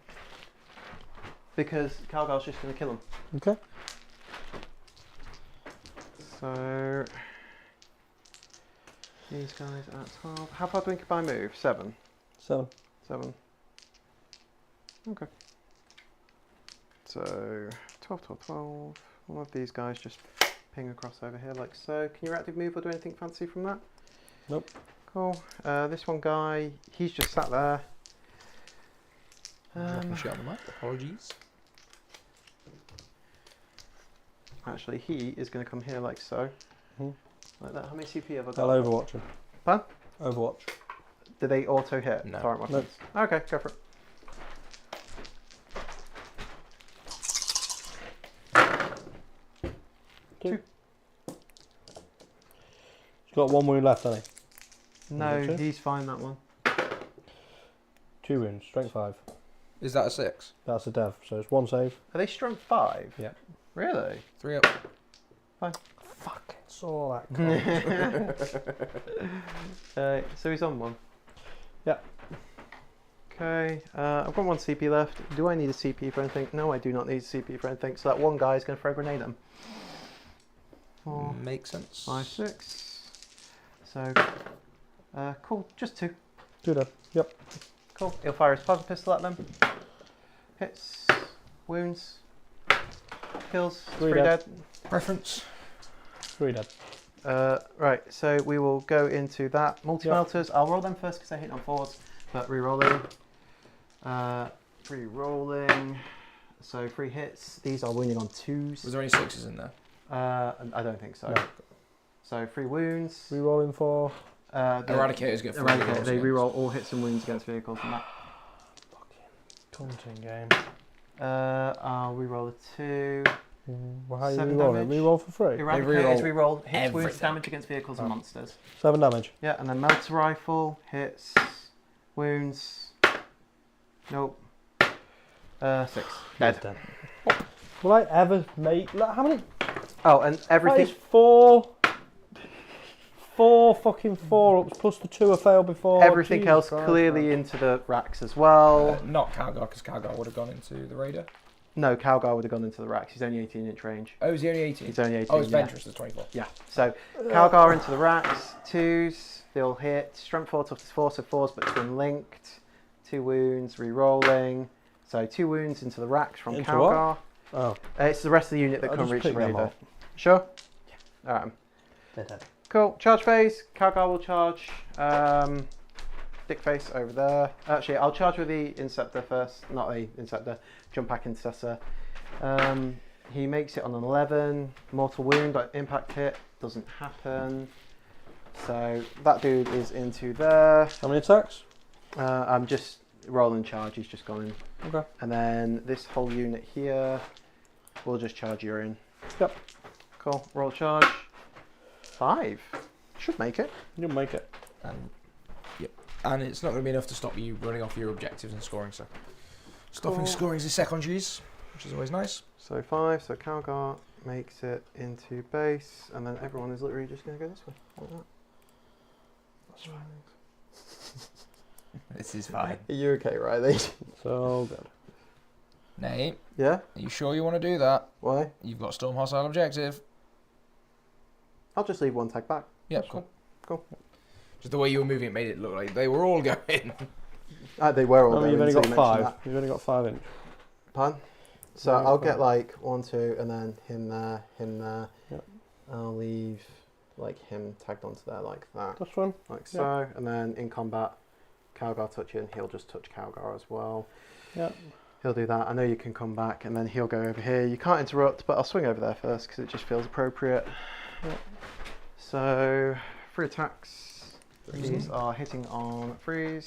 because Calgar's just going to kill him. Okay. So these guys at 12. How far do we combine move? 7. 7. 7. Okay. So 12, 12, 12. One of these guys just ping across over here like so. Can you reactive move or do anything fancy from that? Nope. Cool. This one guy, he's just sat there. Shit on the mic. Apologies. Actually, he is going to come here like so. Mhm. Like that. How many CP have I got? I'll overwatch him. Pardon? Overwatch. Do they auto hit? No. Torrent weapons? Okay, go for it. Two. He's got 1 wound left, hasn't he? No, Okay. he's fine that one. 2 wounds, strength 5. Is that a 6? That's a dev, so it's 1 save. Are they strength 5? Yeah. Really? 3 up. Fucking saw that. So he's on 1. Yeah. Okay, I've got 1 CP left. Do I need a CP for anything? No, I do not need a CP for anything. So that one guy is going to throw a grenade at him. 4, Makes sense. 5, 6. So, cool, just 2. 2 dead. Yep. Cool. He'll fire his plasma pistol at them. Hits, wounds, kills, 3 3 dead. dead. Preference. 3 dead. Right, so we will go into that. Multi-melters. I'll roll them first because I hit on 4s, but re-rolling. Re-rolling. So 3 hits. These are wounding on 2s. Was there any 6s in there? I don't think so. No. So 3 wounds. Rerolling for. Eradicators get 4 Eradicate. rerolls They against. re-roll all hits and wounds against vehicles and that. Taunting game. I'll re-roll a 2. Well, how you 7 reroll damage. it? Reroll for free. Eradicators re-roll hits, wounds, everything. damage against vehicles and Oh. monsters. 7 damage. Yeah, and then melter rifle hits, wounds. Nope. 6. Dead. Dead. Will I ever make. Like, how many. Oh, and That everything. is 4. 4 fucking 4-ups plus the 2 I failed before. Everything Jesus else Christ, clearly man. into the racks as well. Not Calgar, because Calgar would have gone into the Raider. No, Calgar would have gone into the racks. He's only 18-inch range. Oh, is he only 18? He's only 18. Oh, it's yeah. Ventress, is 24. Yeah. So Calgar into the racks. 2s. They'll hit. Strength 4, toughness 4, so 4s but twin linked. 2 wounds. Re-rolling. So 2 wounds into the racks from Into Calgar. Oh. It's the rest of the unit that I'll can just reach the pick them Raider. off. Sure? Yeah. Alright. They're dead. Cool. Charge phase. Calgar will charge. Dick face over there. Actually, I'll charge with the Inceptor first. Not the Inceptor. Jump back Intercessor. He makes it on an 11. Mortal wound, but impact hit doesn't happen. So that dude is into there. How many attacks? I'm just rolling charge. He's just gone in. Okay. And then this whole unit here will just charge urine. Yep. Cool. Roll charge. 5. Should make it. You'll make it. And, yep. And it's not going to be enough to stop you running off your objectives and scoring, so. Stopping Cool. scoring is secondaries, which is always nice. So 5. So Calgar makes it into base, and then everyone is literally just going to go this way. Like that. That's fine. This is fine. Are you okay, Riley? So good. Nate, Yeah? are you sure you want to do that? Why? You've got Storm Hostile objective. I'll just leave 1 tag back. Yeah, That's cool. Cool. Just the way you were moving it made it look like they were all going. They were all I mean, going, you've only so got you 5. mentioned that. You've only got 5 inch. Pardon? So Yeah, I'll fine. get like 1, 2, and then him there, him there. Yep. I'll leave like him tagged onto there like that. That's fine. Like so. And then in combat, Calgar touching, he'll just touch Calgar as well. Yep. He'll do that. I know you can come back, and then he'll go over here. You can't interrupt, but I'll swing over there first because it just feels appropriate. Yep. So 3 attacks. These are hitting on freeze.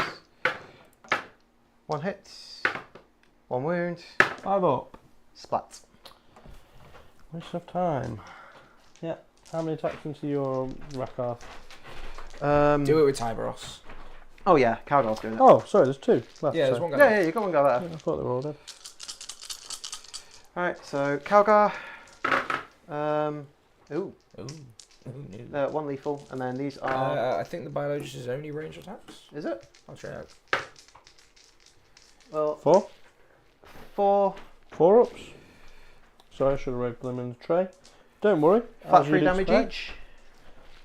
1 hit. 1 wound. 5 up. Splat. Waste of time. Yeah. How many attacks into your Rakar? Do it with Tyberos. Oh yeah, Calgar's doing it. Oh, sorry, there's 2 left. Yeah, there's so. one guy. Yeah, you got one guy there. Yeah, I thought they were all dead. Alright, so Calgar Ooh. Ooh. No. One lethal, and then these are. I think the biologist is only range attacks. Is it? I'll check. Well, 4? 4 4 ups. Sorry, I should have opened them in the tray. Don't worry. flat as 3 you'd damage expect. each.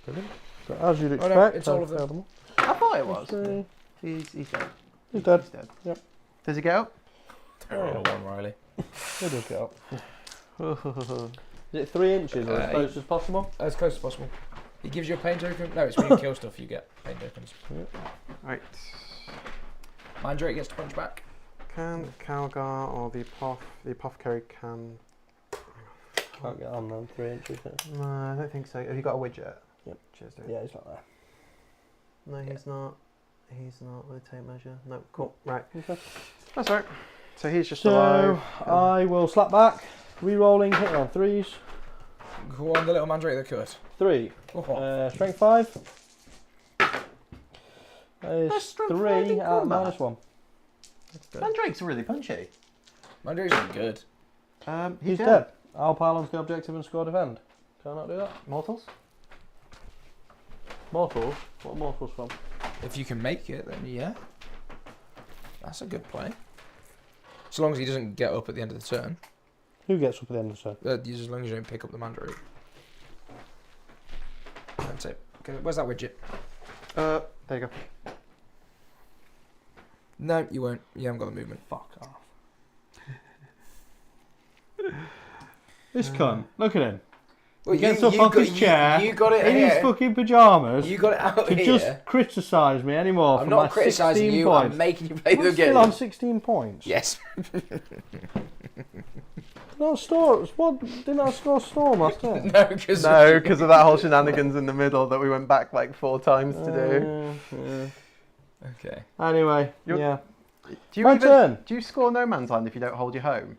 Brilliant. So as you'd Oh, expect, no, it's all I've of them. failed all. I thought it was. So, He's dead. he's dead. He's dead. Yep. Does he get up? Terrible one, Riley. He does get up. Is it 3 inches or as close as possible? As close as possible. He gives you a pain token. No, it's when you kill stuff you get pain tokens. Right. Mandrake gets to punch back. Can Calgar or the apothecary can? Can't get on them 3 inches. No, I don't think so. Have you got a widget? Yep. Cheers, dude. Yeah, he's not there. No, he's not. He's not with a tape measure. No, cool. Right. Okay. That's right. So he's just So alive. I will slap back, re-rolling, hitting on 3s. Go on, the little Mandrake that cut. 3. Oh. Strength 5. That is That's strength 3 5 in out of combat. -1. Mandrake's really punchy. Mandrake's really good. He's dead. I'll pile onto the objective and score defend. Can I not do that? Mortals? Mortals? What are mortals from? If you can make it, then yeah. That's a good play. So long as he doesn't get up at the end of the turn. Who gets up at the end of the turn? As long as you don't pick up the Mandrake. That's it. Okay, where's that widget? There you go. No, you won't. You haven't got the movement. Fuck off. This cunt. Look at him. He gets up off his chair You got it in here. his fucking pyjamas You got it out to here. just criticise me anymore. I'm for not my criticising 16 you. Points. I'm making you play the I'm game. still on 16 points. Yes. Didn't I score Storm last turn? No, because No, because of that whole shenanigans in the middle that we went back like 4 times to do. Yeah. Okay. Anyway, You're- yeah. Do you My turn. Do you score no man's land if you don't hold your home?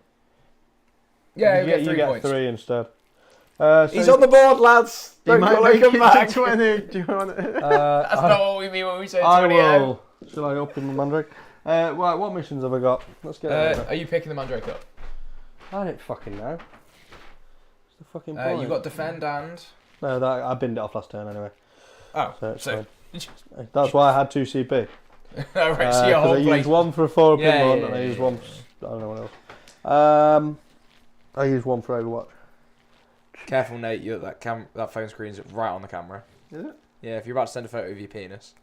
Yeah, you you get 3 get points. 3 instead. So He's on the board, lads. He Don't might go make like it him back. to 20. Do you want it? That's not what we mean when we say 20. I will. Shall I open the Mandrake? Right, what missions have I got? Let's get it over. Are you picking the Mandrake up? I don't fucking know. What's the fucking point? You got defend and. No, I binned it off last turn anyway. Oh, So it's so. fine. That's why I had 2 CP. Oh, right, so your whole I play. used 1 for a 4 pin Yeah, one, yeah, and I yeah, used yeah, 1 yeah. for, I don't know what else. I used 1 for Overwatch. Careful, Nate. That phone screen's right on the camera. Is it? Yeah, if you're about to send a photo of your penis,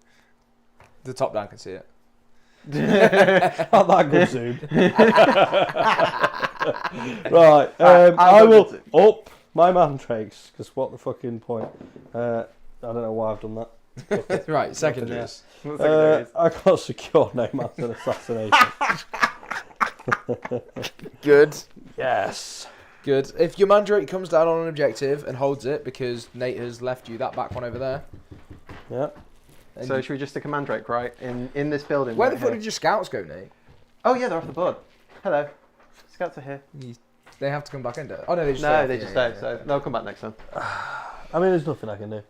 the top down can see it. Not that good zoom. Right, I will up my Mandrakes, because what the fucking point? I don't know why I've done that. Right, secondaries. I got secure no man's an assassination. Good. Yes. Good. If your Mandrake comes down on an objective and holds it because Nate has left you that back one over there. Yeah. and So you- should we just stick a mandrake right in this building? where right the fuck here? did your scouts go, Nate? Oh yeah, they're off the board. Hello. Scouts are here. They have to come back into it. Oh no, they just No, stay. they just stay. So they'll come back next time. I mean, there's nothing I can do.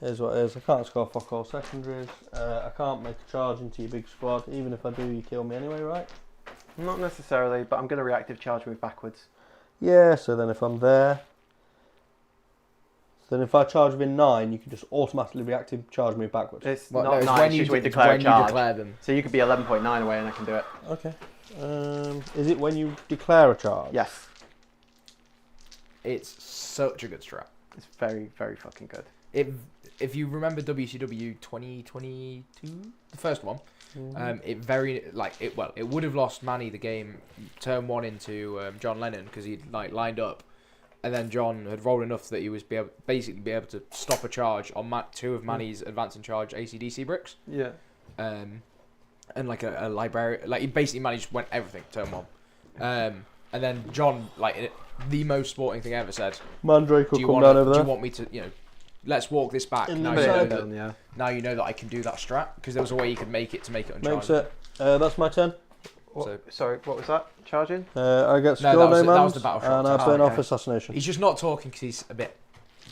Here's what it is. I can't score fuck all secondaries. I can't make a charge into your big squad. Even if I do, you kill me anyway, right? Not necessarily, but I'm going to reactive charge move backwards. Yeah, so then if I'm there... then if I charge within 9, you can just automatically reactive charge move backwards. It's Well, not no, it's nice. when you, usually it's declare when a you charge. declare them. So you could be 11.9 away and I can do it. Okay. Is it when you declare a charge? Yes. It's such a good strat. It's very, very fucking good. If you remember WCW 2022, the first one, Mm-hmm. it would have lost Manny the game turn 1 into John Lennon because he'd lined up, and then John had rolled enough that he was basically be able to stop a charge on 2 of Manny's advancing charge ACDC bricks. Yeah. And like a library, like he basically managed went everything turn 1. And then John, the most sporting thing ever, said, Mandrake will "Do you come want down over do there. you want me to, let's walk this back In now? the You know middle. that, Yeah. now you know that I can do that strat because there was a way you could make it uncharged." Makes it. That's my turn. So- Sorry, what was that? Charging? I get secure that was no the mans, battle shot. and I Oh, burn off okay. assassination. He's just not talking because he's a bit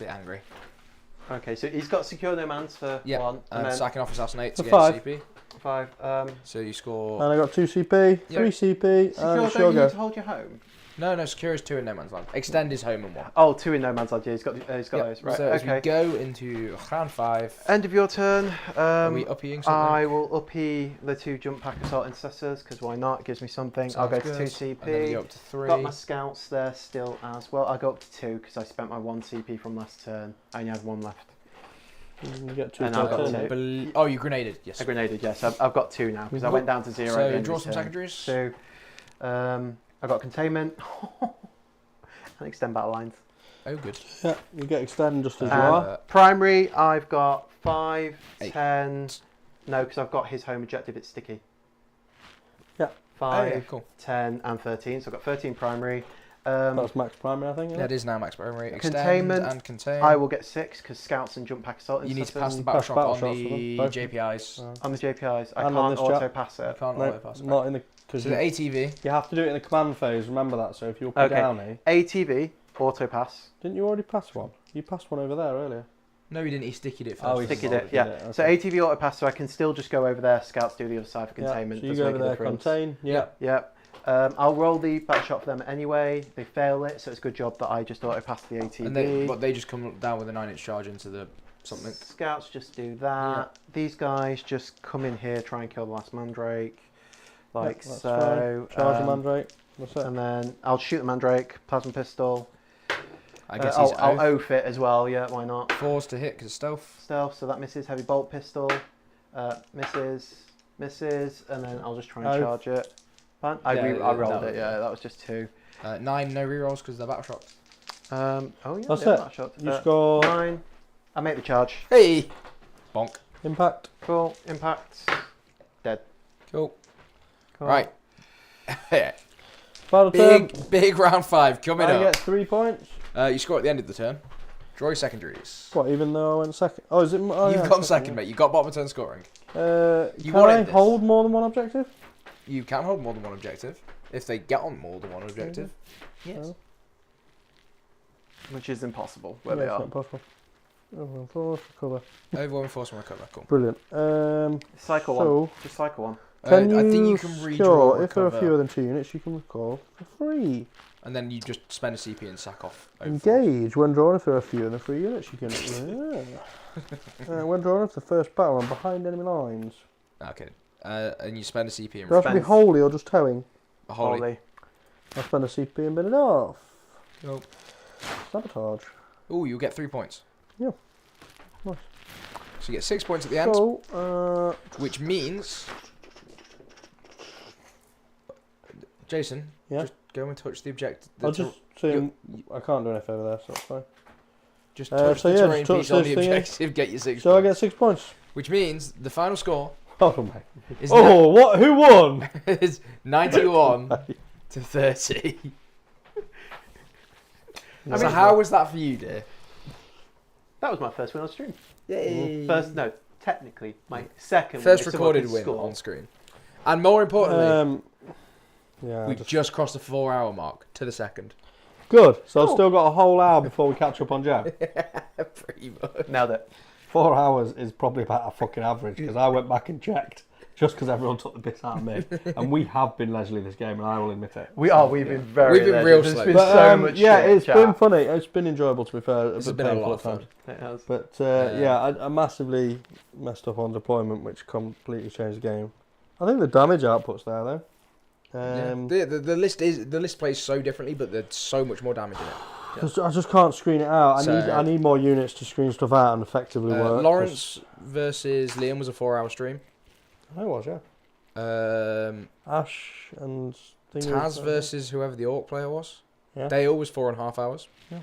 angry. Okay, so he's got secure no man's for Yeah, 1. And then sacking off assassinate to For get 5. CP. 5. So you score. And I got 2 CP, Yeah. 3 CP, Secure, and a don't sure you need go. to hold your home? No, secure is 2 in no man's land. Extend is home and 1. Oh, 2 in no man's land. Yeah, he's got Yep. those. Right. So as Okay. we go into round 5, End of your turn. are we upping something? I will uppy the 2 jump pack assault intercessors because why not? It gives me something. I'll go to 2 CP. And then we go up to 3. Got my scouts there still as well. I'll go up to 2 because I spent my 1 CP from last turn. I only had 1 left. You get 2 And I've got turn. two. Oh, you grenaded. Yes. I grenaded, yes. I've got 2 now because I went down to 0. at the So end draw of some the turn. secondaries. So, I got containment and extend battle lines. Oh, good. Yeah, you get extend just as you And are. primary, I've got 5, 8. 10. No, because I've got his home objective. It's sticky. Yeah. 5, Oh, yeah, cool. 10, and 13. So I've got 13 primary. That's max primary, I think. Isn't That it? is now max primary. Extend Containment, and contain. I will get 6 because scouts and jump pack assault. You need to intercessors. pass the battle Pass shock battle on shots for them, the both. JPIs. On the JPIs, I And on can't this auto chap. pass You it. can't No, auto pass. not in the because So the ATV. you have to do it in the command phase. Remember that. So if you're Okay. down, eh? ATV, auto pass. Didn't you already pass one? You passed one over there earlier. No, he didn't. He stickied it first. Oh, he Sticky did. it, yeah. Okay. So ATV auto pass, so I can still just go over there. Scouts do the other side for Yeah, containment. so you doesn't go make over a there, difference. contain. Yeah. Yep. I'll roll the battle shot for them anyway. They fail it, so it's a good job that I just auto pass the ATV. And they just come down with a 9-inch charge into the something. Scouts just do that. Yeah. These guys just come in here, try and kill the last mandrake, like that's so. fine. Charge the mandrake. That's it. And then I'll shoot the mandrake, plasma pistol. I guess I'll oath it as well. Yeah, why not? 4s to hit because stealth. Stealth, so that misses. Heavy bolt pistol, misses, and then I'll just try and Oath. charge it. Fine. I Yeah, rolled that it. was- Yeah, that was just 2. 9 no rerolls because they're battle shocked. Oh yeah, That's yeah, it. that shot. You score 9. I make the charge. Hey, bonk. impact. Cool. Impact. Cool. Cool. Right. Final turn. Big round 5 coming I up. get 3 points. You score at the end of the turn. Draw your secondaries. What? Even though I went second? Oh, is it? Oh, You've yeah, gone second, mate. You got bottom of turn scoring. Can wanted I this. hold more than one objective? You can hold more than one objective if they get on more than one objective. Yes. Oh. Which is impossible where Yeah, they it's are. not possible. Oh, force, recover. Overwhelming force and recover. Cool. Brilliant. Cycle so, one. Just cycle one. can you I think you can redraw. sure, if there are recover, fewer than 2 units, you can recall for free. and then you just spend a CP and sack off. overforce. Engage. When drawn, if there are fewer than 3 units, you can. When drawn, if the first battle and behind enemy lines. Okay. And you spend a CP and Do I have to be Spends- wholly or just towing? Holy. I spend a CP and bin it off. Nope. Sabotage. Oh, you'll get 3 points. Yeah. Nice. So you get 6 points at the end, So, which means, Jason, Yeah? just go and touch the objective. I'll just see. I can't do anything over there, so that's fine. Just so touch the yeah, terrain just touch piece on this the thing, yeah. objective, get your 6 So I points. get 6 points. Which means the final score Oh mate. is, Oh, what? Who won? is 91 to 30. I So mean- how was that for you, dear? That was my first win on stream. Yay. No, technically my second. First win, if someone recorded can win score. on screen. And more importantly, Yeah. we just crossed the 4-hour mark to the second. Good. So I've Cool. still got a whole hour before we catch up on Joe. Pretty much. Nailed it. 4 hours is probably about a fucking average because I went back and checked just because everyone took the piss out of me. And we have been leisurely this game, and I will admit it. We've been very. We've been legend. real There's slow. been But, so much. yeah, shit, it's chat. been funny. It's been enjoyable, to be fair. This a has bit been a painful lot at of fun. times. It has. But I massively messed up on deployment, which completely changed the game. I think the damage output's there though. The list plays so differently, but there's so much more damage in it. Because I just can't screen it out. So- I need more units to screen stuff out and effectively work. 'cause- Lawrence versus Liam was a 4-hour stream. I was, yeah. Ash and Taz versus whoever the Orc player was. Yeah. Dale was 4.5 hours. Yeah.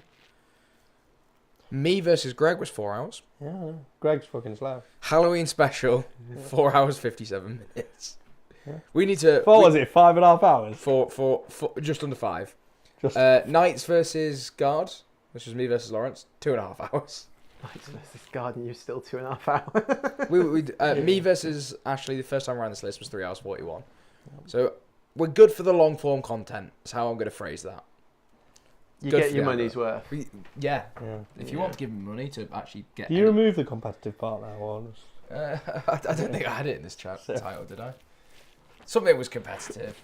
Me versus Greg was 4 hours. Yeah, Greg's fucking slow. Halloween special, 4 hours 57 minutes. Yeah. We need to. What was it? 5.5 hours. For just under 5. Just Knights versus Guard, which was me versus Lawrence, 2.5 hours. Knights versus Garden, you still 2.5 hours. Me versus Ashley, the first time around this list was 3 hours 41. So we're good for the long form content. That's how I'm going to phrase that. You Good get for your the money's advert. worth. Yeah. yeah. If you want to give me money to actually get. Do you remove the competitive part now, or just... I don't think I had it in this chat So- title, did I? Something was competitive.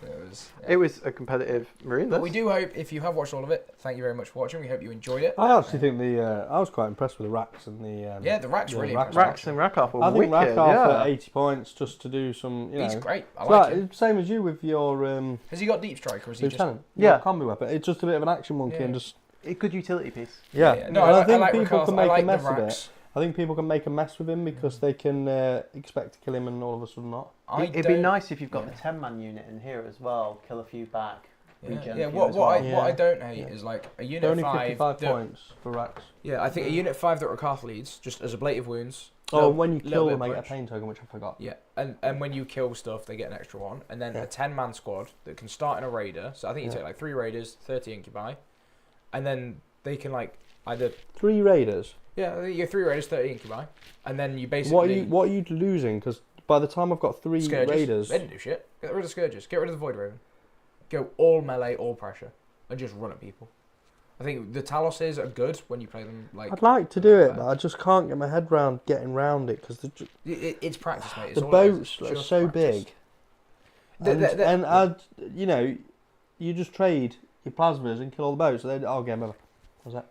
It was a competitive marine. But we do hope, if you have watched all of it, thank you very much for watching. We hope you enjoyed it. I actually think I was quite impressed with the racks and the. The racks really impressive. Racks and Rakoff were I think wicked. Rakoff at 80 points just to do some. He's great. I it's like him. Same as you with your. Has he got deep strike or is he Lieutenant? just? Yeah. Combi weapon. It's just a bit of an action monkey and just. A good utility piece. Yeah. No, and I think like people Rakoff. can make I like a mess the of racks. it. I think people can make a mess with him because they can expect to kill him and all of a sudden not. It'd be nice if you've got the 10-man unit in here as well. Kill a few back. Regen a few What as well. I don't hate is like a unit Only 5. 55 that- points for racks. Yeah, I think a unit 5 that Rakoff leads, just as ablative wounds. Oh, when you little kill bit them, I of get a push. pain token, which I forgot. Yeah, and when you kill stuff, they get an extra one. And then a 10-man squad that can start in a raider. So I think you take like 3 raiders, 30 incubi, and then they can like either 3 raiders. I think you get 3 raiders, 30 incubi, and then you basically What are you losing? Because by the time I've got 3 Scourges. raiders, They didn't do shit. Get rid of Scourges. Get rid of the Void Raven. Go all melee, all pressure, and just run at people. I think the Taloses are good when you play them like. I'd like to do it, but I just can't get my head round getting round it because It's practice, mate. It's the all it is. boats It's are just so practice. big. The- And you just trade your plasmas and kill all the boats. So game over. How's that?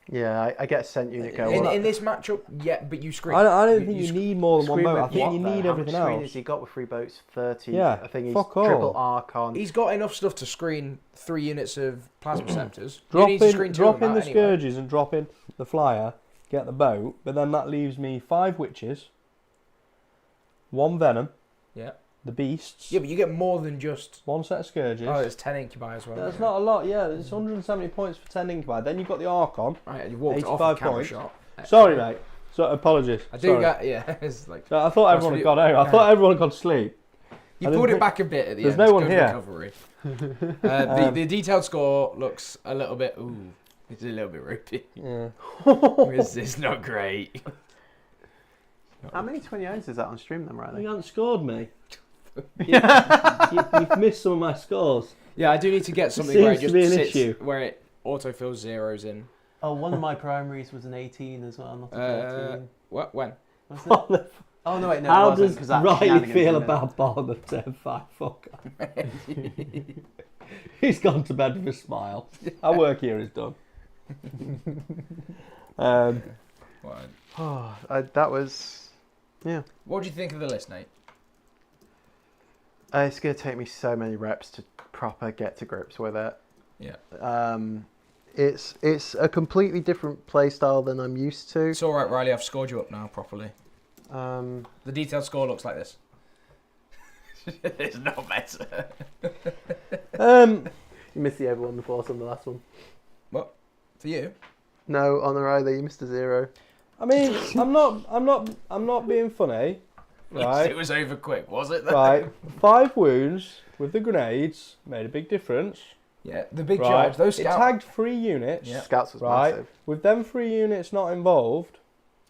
Yeah, I get a sent unit going. In this matchup, but you screen. I don't think you need more than one Scream boat. I with think what, you though? need How everything much screen else. has he got with 3 boats? 30. Yeah, I think he's fuck all. triple Archon. He's got enough stuff to screen 3 units of plasma scepters. You need to screen 2 drop of in that the anyway. scourges and drop in the flyer, get the boat, but then that leaves me 5 witches, 1 venom, Yeah. the beasts, Yeah, but you get more than just. 1 set of scourges. Oh, there's 10 incubi as well. That's not a lot, yeah. It's 170 points for 10 incubi. Then you've got the Archon. Right, and you walked off 85 a camera points. shot. Sorry, mate. So apologies. I do Sorry. get, it's like. No, I thought everyone had really- gone home. I thought everyone had gone to sleep. You I pulled didn't it back a bit at the There's end. no one Good here. recovery. The detailed score looks a little bit. Ooh, it's a little bit ropey. Yeah. It's not great. How many 29s is that on stream then, You Riley? haven't scored me. You've missed some of my scores. Yeah, I do need to get something Seems where it to just be an sits, issue. where it autofills zeros in. Oh, one of my primaries was an 18 as well, not a 13. What? When? Wasn't it? Oh, no, wait, no, How it wasn't, does 'cause that's Riley shenanigans, feel isn't it? about Barnum 10-5? Fuck. He's gone to bed with a smile. Our work here is done. What? Oh, that was... Yeah. What do you think of the list, Nate? It's going to take me so many reps to proper get to grips with it. Yeah. It's a completely different playstyle than I'm used to. It's all right, Riley. I've scored you up now properly. Um, The detailed score looks like this. It's not better. you missed the over on the force on the last one. What? For you? No, on the either. You missed a 0. I mean, I'm not being funny, right? It was over quick, was it? Right, 5 wounds with the grenades made a big difference. Yeah, the big Right, charge. Those it scouts. tagged 3 units. Yeah. Scouts was Right, massive. with them 3 units not involved,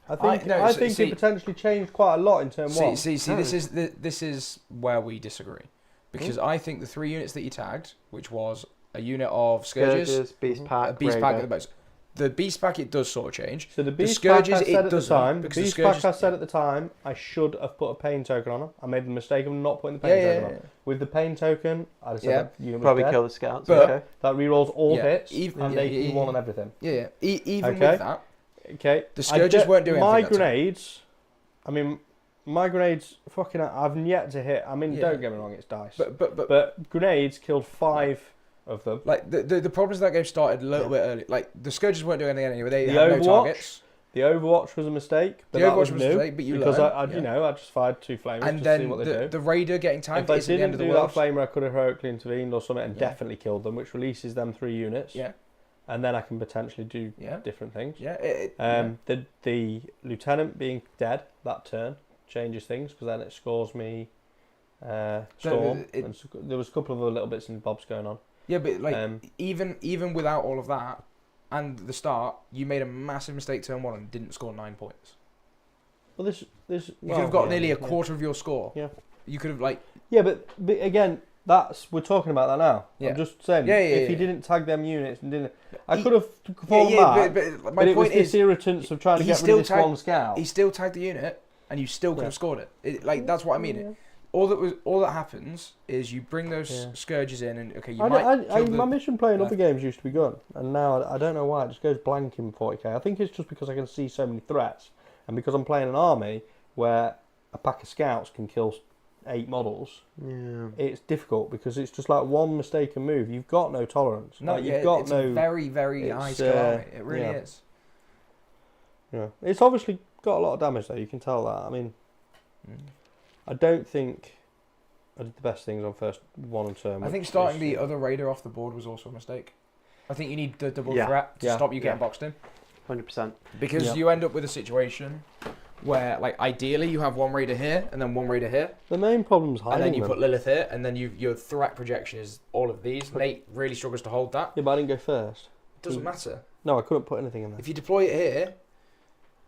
I think see- it potentially changed quite a lot in turn 1. See. This is where we disagree, because I think the 3 units that you tagged, which was a unit of scourges, Beast Pack, a beast pack, Raider. and the boats. The beast pack it does sort of change. So the beast pack scourges I said at the doesn't, time, because the beast scourges. pack I said at the time, I should have put a pain token on them. I made the mistake of not putting the pain token on. With the pain token, I'd have said Yeah. that unit was Probably dead. kill the Scouts. But- okay. That rerolls all Yeah, hits even- and yeah, they yeah, can one yeah. on everything. Yeah. Even Okay. with that, Okay. The scourges weren't doing my anything that time. grenades. I mean, my grenades. Fucking, I've yet to hit. I mean, Yeah. don't get me wrong, it's dice. but Grenades killed 5 of them. like the problems that game started a little bit early. Like the scourges weren't doing anything anyway. They The had no Overwatch, targets. The Overwatch was a mistake. But The that Overwatch was was a new mistake, but you because learn, I just fired 2 flamers And to then see what they do. the raider getting tagged If I isn't the end didn't of the do world. that flamer, I could have heroically intervened or something and Yeah. definitely killed them, which releases them 3 units. Yeah. And then I can potentially do Yeah. different things. Yeah. The lieutenant being dead that turn changes things because then it scores me storm. And there was a couple of other little bits and bobs going on. Yeah, but like Um, even without all of that and the start, you made a massive mistake turn 1 and didn't score 9 points. Well, this You could have got nearly a quarter of your score. Yeah. You could have like Yeah, but again, we're talking about that now. Yeah. I'm just saying. Yeah, if he yeah. didn't tag them units and didn't, I He- could have fallen back. but my But it was point this is, irritants of trying to he get rid still of this tagged- one scout. he still tagged the unit, and you still could Yeah. have scored it. Like that's what I mean. Yeah. all that happens is you bring those Yeah. scourges in, and okay, you I, might I, kill my mission play in left. other games used to be good, and now I don't know why it just goes blank in 40k. I think it's just because I can see so many threats, and because I'm playing an army where a pack of scouts can kill 8 models. Yeah. It's difficult because it's just like one mistaken move. You've got no tolerance. No, Like, yeah, you've got it's no. a very, very it's, high skill army. It really yeah. is. Yeah, it's obviously got a lot of damage though. You can tell that. I mean, I don't think I did the best things on first one and turn. I think starting the other raider off the board was also a mistake. I think you need the double Yeah. threat to Yeah. stop you getting Yeah. boxed in, 100%. because Yeah. you end up with a situation where, like, ideally you have one raider here and then one raider here, the main problem's hiding and then you them. put Lilith here, and then your threat projection is all of these. Nate really struggles to hold that. Yeah, but I didn't go first. It doesn't matter. No, I couldn't put anything in there. If you deploy it here,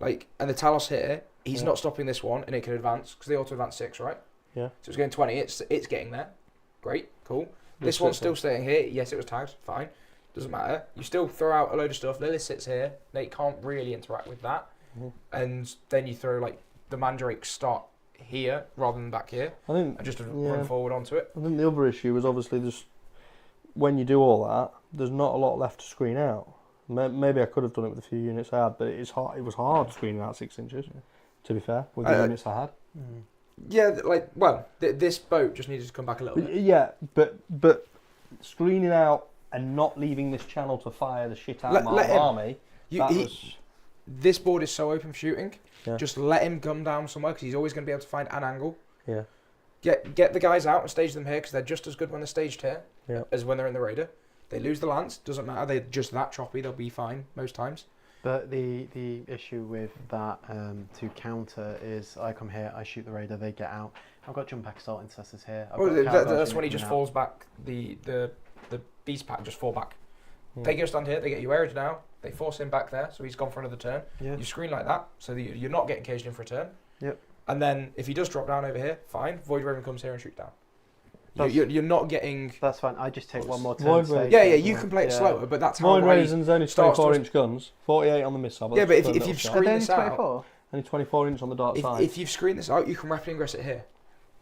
like, and the Talos here, he's Yeah. not stopping this one, and it can advance because they auto advance 6, right? Yeah. So it's going 20. It's getting there. Great, cool. This Just one's sit still staying here. Yes, it was tagged. Fine. Doesn't matter. You still throw out a load of stuff. Lilith sits here. Nate can't really interact with that. Mhm. And then you throw, like, the Mandrakes start here rather than back here, I think and just Yeah. run forward onto it. I think the other issue was obviously just when you do all that, there's not a lot left to screen out. Maybe I could have done it with a few units I had, but it's hard. It was hard screening out 6 inches. To be fair, with the units I had. Yeah, like, well, this boat just needed to come back a little bit. Yeah, but screening out and not leaving this channel to fire the shit out of my let him. army. This board is so open for shooting. Yeah. Just let him come down somewhere because he's always going to be able to find an angle. Yeah. Get the guys out and stage them here because they're just as good when they're staged here Yeah. as when they're in the raider. They lose the lance, doesn't matter. They're just that choppy. They'll be fine most times. But the issue with that to counter is I come here, I shoot the raider, they get out. I've got jump pack assault intercessors here. I've Well, got Calgar that's unit when he coming just out. falls back. The beast pack just fall back. Yeah. They go stand here. They get you airage now. They force him back there, so he's gone for another turn. Yeah. You screen like that, so that you're not getting caged in for a turn. Yep. And then if he does drop down over here, fine. Void Raven comes here and shoots down. That's- You're not getting. That's fine. I just take one more turn. Void save Raven. Yeah, it. you can play it Yeah. slower, but that's how Void Ray Raisin's only starts to- 24-inch guns, 48 on the missile. Yeah, but that's if a you've little shot. Are screened they only this out, 24? Only 24-inch on the dark side. if you've screened this out, you can rapid ingress it here.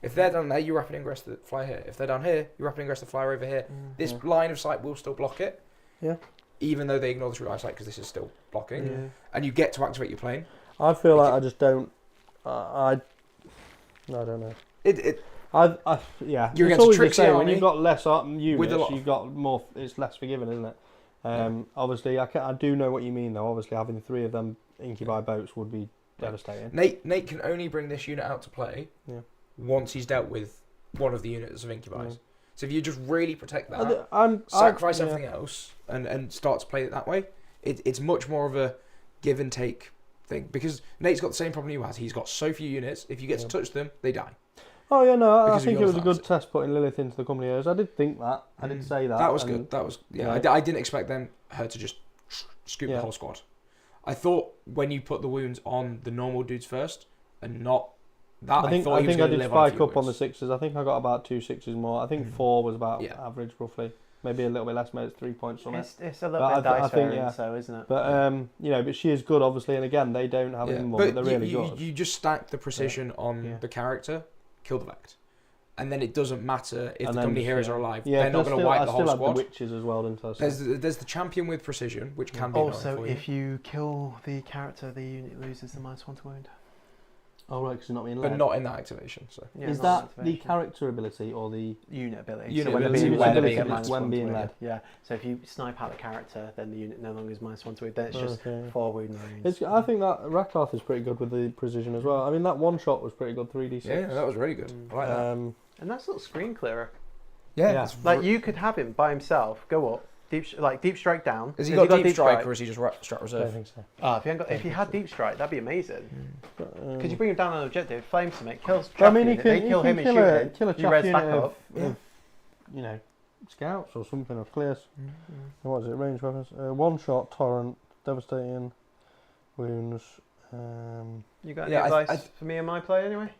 If they're down there, you rapid ingress the fly here. If they're down here, you rapid ingress the flyer over here. This Yeah. line of sight will still block it. Yeah. Even though they ignore the true line of sight because this is still blocking, Yeah. and you get to activate your plane. I feel like I just don't. I don't know. It Yeah. You're it's against a always the tricksy same. When army you've got less units, with a lot of- you've got more. It's less forgiving, isn't it? Obviously, I do know what you mean though. Obviously, having 3 of them incubi boats would be devastating. Nate can only bring this unit out to play Yeah. once he's dealt with one of the units of incubis. Yeah. So if you just really protect that, I'm sacrifice yeah. everything else, and start to play it that way, it's much more of a give and take thing. Because Nate's got the same problem you had. He's got so few units. If you get to touch them, they die. Oh yeah, no, I Because of think it your was a good stance. test putting Lilith into the company heirs. I did think that. I did say that. That was and- good. That was yeah. I didn't expect her to just scoop Yeah. the whole squad. I thought when you put the wounds on the normal dudes first and not that, I think thought he was I going to did live on a spike few up on the wounds. 6s. I think I got about 2 6s more. I think 4 was about Yeah. average roughly. Maybe a little bit less. Maybe it's 3 points from it. It's a little But bit I dice think, variant, yeah. so isn't it? But but she is good, obviously. And again, they don't have Yeah. him one, but they're really you, good. you just stack the precision on Yeah. the character, kill the Vect. And then it doesn't matter if And the then company just, heroes yeah. are alive. Yeah, They're not going to wipe the I whole still had squad. the witches as well, didn't I? So- There's the champion with precision, which can be annoying Also, for you. if you kill the character, the unit loses the -1 to wound. Oh right, because it's not being but led. not in that activation. So Yeah, Is not that the activation. character ability or the? Unit ability? Unit so when ability, they're when being they're led, being they led. get It's -1 when to being wound. led. Yeah. So if you snipe out the character, then the unit no longer is -1 to wound. Then it's just Okay. 4 wound wounds. I think that Rakarth is pretty good with the precision as well. I mean, that one shot was pretty good, 3d6. yeah, that was really good. I like that. Um, And that's not screen clearer. yeah. it's Like you could have him by himself, go up, deep strike down. Has he Has got deep strike or is he just strat I don't reserve? think so. If he had deep strike, that'd be amazing. But, Because you bring him down on an objective, flames him, it kills. I mean, unit, they kill him and shoot him. kill a you chaff res unit back of, up. you know, scouts or something, or clears. What is it? Range weapons. One shot, torrent, devastating wounds. You got any Yeah, advice for me and my play anyway?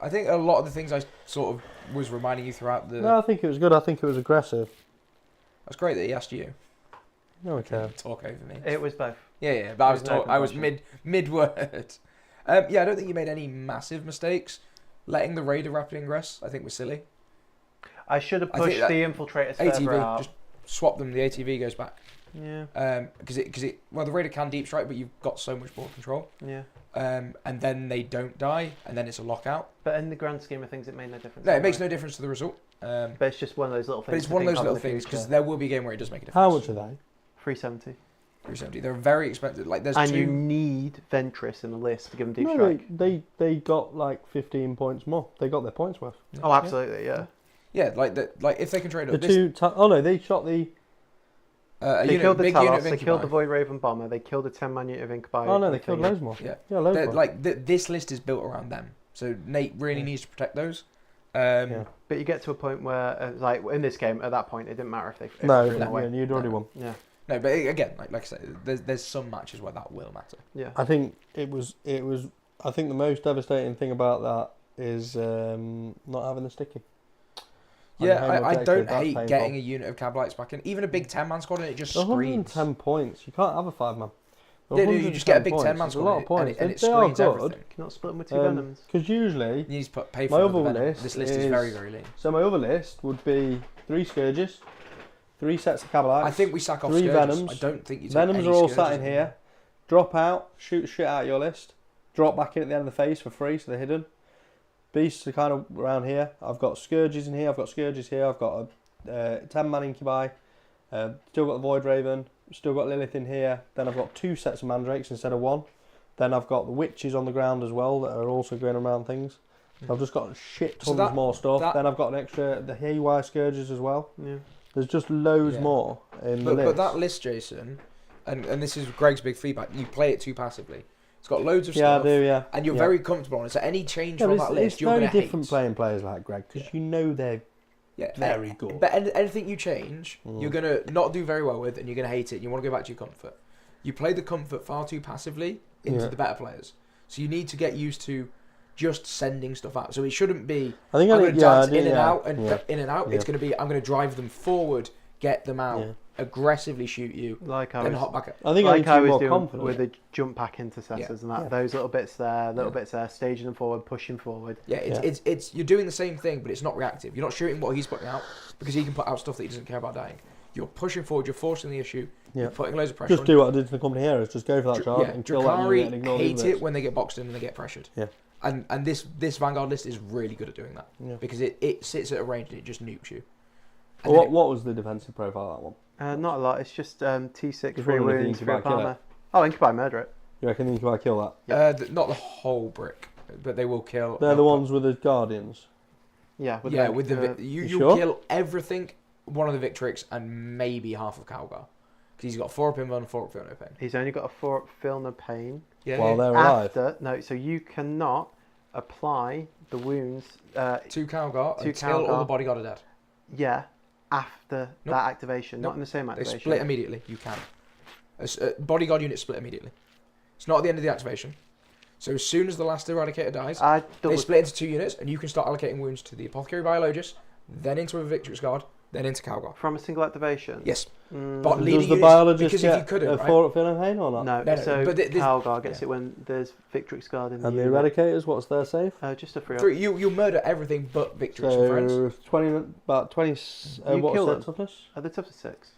I think a lot of the things I sort of was reminding you throughout the. No, I think it was good. I think it was aggressive. That's great that he asked you. No, okay. Talk over me. It was both. Yeah, but There's no I was compulsion. mid word. Yeah, I don't think you made any massive mistakes. letting the Raider rapid ingress, I think, was silly. I should have I think pushed that the infiltrators further ATV, out. just swap them, the ATV goes back. Yeah. Because well, the Raider can deep strike, but you've got so much more control. Yeah. And then they don't die, and then it's a lockout. But in the grand scheme of things, it made no difference. No, it makes no difference to the result. But it's just one of those little things. But it's to one of think those in little the things, because future. there will be a game where it does make a difference. How much are they? 370. 370. They're very expensive. Like, there's And two... you need Ventress in the list to give them deep No, strike. they got like 15 points more. They got their points worth. Oh, absolutely, yeah. Yeah, like if they can trade The up... two. Oh no, they shot the. They killed the big unit Talos, of they killed the Incubi. Void Raven Bomber, they killed the 10-man unit of Incubi. Oh no, they killed loads more. Yeah. loads more. Like, this list is built around them. So Nate really needs to protect those. Yeah. But you get to a point where, like in this game, at that point, it didn't matter if they threw No, them away. you'd already No. won. Yeah. No, but again, like I said, there's some matches where that will matter. Yeah. I think it was. I think the most devastating thing about that is not having the sticky. Yeah, I don't That's hate painful. getting a unit of Cablites back in. Even a big 10-man squad and it just screams. 110 points. You can't have a 5-man. Yeah, no, you just get a big 10-man It's a squad lot and of points. and it They are screams good. everything. Can you not split them with two Venoms? Because usually, You need to pay My for other another venom. list This list is is- very, very lean. so my other list would be 3 Scourges, 3 sets of Cabalites. I think we sack off 3 Scourges. Venoms. I don't think you take Venoms any are all Scourges sat in in here. Drop out, shoot shit out of your list. Drop back in at the end of the phase for free, so they're hidden. Beasts are kind of around here. I've got Scourges in here. I've got Scourges here. I've got a 10-man Incubi. Still got the Void Raven. Still got Lilith in here. Then I've got 2 sets of Mandrakes instead of 1. Then I've got the Witches on the ground as well that are also going around things. I've just got shit So tons more stuff. that- Then I've got an extra the Haywire Scourges as well. Yeah. There's just loads Yeah. more in the But list. that list, Jason, and this is Greg's big feedback, you play it too passively. It's got loads of yeah, I stuff, do. Yeah, and you're yeah. very comfortable on it. So any change Yeah, from but that list, it's you're very going to hate. different playing players like Greg because you know they're very good. But anything you change, you're going to not do very well with, and you're going to hate it. And you want to go back to your comfort. You play the comfort far too passively into the better players. So you need to get used to just sending stuff out. So it shouldn't be I think I'm I going to dance in and out and in and out. Yeah. It's going to be I'm going to drive them forward, get them out, aggressively shoot you, Like I then was, hot back up. I think like I I need to be was more doing confident with the jump pack intercessors and that. Yeah. Those little bits there, staging them forward, pushing forward. Yeah, it's you're doing the same thing, but it's not reactive. You're not shooting what he's putting out because he can put out stuff that he doesn't care about dying. You're pushing forward. You're forcing the issue. You're putting loads of pressure. Just on. do what I did to the company here: is just go for that charge Yeah, and kill that unit and Drukhari ignore the hate other it bits. when they get boxed in and they get pressured. Yeah. And this Vanguard list is really good at doing that because it sits at a range and it just nukes you. And What then what was the defensive profile of that one? Not a lot. It's just T6, Just 3 wondering if the wounds, 3 Incubi kill armor. Oh, Incubi murder it. You reckon you can kill that? not the whole brick, but they will kill. They're the ones with the Guardians. Yeah, with you sure? kill everything. One of the Victrix and maybe half of Calgar because he's got 4 up in one and 4 up feel no pain. He's only got a 4 up feel no pain. Yeah, While they're alive. So you cannot apply the wounds. to Calgar to until all Calgar. the bodyguard are dead. Yeah, after Nope. that activation, Nope. not in the same They activation. split immediately. You can. Bodyguard units split immediately. It's not at the end of the activation. So as soon as the last Eradicator dies, I they double split into 2 units, and you can start allocating wounds to the Apothecary Biologist, then into a Victrix Guard, then into Calgar. from a single activation. Yes. Mm, But leading Does the units- biologist because if you get couldn't, a right? 4 up feeling pain or not? no, No, so but this- Calgar gets yeah. it when there's Victrix Guard in And the the unit. Eradicators, what's their save? Just a 3 up. You'll murder everything but Victrix and friends. So 20, about 20. You What's kill their them. toughness? The toughest 6.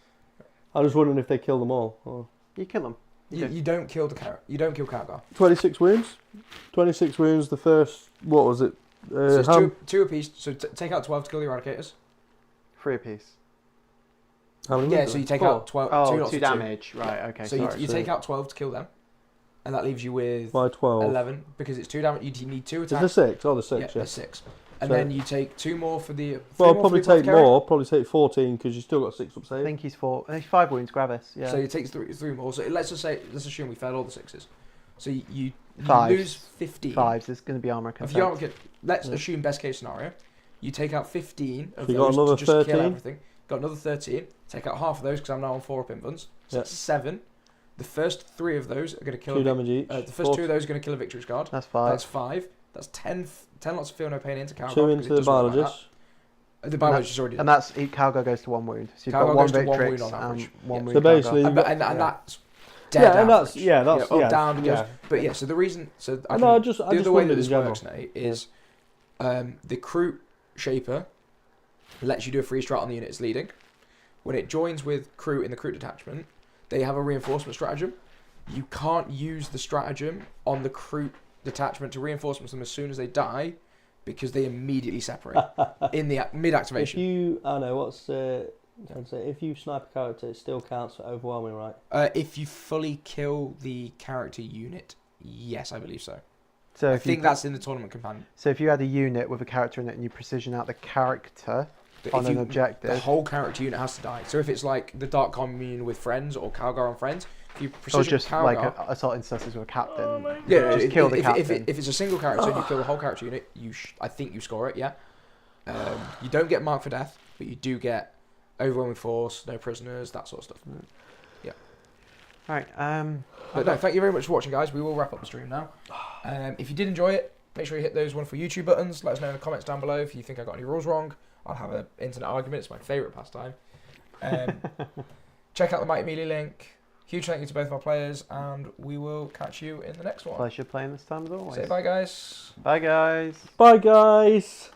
I was wondering if they kill them all. Or... You kill them. You don't kill you don't kill Calgar. 26 wounds. 26 wounds. The first. What was it? So it's two apiece. So take out 12 to kill the Eradicators. 3 apiece. How many Yeah, wounds so are you there? take 4. out 12. Oh, 2 knots 2 of 2. damage. Right, okay, So sorry. you take out 12 to kill them, and that leaves you with By 12. 11 because it's 2 damage. You need 2 Is there attacks. 6? Oh, the 6, Yeah, yeah. there's 6. And So- then you take 2 more for the. 3 Well, more probably for the take Apothecary. more. Probably take 14 because you still got 6 up I save. think he's 4. He's 5 wounds, Gravis. Yeah. So you take 3 more. So let's assume we failed all the 6s. So you Fives. lose 15. 5s. There's going to be armor If you consent. aren't let's assume best case scenario. You take out 15 of So you got those another to just 13? kill everything. Got another 13. Take out half of those because I'm now on 4 up invulns. So Yeah. that's 7. The first 3 of those are going to kill 2 a damage each. the first 2 of those are going to kill a Victrix Guard. That's 5. That's 5. That's 10 lots of feel no pain into Calgar. 2 because into it the doesn't work like biologist. that. The biologist is already And done. that's Calgar goes to 1 wound. So you've Calgar got 1 goes to 1 Victrix wound on and average. 1 Yeah. wound. So basically- Calgar. And yeah. that's dead Yeah, and average. that's up, down, yeah. goes. But yeah, so the reason, I just the other way that wondered in this general. works, Nate, is The Crew Shaper lets you do a free strat on the unit it's leading. When it joins with Crew in the Crew detachment, they have a reinforcement stratagem. You can't use the stratagem on the Crew detachment to reinforce them as soon as they die, because they immediately separate in the mid-activation. If you, I know what's. If you snipe a character, it still counts for overwhelming, right? If you fully kill the character unit, yes, I believe so. So I think that's in the tournament companion. So if you had a unit with a character in it and you precision out the character on an objective, the whole character unit has to die. So if it's like the Dark Commune with friends or Calgar on friends, if you precision or just Calgar, like assault intercessors with a captain, just kill the captain. If it's a single character and you kill the whole character unit, I think you score it. Yeah. You don't get marked for death, but you do get overwhelming force, no prisoners, that sort of stuff. Yeah. All right. But no, thank you very much for watching, guys. We will wrap up the stream now. If you did enjoy it, make sure you hit those wonderful YouTube buttons. Let us know in the comments down below if you think I got any rules wrong. I'll have an internet argument. It's my favourite pastime. Check out the Mighty Melee link. Huge thank you to both of our players, and we will catch you in the next one. Pleasure playing this time as always. Say bye, guys. Bye, guys. Bye, guys.